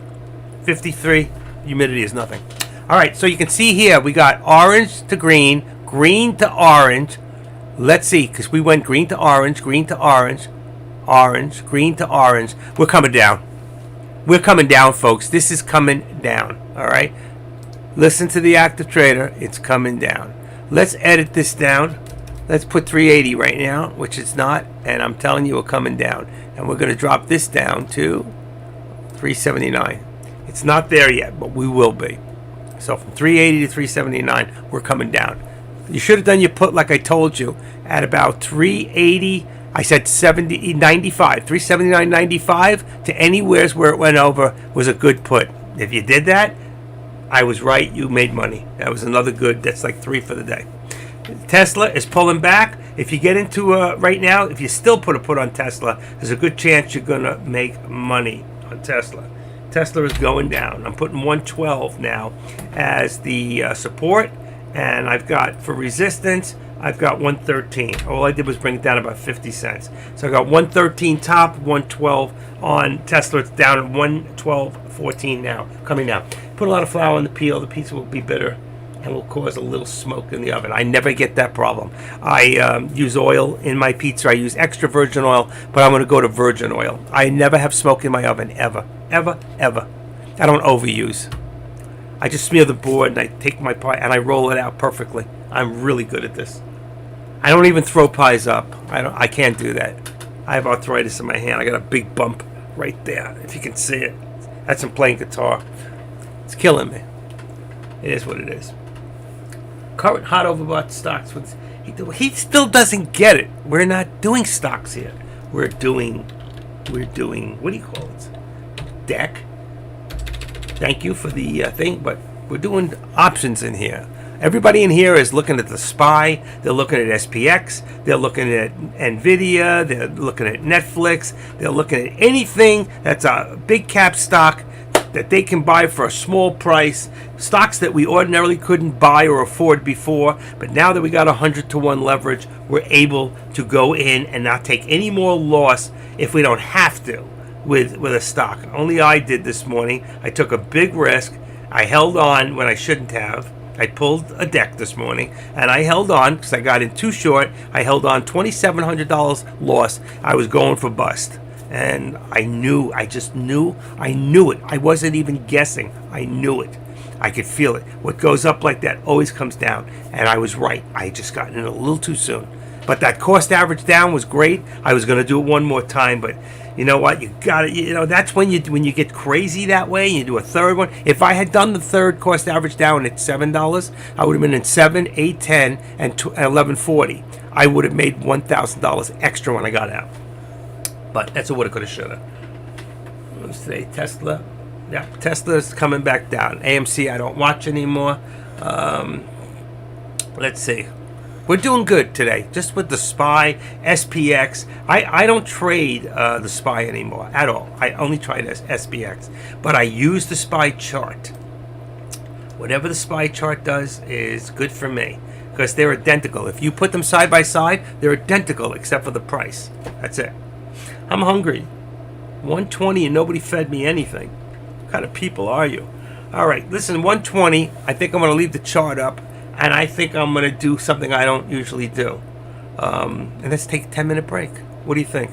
53. Humidity is nothing. All right, so you can see here we got orange to green, green to orange. Let's see, because we went green to orange, green to orange, orange, green to orange. We're coming down. We're coming down, folks. This is coming down. All right. Listen to the active trader. It's coming down. Let's edit this down. Let's put 380 right now, which it's not. And I'm telling you, we're coming down. And we're going to drop this down to 379. It's not there yet, but we will be. So from 380 to 379, we're coming down. You should have done your put like I told you at about 380. I said 95, 379.95 to anywhere's where it went over was a good put. If you did that, I was right. You made money. That was another good. That's like 3 for the day. Tesla is pulling back. If you get into right now, if you still put a put on Tesla, there's a good chance you're going to make money on Tesla. Tesla is going down. I'm putting 112 now as the support, and I've got for resistance, I've got 113. All I did was bring it down about 50 cents. So I got 113 top, 112 on Tesla. It's down at 112.14 now, coming down. Put a lot of flour in the peel. The pizza will be bitter and will cause a little smoke in the oven. I never get that problem. I use oil in my pizza. I use extra virgin oil, but I'm going to go to virgin oil. I never have smoke in my oven, ever, ever, ever. I don't overuse. I just smear the board and I take my pie and I roll it out perfectly. I'm really good at this. I don't even throw pies up. I can't do that. I have arthritis in my hand. I got a big bump right there, if you can see it. That's from playing guitar. It's killing me. It is what it is. Current hot overbought stocks. He still doesn't get it. We're not doing stocks here. We're doing, what do you call it? deck. Thank you for the thing, but we're doing options in here. Everybody in here is looking at the SPY. They're looking at SPX. They're looking at NVIDIA. They're looking at Netflix. They're looking at anything that's a big cap stock that they can buy for a small price. Stocks that we ordinarily couldn't buy or afford before. But now that we got 100-to-1 leverage, we're able to go in and not take any more loss if we don't have to with a stock. Only I did this morning. I took a big risk. I held on when I shouldn't have. I pulled a deck this morning, and I held on because I got in too short. I held on $2,700 loss. I was going for bust. And I knew it. I wasn't even guessing. I knew it. I could feel it. What goes up like that always comes down. And I was right. I just got in a little too soon. But that cost average down was great. I was going to do it one more time, but you know what? You got it. You know, that's when you get crazy that way. You do a third one. If I had done the third cost average down at $7, I would have been in 7, 8, 10, and 11.40. I would have made $1,000 extra when I got out. But that's a woulda, coulda, shoulda. Let's say Tesla. Yeah, Tesla's coming back down. AMC, I don't watch anymore. Let's see. We're doing good today, just with the SPY, SPX. I don't trade the SPY anymore at all. I only trade SPX. But I use the SPY chart. Whatever the SPY chart does is good for me, because they're identical. If you put them side by side, they're identical except for the price. That's it. I'm hungry. 120 and nobody fed me anything. What kind of people are you? All right, listen, 120. I think I'm going to leave the chart up. And I think I'm going to do something I don't usually do. And let's take a 10-minute break. What do you think?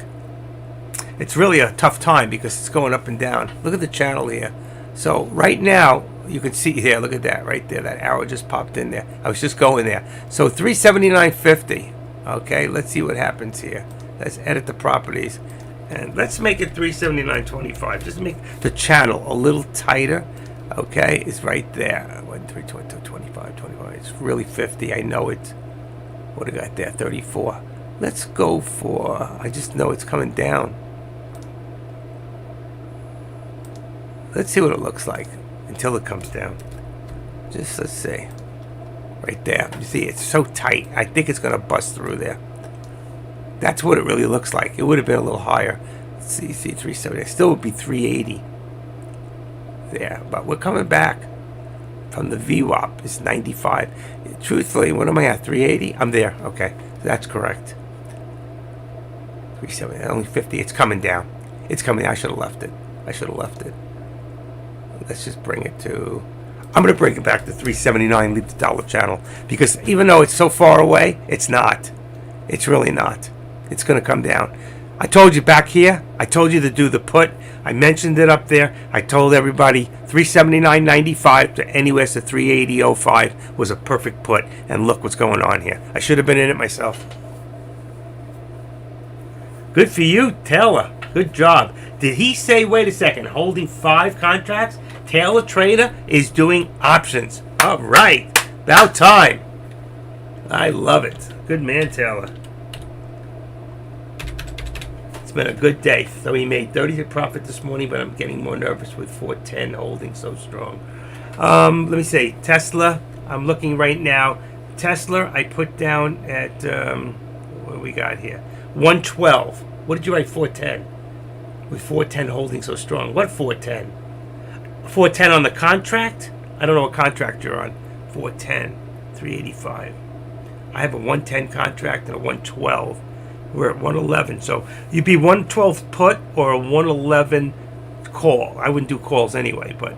It's really a tough time because it's going up and down. Look at the channel here. So right now, you can see here, look at that right there. That arrow just popped in there. I was just going there. So 379.50. Okay, let's see what happens here. Let's edit the properties. And let's make it 379.25. Just make the channel a little tighter. Okay, it's right there. 1, 3, 20, 25, 25. It's really 50. I know it. What do I got there? 34. Let's go for. I just know it's coming down. Let's see what it looks like until it comes down. Just let's see. Right there. You see, it's so tight. I think it's going to bust through there. That's what it really looks like. It would have been a little higher. Let's see, 370. It still would be 380. There, but we're coming back from the VWAP. It's 95. Truthfully, what am I at? 380? I'm there. Okay, that's correct. 370, only 50. It's coming down. It's coming. I should have left it. Let's just bring it to. I'm going to bring it back to 379. Leave the dollar channel, because even though it's so far away, it's not. It's really not. It's going to come down. I told you back here. I told you to do the put. I mentioned it up there. I told everybody 379.95 to anywhere to 380.05 was a perfect put. And look what's going on here. I should have been in it myself. Good for you, Taylor. Good job. Did he say, wait a second, holding 5 contracts? Taylor Trader is doing options. All right. About time. I love it. Good man, Taylor. Been a good day. So he made 30 profit this morning, but I'm getting more nervous with 410 holding so strong. Let me say Tesla. I'm looking right now. Tesla, I put down at what do we got here? 112. What did you write? 410. With 410 holding so strong. What 410? 410 on the contract? I don't know what contract you're on. 410, 385. I have a 110 contract and a 112. We're at 111, so you'd be 112 put or a 111 call. I wouldn't do calls anyway, but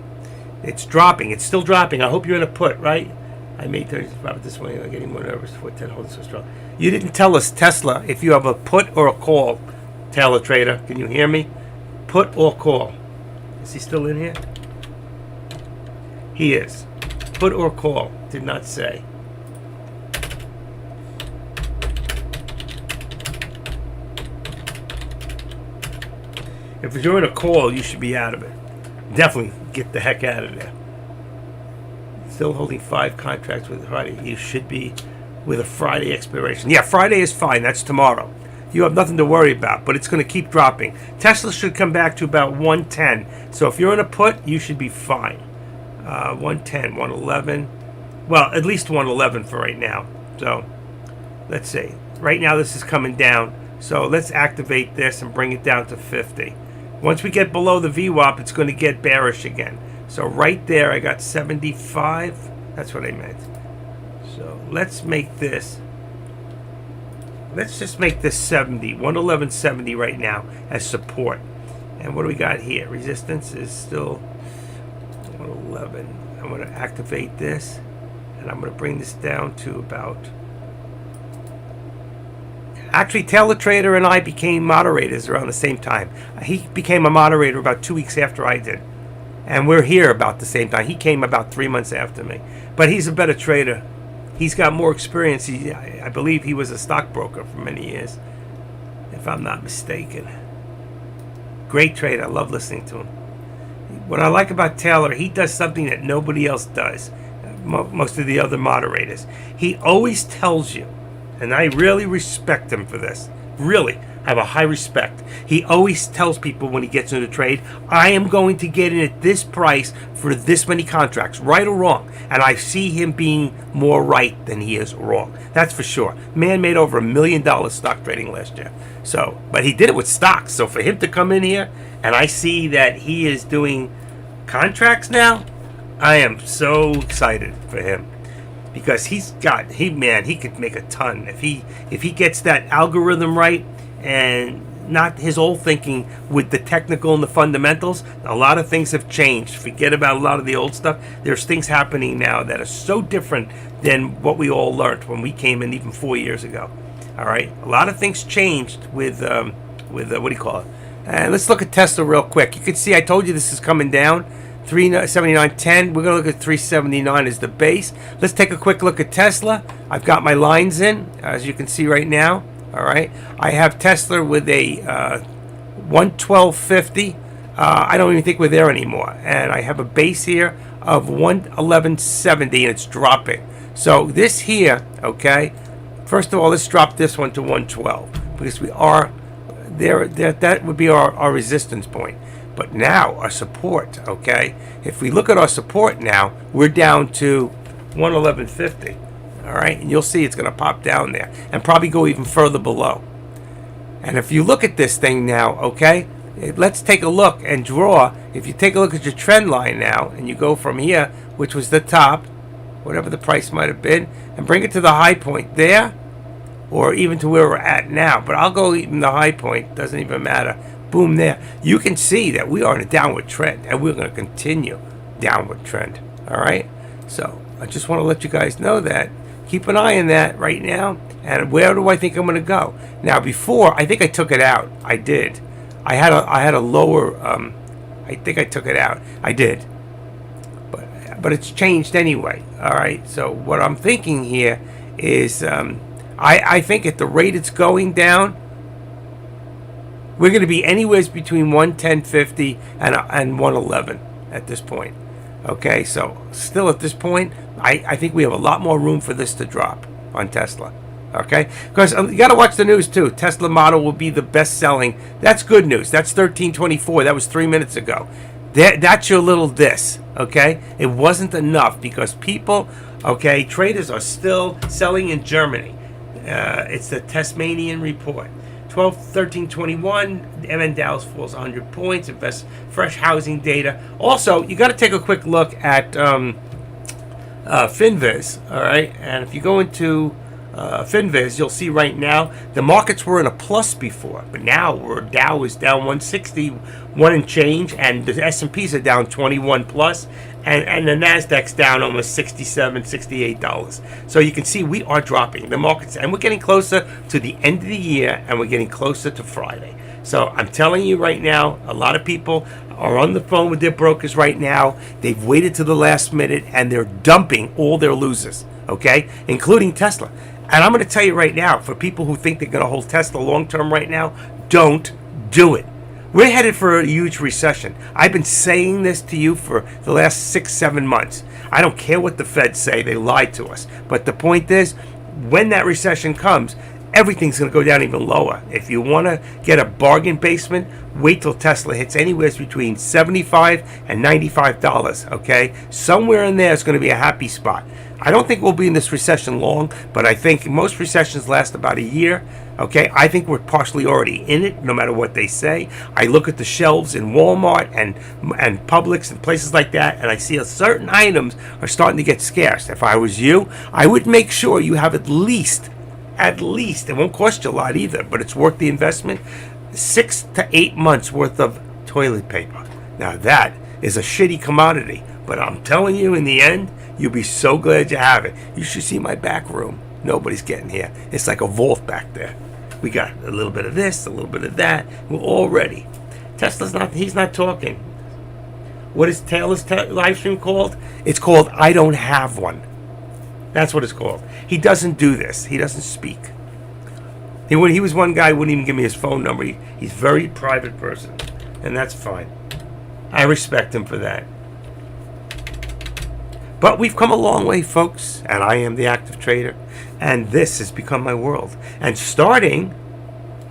it's dropping. It's still dropping. I hope you're in a put, right? I made 30 profit this morning. I'm getting more nervous. 410 holding so strong. You didn't tell us, Tesla, if you have a put or a call. Taylor Trader, can you hear me? Put or call. Is he still in here? He is. Put or call. Did not say. If you're in a call, you should be out of it. Definitely get the heck out of there. Still holding 5 contracts with Friday. You should be with a Friday expiration. Yeah, Friday is fine. That's tomorrow. you have nothing to worry about, but it's going to keep dropping. Tesla should come back to about 110. So if you're in a put, you should be fine. 110, 111. Well, at least 111 for right now. So let's see. Right now this is coming down. So let's activate this and bring it down to 50. Once we get below the VWAP, it's going to get bearish again. So right there, I got 75. That's what I meant. So let's make this. Let's just make this 70. 111.70 right now as support. And what do we got here? Resistance is still 111. I'm going to activate this. And I'm going to bring this down to about... Actually, Taylor Trader and I became moderators around the same time. He became a moderator about 2 weeks after I did. And we're here about the same time. He came about 3 months after me. But he's a better trader. He's got more experience. I believe he was a stockbroker for many years, if I'm not mistaken. Great trader. I love listening to him. What I like about Taylor, he does something that nobody else does. Most of the other moderators. He always tells you, and I really respect him for this. Really, I have a high respect. He always tells people when he gets into the trade, I am going to get in at this price for this many contracts, right or wrong. And I see him being more right than he is wrong. That's for sure. Man made over $1 million stock trading last year. So, but he did it with stocks. So for him to come in here and I see that he is doing contracts now, I am so excited for him. Because he could make a ton if he gets that algorithm right and not his old thinking with the technical and the fundamentals. A lot of things have changed. Forget about a lot of the old stuff. There's things happening now that are so different than what we all learned when we came in even 4 years ago. All right, a lot of things changed with what do you call it? And let's look at Tesla real quick. You can see I told you this is coming down. 379.10. We're going to look at 379 as the base. Let's take a quick look at Tesla. I've got my lines in, as you can see right now. All right. I have Tesla with a 112.50. I don't even think we're there anymore. And I have a base here of 111.70, and it's dropping. So this here, okay, first of all, let's drop this one to 112 because we are there. That would be our resistance point. But now our support, okay? If we look at our support now, we're down to 111.50, all right? And you'll see it's going to pop down there and probably go even further below. And if you look at this thing now, okay, let's take a look and draw. If you take a look at your trend line now and you go from here, which was the top, whatever the price might have been, and bring it to the high point there or even to where we're at now. But I'll go even the high point. Doesn't even matter. Boom, there. You can see that we are in a downward trend, and we're going to continue downward trend. All right? So I just want to let you guys know that. Keep an eye on that right now. And where do I think I'm going to go? Now, before, I think I took it out. I did. I had a lower, I think I took it out. I did. But it's changed anyway. All right? So what I'm thinking here is I think at the rate it's going down, we're going to be anywhere between 110.50 and 111 at this point. Okay, so still at this point, I think we have a lot more room for this to drop on Tesla. Okay, because you got to watch the news too. Tesla model will be the best selling. That's good news. That's 1324. That was 3 minutes ago. That's your little diss. Okay, it wasn't enough because people, okay, traders are still selling in Germany. It's the Tasmanian report. 1321, MN Dow's falls 100 points. Invest fresh housing data. Also, you got to take a quick look at Finviz. All right, and if you go into Finviz, you'll see right now the markets were in a plus before, but now Dow is down 161 and change, and the S&Ps are down 21 plus, and the Nasdaq's down almost $67, $68. So you can see we are dropping the markets, and we're getting closer to the end of the year, and we're getting closer to Friday. So I'm telling you right now, a lot of people are on the phone with their brokers right now. They've waited to the last minute, and they're dumping all their losers, okay, including Tesla. And I'm going to tell you right now, for people who think they're going to hold Tesla long term right now, don't do it. We're headed for a huge recession. I've been saying this to you for the last 6-7 months. I don't care what the Feds say. They lied to us. But the point is, when that recession comes, everything's going to go down even lower. If you want to get a bargain basement, wait till Tesla hits anywhere between $75 and $95, okay? Somewhere in there is going to be a happy spot. I don't think we'll be in this recession long, but I think most recessions last about a year, okay? I think we're partially already in it, no matter what they say. I look at the shelves in Walmart and Publix and places like that, and I see certain items are starting to get scarce. If I was you, I would make sure you have at least, it won't cost you a lot either, but it's worth the investment, 6 to 8 months worth of toilet paper. Now that is a shitty commodity, but I'm telling you, in the end, you'll be so glad you have it. You should see my back room. Nobody's getting here. It's like a vault back there. We got a little bit of this, a little bit of that. We're all ready. He's not talking. What is Taylor's live stream called? It's called I Don't Have One. That's what it's called. He doesn't do this. He doesn't speak. He was one guy who wouldn't even give me his phone number. He's a very private person, and that's fine. I respect him for that. But we've come a long way, folks, and I am the active trader, and this has become my world. And starting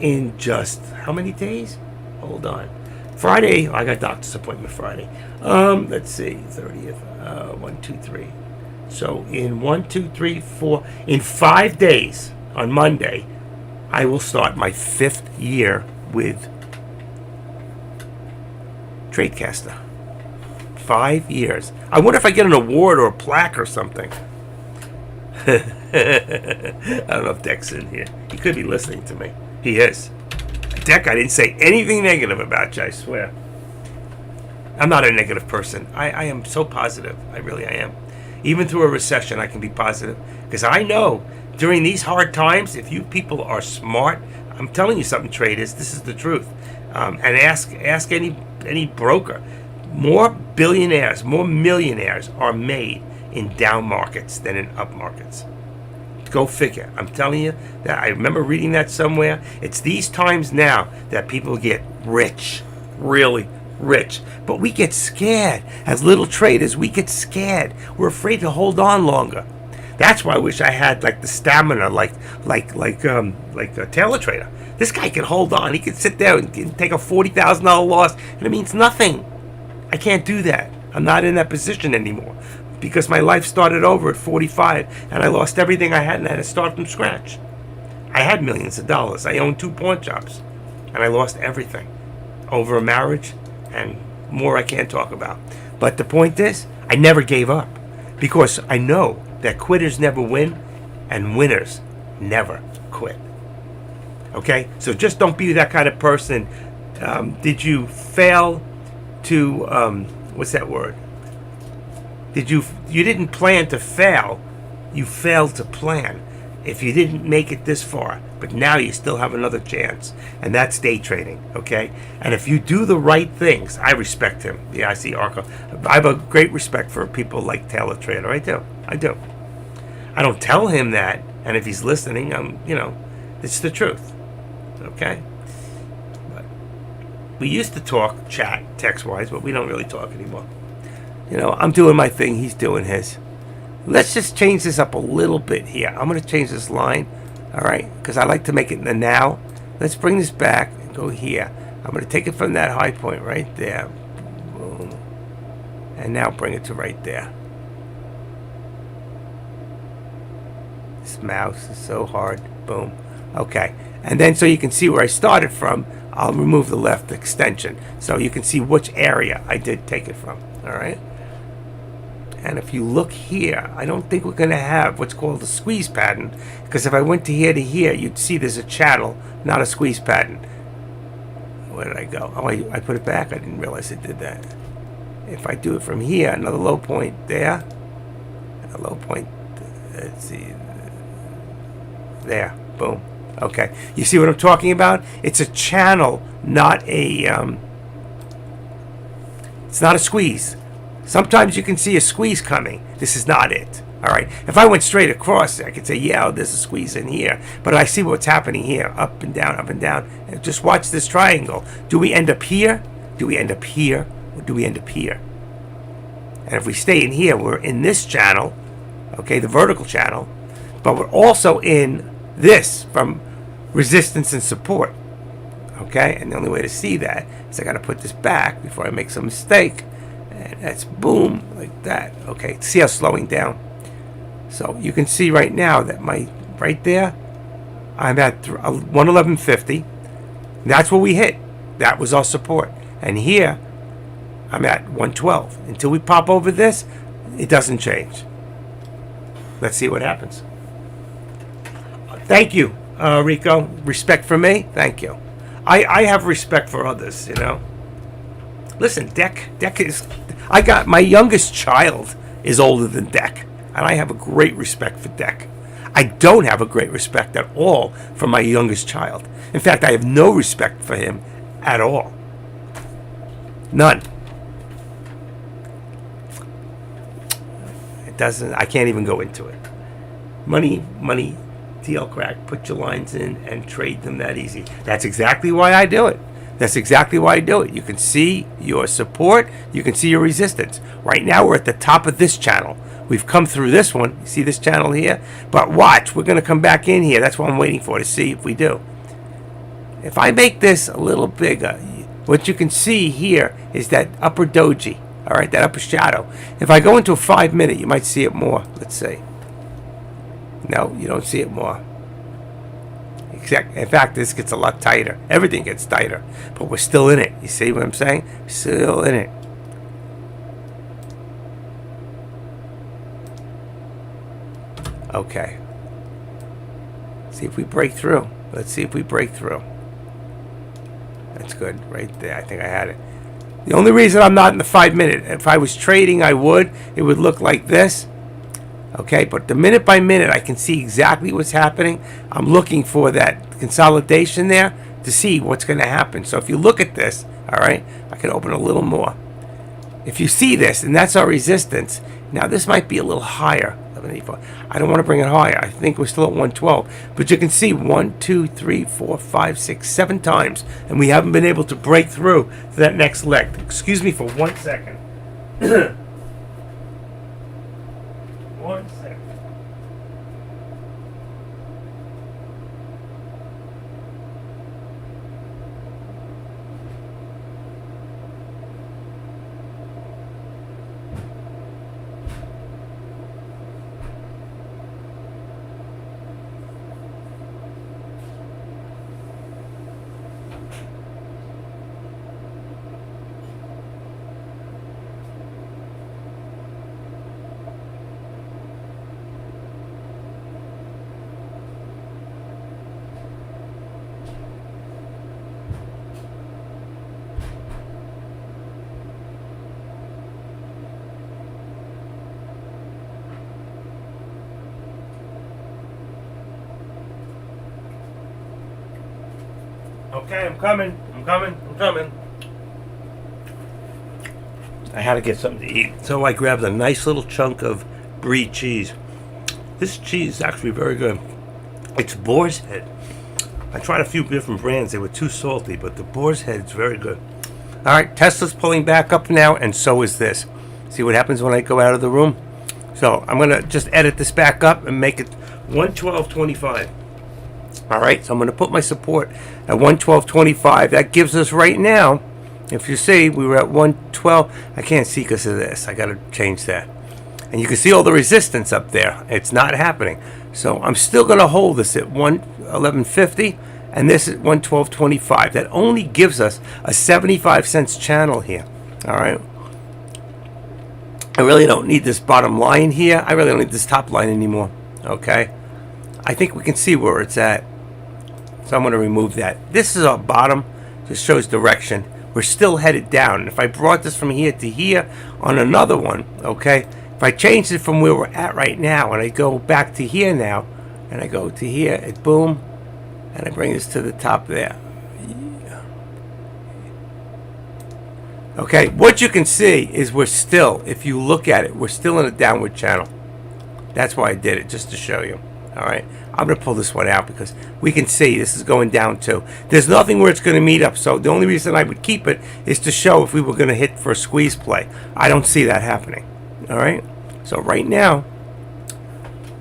in just how many days? Hold on. Friday, I got doctor's appointment Friday. Let's see, 30th, 1, 2, 3. So in 1, 2, 3, 4, in 5 days on Monday, I will start my 5th year with Tradecaster. 5 years. I wonder if I get an award or a plaque or something. I don't know if Deck's in here. He could be listening to me. He is. Deck, I didn't say anything negative about you, I swear. I'm not a negative person. I am so positive. I am. Even through a recession, I can be positive. Because I know during these hard times, if you people are smart, I'm telling you something, traders, this is the truth. And ask any broker. More billionaires, more millionaires are made in down markets than in up markets. Go figure. I'm telling you that I remember reading that somewhere. It's these times now that people get rich, really rich. But we get scared. As little traders, we get scared. We're afraid to hold on longer. That's why I wish I had like the stamina, like a Taylor trader. This guy can hold on. He can sit there and take a $40,000 loss, and it means nothing. I can't do that. I'm not in that position anymore because my life started over at 45 and I lost everything I had and I had to start from scratch. I had millions of dollars. I owned 2 pawn shops and I lost everything over a marriage and more I can't talk about. But the point is, I never gave up because I know that quitters never win and winners never quit. Okay? So just don't be that kind of person. Did you fail to what's that word? You didn't plan to fail, you failed to plan. If you didn't make it this far, but now you still have another chance, and that's day trading, okay? And if you do the right things, I respect him. Yeah, I see Arco. I have a great respect for people like Taylor Trader. I do. I don't tell him that, and if he's listening, it's the truth, okay? We used to talk, chat, text-wise, but we don't really talk anymore. I'm doing my thing. He's doing his. Let's just change this up a little bit here. I'm going to change this line, all right, because I like to make it in the now. Let's bring this back and go here. I'm going to take it from that high point right there. Boom. And now bring it to right there. This mouse is so hard. Boom. Okay. And then so you can see where I started from, I'll remove the left extension so you can see which area I did take it from. All right. And if you look here, I don't think we're going to have what's called a squeeze pattern, because if I went to here, you'd see there's a channel, not a squeeze pattern. Where did I go? Oh, I put it back. I didn't realize it did that. If I do it from here, another low point there, and a low point, let's see, there, boom. Okay, you see what I'm talking about? It's a channel, not a, it's not a squeeze. Sometimes you can see a squeeze coming. This is not it. All right. If I went straight across, I could say, yeah, there's a squeeze in here. But I see what's happening here. Up and down, up and down. And just watch this triangle. Do we end up here? Do we end up here? Or do we end up here? And if we stay in here, we're in this channel. Okay, the vertical channel. But we're also in this from resistance and support. Okay, and the only way to see that is I got to put this back before I make some mistake, and that's boom, like that. Okay, see how slowing down. So you can see right now that right there, I'm at 111.50. That's what we hit. That was our support. And here, I'm at 112. Until we pop over this, it doesn't change. Let's see what happens. Thank you, Rico. Respect for me? Thank you. I have respect for others, you know. Listen, Deck is... I got... My youngest child is older than Deck. And I have a great respect for Deck. I don't have a great respect at all for my youngest child. In fact, I have no respect for him at all. None. It doesn't... I can't even go into it. Money... TL crack, put your lines in and trade them that easy. That's exactly why I do it. That's exactly why I do it. You can see your support. You can see your resistance. Right now, we're at the top of this channel. We've come through this one. You see this channel here? But watch, we're going to come back in here. That's what I'm waiting for, to see if we do. If I make this a little bigger, what you can see here is that upper doji. All right, that upper shadow. If I go into a 5 minute, you might see it more. Let's see. No, you don't see it more. In fact, this gets a lot tighter. Everything gets tighter. But we're still in it. You see what I'm saying? Still in it. Okay. See if we break through. Let's see if we break through. That's good. Right there. I think I had it. The only reason I'm not in the 5 minute, if I was trading, I would. It would look like this. Okay, but the minute by minute, I can see exactly what's happening. I'm looking for that consolidation there to see what's going to happen. So if you look at this, all right, I can open a little more. If you see this, and that's our resistance. Now, this might be a little higher. I don't want to bring it higher. I think we're still at 112. But you can see 1, 2, 3, 4, 5, 6, 7 times. And we haven't been able to break through to that next leg. Excuse me for 1 second. 1 second. Okay, I'm coming. I had to get something to eat, so I grabbed a nice little chunk of brie cheese. This cheese is actually very good. It's Boar's Head. I tried a few different brands. They were too salty, but the Boar's Head is very good. All right, Tesla's pulling back up now, and so is this. See what happens when I go out of the room? So I'm going to just edit this back up and make it 112.25. All right, so I'm going to put my support at 112.25. That gives us right now, if you see, we were at 112. I can't see because of this. I got to change that. And you can see all the resistance up there. It's not happening. So I'm still going to hold this at 111.50, and this is 112.25. That only gives us a 75 cents channel here. All right. I really don't need this bottom line here. I really don't need this top line anymore. Okay. I think we can see where it's at. So I'm going to remove that. This is our bottom. Just shows direction. We're still headed down. And if I brought this from here to here on another one, okay, if I change it from where we're at right now and I go back to here now, and I go to here, it boom, and I bring this to the top there. Okay, what you can see is we're still, if you look at it, we're still in a downward channel. That's why I did it, just to show you. All right, I'm going to pull this one out because we can see this is going down too. There's nothing where it's going to meet up, so the only reason I would keep it is to show if we were going to hit for a squeeze play. I don't see that happening. All right, so right now,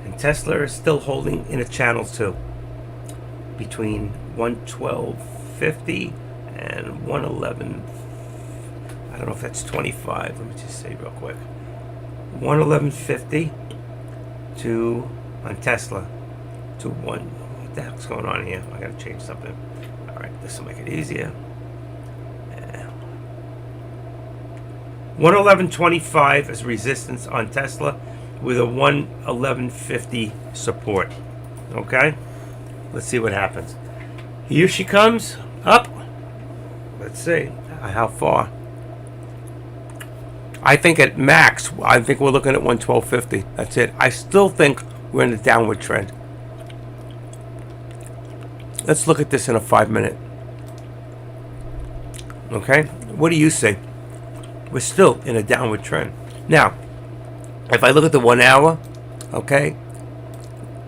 and Tesla is still holding in a channel too. between 112.50 and 111. I don't know if that's 25. Let me just say real quick. 111.50 to on Tesla to one. What the heck's going on here? I gotta change something. All right, this will make it easier. 111.25 is resistance on Tesla with a 111.50 support. Okay, let's see what happens. Here she comes up. Let's see how far. I think at max, I think we're looking at 112.50. That's it. I still think we're in a downward trend. Let's look at this in a 5-minute. Okay, what do you see? We're still in a downward trend. Now, if I look at the 1 hour, okay,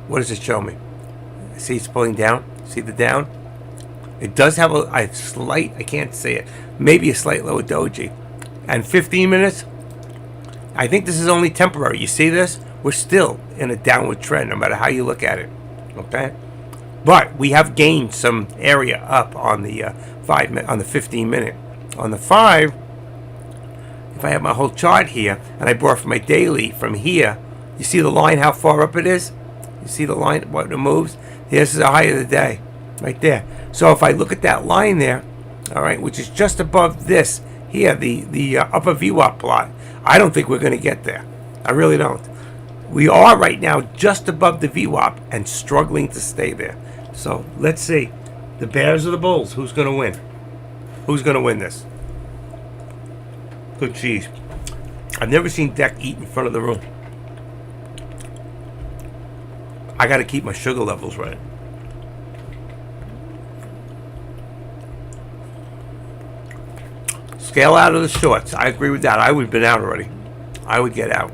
what does it show me? See it's pulling down? See the down? It does have a slight, I can't say it, maybe a slight lower doji. And 15 minutes, I think this is only temporary. You see this? We're still in a downward trend, no matter how you look at it. Okay? But we have gained some area up on the 15 minute. On the 5, if I have my whole chart here, and I brought from my daily from here, you see the line, how far up it is? You see the line, what it moves? This is the high of the day, right there. So if I look at that line there, all right, which is just above this here, the upper VWAP plot, I don't think we're going to get there. I really don't. We are right now just above the VWAP and struggling to stay there. So let's see. The Bears or the Bulls? Who's going to win? Who's going to win this? Good cheese. I've never seen Deck eat in front of the room. I got to keep my sugar levels right. Scale out of the shorts. I agree with that. I would have been out already. I would get out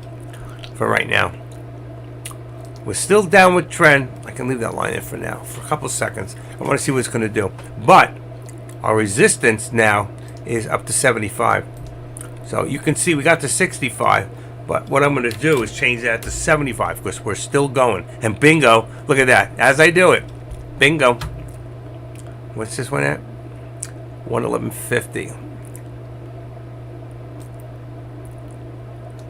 for right now. We're still downward trend. I can leave that line in for now, for a couple seconds. I want to see what it's going to do. But our resistance now is up to 75. So you can see we got to 65. But what I'm going to do is change that to 75 because we're still going. And bingo, look at that. As I do it, bingo. What's this one at? 111.50.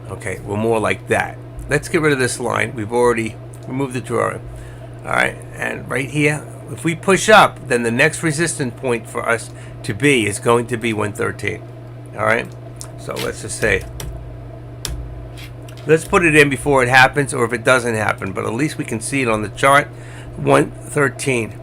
Okay, we're more like that. Let's get rid of this line. We've already removed the drawer. All right, and right here, if we push up, then the next resistance point for us to be is going to be 113. All right, so let's just say, let's put it in before it happens, or if it doesn't happen, but at least we can see it on the chart, 113.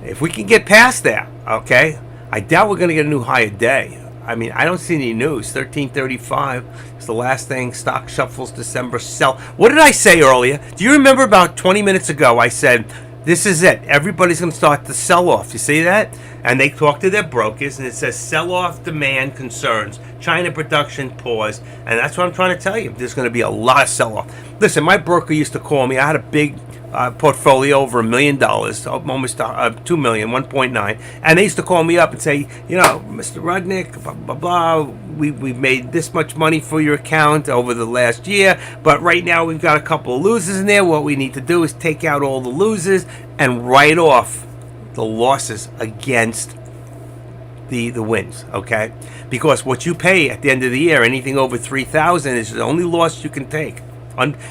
If we can get past that, okay, I doubt we're going to get a new higher day. I mean, I don't see any news. 1335 is the last thing. Stock shuffles December sell. What did I say earlier? Do you remember about 20 minutes ago I said, this is it. Everybody's going to start to sell off. You see that? And they talk to their brokers, and it says sell off demand concerns. China production pause. And that's what I'm trying to tell you. There's going to be a lot of sell off. Listen, my broker used to call me. I had a big portfolio over $1 million, almost 2 million, 1.9, and they used to call me up and say, you know, Mr. Rudnick, blah blah blah, we've made this much money for your account over the last year, but right now we've got a couple of losers in there. What we need to do is take out all the losers and write off the losses against the wins, okay? Because what you pay at the end of the year, anything over 3,000 is the only loss you can take.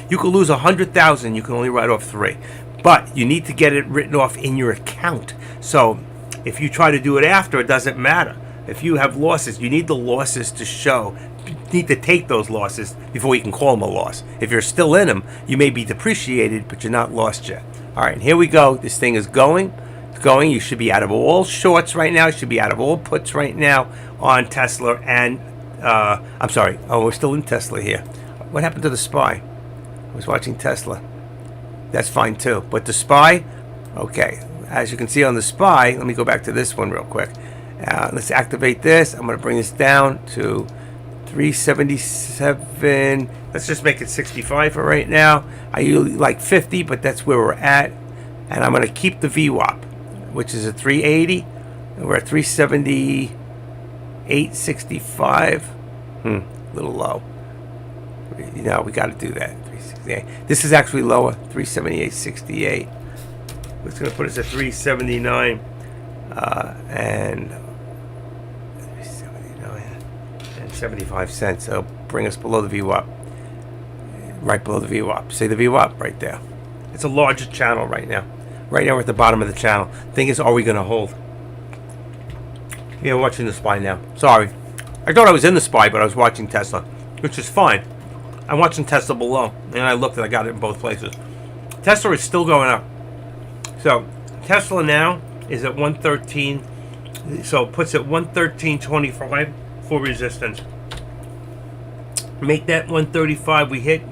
You could lose 100,000. You can only write off 3, but you need to get it written off in your account. So if you try to do it after, it doesn't matter. If you have losses, you need the losses to show. You need to take those losses before you can call them a loss. If you're still in them, you may be depreciated, but you're not lost yet. All right, here we go. This thing is going. It's going. You should be out of all shorts right now. You should be out of all puts right now on Tesla. And I'm sorry. Oh, we're still in Tesla here. What happened to the SPY? I was watching Tesla. That's fine too. But the SPY, okay. As you can see on the SPY, let me go back to this one real quick. Let's activate this. I'm going to bring this down to 377. Let's just make it 65 for right now. I usually like 50, but that's where we're at. And I'm going to keep the VWAP, which is a 380. And we're at 378.65. A little low. You know, we got to do that. 368. This is actually lower. 378.68. It's going to put us at 379 and 379 and 75 cents. It'll bring us below the VWAP, right below the VWAP. See the VWAP right there. It's a larger channel right now. Right now we're at the bottom of the channel. Thing is, are we going to hold? Yeah, I'm watching the SPY now. Sorry. I thought I was in the SPY, but I was watching Tesla, which is fine. I'm watching Tesla below, and I looked and I got it in both places. Tesla is still going up. So Tesla now is at 113. So it puts it 113.25 for resistance. Make that 135. We hit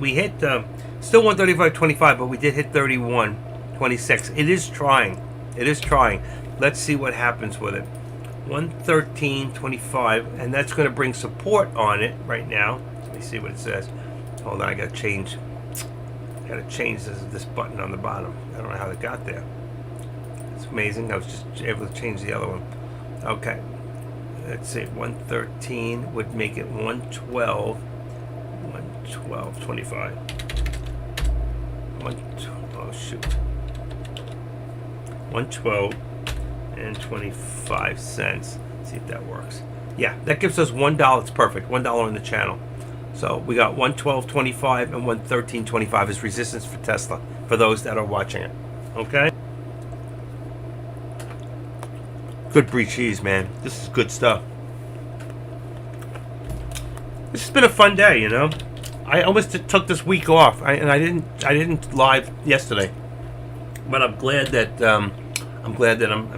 still 135.25, but we did hit 31.26. It is trying. It is trying. Let's see what happens with it. 113.25, and that's going to bring support on it right now. Let me see what it says. Hold on, I got to change. This button on the bottom. I don't know how it got there. It's amazing. I was just able to change the other one. Okay. Let's see. 113 would make it 112. 112.25. Oh shoot. 112 and 25 cents. See if that works. Yeah, that gives us $1. It's perfect. $1 on the channel. So we got 112.25 and 113.25 as resistance for Tesla for those that are watching it. Okay. Good brie cheese, man. This is good stuff. This has been a fun day, you know. I almost took this week off, and I didn't live yesterday, but I'm glad that I'm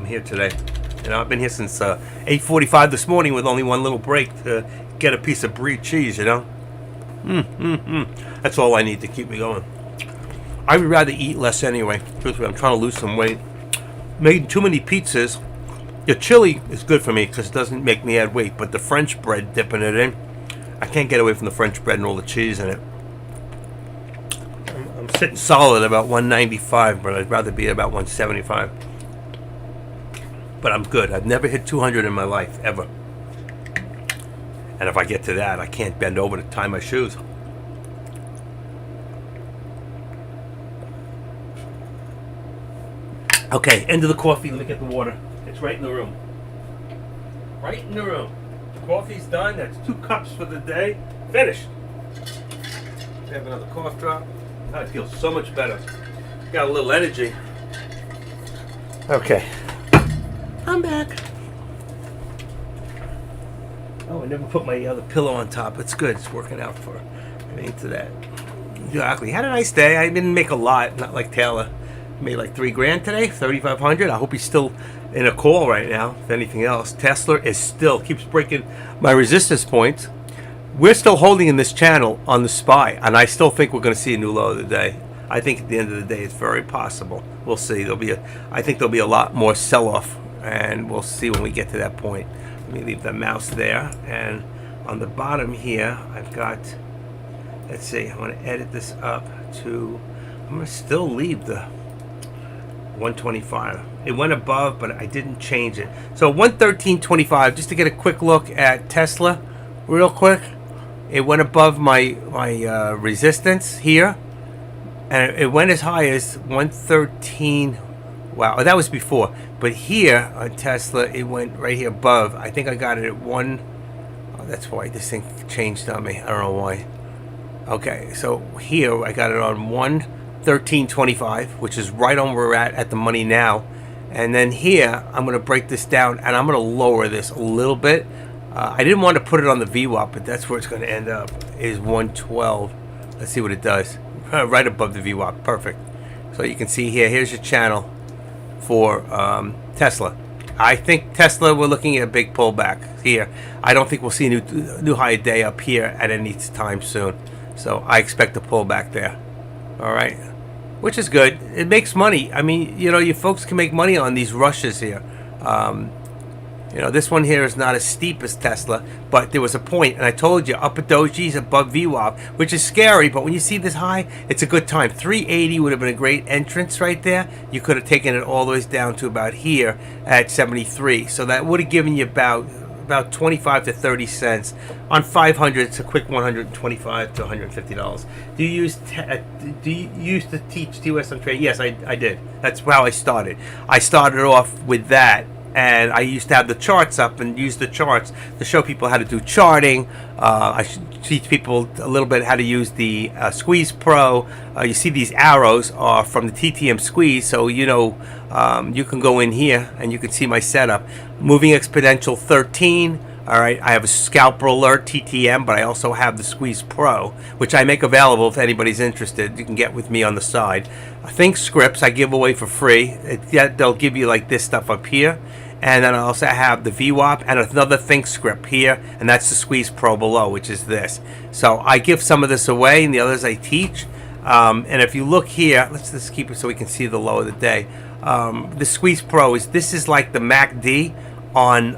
here today. You know, I've been here since 8:45 this morning with only one little break to get a piece of brie cheese. You know, That's all I need to keep me going. I would rather eat less anyway. Truthfully, I'm trying to lose some weight. Made too many pizzas. The chili is good for me because it doesn't make me add weight, but the French bread, dipping it in, I can't get away from the French bread and all the cheese in it. I'm sitting solid about 195, but I'd rather be about 175. But I'm good. I've never hit 200 in my life, ever. And if I get to that, I can't bend over to tie my shoes. Okay, end of the coffee. Let me get the water. It's right in the room. Right in the room. Coffee's done. That's 2 cups for the day. Finished. Have another cough drop. I feel so much better. Got a little energy. Okay. I'm back. Oh, I never put my other pillow on top. It's good. It's working out for me into that. Exactly. Had a nice day. I didn't make a lot. Not like Taylor. Made like $3,000 today. 3,500. I hope he's still in a call right now. If anything else, Tesla is still keeps breaking my resistance points. We're still holding in this channel on the SPY, and I still think we're going to see a new low of the day. I think at the end of the day, it's very possible. We'll see. I think there'll be a lot more sell-off, and we'll see when we get to that point. Let me leave the mouse there, and on the bottom here, I've got. Let's see. I want to edit this up to. I'm going to still leave the 125. It went above, but I didn't change it. So 113.25. Just to get a quick look at Tesla, real quick. It went above my resistance here, and it went as high as 113. Wow, that was before. But here on Tesla, it went right here above. I think I got it at 1. Oh, that's why this thing changed on me. I don't know why. Okay, so here I got it on 113.25, which is right on where we're at the money now. And then here, I'm going to break this down, and I'm going to lower this a little bit. I didn't want to put it on the VWAP, but that's where it's going to end up, is 112. Let's see what it does. Right above the VWAP. Perfect. So you can see here, here's your channel for Tesla. I think Tesla, we're looking at a big pullback here. I don't think we'll see a new high day up here at any time soon. So I expect a pullback there. All right. Which is good. It makes money. I mean, you know, you folks can make money on these rushes here. You know, this one here is not as steep as Tesla, but there was a point, and I told you, upper dojis above VWAP, which is scary, but when you see this high, it's a good time. 380 would have been a great entrance right there. You could have taken it all the way down to about here at 73. So that would have given you about about 25 to 30 cents. On 500, it's a quick $125 to $150. Do you use to teach TOS on trade? Yes, I did. That's how I started. I started off with that. And I used to have the charts up and use the charts to show people how to do charting. I should teach people a little bit how to use the Squeeze Pro. You see these arrows are from the TTM Squeeze, so you know you can go in here and you can see my setup. Moving Exponential 13. All right, I have a Scalper Alert TTM, but I also have the Squeeze Pro, which I make available if anybody's interested. You can get with me on the side. Think Scripts I give away for free. They'll give you like this stuff up here. And then I also have the VWAP and another Think Script here, and that's the Squeeze Pro below, which is this. So I give some of this away, and the others I teach. And if you look here, let's just keep it so we can see the low of the day. The Squeeze Pro this is like the MACD on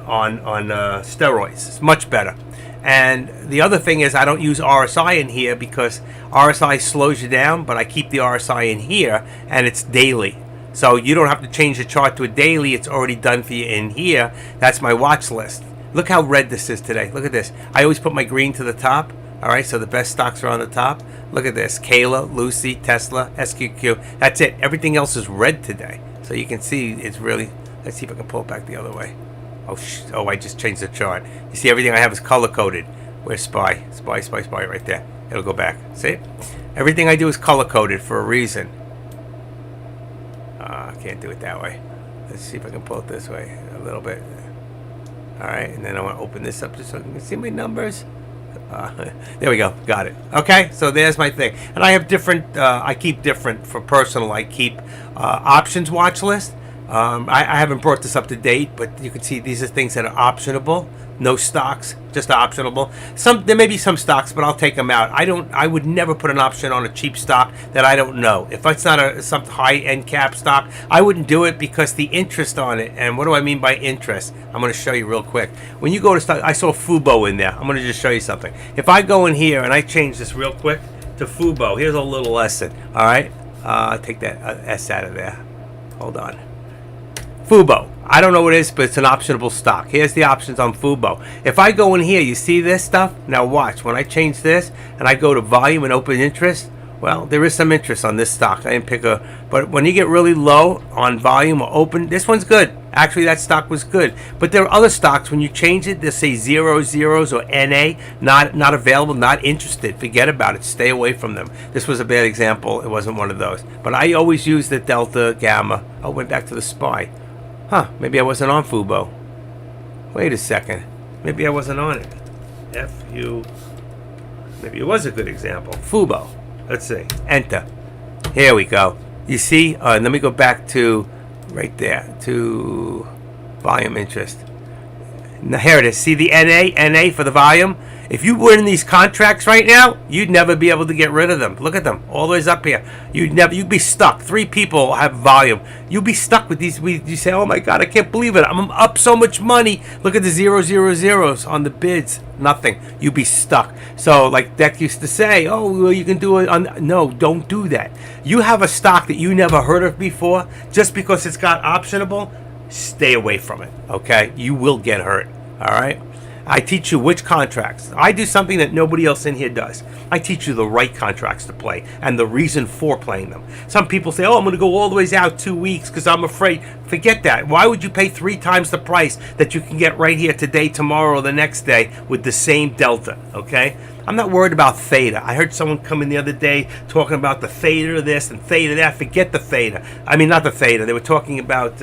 steroids. It's much better. And the other thing is I don't use RSI in here because RSI slows you down, but I keep the RSI in here, and it's daily. So you don't have to change the chart to a daily. It's already done for you in here. That's my watch list. Look how red this is today. Look at this. I always put my green to the top. All right, so the best stocks are on the top. Look at this. Kayla, Lucy, Tesla, SQQ. That's it. Everything else is red today. So you can see it's really... Let's see if I can pull it back the other way. Oh, I just changed the chart. You see everything I have is color-coded. Where's SPY? SPY right there. It'll go back. See? Everything I do is color-coded for a reason. I can't do it that way. Let's see if I can pull it this way a little bit. All right, and then I want to open this up just so you can see my numbers. There we go. Got it. Okay, so there's my thing. And I have different, I keep different for personal. I keep options watch list. I haven't brought this up to date, but you can see these are things that are optionable. No stocks, just optionable. There may be some stocks, but I'll take them out. I would never put an option on a cheap stock that I don't know. If it's not some high-end cap stock, I wouldn't do it because the interest on it. And what do I mean by interest? I'm going to show you real quick. When you go to stock, I saw Fubo in there. I'm going to just show you something. If I go in here and I change this real quick to Fubo, here's a little lesson. All right, take that S out of there. Hold on. Fubo. I don't know what it is, but it's an optionable stock. Here's the options on Fubo. If I go in here, you see this stuff? Now watch. When I change this and I go to volume and open interest, well, there is some interest on this stock. I didn't pick but when you get really low on volume or open, this one's good. Actually, that stock was good. But there are other stocks, when you change it, they say 0 zeros or NA, not available, not interested. Forget about it. Stay away from them. This was a bad example. It wasn't one of those. But I always use the Delta, Gamma. Oh, went back to the SPY. Huh, maybe I wasn't on Fubo. Wait a second. Maybe I wasn't on it. Maybe it was a good example. Fubo. Let's see. Enter. Here we go. You see? Let me go back to right there. To volume interest. Now, here it is. See the NA for the volume? If you were in these contracts right now, you'd never be able to get rid of them. Look at them, all the way up here. You'd be stuck. 3 people have volume. You'd be stuck with these. You say, oh my God, I can't believe it. I'm up so much money. Look at the 0 on the bids. Nothing. You'd be stuck. So like Deck used to say, oh, well, you can do it on. No, don't do that. You have a stock that you never heard of before, just because it's got optionable, stay away from it, okay? You will get hurt, all right? I teach you which contracts. I do something that nobody else in here does. I teach you the right contracts to play and the reason for playing them. Some people say, oh, I'm going to go all the way out 2 weeks because I'm afraid. Forget that. Why would you pay 3 times the price that you can get right here today, tomorrow, or the next day with the same delta, okay? I'm not worried about theta. I heard someone come in the other day talking about the theta of this and theta that. Forget the theta. I mean, not the theta. They were talking about,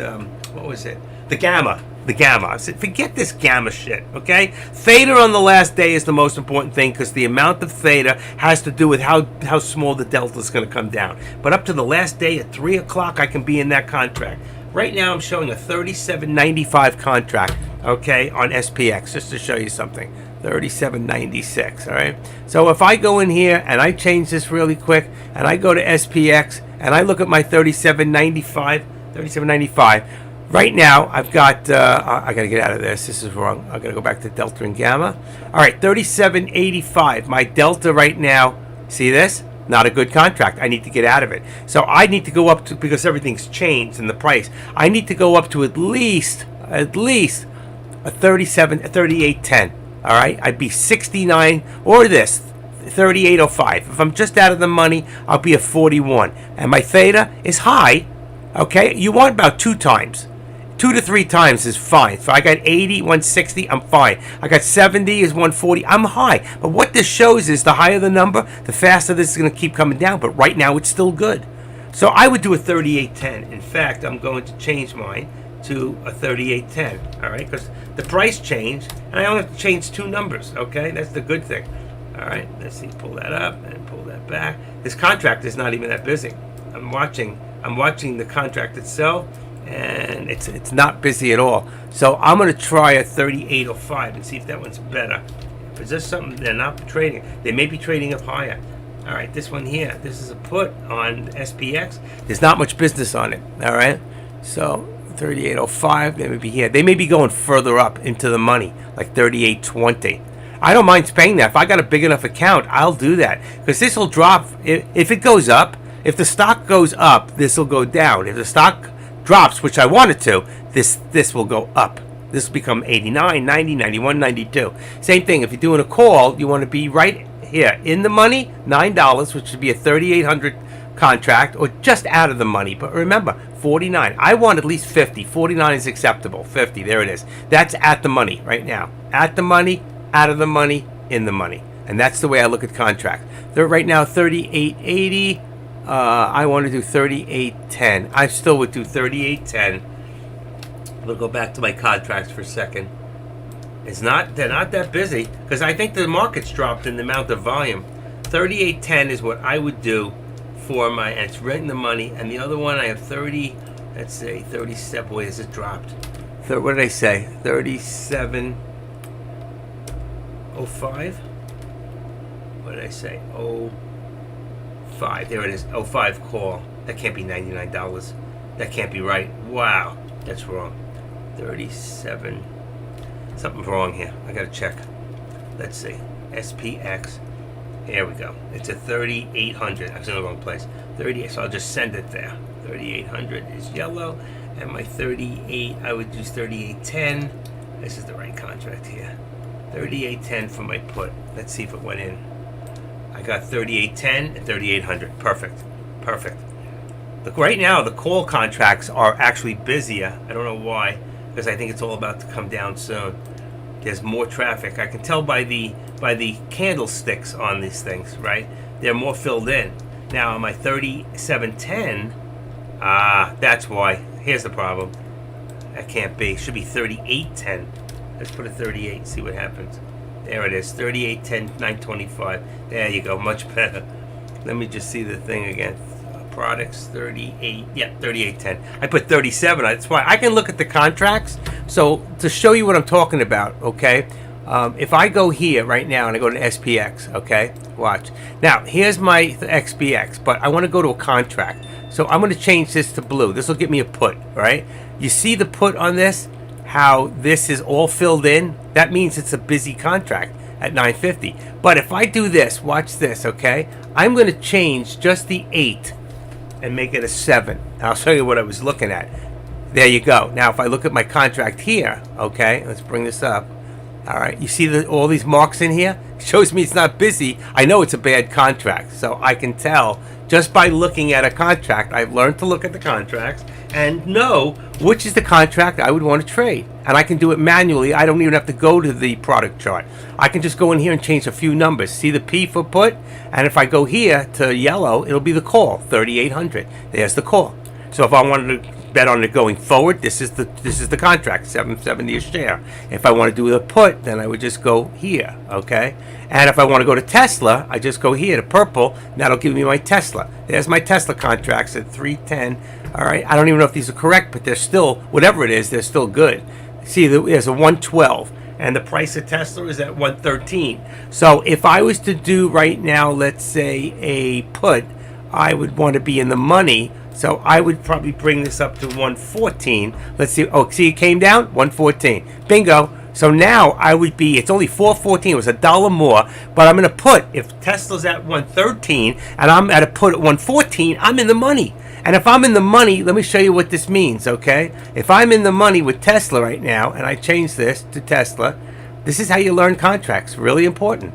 what was it? The gamma. The gamma. I said, forget this gamma shit, okay? Theta on the last day is the most important thing because the amount of theta has to do with how small the delta is going to come down. But up to the last day at 3 o'clock, I can be in that contract. Right now, I'm showing a 37.95 contract, okay, on SPX, just to show you something. 37.96, all right? So if I go in here and I change this really quick and I go to SPX and I look at my 37.95, right now, I've got, I got to get out of this. This is wrong. I got to go back to Delta and Gamma. All right, 37.85. My Delta right now, see this? Not a good contract. I need to get out of it. So I need to go up to, because everything's changed in the price, I need to go up to at least a 38.10. All right, I'd be 69 or this 38.05. If I'm just out of the money, I'll be a 41, and my theta is high. Okay, you want about 2 times. 2 to 3 times is fine. So I got 80, 160, I'm fine. I got 70 is 140, I'm high. But what this shows is the higher the number, the faster this is going to keep coming down. But right now it's still good. So I would do a 38.10. In fact, I'm going to change mine to a 38.10. All right, because the price changed, and I only have to change 2 numbers. Okay, that's the good thing. All right, let's see. Pull that up and pull that back. This contract is not even that busy. I'm watching the contract itself, and it's not busy at all. So I'm going to try a 38.05 and see if that one's better. If it's just something they're not trading, they may be trading up higher. All right, this one here, this is a put on SPX. There's not much business on it. All right, so 38.05, they may be here. They may be going further up into the money, like 38.20. I don't mind paying that. If I got a big enough account, I'll do that, because this will drop. If it goes up, if the stock goes up, this will go down. If the stock drops, which I want it to, this will go up. This will become 89, 90, 91, 92. Same thing, if you're doing a call, you want to be right here in the money, $9, which would be a 3,800 contract, or just out of the money. But remember, 49. I want at least 50. 49 is acceptable. 50, there it is. That's at the money right now. At the money, out of the money, in the money. And that's the way I look at contract. They're right now 38.80. I want to do 38.10. I still would do 38.10. We'll go back to my contracts for a second. They're not that busy, because I think the market's dropped in the amount of volume. 38.10 is what I would do for my, and it's right in the money. And the other one I have 30, let's say 37. Boy, is it dropped. What did I say? 37.05. What did I say? 05. There it is. 05 call. That can't be $99. That can't be right. Wow, that's wrong. 37. Something's wrong here. I gotta check. Let's see. SPX. Here we go. It's a 3800. I was in the wrong place. 38. So I'll just send it there. 3800 is yellow, and my 38. I would use 3810. This is the right contract here. 3810 for my put. Let's see if it went in. I got 3810 and 3800. Perfect. Perfect. Look, right now the call contracts are actually busier. I don't know why, because I think it's all about to come down soon. There's more traffic. I can tell by the candlesticks on these things, right? They're more filled in. Now on my 3710, that's why. Here's the problem. That can't be. It should be 3810. Let's put a 38 and see what happens. There it is. 3810, 925. There you go. Much better. Let me just see the thing again. Products 38, yeah, 3810. I put 37. That's why I can look at the contracts. So to show you what I'm talking about, okay, if I go here right now and I go to SPX, okay, watch. Now here's my XPX, but I want to go to a contract, so I'm going to change this to blue. This will get me a put, right? You see the put on this, how this is all filled in? That means it's a busy contract at 950. But if I do this, watch this, okay, I'm going to change just the 8 and make it a 7. I'll show you what I was looking at. There you go. Now if I look at my contract here, okay, let's bring this up. All right, you see all these marks in here? It shows me it's not busy. I know it's a bad contract, so I can tell just by looking at a contract. I've learned to look at the contracts and know which is the contract I would want to trade. And I can do it manually. I don't even have to go to the product chart. I can just go in here and change a few numbers. See the P for put? And if I go here to yellow, it'll be the call, 3800. There's the call. So if I wanted to bet on it going forward, this is the contract, 770 a share. If I want to do a put, then I would just go here, okay? And if I want to go to Tesla, I just go here to purple, and that'll give me my Tesla. There's my Tesla contracts at 310. All right, I don't even know if these are correct, but they're still, whatever it is, they're still good. See, there's a 112, and the price of Tesla is at 113. So if I was to do right now, let's say a put, I would want to be in the money. So I would probably bring this up to 114. Let's see. Oh, see, it came down 114. Bingo. So now I would be. It's only 414. It was $1 more. But I'm going to put, if Tesla's at 113 and I'm at a put at 114, I'm in the money. And if I'm in the money, let me show you what this means, okay? If I'm in the money with Tesla right now, and I change this to Tesla, this is how you learn contracts. Really important.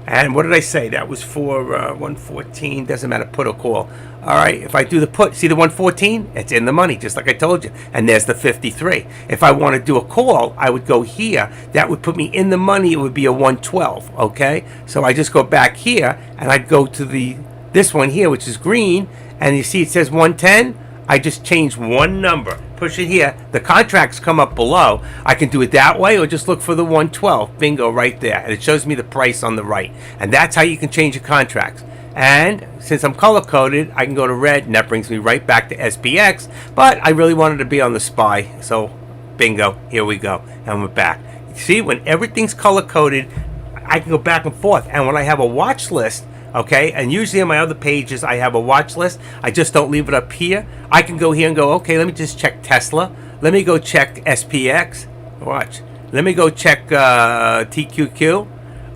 And what did I say? That was for 114. Doesn't matter, put or call. All right, if I do the put, see the 114? It's in the money, just like I told you. And there's the 53. If I want to do a call, I would go here. That would put me in the money. It would be a 112, okay? So I just go back here, and I'd go to this one here, which is green, and you see it says 110. I just change one number, push it here. The contracts come up below. I can do it that way or just look for the 112. Bingo, right there. And it shows me the price on the right. And that's how you can change your contracts. And since I'm color coded, I can go to red, and that brings me right back to SPX. But I really wanted to be on the SPY. So bingo, here we go. And we're back. See, when everything's color coded, I can go back and forth. And when I have a watch list, okay, and usually on my other pages I have a watch list. I just don't leave it up here. I can go here and go, okay, let me just check Tesla. Let me go check SPX. Watch. Let me go check TQQ.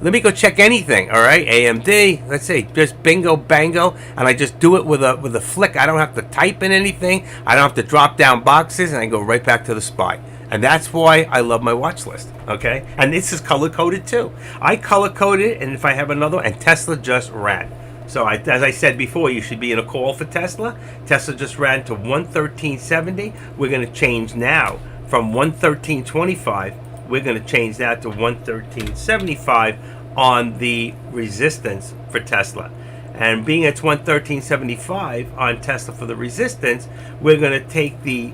Let me go check anything. All right, AMD. Let's see, just bingo, bango, and I just do it with a flick. I don't have to type in anything. I don't have to drop down boxes, and I go right back to the SPY. And that's why I love my watch list, okay? And this is color-coded too. I color-coded, and if I have another, and Tesla just ran. So as I said before, you should be in a call for Tesla. Tesla just ran to 113.70. We're going to change now from 113.25. We're going to change that to 113.75 on the resistance for Tesla. And being at 113.75 on Tesla for the resistance, we're going to take the...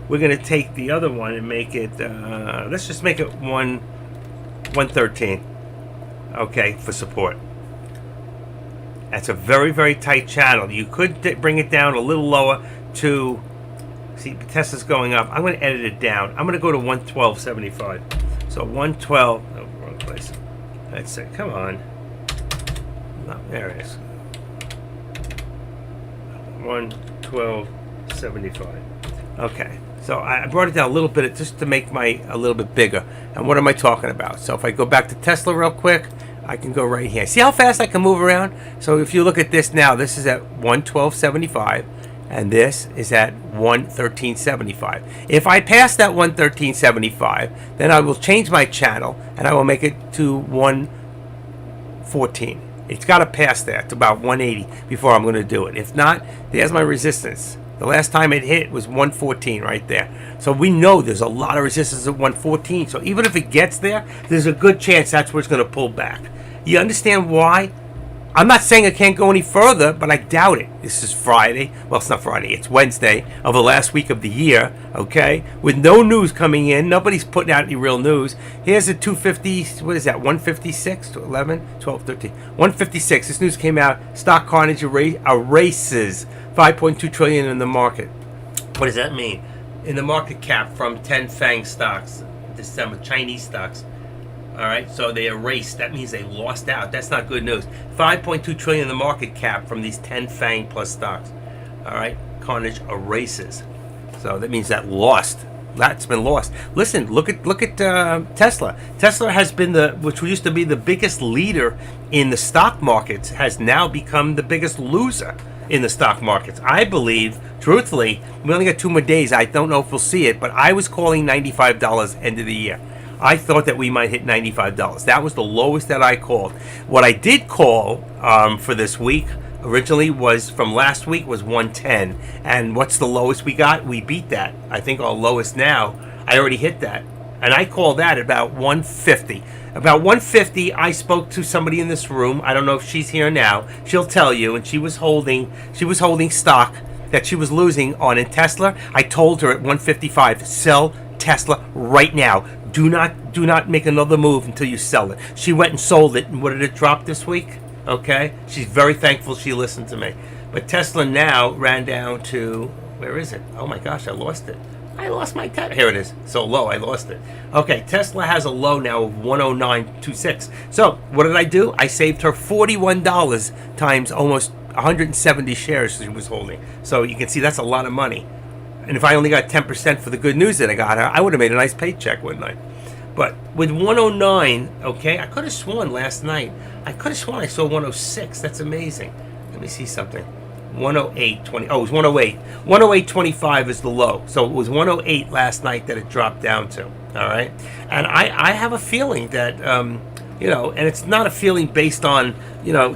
we're going to take the other one and make it, let's just make it 113, okay, for support. That's a very, very tight channel. You could bring it down a little lower to, see, Tesla's going up. I'm going to edit it down. I'm going to go to 112.75. So 112, no, wrong place. Let's say, come on. No, there it is. 112.75. Okay. So I brought it down a little bit just to make a little bit bigger. And what am I talking about? So if I go back to Tesla real quick, I can go right here. See how fast I can move around? So if you look at this now, this is at 112.75, and this is at 113.75. If I pass that 113.75, then I will change my channel, and I will make it to 114. It's got to pass there. It's about 180 before I'm going to do it. If not, there's my resistance. The last time it hit was 114 right there. So we know there's a lot of resistance at 114. So even if it gets there, there's a good chance that's where it's going to pull back. You understand why? I'm not saying it can't go any further, but I doubt it. This is Friday. Well, it's not Friday. It's Wednesday of the last week of the year, okay? With no news coming in. Nobody's putting out any real news. Here's a 250, what is that, 156 to 11, 12, 13. 156. This news came out. Stock carnage erases 5.2 trillion in the market. What does that mean? In the market cap from 10 FANG stocks, December, Chinese stocks. All right, so they erased. That means they lost out. That's not good news. 5.2 trillion in the market cap from these 10 FANG plus stocks. All right, carnage erases. So that means that lost. That's been lost. Listen, look at Tesla. Tesla has been which used to be the biggest leader in the stock markets, has now become the biggest loser in the stock markets. I believe, truthfully, we only got 2 more days. I don't know if we'll see it, but I was calling $95 end of the year. I thought that we might hit $95. That was the lowest that I called. What I did call for this week originally was from last week was 110. And what's the lowest we got? We beat that. I think our lowest now, I already hit that. And I called that about 150. About 150, I spoke to somebody in this room. I don't know if she's here now. She'll tell you. And she was holding stock that she was losing on in Tesla. I told her at 155, sell Tesla right now. Do not make another move until you sell it. She went and sold it, and what did it drop this week? Okay, she's very thankful she listened to me. But Tesla now ran down to, where is it? Oh my gosh, I lost it. I lost my Tesla. Here it is. So low, I lost it. Okay, Tesla has a low now of 109.26. So what did I do? I saved her $41 times almost 170 shares she was holding. So you can see that's a lot of money. And if I only got 10% for the good news that I got her, I would have made a nice paycheck, wouldn't I? But with 109, okay, I could have sworn last night. I could have sworn I saw 106. That's amazing. Let me see something. 108.20. Oh, it was 108. 108.25 is the low. So it was 108 last night that it dropped down to. All right. And I have a feeling that, and it's not a feeling based on,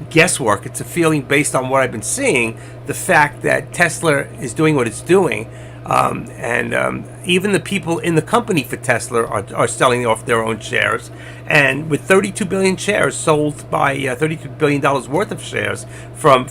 guesswork. It's a feeling based on what I've been seeing. The fact that Tesla is doing what it's doing. And even the people in the company for Tesla are selling off their own shares. And with 32 billion shares sold by $32 billion worth of shares from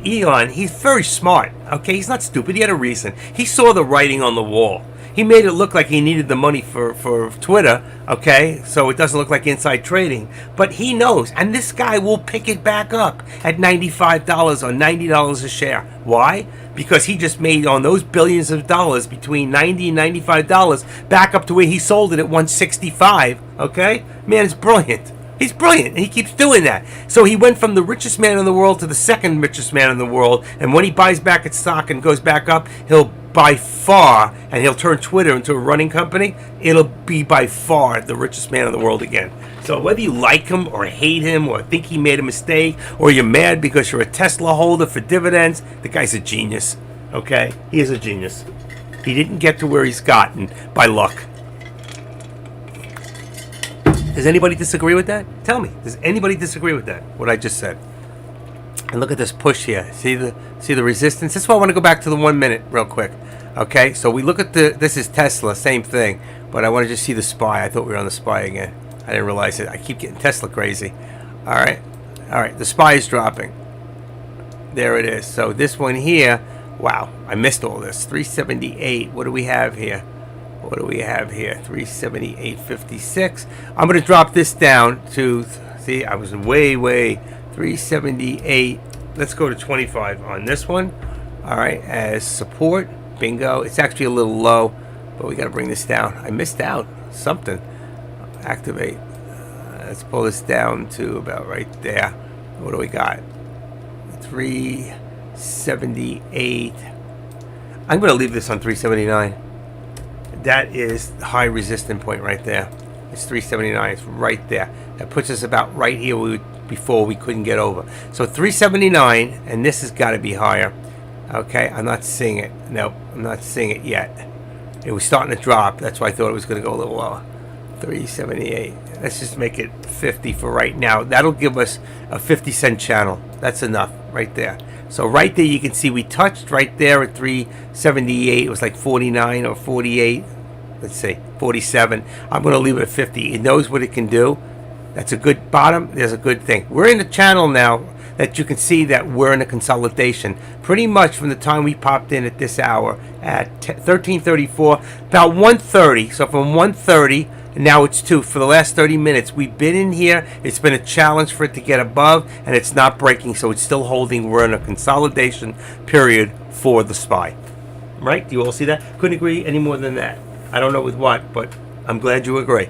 Elon, he's very smart. Okay, he's not stupid. He had a reason. He saw the writing on the wall. He made it look like he needed the money for Twitter, okay, so it doesn't look like inside trading. But he knows, and this guy will pick it back up at $95 or $90 a share. Why? Because he just made on those billions of dollars between $90 and $95 back up to where he sold it at $165, okay? Man, it's brilliant. He's brilliant, and he keeps doing that. So he went from the richest man in the world to the second richest man in the world, and when he buys back its stock and goes back up, he'll by far, and he'll turn Twitter into a running company, it'll be by far the richest man in the world again. So whether you like him or hate him or think he made a mistake or you're mad because you're a Tesla holder for dividends, the guy's a genius, okay? He is a genius. He didn't get to where he's gotten by luck. Does anybody disagree with that? Tell me. Does anybody disagree with that, what I just said? And look at this push here. See the resistance? That's why I want to go back to the 1 minute real quick. Okay, so we look at this is Tesla, same thing. But I want to just see the SPY. I thought we were on the SPY again. I didn't realize it. I keep getting Tesla crazy. All right, the SPY is dropping. There it is. So this one here, wow, I missed all this. 378. What do we have here? 378.56. I'm going to drop this down to, see, I was way 378. Let's go to 25 on this one. All right, as support. Bingo. It's actually a little low, but we got to bring this down. I missed out something. Activate. Let's pull this down to about right there. What do we got? 378. I'm going to leave this on 379. That is the high resistance point right there. It's 379. It's right there. That puts us about right here before we couldn't get over. So 379, and this has got to be higher. Okay, I'm not seeing it. Nope, I'm not seeing it yet. It was starting to drop. That's why I thought it was going to go a little lower. 378. Let's just make it 50 for right now. That'll give us a 50-cent channel. That's enough right there. So right there you can see we touched right there at 378. It was like 49 or 48. Let's see, 47. I'm going to leave it at 50. It knows what it can do. That's a good bottom. There's a good thing. We're in the channel now that you can see that we're in a consolidation. Pretty much from the time we popped in at this hour at 1334, about 130. So from 130, and now it's 2. For the last 30 minutes, we've been in here. It's been a challenge for it to get above, and it's not breaking, so it's still holding. We're in a consolidation period for the SPY. Right? Do you all see that? Couldn't agree any more than that. I don't know with what, but I'm glad you agree.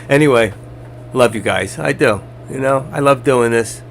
Anyway, love you guys. I do. I love doing this.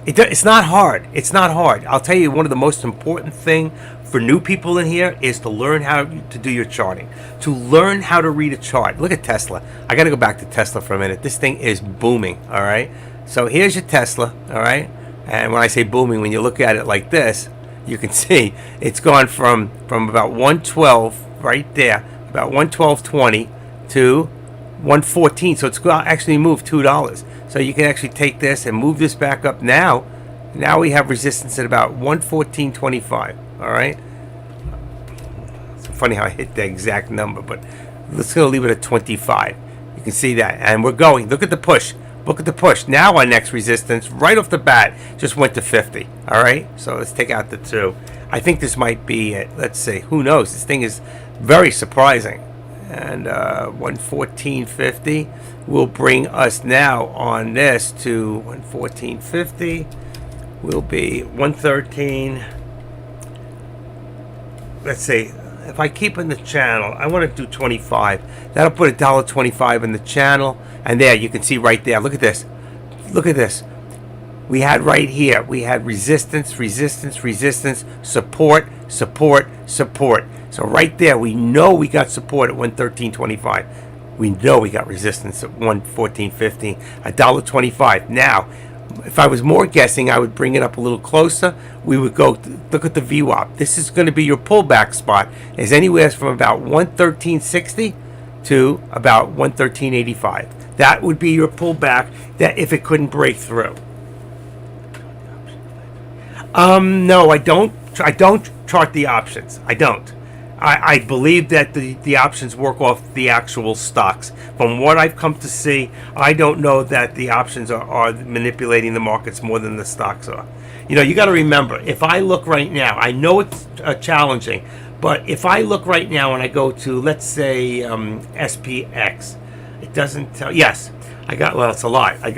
It's not hard. It's not hard. I'll tell you, one of the most important thing for new people in here is to learn how to do your charting, to learn how to read a chart. Look at Tesla. I got to go back to Tesla for a minute. This thing is booming, all right? So here's your Tesla, all right? And when I say booming, when you look at it like this, you can see it's gone from about 112 right there, about 112.20 to 114. So it's actually moved $2. So you can actually take this and move this back up now. Now we have resistance at about 114.25. All right. It's funny how I hit the exact number, but let's go leave it at 25. You can see that, and we're going. Look at the push. Look at the push. Now our next resistance, right off the bat, just went to 50. All right. So let's take out the 2. I think this might be it. Let's see. Who knows? This thing is very surprising. And 114.50 will bring us now on this to 114.50 will be 113. Let's see, if I keep in the channel, I want to do 25. That'll put $1.25 in the channel, and there you can see right there. Look at this. Look at this. We had right here, we had resistance, support. So right there, we know we got support at 113.25. We know we got resistance at 114.15, $1.25. Now, if I was more guessing, I would bring it up a little closer. We would go look at the VWAP. This is going to be your pullback spot. Is anywhere from about 113.60 to about 113.85. That would be your pullback. That if it couldn't break through. No, I don't. I don't chart the options. I don't. I believe that the options work off the actual stocks. From what I've come to see, I don't know that the options are manipulating the markets more than the stocks are. You got to remember, if I look right now, I know it's challenging, but if I look right now and I go to, let's say, SPX, it doesn't tell. Yes, it's a lot. I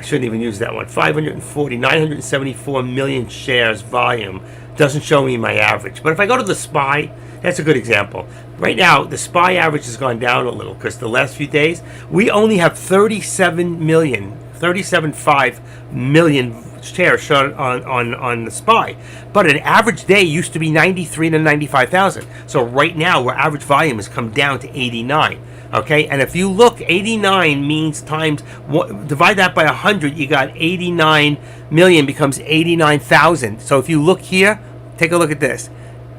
shouldn't even use that one. 974 million shares volume. Doesn't show me my average. But if I go to the SPY, that's a good example. Right now, the SPY average has gone down a little because the last few days, we only have 37.5 million shares shown on the SPY. But an average day used to be 93 to 95,000. So right now, our average volume has come down to 89. Okay, and if you look, 89 means divide that by 100, you got 89 million becomes 89,000. So if you look here, take a look at this.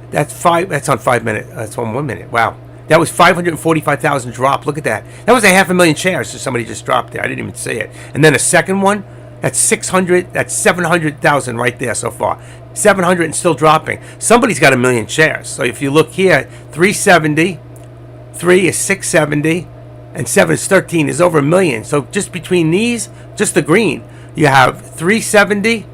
That's on 5 minutes. That's on 1 minute. Wow, that was 545,000 drop. Look at that. That was a 500,000 shares. So somebody just dropped there. I didn't even see it. And then a second one, that's 600. That's 700,000 right there so far. 700 and still dropping. Somebody's got 1 million shares. So if you look here, 370. 3 is 670, and 7 is 13, is over 1 million. So just between these, just the green, you have 370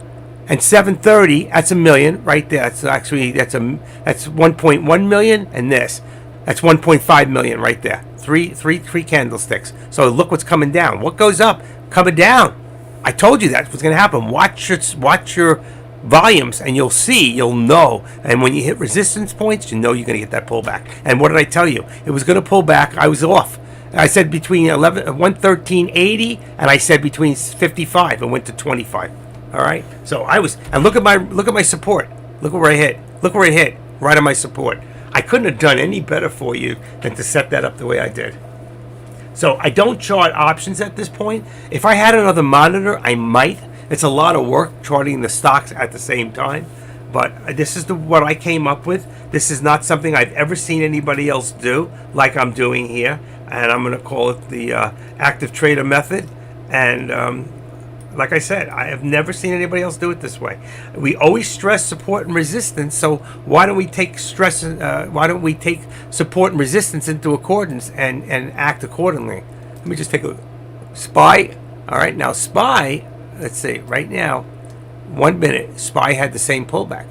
and 730. That's 1 million right there. That's 1.1 million, and that's 1.5 million right there. Three candlesticks. So look what's coming down. What goes up? Coming down. I told you that's what's going to happen. Watch your volumes, and you'll know. And when you hit resistance points, you know you're going to get that pullback. And what did I tell you? It was going to pull back. I was off. I said between 113.80, and I said between 55, and went to 25. All right. So I was, and look at my support. Look where I hit. Look where it hit. Right on my support. I couldn't have done any better for you than to set that up the way I did. So I don't chart options at this point. If I had another monitor, I might. It's a lot of work charting the stocks at the same time, but this is what I came up with. This is not something I've ever seen anybody else do like I'm doing here, and I'm going to call it the active trader method. And like I said, I have never seen anybody else do it this way. We always stress support and resistance, so why don't we take support and resistance into accordance and act accordingly? Let me just take a look. SPY. All right, now SPY. Let's see, right now, 1 minute, SPY had the same pullback,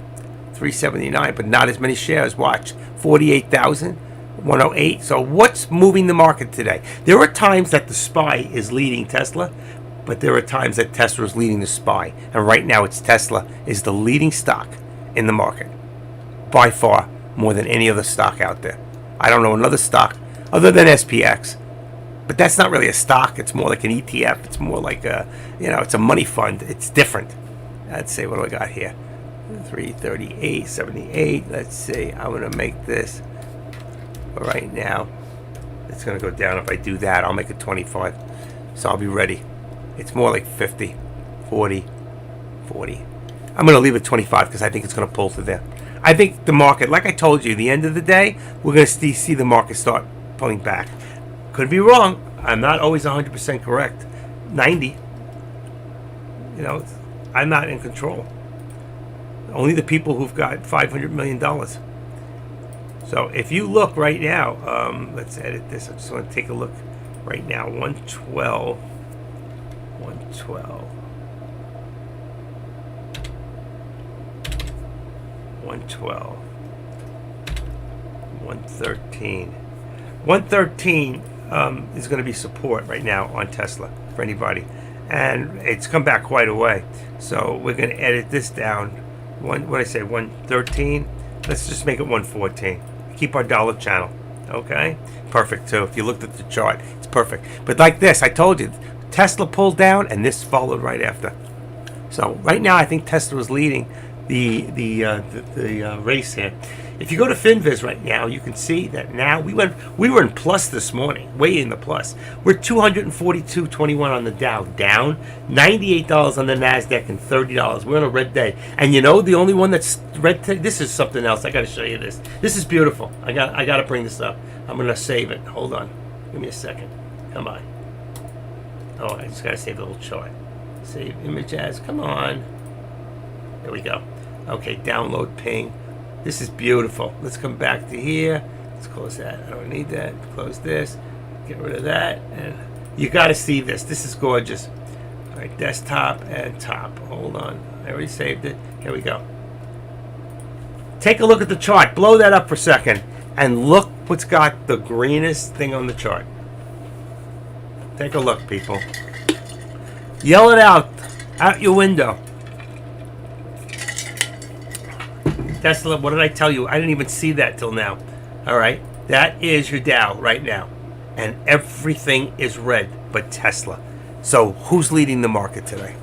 379, but not as many shares. Watch, 48,000, 108. So what's moving the market today? There are times that the SPY is leading Tesla, but there are times that Tesla is leading the SPY. And right now, it's Tesla is the leading stock in the market, by far, more than any other stock out there. I don't know another stock other than SPX. But that's not really a stock. It's more like an ETF. It's more like it's a money fund. It's different. Let's see, what do I got here? 338.78. Let's see. I'm going to make this right now. It's going to go down. If I do that, I'll make it 25. So I'll be ready. It's more like 50, 40, 40. I'm going to leave it 25 because I think it's going to pull to there. I think the market, like I told you, the end of the day, we're going to see the market start pulling back. Could be wrong. I'm not always 100% correct. 90. I'm not in control. Only the people who've got $500 million. So if you look right now, let's edit this. I just want to take a look right now. 112. 112. 112. 113. 113 is going to be support right now on Tesla for anybody, and it's come back quite a way. So we're going to edit this down. What did I say? 113. Let's just make it 114. Keep our dollar channel. Okay, perfect too. If you looked at the chart, it's perfect. But like this, I told you, Tesla pulled down, and this followed right after. So right now, I think Tesla is leading the race here. If you go to FinViz right now, you can see that now we were in plus this morning, way in the plus. We're 242.21 on the Dow, down $98 on the Nasdaq, and $30. We're on a red day, and you know the only one that's red today. This is something else. I got to show you this. This is beautiful. I got to bring this up. I'm gonna save it. Hold on, give me a second. Come on. Oh, I just got to save the little chart. Save image as. Come on. There we go. Okay, download ping. This is beautiful. Let's come back to here. Let's close that. I don't need that. Close this. Get rid of that. And you got to see this. This is gorgeous. All right, desktop and top. Hold on. I already saved it. Here we go. Take a look at the chart. Blow that up for a second. And look what's got the greenest thing on the chart. Take a look, people. Yell it out your window. Tesla, what did I tell you? I didn't even see that till now. All right, that is your Dow right now, and everything is red but Tesla. So who's leading the market today?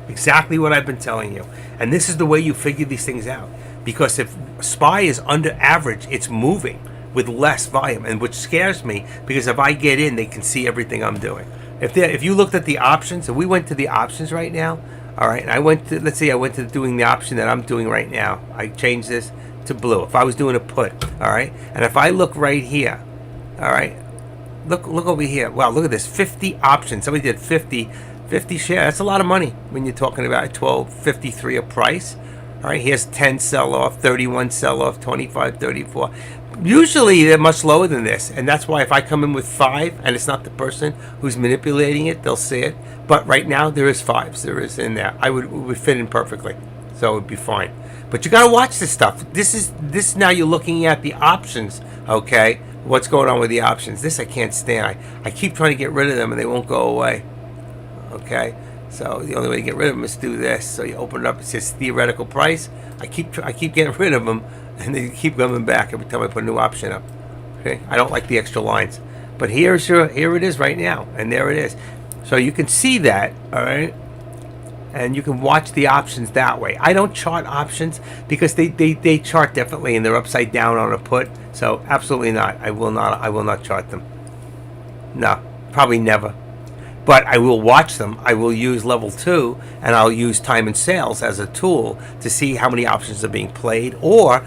Exactly what I've been telling you. And this is the way you figure these things out. Because if SPY is under average, it's moving with less volume, and which scares me, because if I get in, they can see everything I'm doing. If you looked at the options, if we went to the options right now, all right, and I went to, let's say I went to doing the option that I'm doing right now. I changed this to blue. If I was doing a put, all right, and if I look right here, all right, look over here. Wow, look at this, 50 options. Somebody did 50 shares. That's a lot of money when you're talking about $12.53 a price. All right, here's 10 sell off, 31 sell off, 25, 34. Usually they're much lower than this, and that's why if I come in with 5 and it's not the person who's manipulating it, they'll see it. But right now there is 5s. There is in there. It would fit in perfectly, so it would be fine. But you got to watch this stuff. This now you're looking at the options. Okay, what's going on with the options? This I can't stand. I keep trying to get rid of them and they won't go away. Okay. So the only way to get rid of them is to do this. So you open it up, it says theoretical price. I keep getting rid of them, and they keep coming back every time I put a new option up. Okay, I don't like the extra lines, but here it is right now, and there it is. So you can see that, all right, and you can watch the options that way. I don't chart options because they chart differently, and they're upside down on a put. So absolutely not. I will not chart them. No, probably never. But I will watch them. I will use level 2, and I'll use time and sales as a tool to see how many options are being played. Or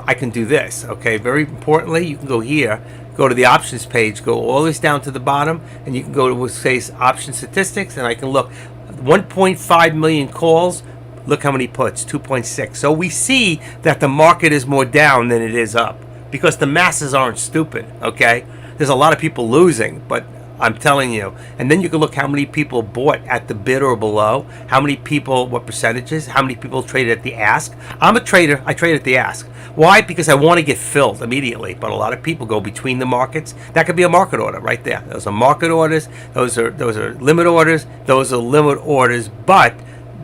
I can do this. Okay, very importantly, you can go here, go to the options page, go all the way down to the bottom, and you can go to, say, option statistics, and I can look 1.5 million calls. Look how many puts, 2.6. So we see that the market is more down than it is up because the masses aren't stupid. Okay, there's a lot of people losing, but I'm telling you. And then you can look how many people bought at the bid or below, how many people, what percentages, how many people traded at the ask. I'm a trader. I trade at the ask. Why? Because I want to get filled immediately. But a lot of people go between the markets. That could be a market order right there. Those are market orders. Those are limit orders. Those are limit orders, but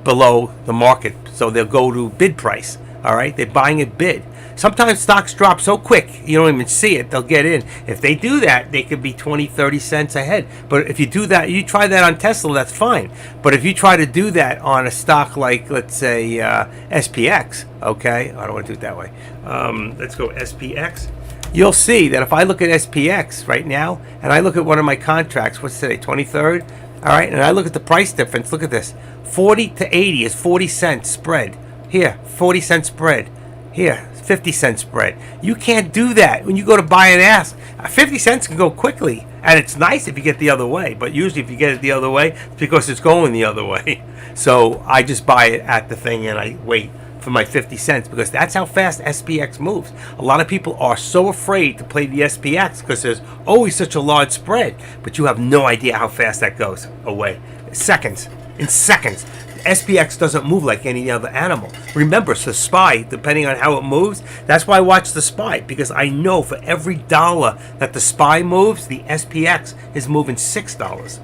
below the market. So they'll go to bid price. All right? They're buying at bid. Sometimes stocks drop so quick you don't even see it. They'll get in. If they do that, they could be 20, 30 cents ahead. But if you do that, you try that on Tesla, that's fine. But if you try to do that on a stock like, let's say, SPX, okay? I don't want to do it that way. Let's go SPX. You'll see that if I look at SPX right now, and I look at one of my contracts, what's today, 23rd? All right, and I look at the price difference. Look at this. 40 to 80 is 40 cents spread. Here, 40 cent spread. Here, 50 cent spread. You can't do that when you go to buy and ask. 50 cents can go quickly, and it's nice if you get the other way, but usually if you get it the other way, it's because it's going the other way. So I just buy it at the thing and I wait for my 50 cents because that's how fast SPX moves. A lot of people are so afraid to play the SPX because there's always such a large spread, but you have no idea how fast that goes away. Seconds. In seconds. SPX doesn't move like any other animal. Remember, so SPY, depending on how it moves, that's why I watch the SPY, because I know for every dollar that the SPY moves, the SPX is moving $6.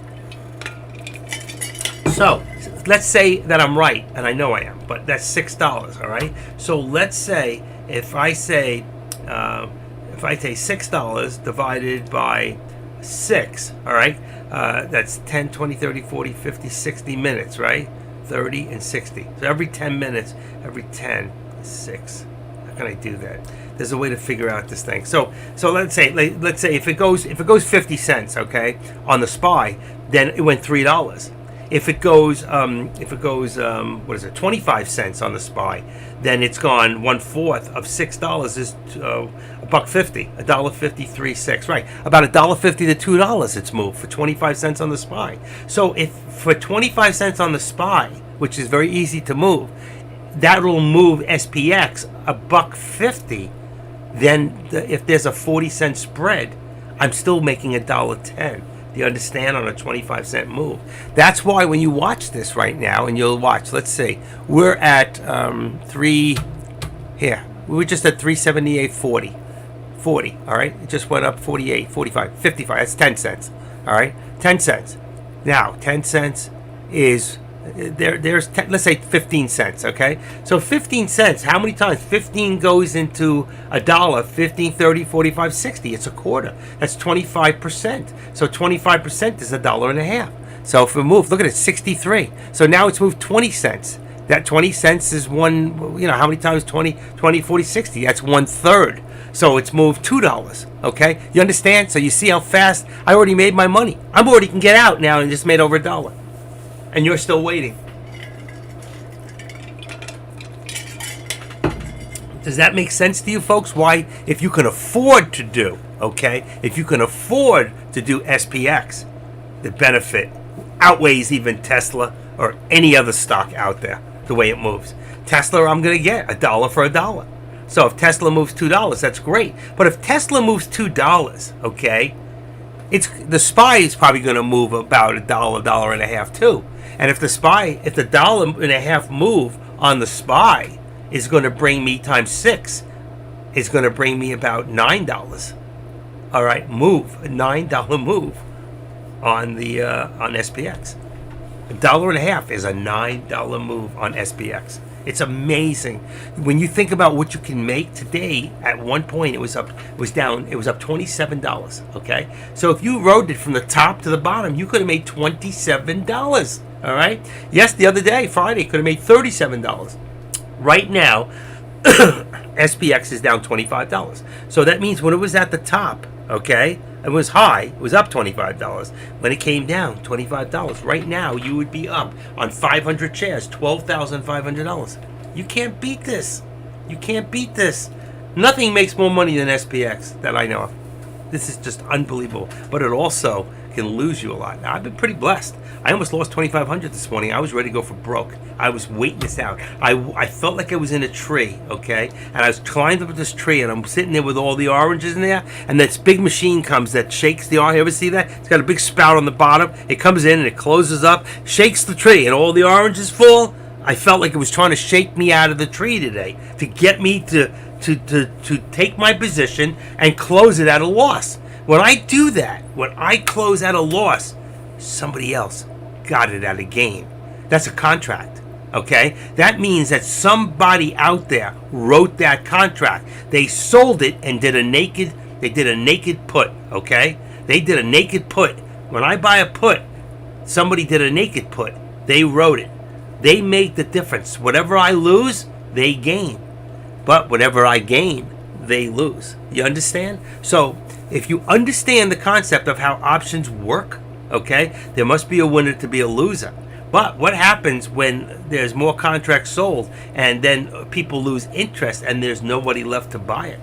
So let's say that I'm right, and I know I am, but that's $6, all right? So let's say if I say $6 divided by 6, all right? That's 10, 20, 30, 40, 50, 60 minutes, right? 30 and 60. So every 10 minutes, every 10 is 6. How can I do that? There's a way to figure out this thing. So let's say if it goes 50 cents, okay, on the SPY, then it went $3. If it goes 25 cents on the SPY, then it's gone 1/4 of $6 is $1.50, $1.53.6, right? About $1.50 to $2 it's moved for 25 cents on the SPY. So if for 25 cents on the SPY, which is very easy to move, that will move SPX $1.50. Then if there's a 40-cent spread, I'm still making $1.10. Do you understand? On a 25-cent move. That's why when you watch this right now, and you'll watch, let's see, we're at we were just at 378.40. 40, all right? It just went up 48, 45, 55. That's 10 cents, all right? 10 cents. Now, 10 cents is... There's 10, let's say 15 cents, okay? So 15 cents, how many times? 15 goes into $1, 15, 30, 45, 60. It's a quarter. That's 25%. So 25% is $1.50. So if we move, look at it, 63. So now it's moved 20 cents. That 20 cents is one, how many times 20, 40, 60? That's 1/3. So it's moved $2, okay? You understand? So you see how fast I already made my money. I'm already can get out now and just made over $1. And you're still waiting. Does that make sense to you folks? Why, if you can afford to do, okay, if you can afford to do SPX, the benefit outweighs even Tesla or any other stock out there, the way it moves. Tesla, I'm going to get $1 for $1. So if Tesla moves $2, that's great. But if Tesla moves $2, okay, the SPY is probably going to move about $1.50 too. And if the $1.50 move on the SPY is going to bring me times 6, is going to bring me about $9. All right, move a $9 move on the on SPX. $1.50 is a $9 move on SPX. It's amazing when you think about what you can make today. At one point, it was up $27. Okay, so if you rode it from the top to the bottom, you could have made $27. All right. Yes, the other day, Friday, could have made $37. Right now, SPX is down $25. So that means when it was at the top, okay, it was high, it was up $25. When it came down, $25. Right now, you would be up on 500 shares, $12,500. You can't beat this. You can't beat this. Nothing makes more money than SPX that I know of. This is just unbelievable. But it also can lose you a lot. Now, I've been pretty blessed. I almost lost $2,500 this morning. I was ready to go for broke. I was waiting this out. I felt like I was in a tree, okay? And I was climbed up this tree, and I'm sitting there with all the oranges in there, and this big machine comes that shakes the orange. You ever see that? It's got a big spout on the bottom. It comes in, and it closes up, shakes the tree, and all the oranges fall. I felt like it was trying to shake me out of the tree today to get me to take my position and close it at a loss. When I do that, when I close at a loss, somebody else got it at a gain. That's a contract, okay? That means that somebody out there wrote that contract. They sold it and did a naked put, okay? They did a naked put. When I buy a put, somebody did a naked put. They wrote it. They make the difference. Whatever I lose, they gain. But whatever I gain, they lose. You understand? So if you understand the concept of how options work, okay, there must be a winner to be a loser. But what happens when there's more contracts sold and then people lose interest and there's nobody left to buy it?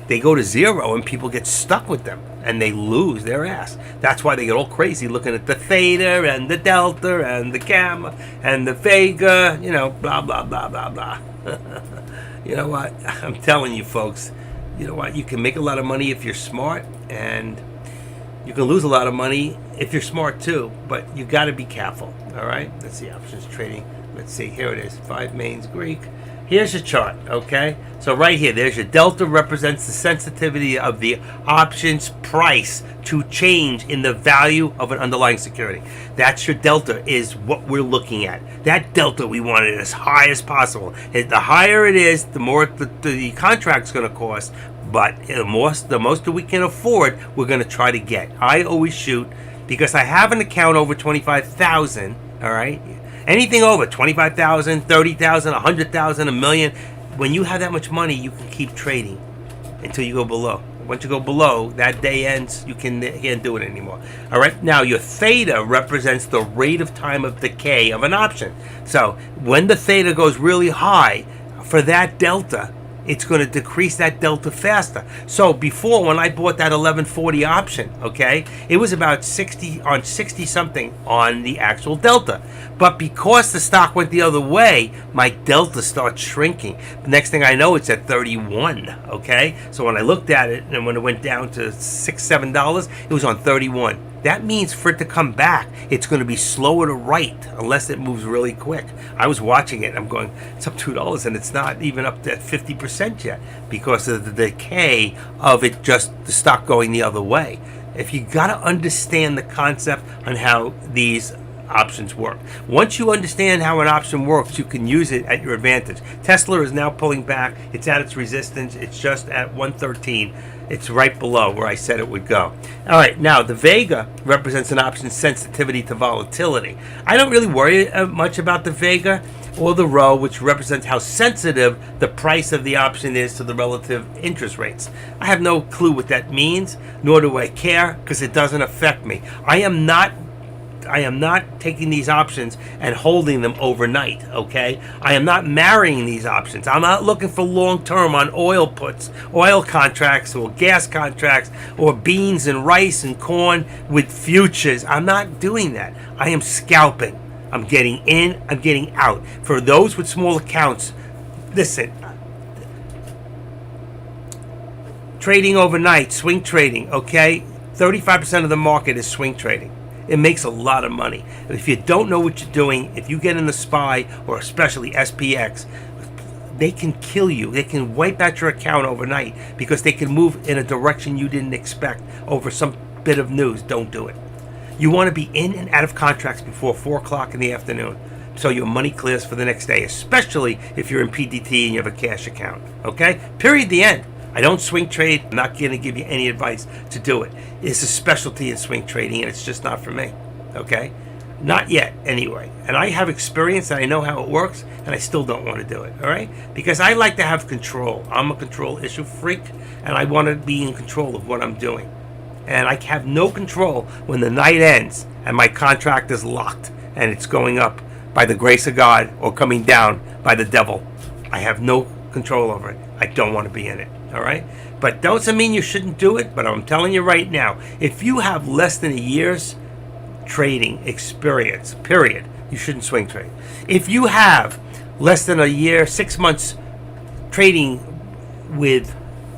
They go to zero and people get stuck with them and they lose their ass. That's why they get all crazy looking at the theta and the delta and the gamma and the vega, blah, blah, blah, blah, blah. You know what? I'm telling you, folks, you know what? You can make a lot of money if you're smart, and you can lose a lot of money if you're smart too, but you got to be careful. All right, let's see, options trading. Let's see, here it is, 5 mains Greek. Here's your chart, okay? So right here, there's your delta, represents the sensitivity of the options price to change in the value of an underlying security. That's your delta, is what we're looking at. That delta, we want it as high as possible. The higher it is, the more the contract's going to cost, but the most that we can afford, we're going to try to get. I always shoot, because I have an account over 25,000, all right? Anything over 25,000, 30,000, 100,000, a million, when you have that much money, you can keep trading. until you go below. Once you go below, that day ends, you can't do it anymore. All right, now your theta represents the rate of time of decay of an option. So when the theta goes really high, for that delta, it's going to decrease that delta faster. So before, when I bought that 1140 option, okay, it was about 60 something on the actual delta. But because the stock went the other way, my delta starts shrinking. The next thing I know, it's at 31, okay? So when I looked at it, and when it went down to $6, $7, it was on 31. That means for it to come back, it's going to be slower to right unless it moves really quick. I was watching it. I'm going, it's up $2, and it's not even up to 50% yet because of the decay of it, just the stock going the other way. If you got to understand the concept on how these options work. Once you understand how an option works, you can use it at your advantage. Tesla is now pulling back. It's at its resistance. It's just at 113. It's right below where I said it would go. All right, now the Vega represents an option's sensitivity to volatility. I don't really worry much about the Vega or the Rho, which represents how sensitive the price of the option is to the relative interest rates. I have no clue what that means, nor do I care, because it doesn't affect me. I am not taking these options and holding them overnight, okay? I am not marrying these options. I'm not looking for long-term on oil puts, oil contracts, or gas contracts, or beans and rice and corn with futures. I'm not doing that. I am scalping. I'm getting in, I'm getting out. For those with small accounts, listen, trading overnight, swing trading, okay? 35% of the market is swing trading. It makes a lot of money. If you don't know what you're doing, if you get in the SPY or especially SPX, they can kill you. They can wipe out your account overnight because they can move in a direction you didn't expect over some bit of news. Don't do it. You want to be in and out of contracts before 4 o'clock in the afternoon so your money clears for the next day, especially if you're in PDT and you have a cash account. Okay? Period. The end. I don't swing trade. I'm not going to give you any advice to do it. It's a specialty in swing trading, and it's just not for me. Okay? Not yet, anyway. And I have experience, and I know how it works, and I still don't want to do it. All right? Because I like to have control. I'm a control issue freak, and I want to be in control of what I'm doing. And I have no control when the night ends and my contract is locked and it's going up by the grace of God or coming down by the devil. I have no control over it. I don't want to be in it. All right? But doesn't mean you shouldn't do it. But I'm telling you right now, if you have less than a year's trading experience, period, you shouldn't swing trade. If you have less than a year, 6 months trading with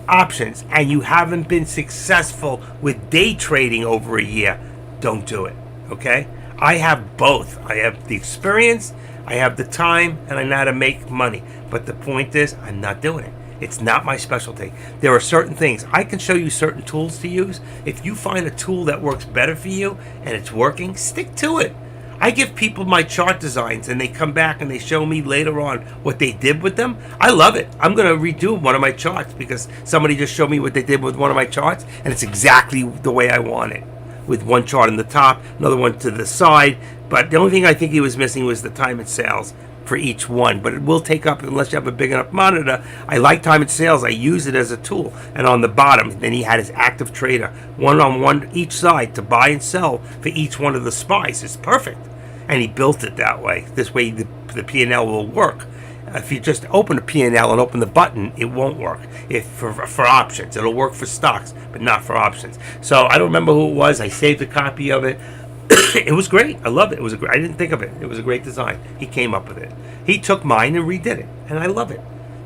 options and you haven't been successful with day trading over a year, don't do it. Okay? I have both. I have the experience, I have the time, and I know how to make money. But the point is, I'm not doing it. It's not my specialty. There are certain things. I can show you certain tools to use. If you find a tool that works better for you and it's working, stick to it. I give people my chart designs and they come back and they show me later on what they did with them. I love it. I'm going to redo one of my charts because somebody just showed me what they did with one of my charts and it's exactly the way I want it. With one chart on the top, another one to the side. But the only thing I think he was missing was the time and sales for each one, but it will take up unless you have a big enough monitor. I like time and sales. I use it as a tool. And on the bottom, then he had his active trader, one on one each side to buy and sell for each one of the SPYs. It's perfect. And he built it that way. This way the P&L will work. If you just open a P&L and open the button, it won't work. If for options, it'll work for stocks, but not for options. So I don't remember who it was. I saved a copy of it. It was great. I loved it. I didn't think of it. It was a great design. He came up with it. He took mine and redid it, and I love it.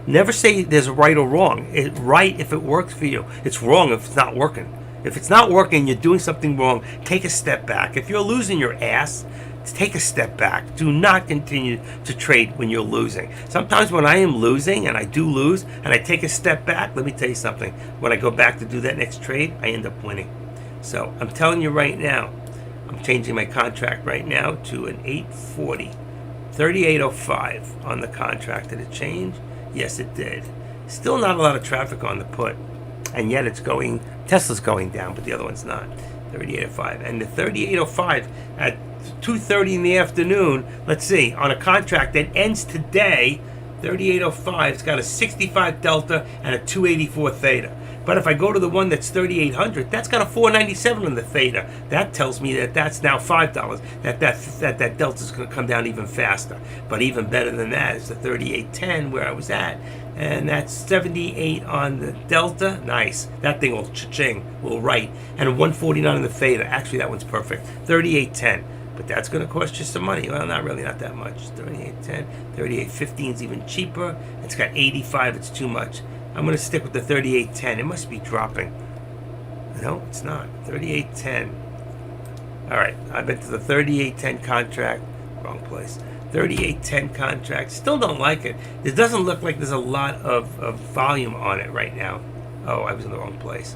Never say there's a right or wrong. It's right if it works for you. It's wrong if it's not working. If it's not working, you're doing something wrong, take a step back. If you're losing your ass, take a step back. Do not continue to trade when you're losing. Sometimes when I am losing, and I do lose, and I take a step back, let me tell you something. When I go back to do that next trade, I end up winning. So I'm telling you right now, I'm changing my contract right now to an 840, 3805 on the contract. Did it change? Yes, it did. Still not a lot of traffic on the put, and yet it's going. Tesla's going down, but the other one's not. 3805, and the 3805 at 2:30 in the afternoon. Let's see, on a contract that ends today, 3805's got a 65 delta and a 284 theta. But if I go to the one that's 3,800, that's got a 497 on the theta. That tells me that that's now $5. That delta is going to come down even faster. But even better than that is the 3810 where I was at, and that's 78 on the delta. Nice. That thing will cha-ching, will write, and a 149 on the theta. Actually, that one's perfect. 3810. But that's going to cost you some money. Well, not really, not that much. 3810, 3815 is even cheaper. It's got 85. It's too much. I'm going to stick with the 3810. It must be dropping. No, it's not. 3810. All right, I've been to the 3810 contract. Wrong place. 3810 contract. Still don't like it. It doesn't look like there's a lot of volume on it right now. Oh, I was in the wrong place.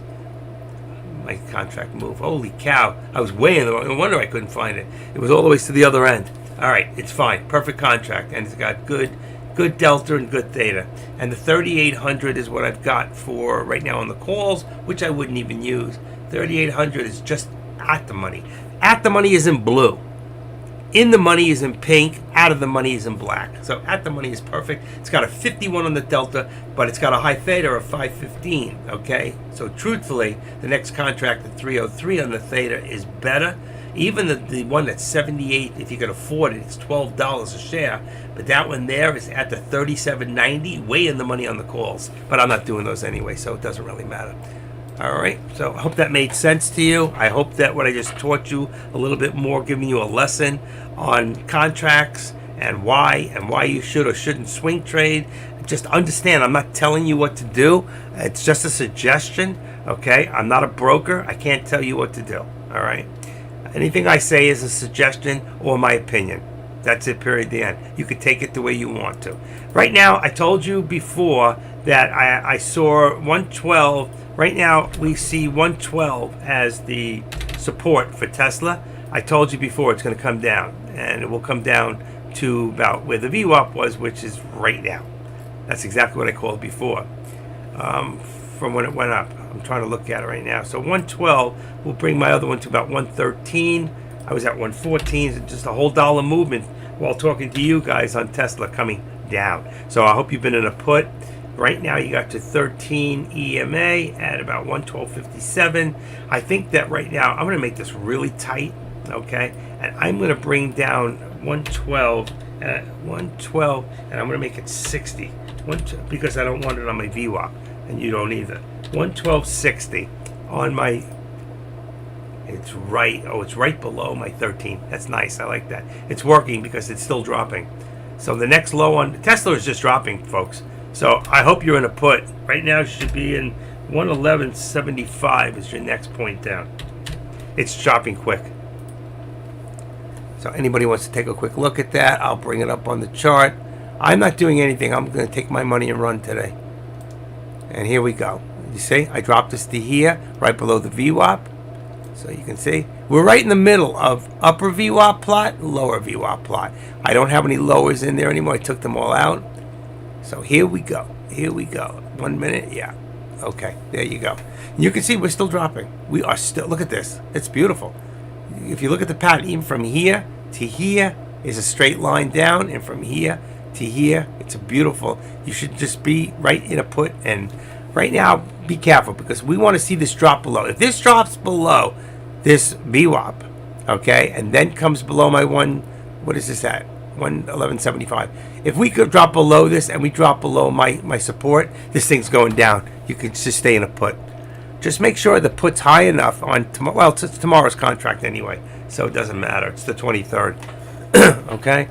My contract move. Holy cow. I was way in the wrong. No wonder I couldn't find it. It was all the way to the other end. All right, it's fine. Perfect contract. And it's got good delta and good theta. And the 3800 is what I've got for right now on the calls, which I wouldn't even use. 3800 is just at the money. At the money is in blue. In the money is in pink. Out of the money is in black. So at the money is perfect. It's got a 51 on the delta, but it's got a high theta of 515. Okay? So truthfully, the next contract at 303 on the theta is better. Even the one that's 78, if you can afford it, it's $12 a share. But that one there is at the 37.90, way in the money on the calls. But I'm not doing those anyway, so it doesn't really matter. All right, so I hope that made sense to you. I hope that what I just taught you a little bit more, giving you a lesson on contracts and why you should or shouldn't swing trade. Just understand, I'm not telling you what to do. It's just a suggestion, okay? I'm not a broker. I can't tell you what to do, all right? Anything I say is a suggestion or my opinion. That's it, period, the end. You can take it the way you want to. Right now, I told you before that I saw 112. Right now, we see 112 as the support for Tesla. I told you before it's going to come down, and it will come down to about where the VWAP was, which is right now. That's exactly what I called before. From when it went up. I'm trying to look at it right now. So 112 will bring my other one to about 113. I was at 114. Just a whole dollar movement while talking to you guys on Tesla coming down. So I hope you've been in a put. Right now you got to 13 EMA at about 112.57. I think that right now I'm going to make this really tight, okay? And I'm going to bring down 112 at 112, and I'm going to make it 60 because I don't want it on my VWAP, and you don't either. 112.60 on my. It's right. Oh, it's right below my 13. That's nice. I like that. It's working because it's still dropping. So the next low on Tesla is just dropping, folks. So I hope you're in a put. Right now it should be in 111.75 is your next point down. It's dropping quick. So anybody wants to take a quick look at that, I'll bring it up on the chart. I'm not doing anything. I'm going to take my money and run today. And here we go. You see, I dropped this to here, right below the VWAP. So you can see, we're right in the middle of upper VWAP plot, lower VWAP plot. I don't have any lowers in there anymore. I took them all out. So here we go. Here we go. 1 minute. Yeah. Okay. There you go. You can see we're still dropping. We are still. Look at this. It's beautiful. If you look at the pattern, even from here to here is a straight line down, and from here to here, it's a beautiful. You should just be right in a put. And right now, be careful because we want to see this drop below. If this drops below this VWAP, okay, and then comes below my one, what is this at? 111.75. If we could drop below this and we drop below my support, this thing's going down. You could just stay in a put. Just make sure the put's high enough on tomorrow. Well, it's tomorrow's contract anyway, so it doesn't matter. It's the 23rd. Okay,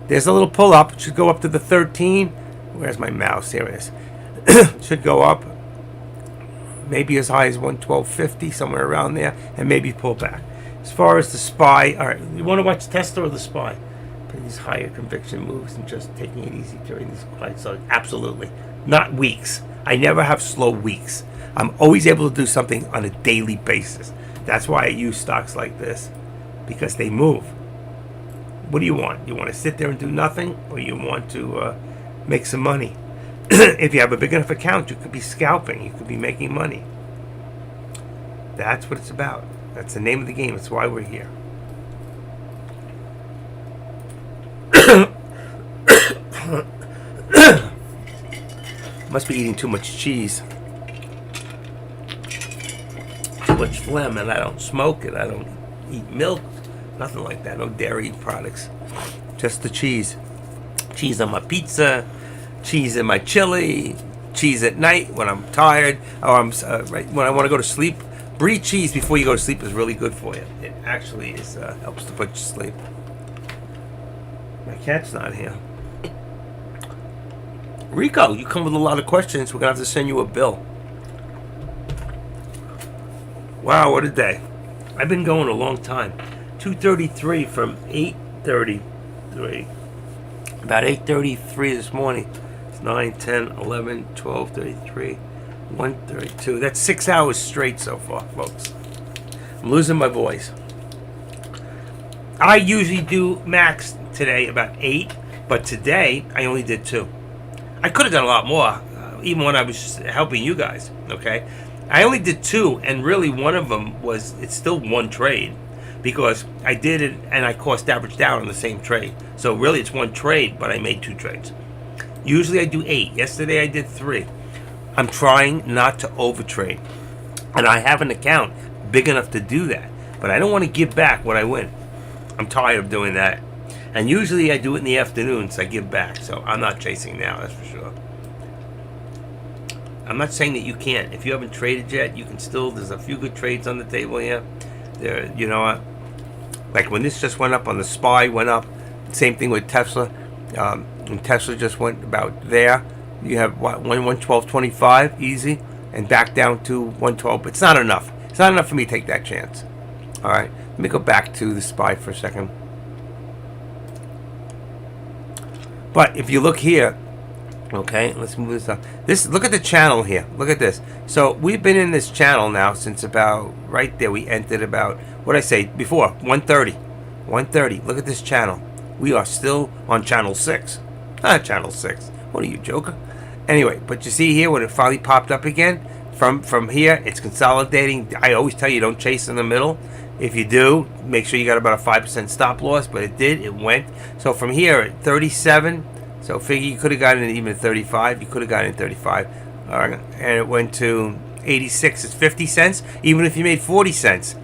there's a little pull up. It should go up to the 13. Where's my mouse? Here it is. It should go up maybe as high as 112.50, somewhere around there, and maybe pull back. As far as the SPY, all right, you want to watch Tesla or the SPY? These higher conviction moves and just taking it easy during these quiet. So absolutely not weeks. I never have slow weeks. I'm always able to do something on a daily basis. That's why I use stocks like this, because they move. What do you want? You want to sit there and do nothing, or you want to make some money? If you have a big enough account, you could be scalping. You could be making money. That's what it's about. That's the name of the game. That's why we're here. Must be eating too much cheese. much phlegm, and I don't smoke, and I don't eat milk, nothing like that. No dairy products, just the cheese. Cheese on my pizza, cheese in my chili, cheese at night when I'm tired, or I'm right when I want to go to sleep. Brie cheese before you go to sleep is really good for you. It actually is helps to put you to sleep. My cat's not here. Rico, you come with a lot of questions. We're gonna have to send you a bill. Wow, what a day! I've been going a long time. 2:33 from 8:33. About 8:33 this morning. It's 9, 10, 11, 12, 33, 1:32. That's 6 hours straight so far, folks. I'm losing my voice. I usually do max today about 8, but today I only did 2. I could have done a lot more, even when I was helping you guys, okay? I only did 2, and really one of them was, it's still one trade, because I did it and I cost average down on the same trade. So really it's one trade, but I made 2 trades. Usually I do 8. Yesterday I did 3. I'm trying not to overtrade. And I have an account big enough to do that, but I don't want to give back what I win. I'm tired of doing that. And usually I do it in the afternoons, I give back. So I'm not chasing now, that's for sure. I'm not saying that you can't. If you haven't traded yet, you can still. There's a few good trades on the table here. There, you know what? Like when this just went up on the SPY, went up. Same thing with Tesla. And Tesla just went about there. You have what, 112.25 easy, and back down to 112. But it's not enough. It's not enough for me to take that chance. All right. Let me go back to the SPY for a second. But if you look here, okay, let's move this up. Look at the channel here. Look at this. So we've been in this channel now since about right there. We entered about, what did I say before? 130. 130. Look at this channel. We are still on channel 6. Channel 6. What are you, joker? Anyway, but you see here when it finally popped up again, from here, it's consolidating. I always tell you, don't chase in the middle. If you do, make sure you got about a 5% stop loss, but it did. It went. So from here at 37, so figure you could have gotten it even at 35. You could have gotten it at 35. And it went to 86. It's 50 cents. Even if you made 40 cents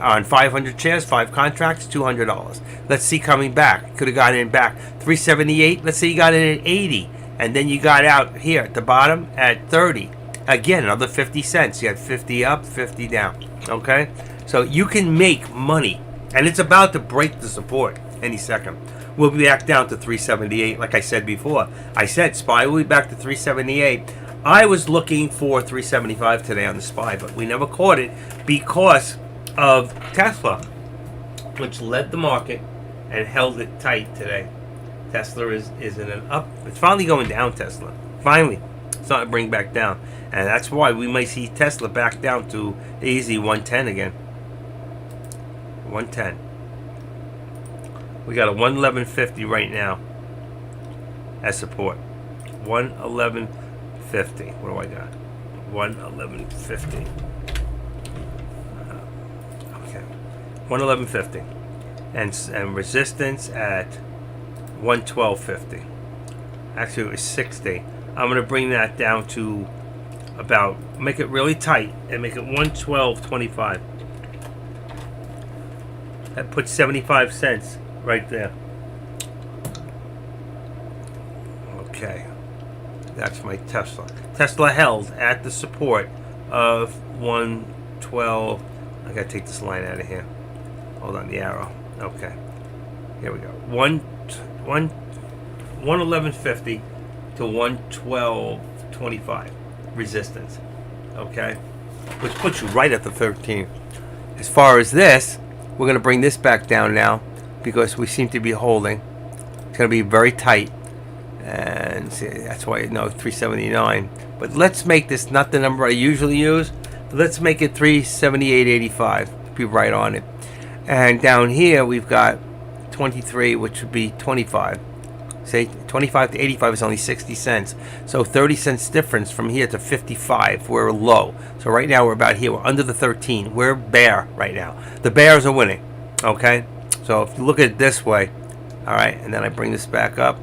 on 500 shares, 5 contracts, $200. Let's see coming back. Could have gotten it back. 378. Let's say you got it at 80. And then you got out here at the bottom at 30. Again, another 50 cents. You had 50 up, 50 down. Okay? So you can make money. And it's about to break the support any second. We'll be back down to 378, like I said before. I said SPY will be back to 378. I was looking for 375 today on the SPY, but we never caught it because of Tesla, which led the market and held it tight today. Tesla is in an up. It's finally going down, Tesla. Finally. It's not to bring back down. And that's why we might see Tesla back down to easy 110 again. 110. We got a 111.50 right now as support. 111.50. What do I got? 111.50. Okay. 111.50. And resistance at 112.50. Actually, it was 60. I'm going to bring that down to about, make it really tight and make it 112.25. That puts 75 cents right there. Okay. That's my Tesla. Tesla held at the support of 112. I got to take this line out of here. Hold on, the arrow. Okay. Here we go. 111.50 to 112.25 resistance. Okay? Which puts you right at the 13. As far as this, we're going to bring this back down now because we seem to be holding. It's going to be very tight. And see, that's why I know 379. But let's make this not the number I usually use. Let's make it 378.85. Be right on it. And down here we've got 23, which would be 25. Say 25 to 85 is only 60 cents. So 30 cents difference from here to 55. We're low. So right now we're about here. We're under the 13. We're bear right now. The bears are winning. Okay? So if you look at it this way, all right, and then I bring this back up.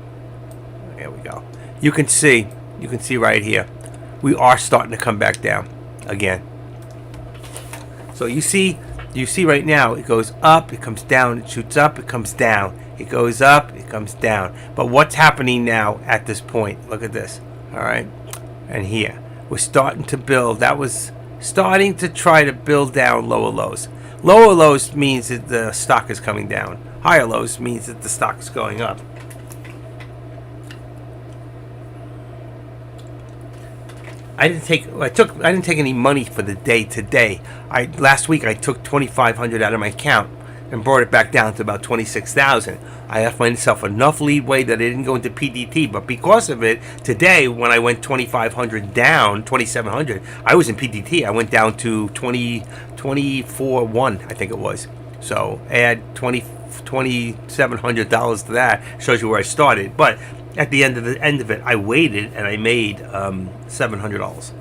There we go. You can see right here. We are starting to come back down again. So you see right now, it goes up, it comes down, it shoots up, it comes down, it goes up, it comes down. But what's happening now at this point? Look at this. All right, and here we're starting to build. That was starting to try to build down lower lows. Lower lows means that the stock is coming down. Higher lows means that the stock is going up. I didn't take any money for the day today. Last week I took $2,500 out of my account and brought it back down to about $26,000. I left myself enough leeway that I didn't go into PDT, but because of it, today when I went $2,500 down, $2,700, I was in PDT. I went down to 24.1, I think it was. So add $2,700 to that, shows you where I started. But at the end of it, I waited and I made $700.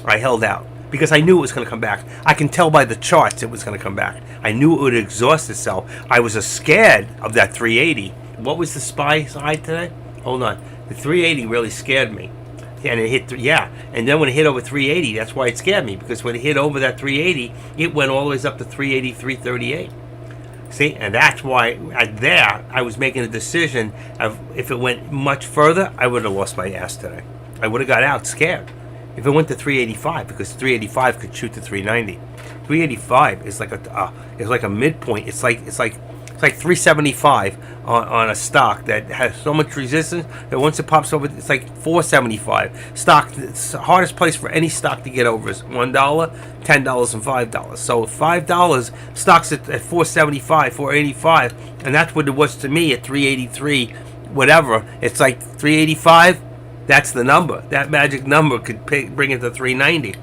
I held out because I knew it was going to come back. I can tell by the charts it was going to come back. I knew it would exhaust itself. I was scared of that 380. What was the SPY side today? Hold on. The 380 really scared me. And it hit, and then when it hit over 380, that's why it scared me, because when it hit over that 380, it went all the way up to 380, 338. See, and that's why I was making a decision of if it went much further, I would have lost my ass today. I would have got out scared. If it went to 385, because 385 could shoot to 390. 385 is like a midpoint. It's like 375 on a stock that has so much resistance that once it pops over, it's like 475. Stock, the hardest place for any stock to get over is $1, $10, and $5. So $5 stocks at 475, 485, and that's what it was to me at 383, whatever. It's like 385. That's the number. That magic number could bring it to 390.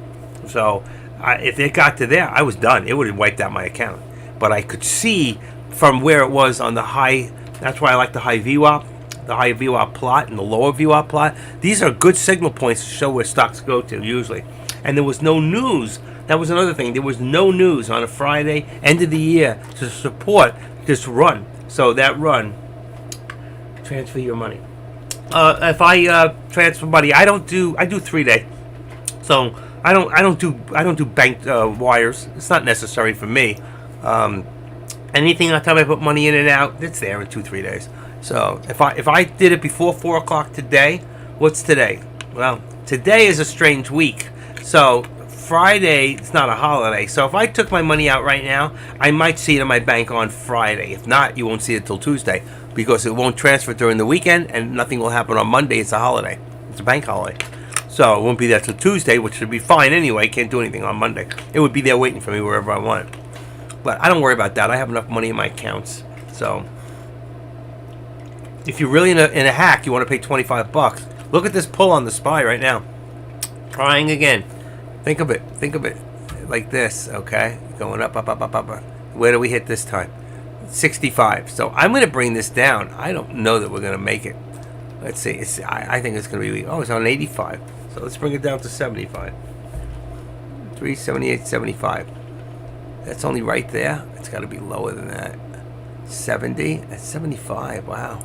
So if it got to there, I was done. It would have wiped out my account. But I could see from where it was on the high. That's why I like the high VWAP, the high VWAP plot and the lower VWAP plot. These are good signal points to show where stocks go to usually. And there was no news. That was another thing. There was no news on a Friday, end of the year, to support this run. So that run, transfer your money. If I transfer money, I do 3-day. So I don't do bank wires. It's not necessary for me. Anything on time I put money in and out, it's there in 2-3 days. So if I did it before 4 o'clock today, what's today? Well, today is a strange week. So Friday, it's not a holiday. So if I took my money out right now, I might see it in my bank on Friday. If not, you won't see it till Tuesday, because it won't transfer during the weekend and nothing will happen on Monday. It's a holiday. It's a bank holiday. So it won't be there till Tuesday, which should be fine anyway. Can't do anything on Monday. It would be there waiting for me wherever I want it. But I don't worry about that. I have enough money in my accounts. So if you're really in a hack, you want to pay $25. Look at this pull on the SPY right now. Trying again. Think of it like this, okay? Going up. Where do we hit this time? 65. So I'm going to bring this down. I don't know that we're going to make it. Let's see. I think it's going to be, it's on 85. So let's bring it down to 75. 378.75. That's only right there. It's got to be lower than that. 70. That's 75. Wow.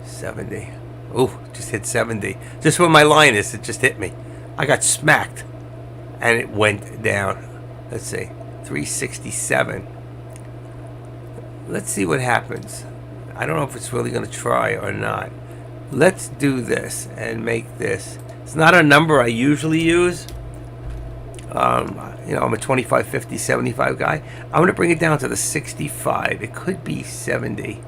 70. Ooh, just hit 70. Just where my line is, it just hit me. I got smacked. And it went down. Let's see. 367. Let's see what happens. I don't know if it's really going to try or not. Let's do this and make this. It's not a number I usually use. I'm a 25, 50, 75 guy. I'm going to bring it down to the 65. It could be 70,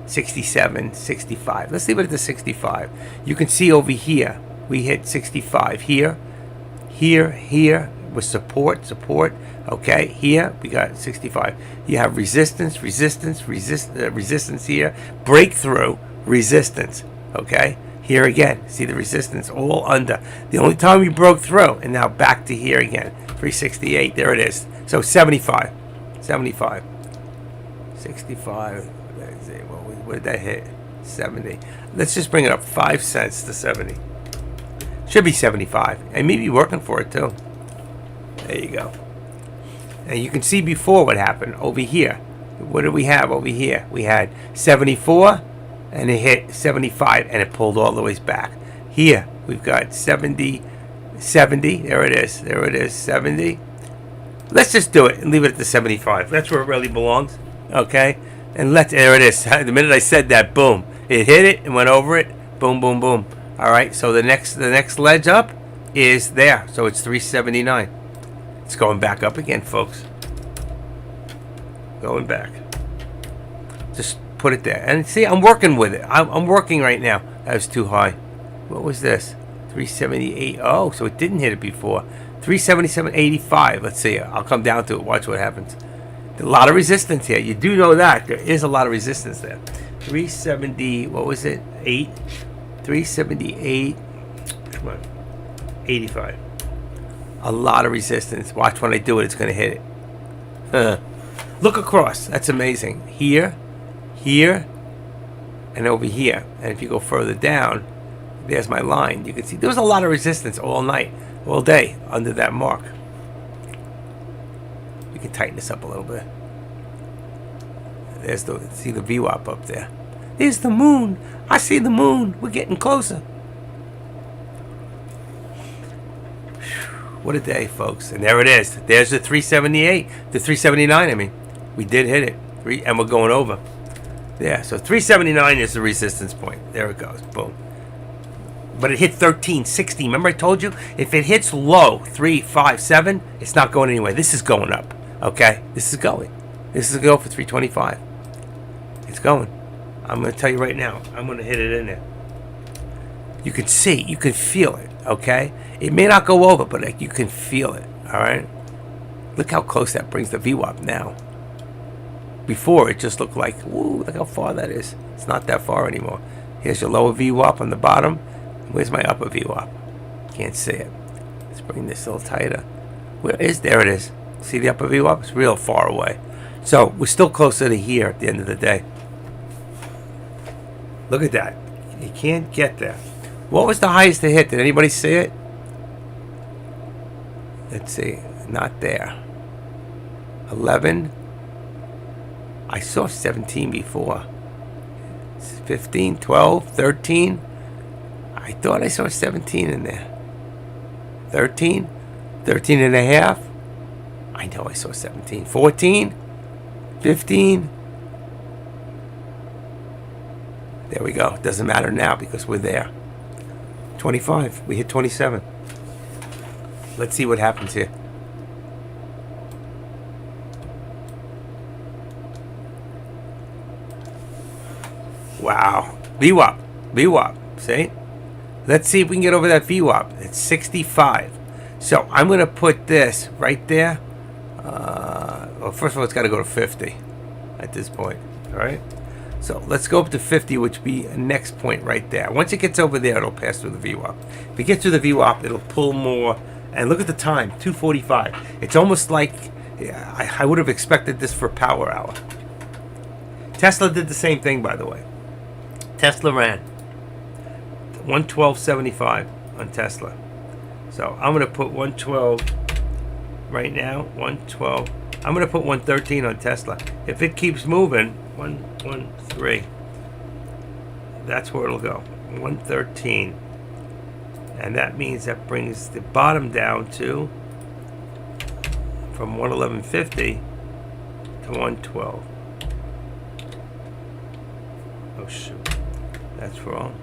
67, 65. Let's leave it at the 65. You can see over here, we hit 65. Here, with support. Okay, here we got 65. You have resistance here, breakthrough, resistance. Okay, here again, see the resistance all under. The only time we broke through, and now back to here again, 368. There it is. So 75. 65. What did that hit? 70. Let's just bring it up 5 cents to 70. Should be 75. And maybe working for it too. There you go. And you can see before what happened over here. What did we have over here? We had 74 and it hit 75 and it pulled all the way back. Here we've got 70. There it is. 70. Let's just do it and leave it at the 75. That's where it really belongs. Okay? And there it is. The minute I said that, boom. It hit it and went over it. Boom, boom, boom. All right, so the next ledge up is there. So it's 379. It's going back up again, folks. Going back. Just put it there. And see, I'm working with it. I'm working right now. That was too high. What was this? 378. Oh, so it didn't hit it before. 377.85. Let's see. I'll come down to it. Watch what happens. A lot of resistance here. You do know that. There is a lot of resistance there. 370. What was it? 8. 378. Come on. 85. A lot of resistance. Watch when I do it. It's going to hit it. Look across. That's amazing. Here. Here. And over here. And if you go further down, there's my line. You can see there was a lot of resistance all night. All day under that mark. We can tighten this up a little bit. There's see the VWAP up there. There's the moon. I see the moon. We're getting closer. What a day, folks. And there it is. There's the 378. The 379, I mean. We did hit it. And we're going over. Yeah, so 379 is the resistance point. There it goes. Boom. But it hit 1360. Remember I told you? If it hits low, 3, 5, 7, it's not going anywhere. This is going up. Okay? This is going. This is a go for 325. It's going. I'm going to tell you right now. I'm going to hit it in there. You can see. You can feel it. Okay? It may not go over, but like, you can feel it. All right? Look how close that brings the VWAP now. Before, it just looked like, woo, look how far that is. It's not that far anymore. Here's your lower VWAP on the bottom. Where's my upper VWAP? Can't see it. Let's bring this a little tighter. There it is. See the upper VWAP? It's real far away. So we're still closer to here at the end of the day. Look at that. You can't get there. What was the highest to hit? Did anybody see it? Let's see. Not there. 11. I saw 17 before. 15, 12, 13. I thought I saw 17 in there. 13? 13 and a half? I know I saw 17. 14? 15? There we go. Doesn't matter now because we're there. 25. We hit 27. Let's see what happens here. Wow. VWAP. VWAP. See? Let's see if we can get over that VWAP. It's 65. So I'm going to put this right there. Well, first of all, it's got to go to 50 at this point. All right? So let's go up to 50, which would be the next point right there. Once it gets over there, it'll pass through the VWAP. If it gets through the VWAP, it'll pull more. And look at the time, 2:45. It's almost like I would have expected this for power hour. Tesla did the same thing, by the way. Tesla ran 112.75 on Tesla. So I'm going to put 112 right now. 112. I'm going to put 113 on Tesla. If it keeps moving, 113. That's where it'll go. 113. And that means that brings the bottom down to from 111.50 to 112. Oh shoot. That's wrong.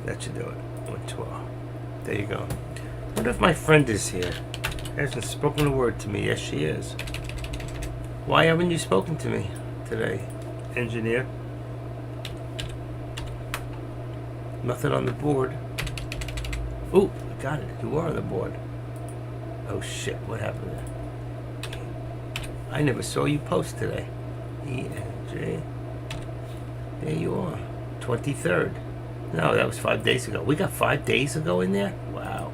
That should do it. 112. There you go. I wonder if my friend is here. Hasn't spoken a word to me. Yes, she is. Why haven't you spoken to me today, engineer? Nothing on the board. Oh, I got it. You are on the board. Oh shit, what happened there? I never saw you post today. ENJ. There you are. 23rd. No, that was 5 days ago. We got 5 days ago in there? Wow.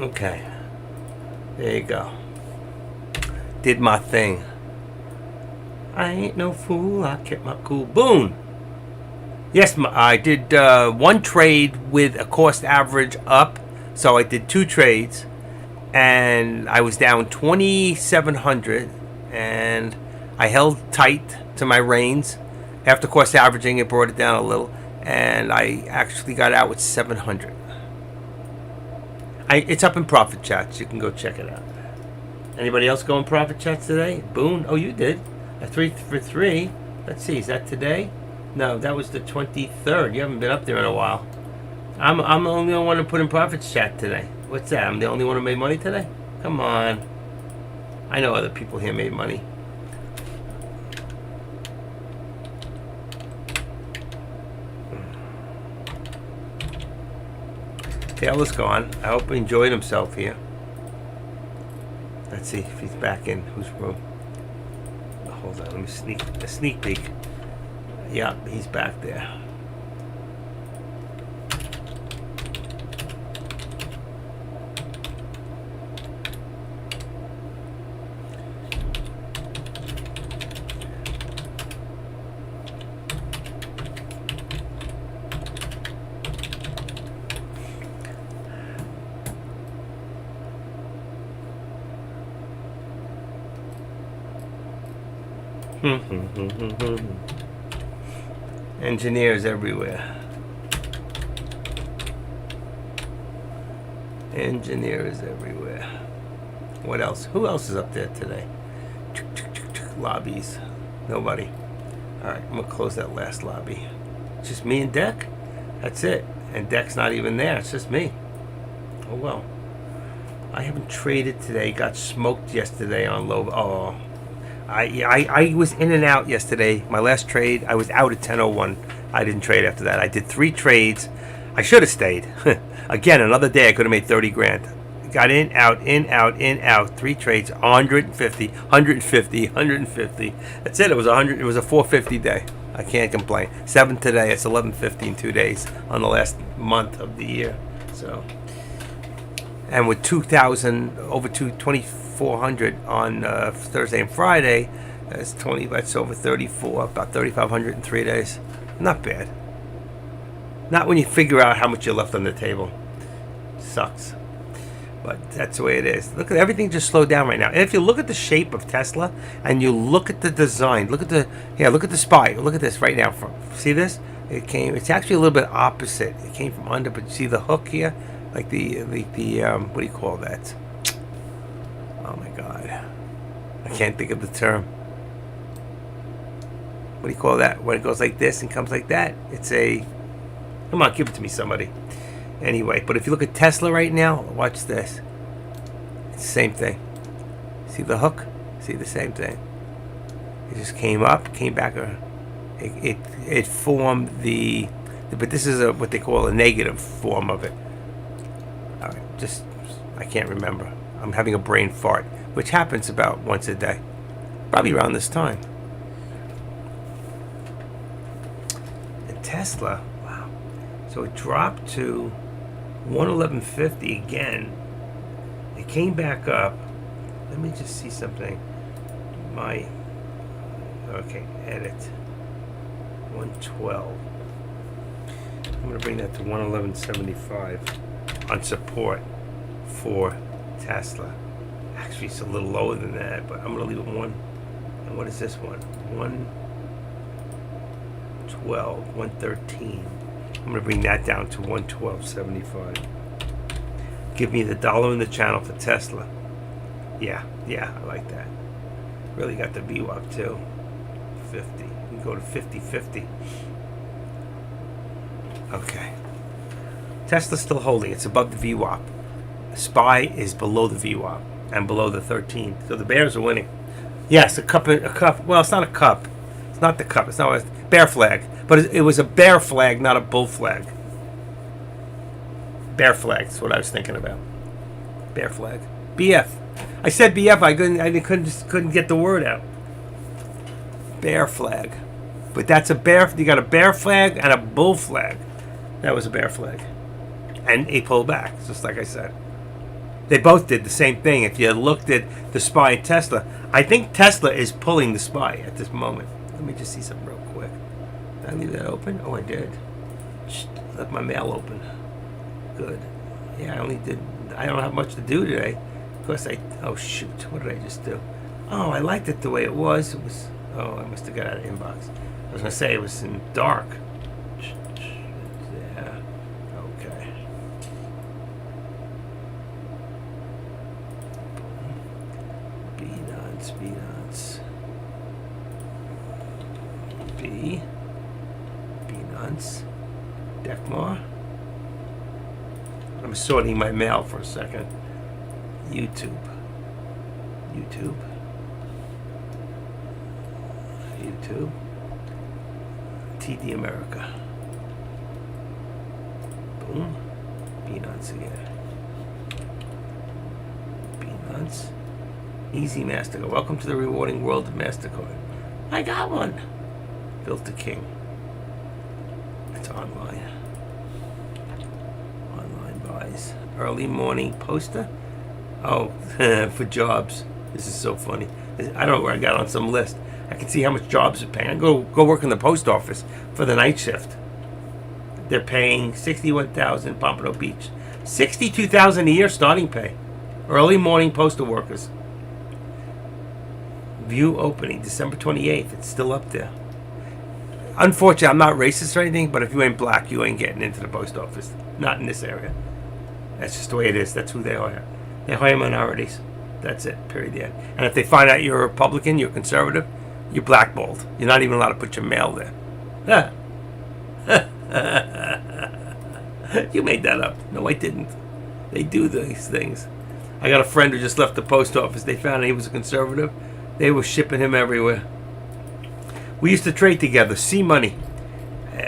Okay, there you go. Did my thing. I ain't no fool. I kept my cool. Boom. Yes, I did one trade with a cost average up. So I did 2 trades, and I was down 2,700, and I held tight to my reins. After cost averaging, it brought it down a little, and I actually got out with 700. It's up in profit chats. You can go check it out. Anybody else go in profit chats today? Boone? Oh, you did. A 3 for 3. Let's see. Is that today? No, that was the 23rd. You haven't been up there in a while. I'm the only one who put in profits chat today. What's that? I'm the only one who made money today? Come on. I know other people here made money. Taylor's gone. I hope he enjoyed himself here. Let's see if he's back in whose room. Hold on, let me sneak peek. Yeah, he's back there. Engineers everywhere. Engineers everywhere. What else? Who else is up there today? Lobbies. Nobody. Alright, I'm going to close that last lobby. Just me and Deck? That's it. And Deck's not even there. It's just me. Oh well. I haven't traded today. Got smoked yesterday on low. Oh. I was in and out yesterday. My last trade, I was out at 10:01. I didn't trade after that. I did 3 trades. I should have stayed. Again, another day I could have made 30 grand. Got in, out, in, out, in, out. 3 trades, 150, 150, 150. That's it. It was 100. It was a 450 day. I can't complain. 7 today. It's 1150 in 2 days on the last month of the year. So, and with 2,000 over 2,400 on Thursday and Friday, that's 20. That's over 34. About 3,500 in 3 days. Not bad. Not when you figure out how much you left on the table. Sucks. But that's the way it is. Look at everything just slowed down right now. And if you look at the shape of Tesla and you look at the design, look at the SPY. Look at this right now. See this? It's actually a little bit opposite. It came from under, but you see the hook here? Like the what do you call that? Oh my God. I can't think of the term. What do you call that? When it goes like this and comes like that? It's a... Come on, give it to me, somebody. Anyway, but if you look at Tesla right now, watch this. It's the same thing. See the hook? See the same thing. It just came up, came back. It formed the... But this is what they call a negative form of it. All right, just... I can't remember. I'm having a brain fart, which happens about once a day. Probably around this time. And Tesla... So it dropped to 111.50 again. It came back up. Let me just see something. Okay, edit. 112. I'm going to bring that to 111.75 on support for Tesla. Actually, it's a little lower than that, but I'm going to leave it 1. And what is this one? 112, 113. I'm going to bring that down to 112.75. Give me the dollar in the channel for Tesla. Yeah, I like that. Really got the VWAP too. 50. You can go to 50.50. Okay. Tesla's still holding. It's above the VWAP. SPY is below the VWAP and below the 13. So the bears are winning. Yes, a cup. Well, it's not a cup. It's not the cup. It's not a bear flag. But it was a bear flag, not a bull flag. Bear flag is what I was thinking about. Bear flag. BF. I said BF. I couldn't get the word out. Bear flag. But that's a bear. You got a bear flag and a bull flag. That was a bear flag. And a pullback, just like I said. They both did the same thing. If you looked at the SPY and Tesla, I think Tesla is pulling the SPY at this moment. Let me just see something real quick. Did I leave that open? Oh, I did. Left my mail open. Good. Yeah, I don't have much to do today. Of course, oh shoot, what did I just do? Oh, I liked it the way it was. Oh, I must have got out of inbox. I was going to say it was in dark. Yeah, okay. B-nuts. B-nuts. Deckmar. I'm sorting my mail for a second. YouTube. TD America. Boom. B-nuts again. B-nuts. Easy MasterCard. Welcome to the rewarding world of MasterCard. I got one. Built the king. It's online. Online buys. Early morning poster. Oh, for jobs. This is so funny. I don't know where I got on some list. I can see how much jobs are paying. I go work in the post office for the night shift. They're paying $61,000 Pompano Beach, $62,000 a year starting pay. Early morning postal workers. View opening December 28th. It's still up there. Unfortunately, I'm not racist or anything, but if you ain't black, you ain't getting into the post office. Not in this area. That's just the way it is. That's who they hire. They hire minorities. That's it. Period. The end. And if they find out you're a Republican, you're conservative, you're blackballed. You're not even allowed to put your mail there. You made that up. No, I didn't. They do these things. I got a friend who just left the post office. They found out he was a conservative. They were shipping him everywhere. We used to trade together. C-Money.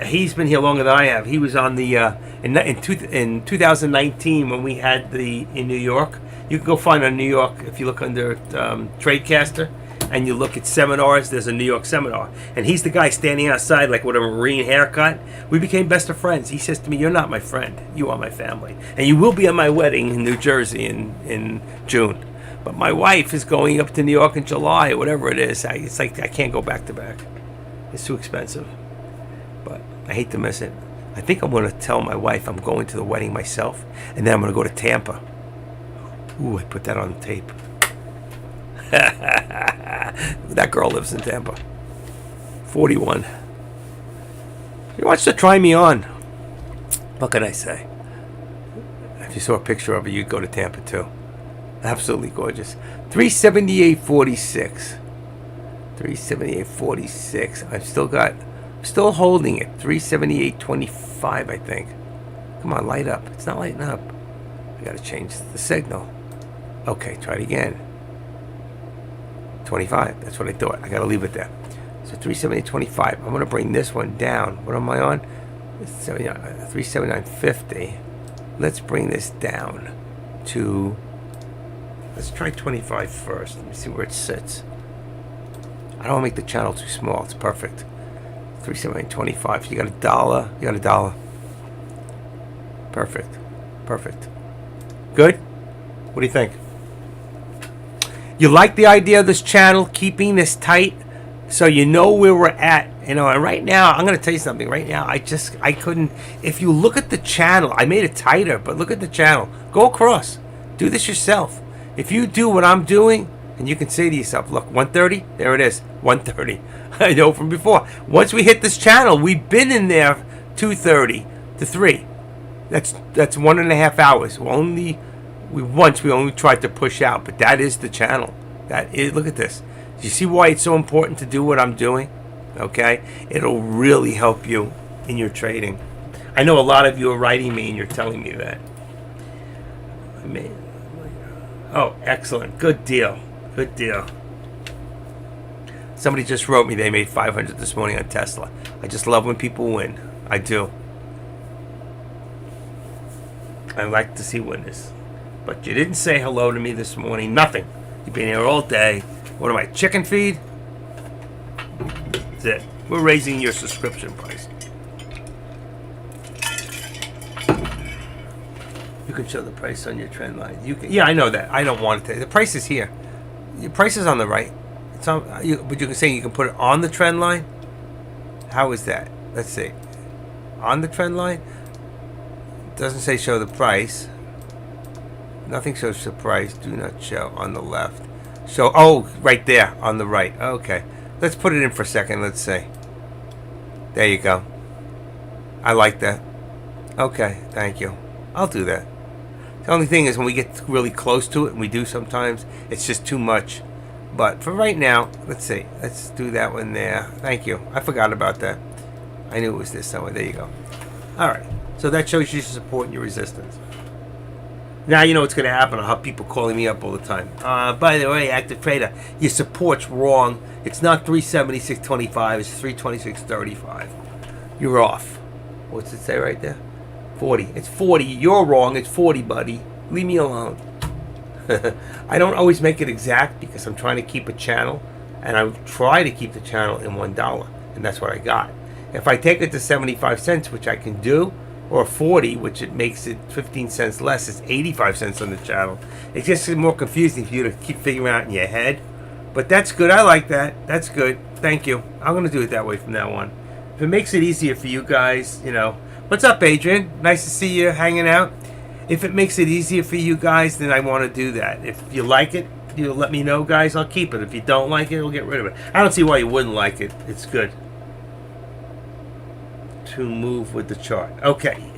He's been here longer than I have. He was on the in 2019 when we had in New York. You can go find on New York if you look under Tradecaster and you look at seminars. There's a New York seminar, and he's the guy standing outside like with a Marine haircut. We became best of friends. He says to me, "You're not my friend. You are my family, and you will be at my wedding in New Jersey in June. But my wife is going up to New York in July, or whatever it is. It's like I can't go back to back. It's too expensive. But I hate to miss it. I think I'm going to tell my wife I'm going to the wedding myself, and then I'm going to go to Tampa. Ooh, I put that on tape. That girl lives in Tampa. 41. She wants to try me on. What can I say? If you saw a picture of her, you'd go to Tampa too. Absolutely gorgeous. 378.46. 378.46. I'm still holding it. 378.25, I think. Come on, light up. It's not lighting up. I gotta change the signal. Okay, try it again. 25. That's what I thought. I gotta leave it there. So 378.25. I'm gonna bring this one down. What am I on? 379.50. Let's bring this down to. Let's try 25 first. Let me see where it sits. I don't want to make the channel too small. It's perfect. 379.25. So you got $1. You got $1. Perfect. Perfect. Good? What do you think? You like the idea of this channel, keeping this tight so you know where we're at? You know, and right now, I'm going to tell you something. Right now, I couldn't. If you look at the channel, I made it tighter, but look at the channel. Go across. Do this yourself. If you do what I'm doing, and you can say to yourself, look, 130, there it is, 130. I know from before. Once we hit this channel, we've been in there 2:30 to 3. That's 1.5 hours. We only tried to push out, but that is the channel. That is. Look at this. Do you see why it's so important to do what I'm doing? Okay, it'll really help you in your trading. I know a lot of you are writing me and you're telling me that. Oh, excellent. Good deal. Good deal. Somebody just wrote me they made 500 this morning on Tesla. I just love when people win. I do. I like to see winners. But you didn't say hello to me this morning. Nothing. You've been here all day. What am I, chicken feed? That's it. We're raising your subscription price. You can show the price on your trend line. You can, yeah, I know that. I don't want it to. The price is here. Your price is on the right. It's on, but you can say you can put it on the trend line. How is that? Let's see. On the trend line, it doesn't say show the price. Nothing shows the price. Do not show on the left. So, oh, right there on the right. Okay. Let's put it in for a second. Let's see. There you go. I like that. Okay, thank you. I'll do that. The only thing is when we get really close to it, and we do sometimes, it's just too much. But for right now, let's see. Let's do that one there. Thank you. I forgot about that. I knew it was this somewhere. There you go. All right. So that shows your support and your resistance. Now you know what's going to happen. I'll have people calling me up all the time. By the way, active trader, your support's wrong. It's not 376.25. It's 326.35. You're off. What's it say right there? 40. It's 40. You're wrong. It's 40, buddy. Leave me alone. I don't always make it exact because I'm trying to keep a channel, and I try to keep the channel in $1, and that's what I got. If I take it to 75 cents, which I can do, or 40, which it makes it 15 cents less, it's 85 cents on the channel. It's just more confusing for you to keep figuring out in your head. But that's good. I like that. That's good. Thank you. I'm going to do it that way from now on. If it makes it easier for you guys, you know. What's up, Adrian? Nice to see you hanging out. If it makes it easier for you guys, then I want to do that. If you like it, you let me know, guys. I'll keep it. If you don't like it, we'll get rid of it. I don't see why you wouldn't like it. It's good. To move with the chart. Okay.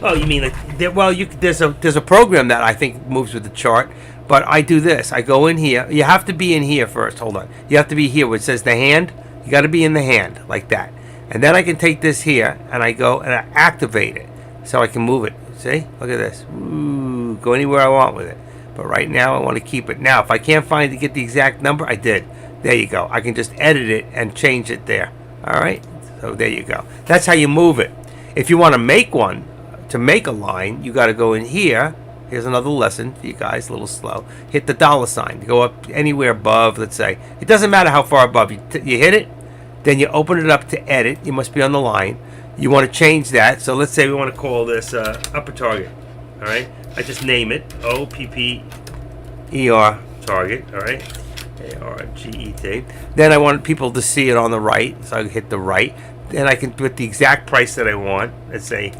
Oh, you mean well? There's a program that I think moves with the chart, but I do this. I go in here. You have to be in here first. Hold on. You have to be here where it says the hand. You got to be in the hand like that, and then I can take this here and I go and I activate it so I can move it. See? Look at this. Ooh, go anywhere I want with it. But right now I want to keep it. Now, if I can't find to get the exact number, I did. There you go. I can just edit it and change it there. All right. So there you go. That's how you move it. If you want to make one, to make a line, you got to go in here. Here's another lesson for you guys, a little slow. Hit the $sign. Go up anywhere above, let's say. It doesn't matter how far above. You hit it, then you open it up to edit. You must be on the line. You want to change that. So let's say we want to call this upper target. All right. I just name it OPPER target. All right. ARGET. Then I want people to see it on the right, so I hit the right. Then I can put the exact price that I want. Let's say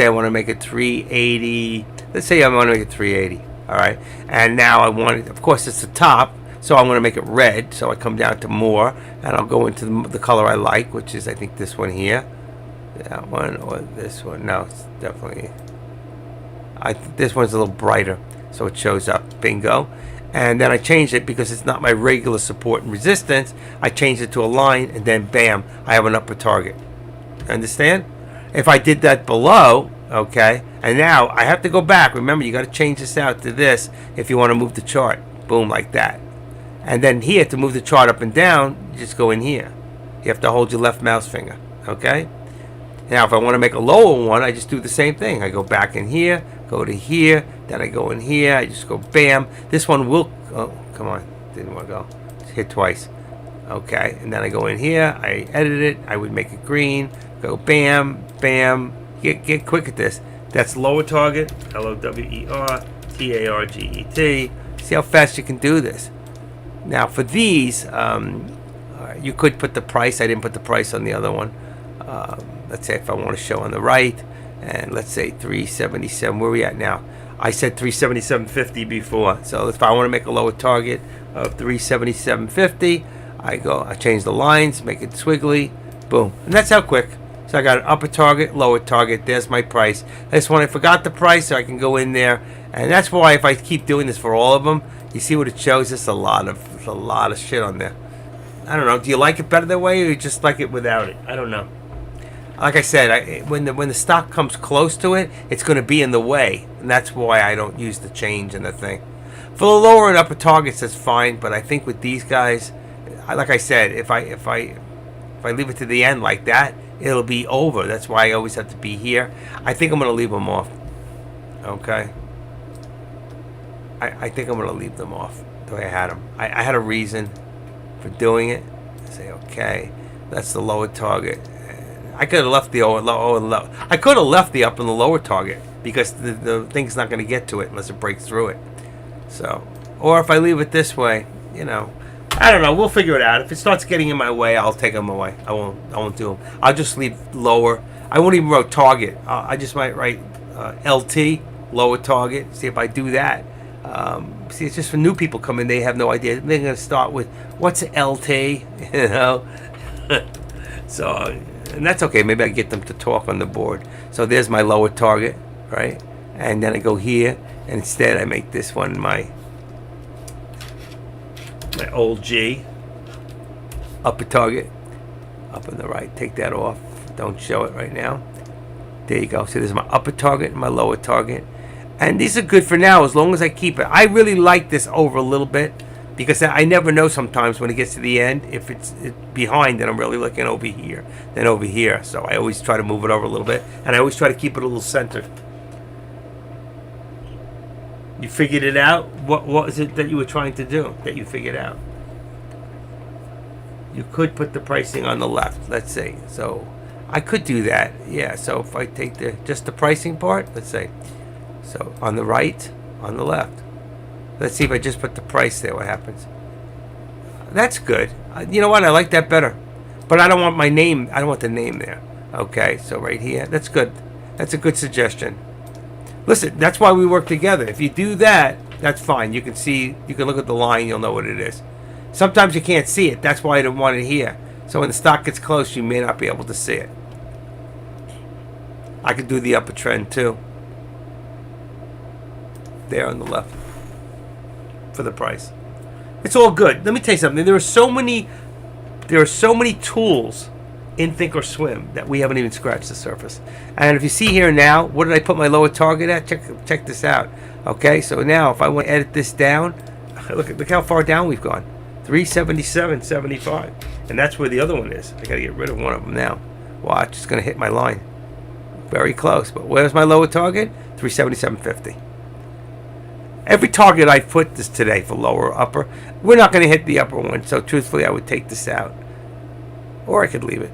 I want to make it 380. Let's say I want to make it 380. All right. And now I want it. Of course, it's the top, so I'm going to make it red. So I come down to more, and I'll go into the color I like, which is I think this one here, that one or this one. No, it's definitely. This one's a little brighter, so it shows up. Bingo. And then I changed it because it's not my regular support and resistance. I changed it to a line, and then bam, I have an upper target. Understand? If I did that below, okay, and now I have to go back. Remember, you got to change this out to this if you want to move the chart. Boom, like that. And then here, to move the chart up and down, you just go in here. You have to hold your left mouse finger, okay? Now, if I want to make a lower one, I just do the same thing. I go back in here, go to here, then I go in here, I just go bam. This one will, oh, come on, didn't want to go. Just hit twice. Okay, and then I go in here, I edit it, I would make it green, go bam, bam. Get quick at this. That's lower target, LOWER TARGET. See how fast you can do this. Now for these, you could put the price. I didn't put the price on the other one. Let's say if I want to show on the right, and let's say 377. Where are we at now? I said 377.50 before. So if I want to make a lower target of 377.50, I change the lines, make it squiggly, boom, and that's how quick. So I got an upper target, lower target. There's my price. This one I forgot the price, so I can go in there, and that's why if I keep doing this for all of them, you see what it shows. There's a lot of shit on there. I don't know. Do you like it better that way, or you just like it without it? I don't know. Like I said, when the stock comes close to it, it's going to be in the way, and that's why I don't use the change in the thing. For the lower and upper targets, that's fine, but I think with these guys, like I said, if I leave it to the end like that, it'll be over. That's why I always have to be here. I think I'm going to leave them off. Okay. I think I'm going to leave them off the way I had them. I had a reason for doing it. I say, okay, that's the lower target. I could have left the low. I could have left the up and the lower target because the thing's not going to get to it unless it breaks through it. So, or if I leave it this way, I don't know. We'll figure it out. If it starts getting in my way, I'll take them away. I won't do them. I'll just leave lower. I won't even write target. I just might write LT, lower target. See if I do that. See, it's just for new people coming. They have no idea. They're going to start with, what's LT? So, and that's okay. Maybe I get them to talk on the board. So there's my lower target, right? And then I go here, and instead I make this one my old G. Upper target, up on the right. Take that off. Don't show it right now. There you go. So there's my upper target and my lower target. And these are good for now as long as I keep it. I really like this over a little bit because I never know sometimes when it gets to the end if it's behind and I'm really looking over here than over here. So I always try to move it over a little bit, and I always try to keep it a little centered. You figured it out? What is it that you were trying to do that you figured out? You could put the pricing on the left, let's say. So I could do that. Yeah, so if I take just the pricing part, let's say. So on the right, on the left. Let's see if I just put the price there, what happens. That's good. You know what? I like that better. But I don't want my name. I don't want the name there. Okay, so right here. That's good. That's a good suggestion. Listen, that's why we work together. If you do that, that's fine. You can see, you can look at the line, you'll know what it is. Sometimes you can't see it. That's why I don't want it here. So when the stock gets close, you may not be able to see it. I could do the upper trend too. There on the left. For the price. It's all good. Let me tell you something. There are so many tools in Thinkorswim that we haven't even scratched the surface. And if you see here now, what did I put my lower target at? Check this out. Okay, so now if I want to edit this down, look how far down we've gone. 377.75. And that's where the other one is. I got to get rid of one of them now. Watch, it's going to hit my line. Very close. But where's my lower target? 377.50. Every target I put this today for lower or upper, we're not going to hit the upper one. So truthfully, I would take this out. Or I could leave it.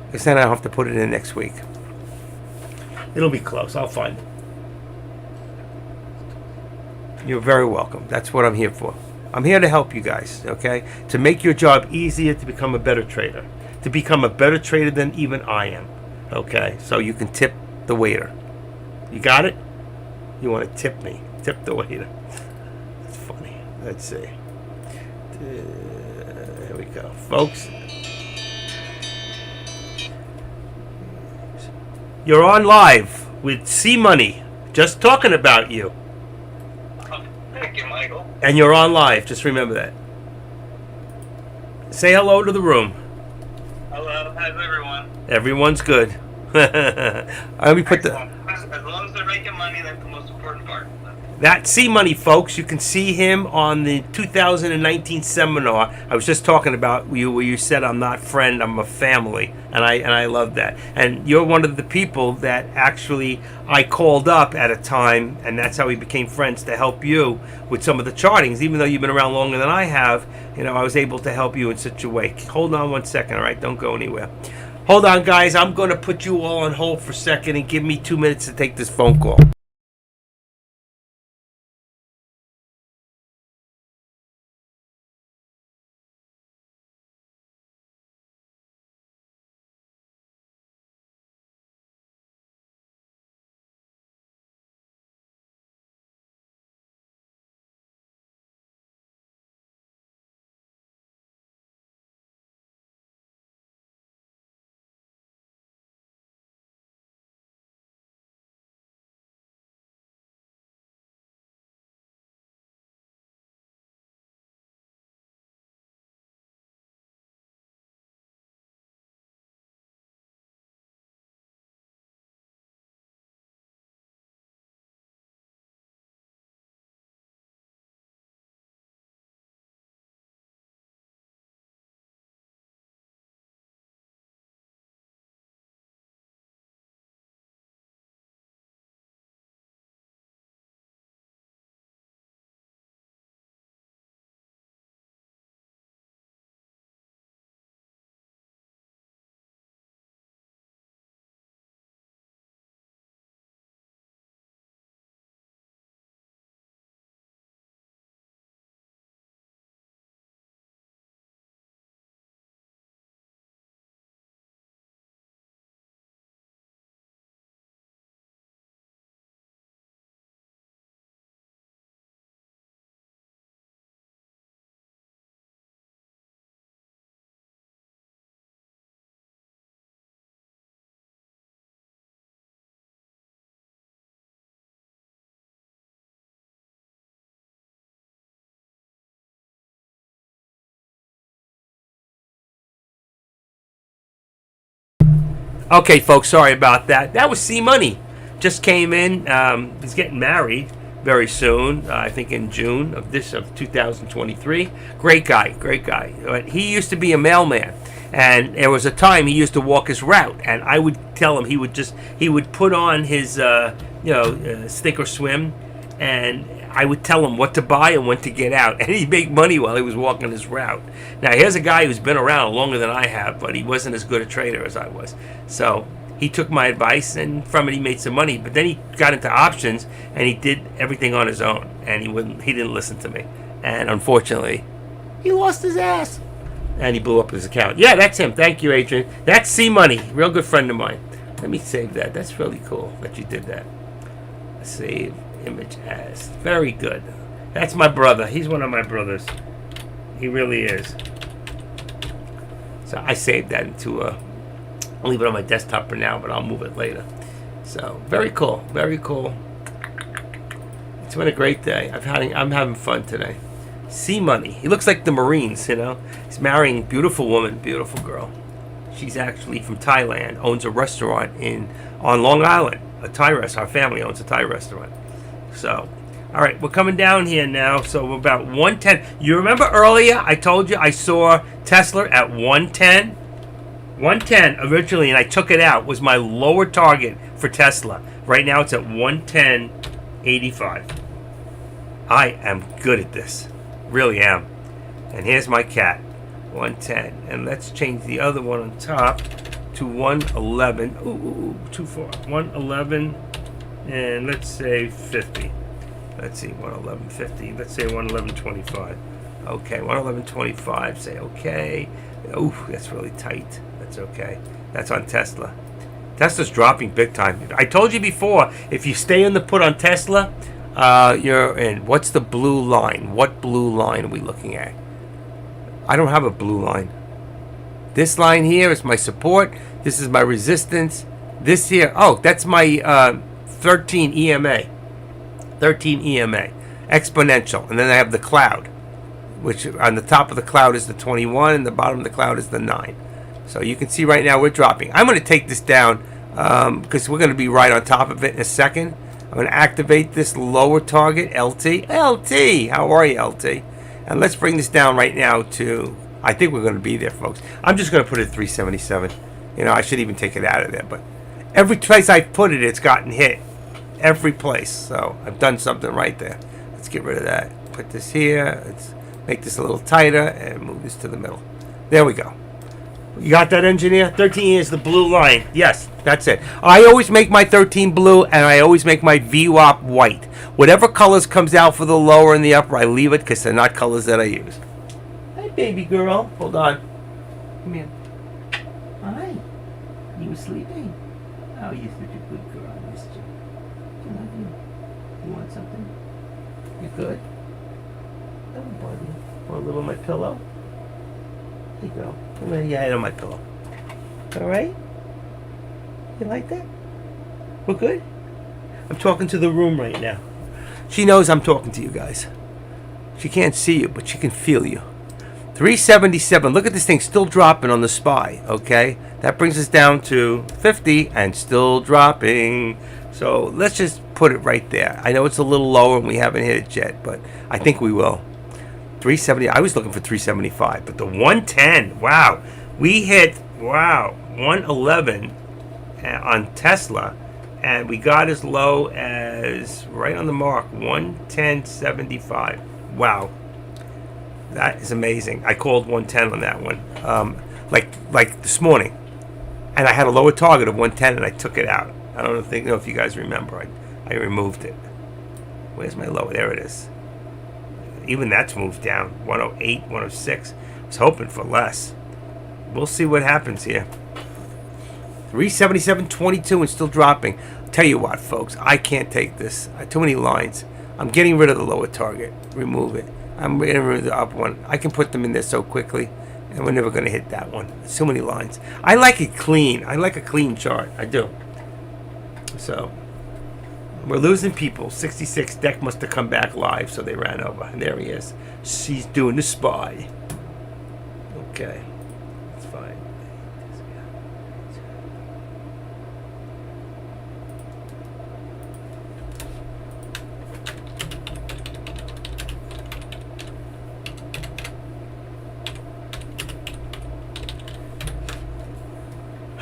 Because then I don't have to put it in next week. It'll be close. I'll find it. You're very welcome. That's what I'm here for. I'm here to help you guys, okay? To make your job easier to become a better trader. To become a better trader than even I am, okay? So you can tip the waiter. You got it? You want to tip me. Tip the waiter. That's funny. Let's see. There we go. Folks. You're on live with C Money. Just talking about you. Thank you, Michael. And you're on live. Just remember that. Say hello to the room. Hello. How's everyone? Everyone's good. Let me put As long as they're making money, that's the most important part. that C Money, folks. You can see him on the 2019 seminar. I was just talking about you, where you said, "I'm not friend, I'm a family," and I love that. And you're one of the people that actually I called up at a time, and that's how we became friends, to help you with some of the chartings. Even though you've been around longer than I have, I was able to help you in such a way. Hold on one second, all right? Don't go anywhere. Hold on, guys. I'm going to put you all on hold for a second and give me 2 minutes to take this phone call. Okay, folks, sorry about that. That was C Money. Just came in. He's getting married very soon. I think in June of 2023. Great guy, great guy. But he used to be a mailman, and there was a time he used to walk his route, and I would tell him he would put on his sink or swim, and I would tell him what to buy and when to get out, and he'd make money while he was walking his route. Now, here's a guy who's been around longer than I have, but he wasn't as good a trader as I was. So he took my advice, and from it he made some money. But then he got into options, and he did everything on his own, and he didn't listen to me. And unfortunately, he lost his ass, and he blew up his account. Yeah, that's him. Thank you, Adrian. That's C Money, real good friend of mine. Let me save that. That's really cool that you did that. Save image as. Very good. That's my brother. He's one of my brothers. He really is. So I saved that into I'll leave it on my desktop for now, but I'll move it later. So very cool. Very cool. It's been a great day. I'm having fun today. C Money. He looks like the Marines, you know. He's marrying a beautiful woman, beautiful girl. She's actually from Thailand, owns a restaurant on Long Island. A Thai restaurant. Our family owns a Thai restaurant. So, all right, we're coming down here now. So we're about 110. You remember earlier I told you I saw Tesla at 110? 110 originally, and I took it out, was my lower target for Tesla. Right now it's at 110.85. I am good at this. Really am. And here's my cat. 110. And let's change the other one on top to 111. Ooh, too far. 111. And let's say 50. Let's see, 111.50. Let's say 111.25. Okay, 111.25. Say okay. Ooh, that's really tight. That's okay. That's on Tesla. Tesla's dropping big time. I told you before, if you stay in the put on Tesla, you're in. What's the blue line? What blue line are we looking at? I don't have a blue line. This line here is my support. This is my resistance. This here, oh, that's my 13 EMA. 13 EMA. Exponential. And then I have the cloud, which on the top of the cloud is the 21 and the bottom of the cloud is the 9. So you can see right now we're dropping. I'm going to take this down because we're going to be right on top of it in a second. I'm going to activate this lower target, LT. LT! How are you, LT? And let's bring this down right now to, I think we're going to be there, folks. I'm just going to put it at 377. You know, I should even take it out of there. But every place I've put it, it's gotten hit. Every place. So I've done something right there. Let's get rid of that. Put this here. Let's make this a little tighter and move this to the middle. There we go. You got that, engineer? 13 is the blue line. Yes, that's it. I always make my 13 blue, and I always make my VWAP white. Whatever colors comes out for the lower and the upper, I leave it because they're not colors that I use. Hey, baby girl. Hold on. Come here. Hi. You were sleeping? Oh, you're such a good girl. I missed you. I love you. You want something? You good? Don't bother me. Want a little of my pillow? Here you go. I'm going to lay your head on my pillow. All right? You like that? We're good? I'm talking to the room right now. She knows I'm talking to you guys. She can't see you, but she can feel you. 377. Look at this thing still dropping on the SPY, okay? That brings us down to 50 and still dropping. So let's just put it right there. I know it's a little lower and we haven't hit it yet, but I think we will. 370. I was looking for 375, but the 110. Wow. We hit, 111 on Tesla, and we got as low as right on the mark, 110.75. Wow. That is amazing. I called 110 on that one, like this morning, and I had a lower target of 110, and I took it out. I don't know if you guys remember. I removed it. Where's my lower? There it is. Even that's moved down. 108, 106. I was hoping for less. We'll see what happens here. 377.22 and still dropping. I'll tell you what, folks. I can't take this. Too many lines. I'm getting rid of the lower target. Remove it. I'm getting rid of the up one. I can put them in there so quickly, and we're never going to hit that one. There's so many lines. I like it clean. I like a clean chart. I do. So we're losing people. 66. Deck must have come back live, so they ran over. And there he is. She's doing the SPY. Okay. That's fine.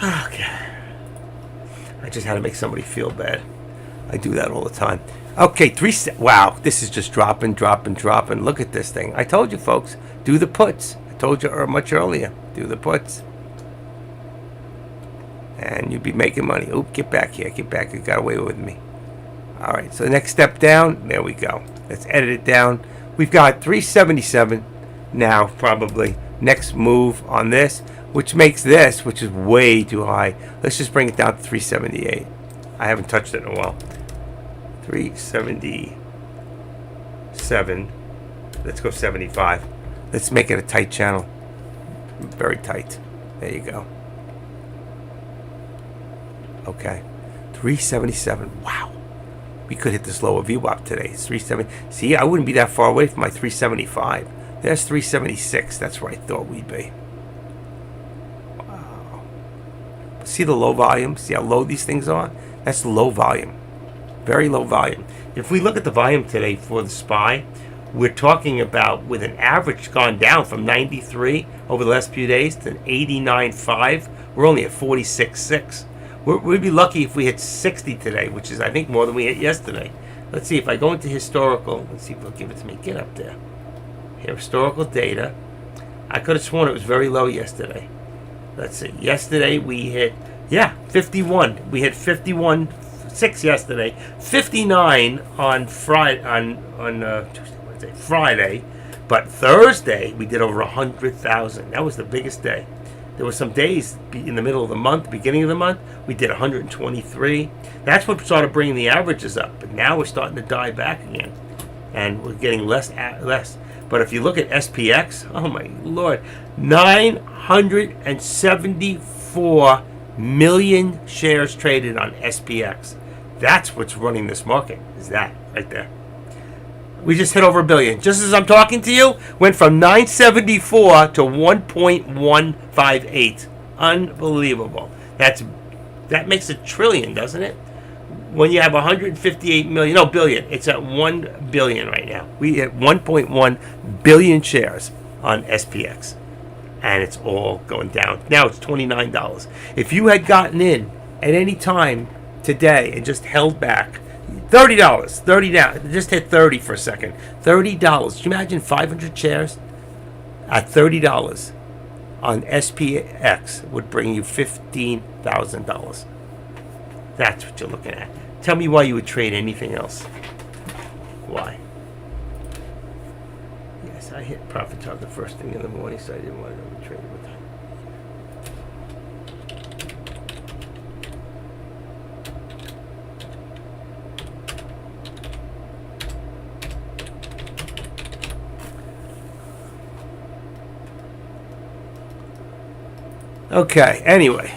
Okay. I just had to make somebody feel bad. I do that all the time. Okay, wow, this is just dropping, dropping, dropping. Look at this thing. I told you, folks, do the puts. I told you much earlier. Do the puts. And you'd be making money. Oop, get back here. Get back. You got away with me. All right, so the next step down, there we go. Let's edit it down. We've got 377 now, probably. Next move on this, which makes this, which is way too high. Let's just bring it down to 378. I haven't touched it in a while. 377. Let's go 75. Let's make it a tight channel. Very tight. There you go. Okay. 377. Wow. We could hit this lower VWAP today. It's 370. See, I wouldn't be that far away from my 375. There's 376. That's where I thought we'd be. Wow. See the low volume? See how low these things are? That's low volume. Very low volume. If we look at the volume today for the SPY, we're talking about with an average gone down from 93 over the last few days to 89.5. We're only at 46.6. We'd be lucky if we hit 60 today, which is, I think, more than we hit yesterday. Let's see if I go into historical. Let's see if they'll give it to me. Get up there. Here, historical data. I could have sworn it was very low yesterday. Let's see. Yesterday we hit, 51. We hit 51.6 yesterday. 59 on Friday. On Tuesday, Wednesday, Friday. But Thursday we did over 100,000. That was the biggest day. There were some days in the middle of the month, beginning of the month, we did 123. That's what started bringing the averages up. But now we're starting to die back again. And we're getting less. But if you look at SPX, oh my Lord, 974 million shares traded on SPX. That's what's running this market, is that right there. We just hit over a billion. Just as I'm talking to you, went from 974 to 1.158. Unbelievable. That makes a trillion, doesn't it? When you have 158 million, no, billion. It's at 1 billion right now. We hit 1.1 billion shares on SPX. And it's all going down. Now it's $29. If you had gotten in at any time today and just held back, $30, 30 down. Just hit 30 for a second. $30. Can you imagine 500 shares at $30 on SPX would bring you $15,000. That's what you're looking at. Tell me why you would trade anything else. Why? Yes, I hit profit target first thing in the morning, so I didn't want to trade with that. Okay, anyway.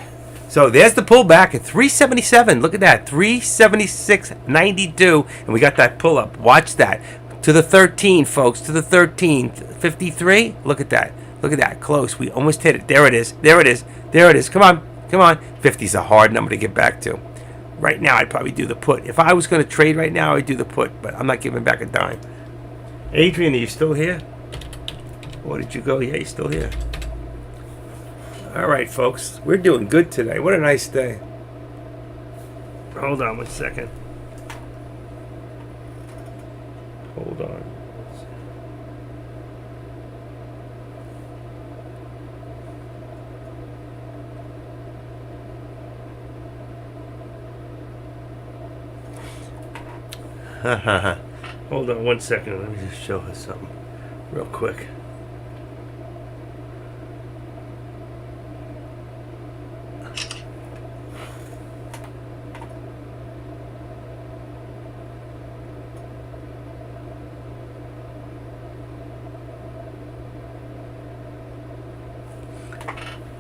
So there's the pullback at 377. Look at that. 376.92. And we got that pull up. Watch that. To the 13, folks. To the 13. 53. Look at that. Look at that. Close. We almost hit it. There it is. There it is. There it is. Come on. Come on. 50 is a hard number to get back to. Right now, I'd probably do the put. If I was going to trade right now, I'd do the put. But I'm not giving back a dime. Adrian, are you still here? Or did you go? Yeah, you're still here. All right, folks. We're doing good today. What a nice day. Hold on 1 second. Hold on. Hold on 1 second. Let me just show her something real quick.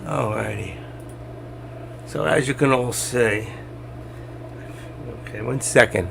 Alrighty. So as you can all see, okay, 1 second.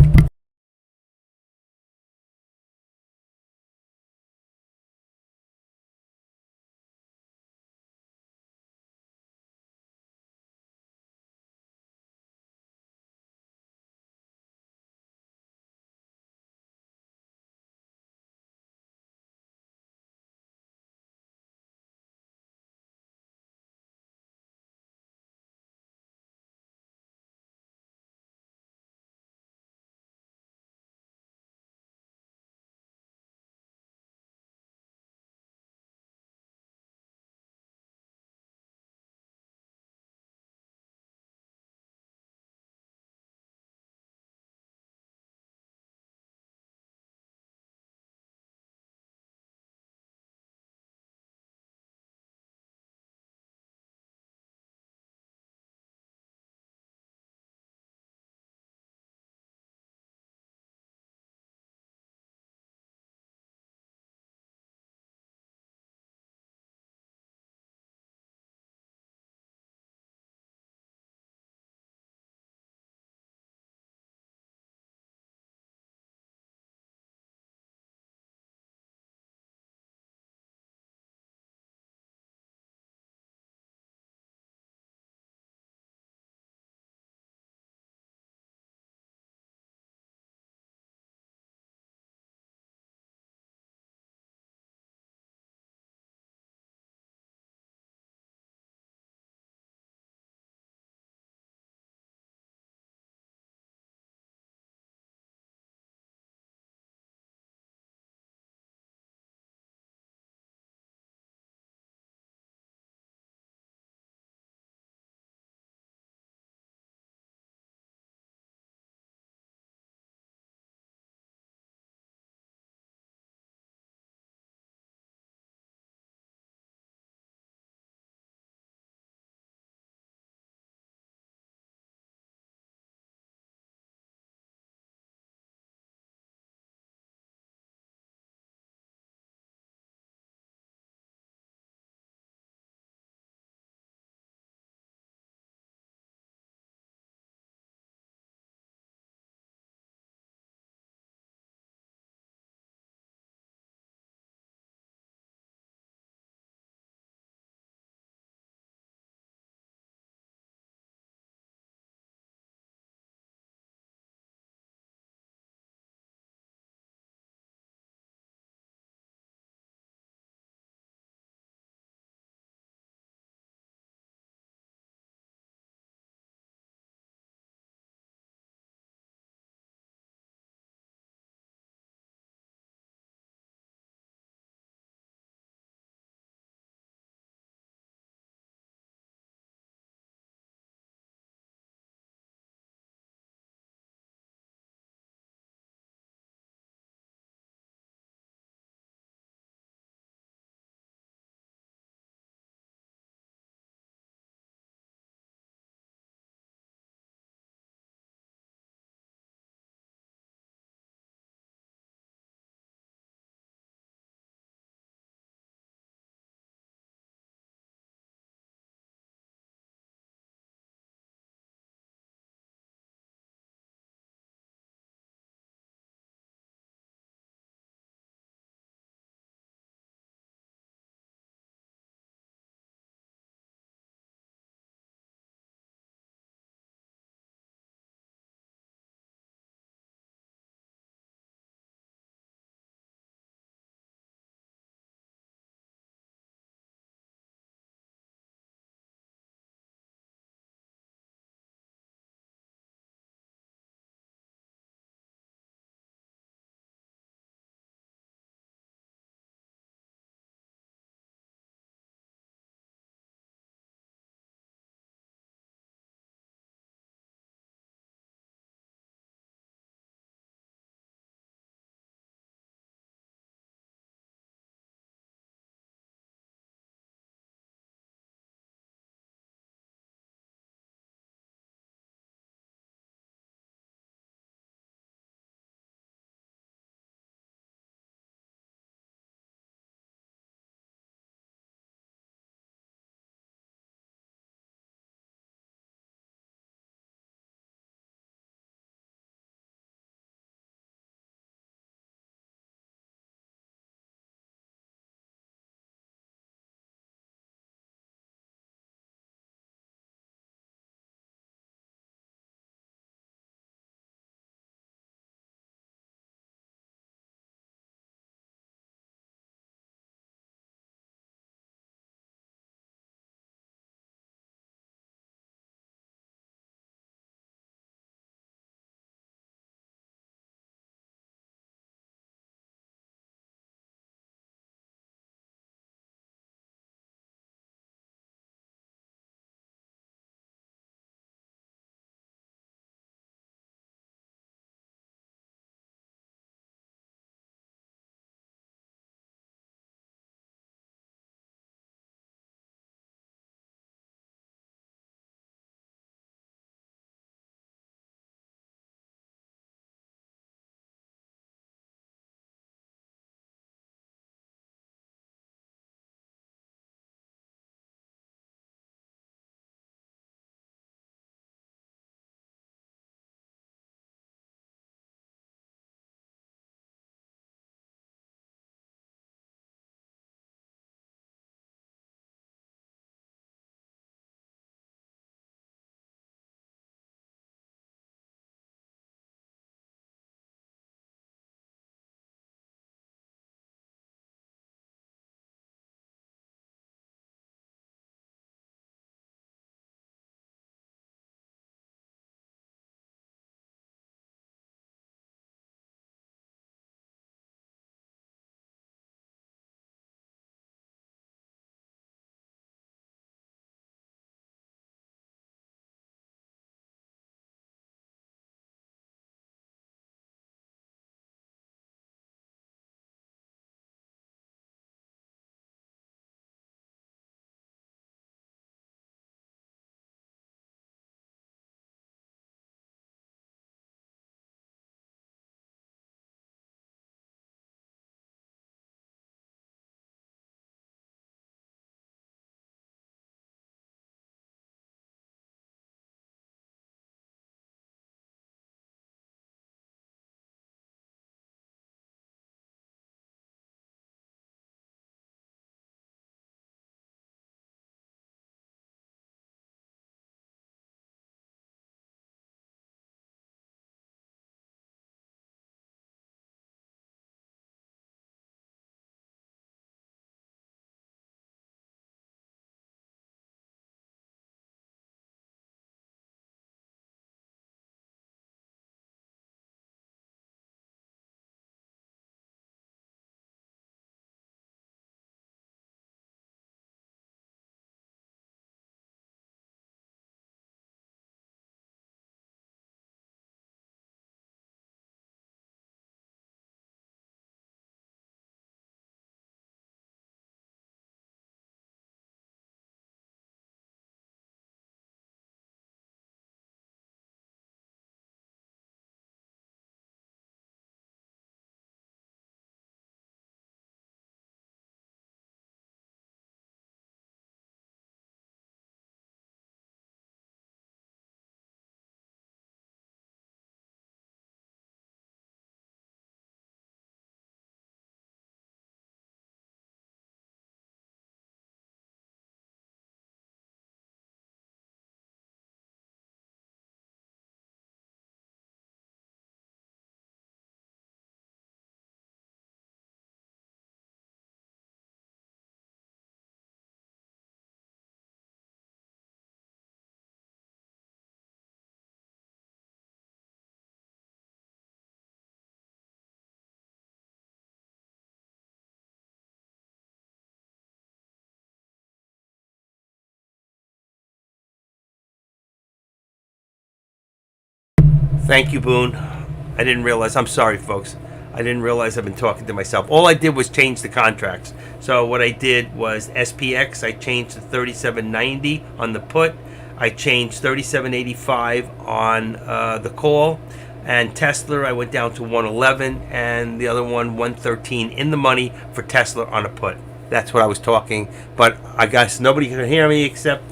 Thank you, Boone. I didn't realize. I'm sorry, folks. I didn't realize I've been talking to myself. All I did was change the contracts. So what I did was SPX. I changed to 37.90 on the put. I changed 37.85 on the call. And Tesla, I went down to 111, and the other one 113 in the money for Tesla on a put. That's what I was talking. But I guess nobody could hear me except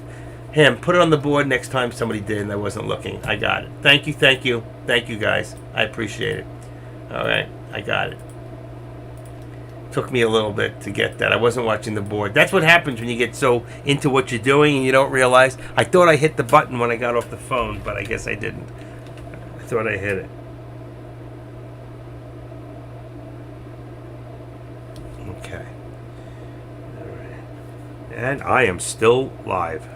him. Put it on the board next time somebody did and I wasn't looking. I got it. Thank you, thank you. Thank you, guys. I appreciate it. All right, I got it. Took me a little bit to get that. I wasn't watching the board. That's what happens when you get so into what you're doing and you don't realize. I thought I hit the button when I got off the phone, but I guess I didn't. I thought I hit it. Okay. All right. And I am still live.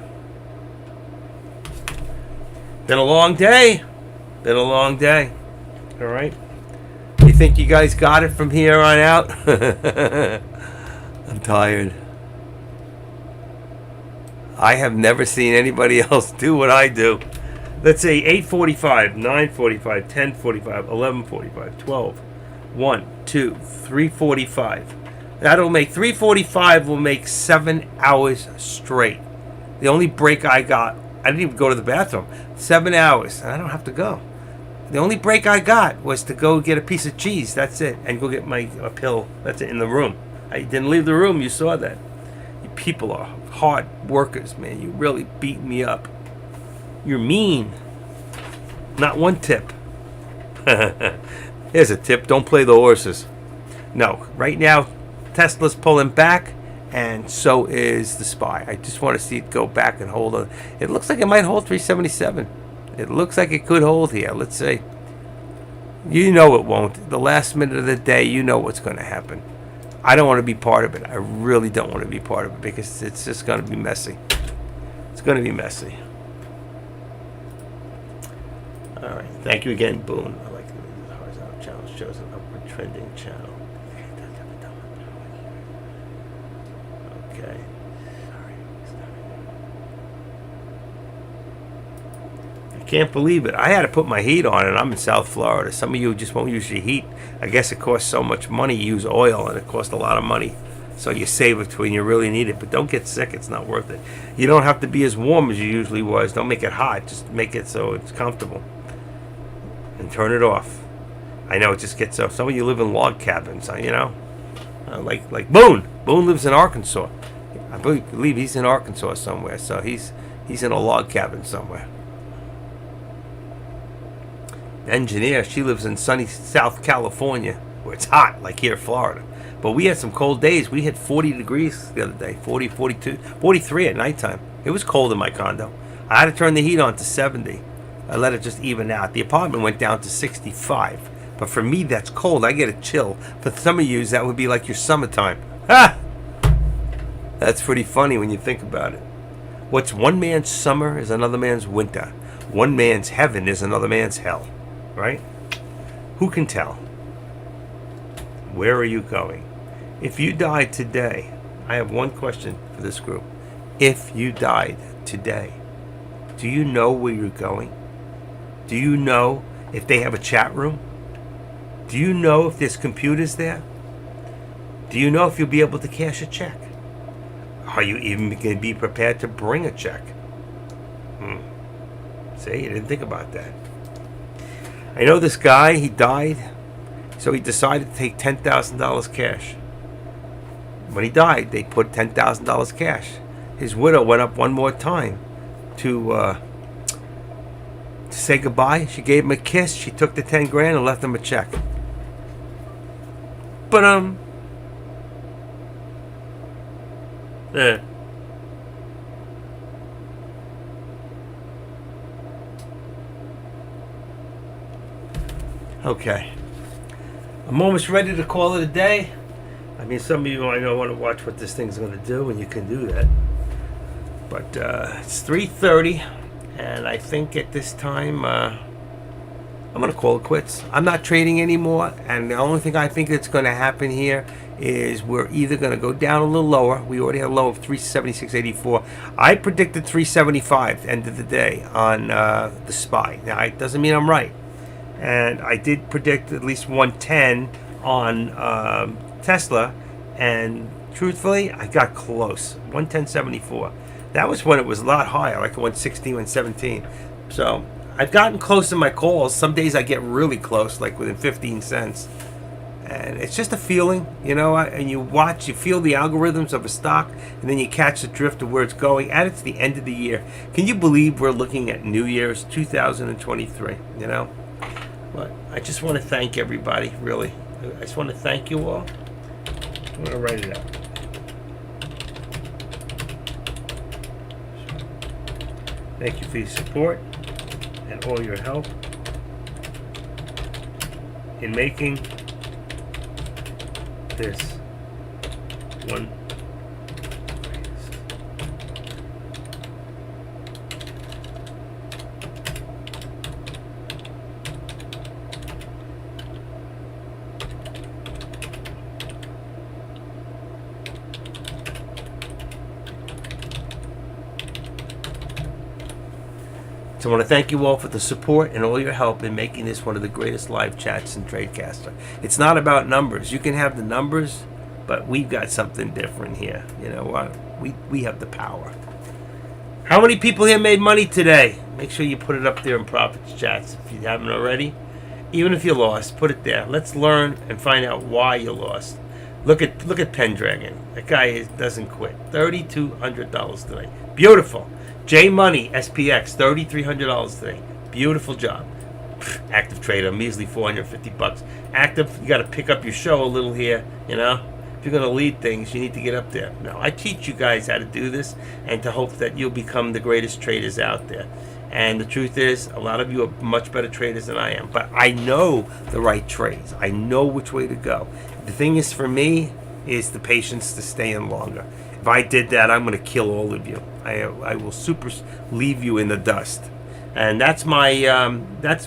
Been a long day. Been a long day. All right. You think you guys got it from here on out? I'm tired. I have never seen anybody else do what I do. Let's say 8:45, 9:45, 10:45, 11:45, 12, 1, 2, 3:45. That'll make 3:45 will make 7 hours straight. The only break I got, I didn't even go to the bathroom. 7 hours. I don't have to go. The only break I got was to go get a piece of cheese. That's it. And go get a pill. That's it, in the room. I didn't leave the room. You saw that. You people are hard workers, man. You really beat me up. You're mean. Not one tip. Here's a tip. Don't play the horses. No. Right now, Tesla's pulling back, and so is the SPY. I just want to see it go back and hold on. It looks like it might hold 377. It looks like it could hold here. Let's see. You know it won't. The last minute of the day, you know what's going to happen. I don't want to be part of it. I really don't want to be part of it because it's just going to be messy. It's going to be messy. All right. Thank you again, Boone. I like the horizontal channel shows an upward trending channel. Okay. Can't believe it. I had to put my heat on, and I'm in South Florida. Some of you just won't use your heat. I guess it costs so much money. You use oil, and it costs a lot of money. So you save it when you really need it. But don't get sick. It's not worth it. You don't have to be as warm as you usually was. Don't make it hot. Just make it so it's comfortable. And turn it off. I know it just gets up. Some of you live in log cabins, you know? Like Boone. Boone lives in Arkansas. I believe he's in Arkansas somewhere. So he's in a log cabin somewhere. Engineer, she lives in sunny South California, where it's hot, like here in Florida. But we had some cold days. We hit 40 degrees the other day, 40, 42, 43 at nighttime. It was cold in my condo. I had to turn the heat on to 70. I let it just even out. The apartment went down to 65. But for me, that's cold. I get a chill. For some of you, that would be like your summertime. Ha! That's pretty funny when you think about it. What's one man's summer is another man's winter. One man's heaven is another man's hell. Right? Who can tell? Where are you going? If you died today, I have one question for this group. If you died today, do you know where you're going? Do you know if they have a chat room? Do you know if there's computers there? Do you know if you'll be able to cash a check? Are you even going to be prepared to bring a check? See, you didn't think about that. I know this guy, he died, so he decided to take $10,000 cash. When he died, they put $10,000 cash. His widow went up one more time to say goodbye. She gave him a kiss. She took the 10 grand and left him a check. But okay. I'm almost ready to call it a day. I mean, some of you I know want to watch what this thing's going to do, and you can do that. But it's 3:30, and I think at this time I'm going to call it quits. I'm not trading anymore, and the only thing I think that's going to happen here is we're either going to go down a little lower. We already had a low of 376.84. I predicted 375 end of the day on the SPY. Now, it doesn't mean I'm right. and I did predict at least 110 on Tesla, and truthfully, I got close. 110.74. That was when it was a lot higher, like 116, 117. So I've gotten close in my calls. Some days I get really close, like within 15 cents. And it's just a feeling, you know, and you watch, you feel the algorithms of a stock, and then you catch the drift of where it's going. And it's the end of the year. Can you believe we're looking at New Year's 2023, you know? But I just want to thank everybody, really. I just want to thank you all. I'm going to write it out. Thank you for your support and all your help in making this one So I want to thank you all for the support and all your help in making this one of the greatest live chats in Tradecaster. It's not about numbers. You can have the numbers, but we've got something different here. You know what? We have the power. How many people here made money today? Make sure you put it up there in Profits Chats if you haven't already. Even if you lost, put it there. Let's learn and find out why you lost. Look at Pendragon. That guy doesn't quit. $3,200 today. Beautiful. J Money SPX, $3,300 today. Beautiful job. Active trader, measly $450. Active, you got to pick up your show a little here. You know, if you're going to lead things, you need to get up there. Now, I teach you guys how to do this, and to hope that you'll become the greatest traders out there. And the truth is, a lot of you are much better traders than I am. But I know the right trades. I know which way to go. The thing is, for me, is the patience to stay in longer. If I did that, I'm going to kill all of you. I will leave you in the dust. And that's my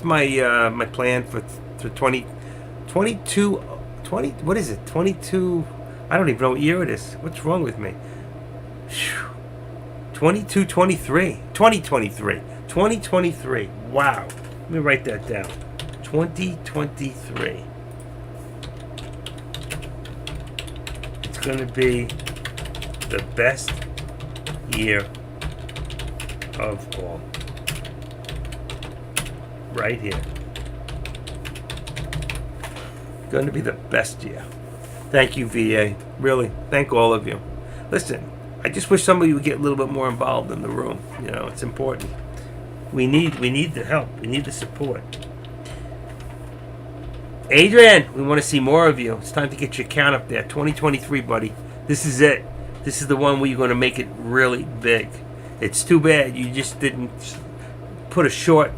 my plan for 2022. What is it? 22. I don't even know what year it is. What's wrong with me? 2023. 2023. Wow. Let me write that down. 2023. It's going to be the best year of all. Right here. Going to be the best year. Thank you, VA. Really, thank all of you. Listen, I just wish somebody would get a little bit more involved in the room. You know, it's important. We need the help. We need the support. Adrian, we want to see more of you. It's time to get your count up there. 2023, buddy. This is it. This is the one where you're going to make it really big. It's too bad you just didn't put a short.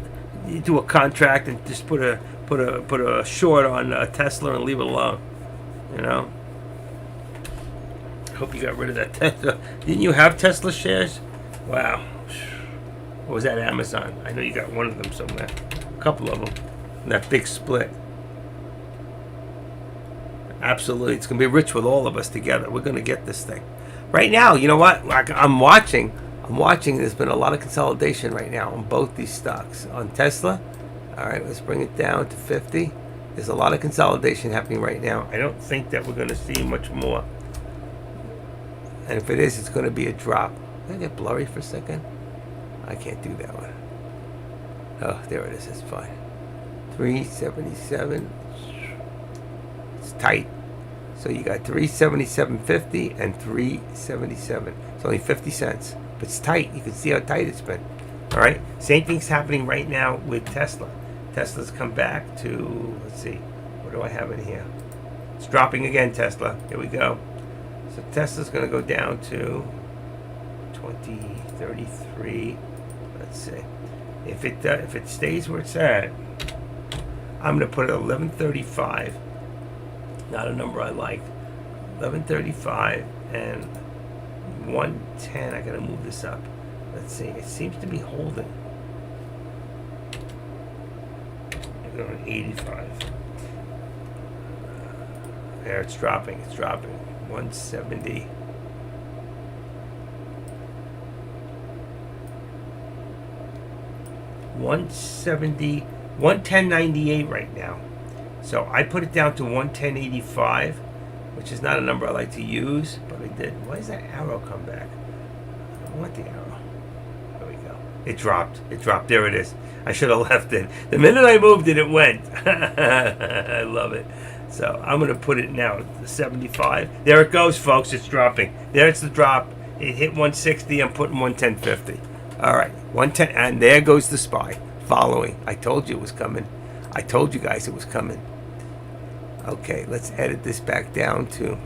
You do a contract and just put a short on Tesla and leave it alone. You know. I hope you got rid of that Tesla. Didn't you have Tesla shares? Wow. Or was that Amazon? I know you got one of them somewhere. A couple of them. And that big split. Absolutely. It's going to be rich with all of us together. We're going to get this thing. Right now, you know what? I'm watching. There's been a lot of consolidation right now on both these stocks. On Tesla, all right, let's bring it down to 50. There's a lot of consolidation happening right now. I don't think that we're going to see much more. And if it is, it's going to be a drop. Can I get blurry for a second? I can't do that one. Oh, there it is. It's fine. 377. It's tight. So you got 377.50 and 377. It's only 50 cents. But it's tight. You can see how tight it's been. All right. Same thing's happening right now with Tesla. Tesla's come back to, let's see, what do I have in here? It's dropping again, Tesla. Here we go. So Tesla's going to go down to 2033. Let's see. If it stays where it's at, I'm going to put it at 1135. Not a number I like. 1135 and 110. I gotta move this up. Let's see. It seems to be holding. I'm going 85. There, it's dropping. It's dropping. 170. $170 110.98 right now. So I put it down to 110.85, which is not a number I like to use, but I did. Why does that arrow come back? I want the arrow. There we go. It dropped. It dropped. There it is. I should have left it. The minute I moved it, it went. I love it. So I'm going to put it now to 75. There it goes, folks. It's dropping. There's the drop. It hit 160. I'm putting 110.50. All right. 110. And there goes the SPY following. I told you it was coming. I told you guys it was coming. Okay, let's edit this back down to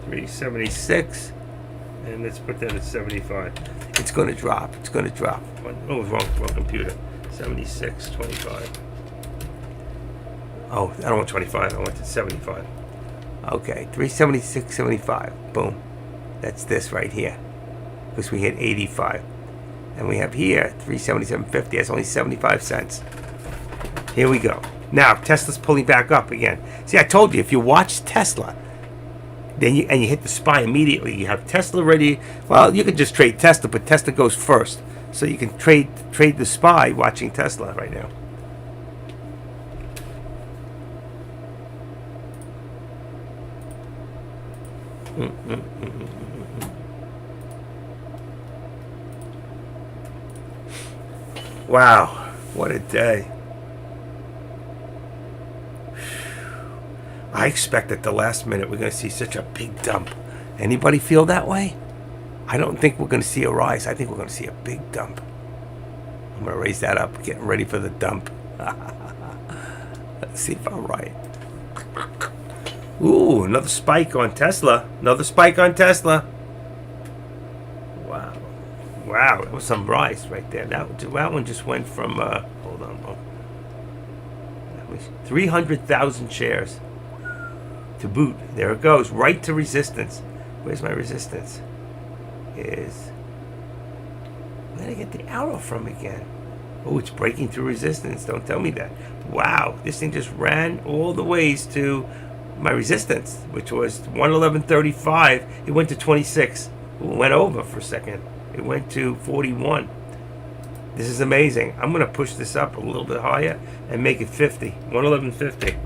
376. And let's put that at 75. It's going to drop. It's going to drop. Oh, wrong computer. 76.25. Oh, I don't want 25. I want it 75. Okay, 376.75. Boom. That's this right here. Because we hit 85. And we have here 377.50. That's only 75 cents. Here we go. Now Tesla's pulling back up again. See, I told you if you watch Tesla, then you hit the SPY immediately. You have Tesla ready. Well, you can just trade Tesla, but Tesla goes first, so you can trade the SPY watching Tesla right now. Wow, what a day. I expect at the last minute we're going to see such a big dump. Anybody feel that way? I don't think we're going to see a rise. I think we're going to see a big dump. I'm going to raise that up, getting ready for the dump. Let's see if I'm right. Ooh, another spike on Tesla. Another spike on Tesla. Wow. Wow, that was some rise right there. That one just went from, hold on. 300,000 shares. To boot. There it goes. Right to resistance. Where's my resistance? Where did I get the arrow from again? Oh, it's breaking through resistance. Don't tell me that. Wow. This thing just ran all the ways to my resistance, which was 111.35. It went to 26. It went over for a second. It went to 41. This is amazing. I'm going to push this up a little bit higher and make it 50. 111.50.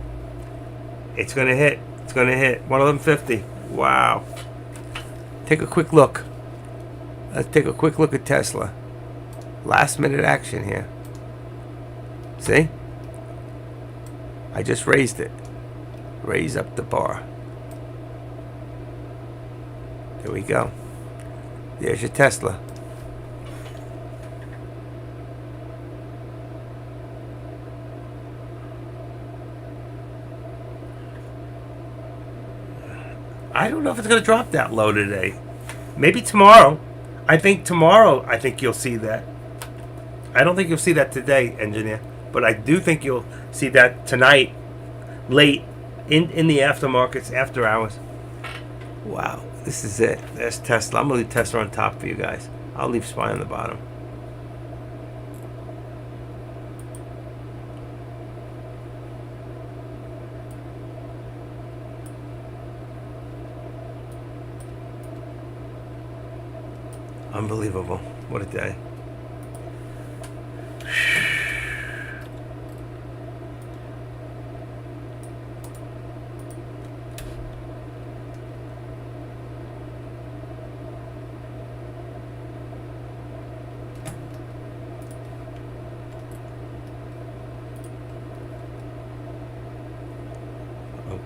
It's going to hit. It's going to hit 111.50. Wow. Take a quick look. Let's take a quick look at Tesla. Last minute action here. See? I just raised it. Raise up the bar. There we go. There's your Tesla. I don't know if it's going to drop that low today. Maybe tomorrow. I think you'll see that. I don't think you'll see that today, engineer. But I do think you'll see that tonight, late, in the aftermarkets, after hours. Wow. This is it. There's Tesla. I'm going to leave Tesla on top for you guys. I'll leave SPY on the bottom. Unbelievable. What a day.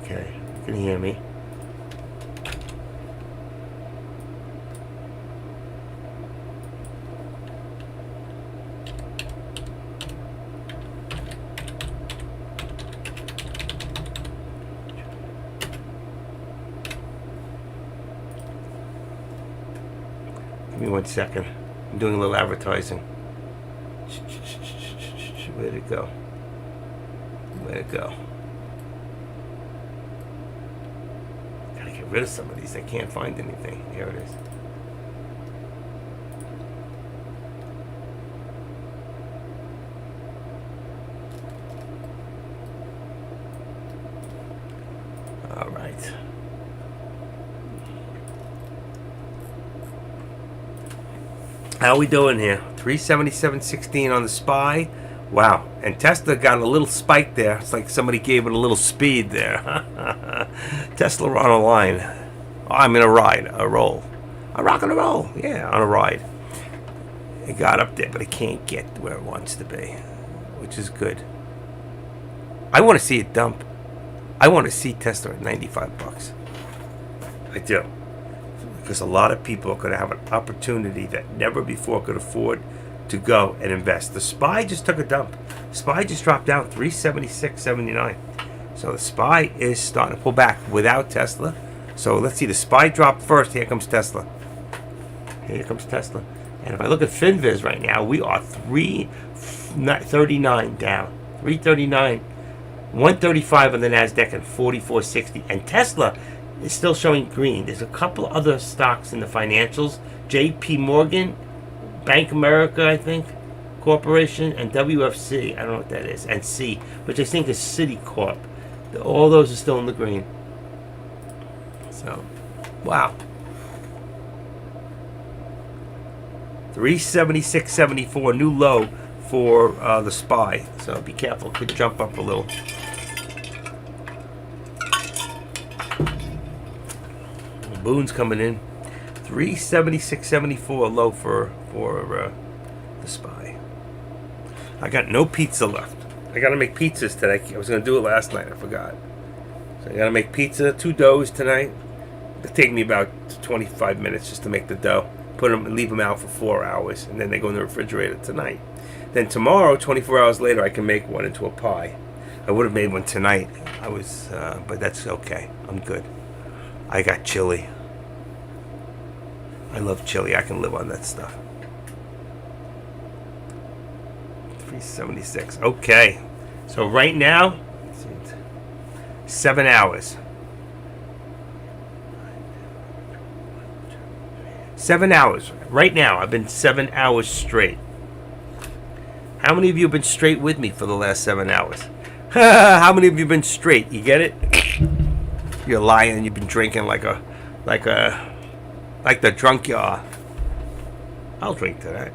Okay, you can hear me. Give me 1 second. I'm doing a little advertising. Where'd it go? Where'd it go? Gotta get rid of some of these. I can't find anything. Here it is. All right. How are we doing here? 377.16 on the SPY, Wow. And Tesla got a little spike there. It's like somebody gave it a little speed there. Tesla on a line. Oh, I'm in a ride, a roll. A rock and a roll. Yeah, on a ride. It got up there, but it can't get where it wants to be, which is good. I want to see it dump. I want to see Tesla at $95. I do. Because a lot of people are going to have an opportunity that never before could afford to go and invest. The SPY just took a dump. SPY just dropped down 376.79. So the SPY is starting to pull back without Tesla. So let's see, the SPY dropped first. Here comes Tesla. Here comes Tesla. And if I look at FinViz right now, we are 339 down. 339. 135 on the NASDAQ and 44.60. And Tesla is still showing green. There's a couple other stocks in the financials. JP Morgan, Bank America, I think, Corporation, and WFC. I don't know what that is. And C, which I think is Citicorp. All those are still in the green. So, wow. 376.74, new low for the SPY. So be careful. Could jump up a little. Boone's coming in. 376.74 low for the SPY. I got no pizza left. I got to make pizzas today. I was going to do it last night. I forgot. So I got to make pizza, 2 doughs tonight. It'll take me about 25 minutes just to make the dough. Put them and leave them out for 4 hours, and then they go in the refrigerator tonight. Then tomorrow, 24 hours later, I can make one into a pie. I would have made one tonight. But that's okay. I'm good. I got chili. I love chili. I can live on that stuff. 376. Okay. So right now, 7 hours. 7 hours. Right now, I've been 7 hours straight. How many of you have been straight with me for the last 7 hours? How many of you have been straight? You get it? You're lying. You've been drinking like the drunk you are. I'll drink to that.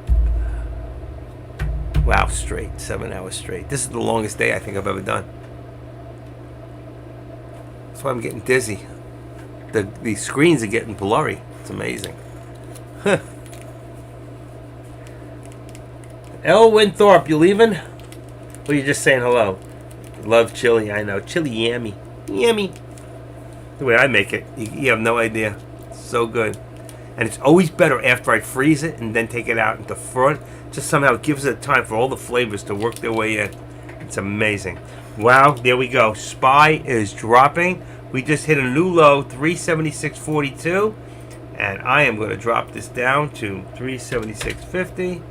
Wow, straight. 7 hours straight. This is the longest day I think I've ever done. That's why I'm getting dizzy. The screens are getting blurry. It's amazing. L. Winthorpe, you leaving? Or you just saying hello? Love chili, I know. Chili yummy. Yummy. The way I make it, you have no idea. It's so good. And it's always better after I freeze it and then take it out into front. Just somehow it gives it time for all the flavors to work their way in. It's amazing. Wow, there we go. SPY is dropping. We just hit a new low, 376.42. And I am going to drop this down to 376.50.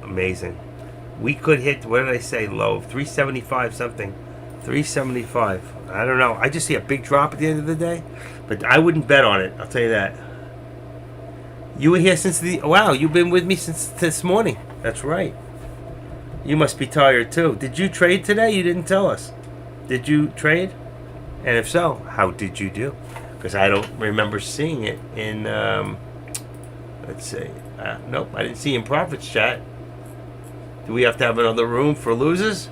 Amazing. We could hit, what did I say, low? 375 something. 375. I don't know. I just see a big drop at the end of the day. But I wouldn't bet on it. I'll tell you that. You were here since wow, you've been with me since this morning. That's right. You must be tired too. Did you trade today? You didn't tell us. Did you trade? And if so, how did you do? Because I don't remember seeing it in, let's see. Nope, I didn't see in Profits Chat. Do we have to have another room for losers?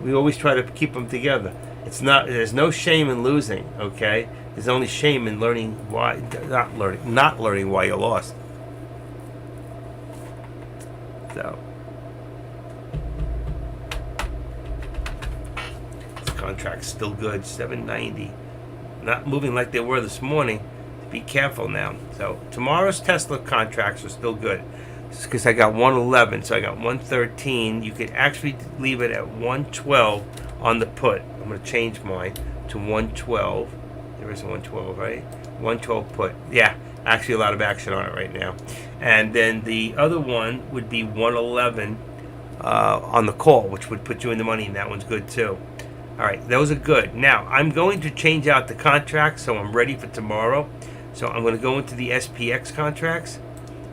We always try to keep them together. There's no shame in losing, okay? There's only shame in learning why, not learning why you lost. So. Contracts still good, 790. Not moving like they were this morning. Be careful now. So tomorrow's Tesla contracts are still good. It's because I got 111, so I got 113. You could actually leave it at 112 on the put. I'm going to change mine to 112. There is a 112, right? 112 put. Yeah, actually a lot of action on it right now. And then the other one would be 111 on the call, which would put you in the money, and that one's good too. All right, those are good. Now, I'm going to change out the contracts, so I'm ready for tomorrow. So I'm going to go into the SPX contracts.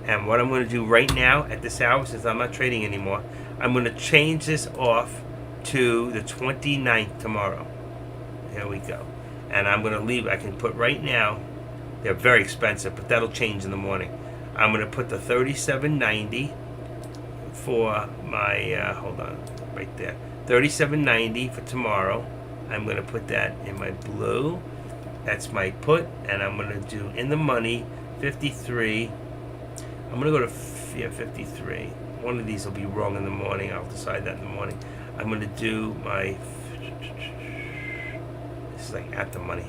And what I'm going to do right now at this hour, since I'm not trading anymore, I'm going to change this off to the 29th tomorrow. There we go. And I'm going to leave. I can put right now They're very expensive, but that'll change in the morning. I'm going to put the 37.90 for my, hold on, right there. 37.90 for tomorrow. I'm going to put that in my blue. That's my put, and I'm going to do in the money 53. I'm going to go to 53. One of these will be wrong in the morning. I'll decide that in the morning. I'm going to do my, this is like at the money,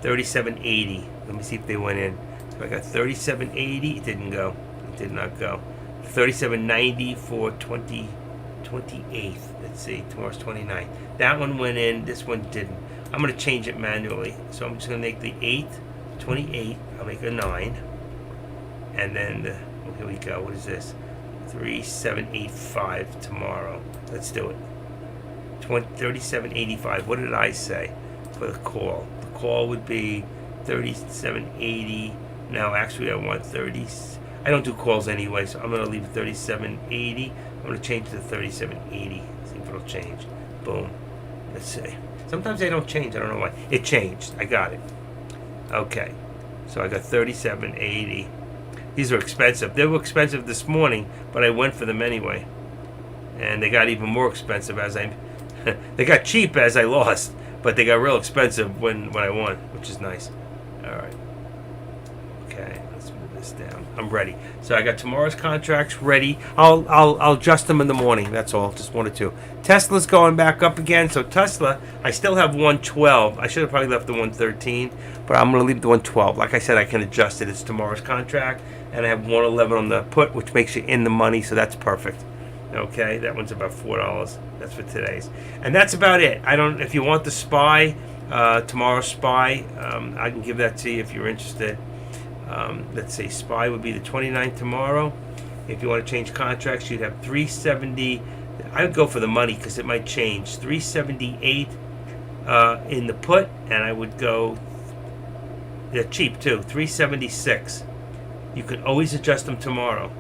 37.80. Let me see if they went in. So I got 37.80. It didn't go. It did not go. 37.90 for 28th. Let's see. Tomorrow's 29th. That one went in. This one didn't. I'm going to change it manually. So I'm just going to make the 8th 28. I'll make a 9. And then, here we go. What is this? 3785 tomorrow. Let's do it. 3785. What did I say for the call? The call would be 3780. No, actually, I want 30. I don't do calls anyway, so I'm going to leave it 3780. I'm going to change it to 3780. See if it'll change. Boom. Let's see. Sometimes they don't change. I don't know why. It changed. I got it. Okay. So I got 3780. These are expensive. They were expensive this morning, but I went for them anyway. And they got even more expensive as I... they got cheap as I lost, but they got real expensive when I won, which is nice. All right. Okay, let's move this down. I'm ready. So I got tomorrow's contracts ready. I'll adjust them in the morning. That's all. Just 1 or 2. Tesla's going back up again. So Tesla, I still have 112. I should have probably left the 113, but I'm going to leave the 112. Like I said, I can adjust it. It's tomorrow's contract, and I have 111 on the put, which makes you in the money. So that's perfect. Okay, that one's about $4. That's for today's, and that's about it. I don't. If you want the SPY, tomorrow's SPY, I can give that to you if you're interested. Let's say SPY would be the 29th tomorrow. If you want to change contracts, you'd have 370. I would go for the money because it might change. 378 in the put, and I would go. They're cheap too. 376. You can always adjust them tomorrow,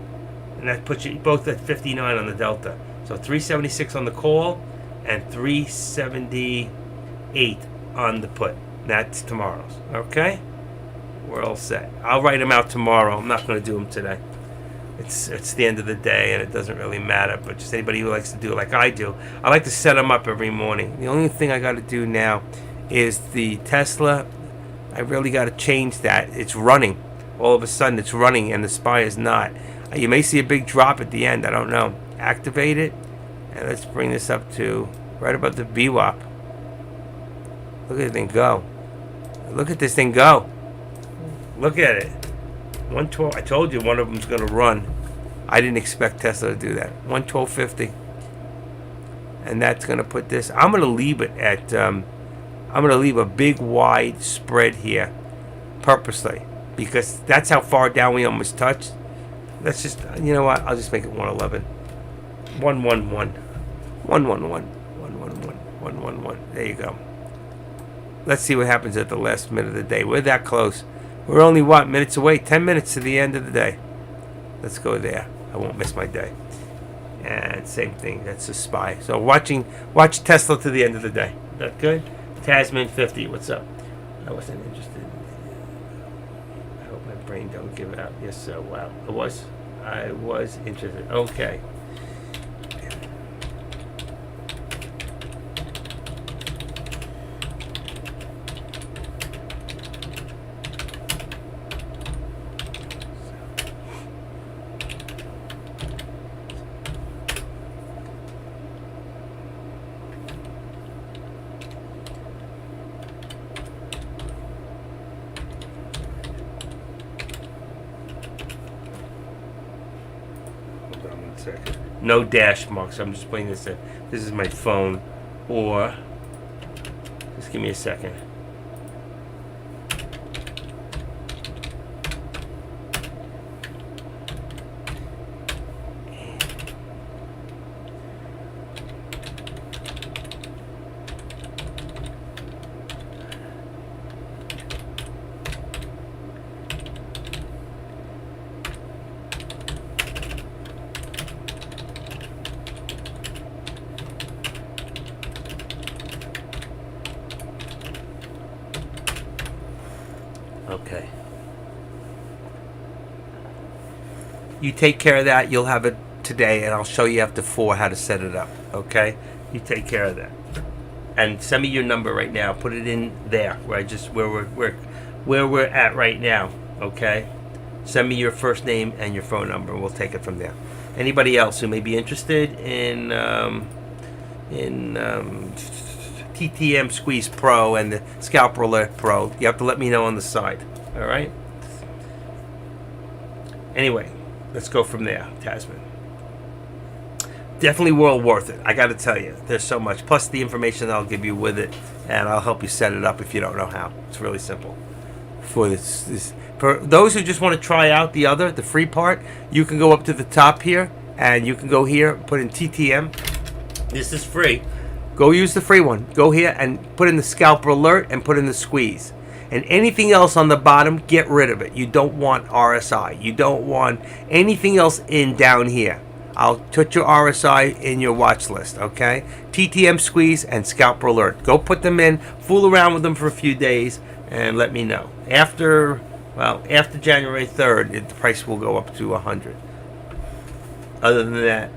and that puts you both at 59 on the delta. So 376 on the call and 378 on the put. That's tomorrow's. Okay, we're all set. I'll write them out tomorrow. I'm not going to do them today. It's the end of the day, and it doesn't really matter. But just anybody who likes to do it like I do, I like to set them up every morning. The only thing I got to do now is the Tesla. I really got to change that. It's running. All of a sudden, it's running, and the SPY is not. You may see a big drop at the end. I don't know. Activate it, and let's bring this up to right above the VWAP. Look at the thing go. Look at this thing go. Look at it. 112. I told you one of them's going to run. I didn't expect Tesla to do that. 112.50, and that's going to put this. I'm going to leave it at. I'm going to leave a big wide spread here, purposely, because that's how far down we almost touched. Let's just, you know what? I'll just make it 111. 111. 111. 111. 111. There you go. Let's see what happens at the last minute of the day. We're that close. We're only, what, minutes away? 10 minutes to the end of the day. Let's go there. I won't miss my day. And same thing. That's a SPY. So watch Tesla to the end of the day. That good? Tasman 50. What's up? I wasn't interested. I hope my brain don't give out. Yes, sir. Wow. I was interested. Okay. No dash marks. I'm just putting this in. This is my phone, or just give me a second. You take care of that. You'll have it today, and I'll show you after 4 how to set it up. Okay? You take care of that, and send me your number right now. Put it in there where we're at right now. Okay? Send me your first name and your phone number, and we'll take it from there. Anybody else who may be interested in TTM Squeeze Pro and the Scalper Alert Pro, you have to let me know on the side. All right? Anyway, let's go from there, Tasman. Definitely well worth it. I got to tell you, there's so much. Plus the information I'll give you with it, and I'll help you set it up if you don't know how. It's really simple. For those who just want to try out the free part, you can go up to the top here, and you can go here, put in TTM. This is free. Go use the free one. Go here and put in the Scalper Alert and put in the Squeeze. And anything else on the bottom, get rid of it. You don't want RSI. You don't want anything else in down here. I'll put your RSI in your watch list, okay? TTM Squeeze and Scalper Alert. Go put them in, fool around with them for a few days, and let me know. After January 3rd, the price will go up to $100. Other than that,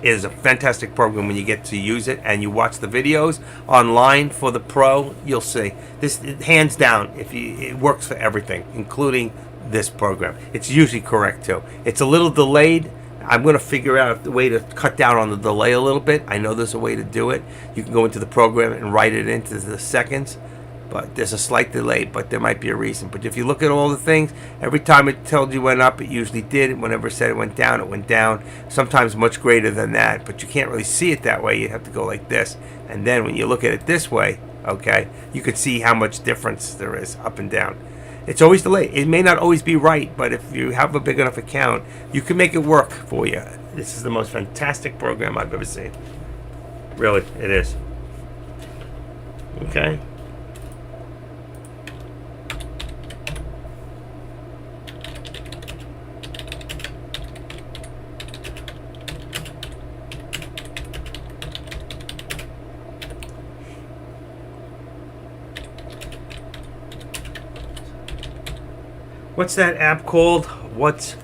it is a fantastic program when you get to use it and you watch the videos online for the Pro. You'll see this, hands down, it works for everything, including this program. It's usually correct too. It's a little delayed. I'm going to figure out the way to cut down on the delay a little bit. I know there's a way to do it. You can go into the program and write it into the seconds, but there's a slight delay, but there might be a reason. But if you look at all the things, every time it told you went up, it usually did. Whenever it said it went down, it went down. Sometimes much greater than that, but you can't really see it that way. You have to go like this. And then when you look at it this way, okay, you could see how much difference there is up and down. It's always delayed. It may not always be right, but if you have a big enough account, you can make it work for you. This is the most fantastic program I've ever seen. Really, it is. Okay. What's that app called? What's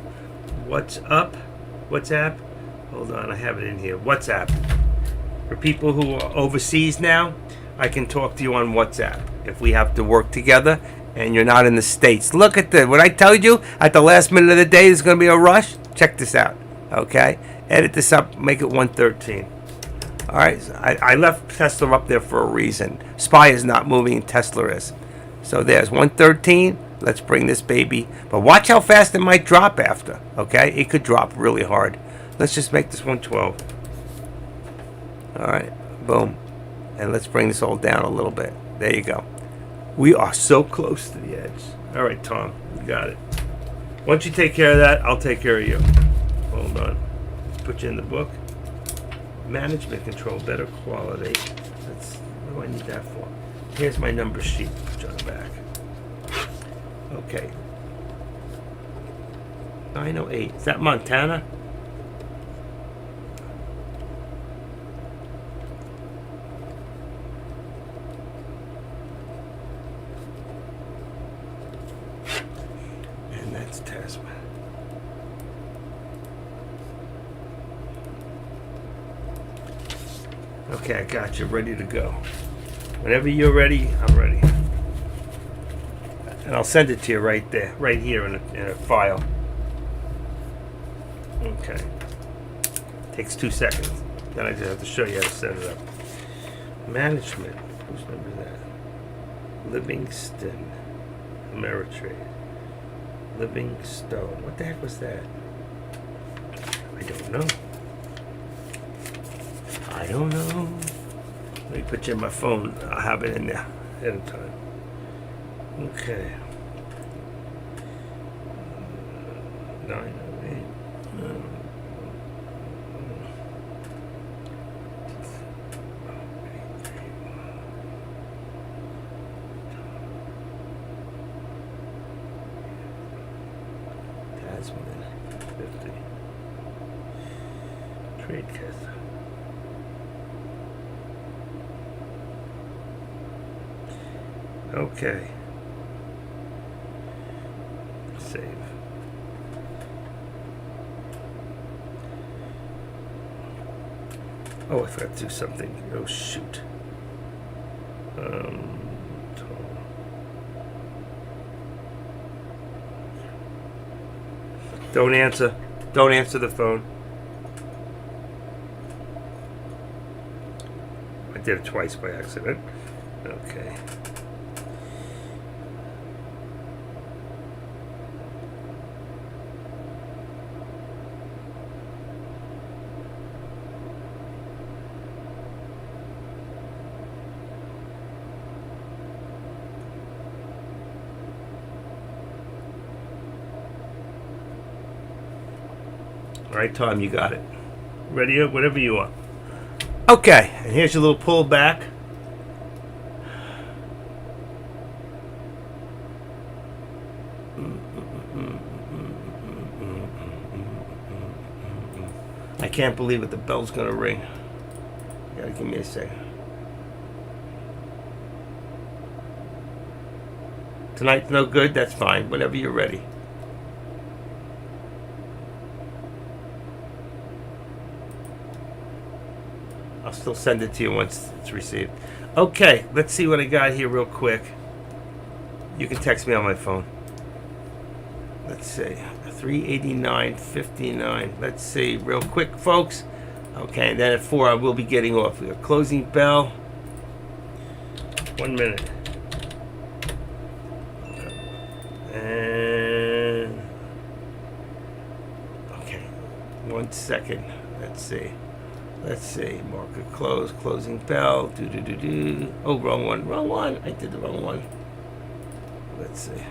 up? WhatsApp? Hold on, I have it in here. WhatsApp. For people who are overseas now, I can talk to you on WhatsApp if we have to work together and you're not in the States. Look at this. What I told you at the last minute of the day there's going to be a rush. Check this out. Okay? Edit this up. Make it 113. All right? So I left Tesla up there for a reason. SPY is not moving. Tesla is. So there's 113. Let's bring this baby. But watch how fast it might drop after. Okay? It could drop really hard. Let's just make this 112. All right. Boom. And let's bring this all down a little bit. There you go. We are so close to the edge. All right, Tom. You got it. Once you take care of that, I'll take care of you. Hold on. Let's put you in the book. Management control, better quality. What do I need that for? Here's my number sheet. Put you on the back. Okay. 908. Is that Montana? And that's Tasman. Okay, I got you. Ready to go. Whenever you're ready, I'm ready. And I'll send it to you right there, right here in a file. Okay. Takes 2 seconds. Then I just have to show you how to set it up. Management. Whose number is that? Livingston. Ameritrade. Livingstone. What the heck was that? I don't know. I don't know. Let me put you in my phone. I'll have it in there ahead of time. Okay. 908. Tasman 50. Trade kit. Okay. Save. Oh, I forgot to do something. Oh, shoot. Don't answer. Don't answer the phone. I did it twice by accident. Okay. All right, Tom, you got it. Ready? Whatever you are. Okay, and here's your little pullback. I can't believe it. The bell's gonna ring. You gotta give me a second. Tonight's no good. That's fine. Whenever you're ready. I'll still send it to you once it's received. Okay, let's see what I got here real quick. You can text me on my phone. Let's see, 389.59. Let's see, real quick, folks. Okay, and then at 4 I will be getting off. We got closing bell. 1 minute. And okay, 1 second. Let's see. Let's see. Market close. Closing bell. Do. Oh, wrong one. Wrong one. I did the wrong one. Let's see.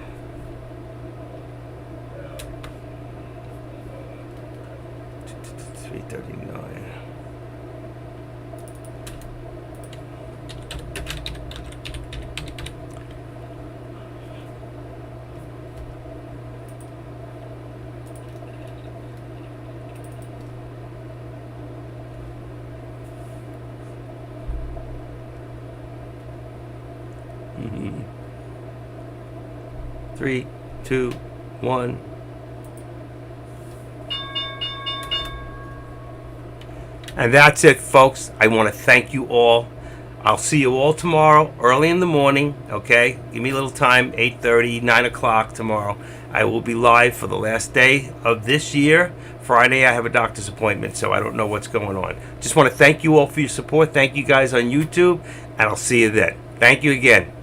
$339. Mm-hmm. 3, 2, 1. And that's it, folks. I want to thank you all. I'll see you all tomorrow, early in the morning, okay? Give me a little time, 8:30, 9 o'clock tomorrow. I will be live for the last day of this year. Friday, I have a doctor's appointment, so I don't know what's going on. Just want to thank you all for your support. Thank you guys on YouTube, and I'll see you then. Thank you again.